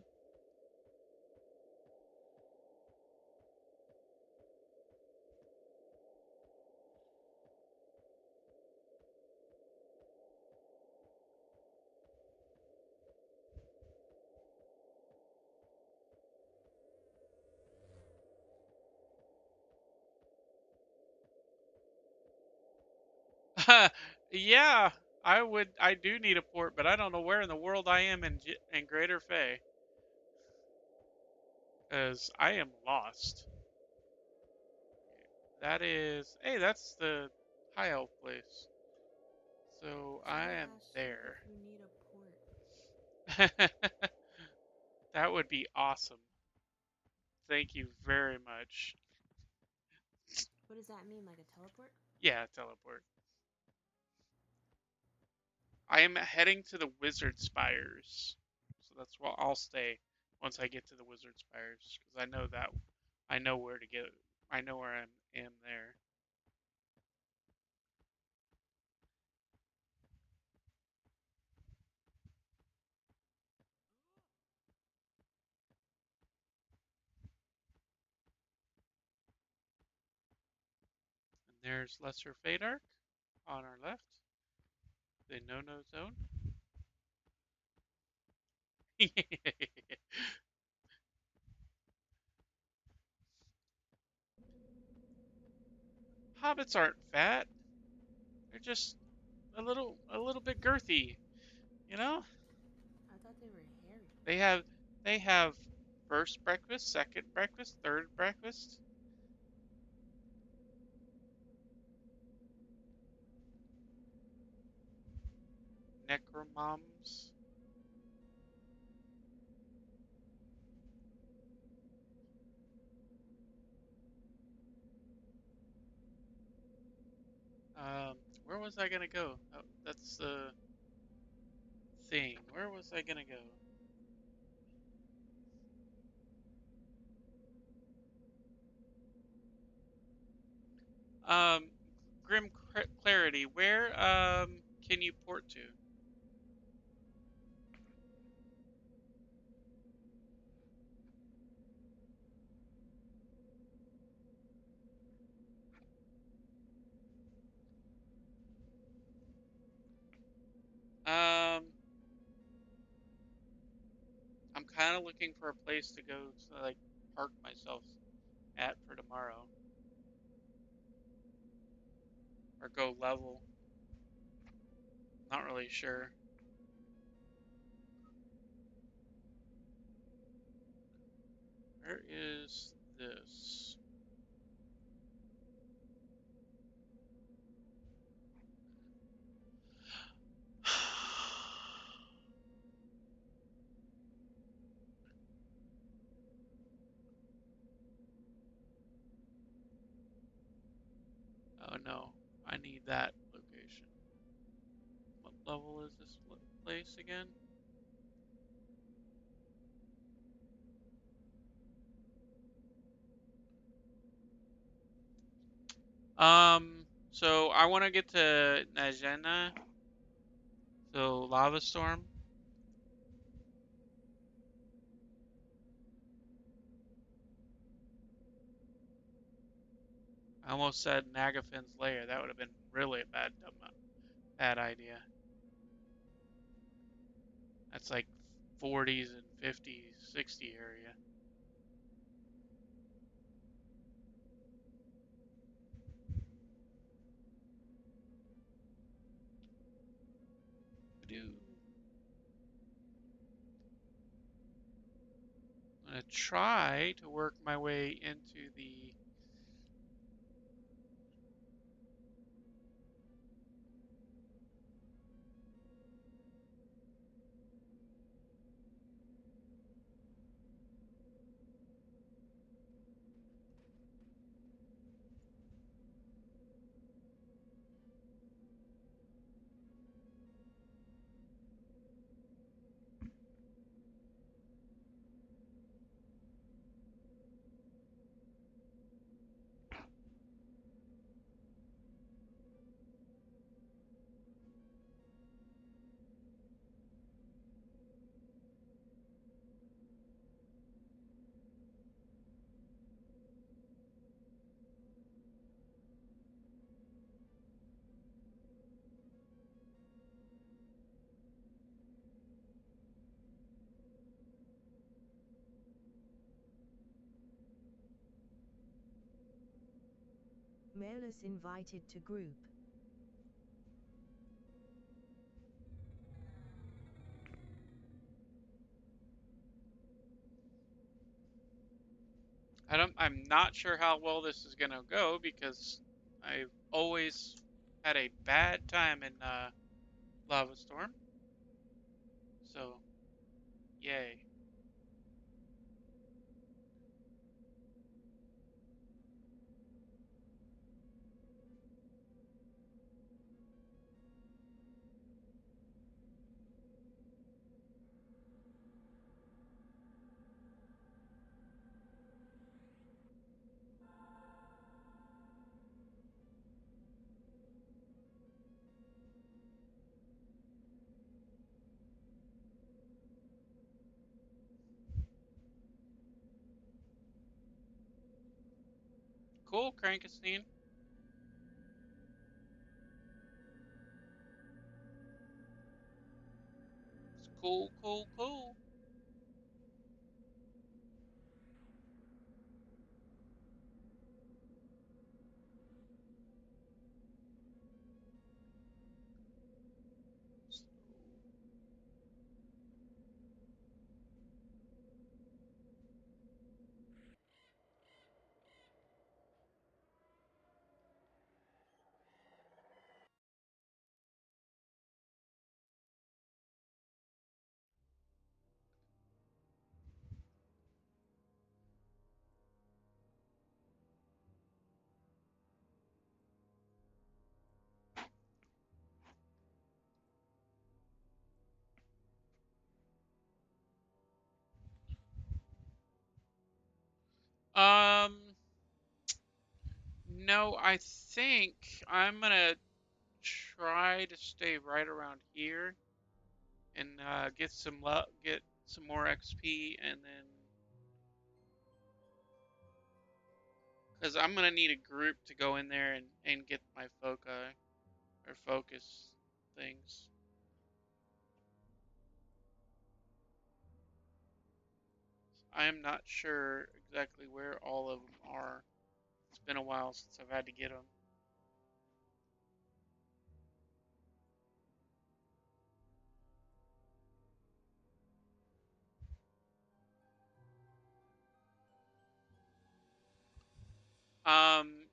Yeah, I do need a port, but I don't know where in the world I am in Greater Fay. Because I am lost. That is, hey, that's the High Elf place. So I am there. If you need a port. That would be awesome. Thank you very much. What does that mean? Like a teleport? Yeah, teleport. I am heading to the Wizard Spires. So that's where I'll stay once I get to the Wizard Spires. Because I know where to get. I know where I am there. And there's Lesser Fadark on our left. The no-no zone. Hobbits aren't fat. They're just a little bit girthy, you know? I thought they were hairy. They have first breakfast, second breakfast, third breakfast. Necromoms. Where was I gonna go? Oh, that's the thing. Where was I gonna go? Um, Grim Clarity. Where can you port to? I'm kind of looking for a place to go to like park myself at for tomorrow, or go level. Not really sure. Where is this? Oh no, I need that location. What level is this place again? So I want to get to Najena, so Lava Storm. I almost said Nagafin's Lair. That would have been really a bad idea. That's like 40s and 50s, 60 area. I'm gonna try to work my way into the Mailers invited to group. I'm not sure how well this is gonna go because I've always had a bad time in Lava Storm. So, yay. Cool, Crankestein. It's cool, cool, cool. No, I think I'm gonna try to stay right around here and get some more XP, and then because I'm gonna need a group to go in there and get my foci or focus things. I am not sure exactly where all of them are. It's been a while since I've had to get them.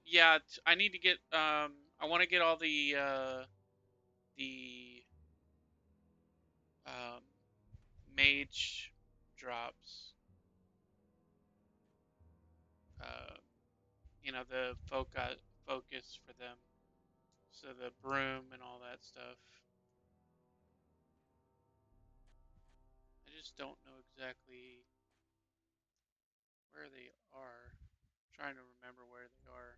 Yeah, I need to get I want to get all the um mage drops. Uh, the focus for them. So the broom and all that stuff. I just don't know exactly where they are. I'm trying to remember where they are.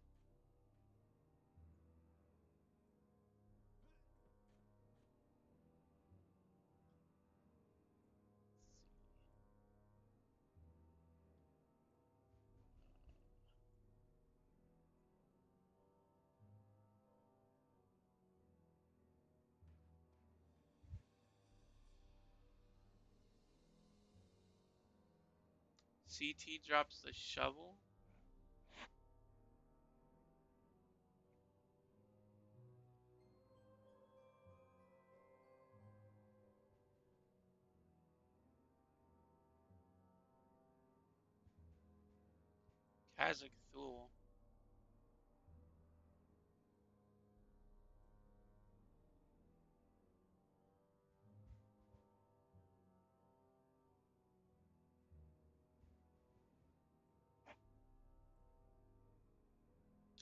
CT drops the shovel. Kazakh Thule.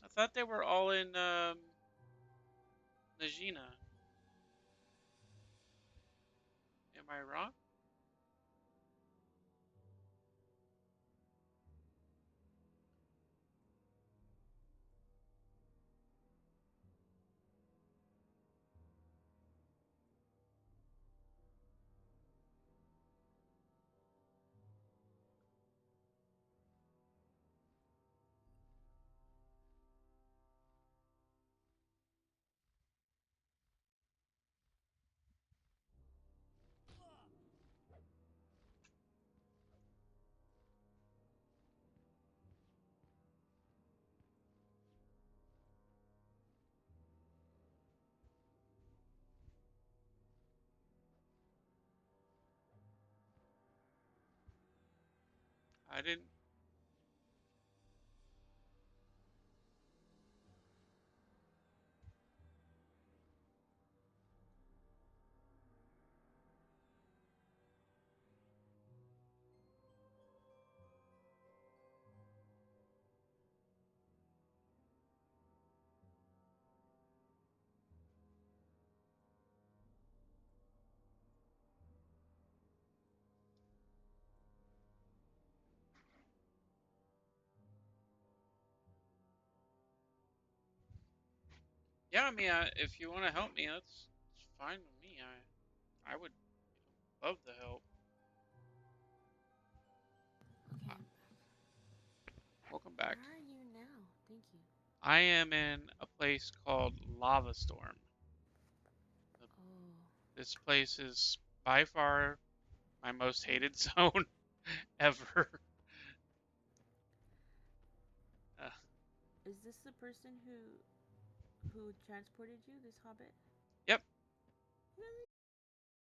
I thought they were all in Najina. Am I wrong? I didn't. Yeah, I mean, if you want to help me, that's fine with me. I would love the help. Okay, Uh, I'm back. Welcome back. Where are you now? Thank you. I am in a place called Lava Storm. Oh. This place is by far my most hated zone ever. Uh, Is this the person who transported you, this hobbit? Yep,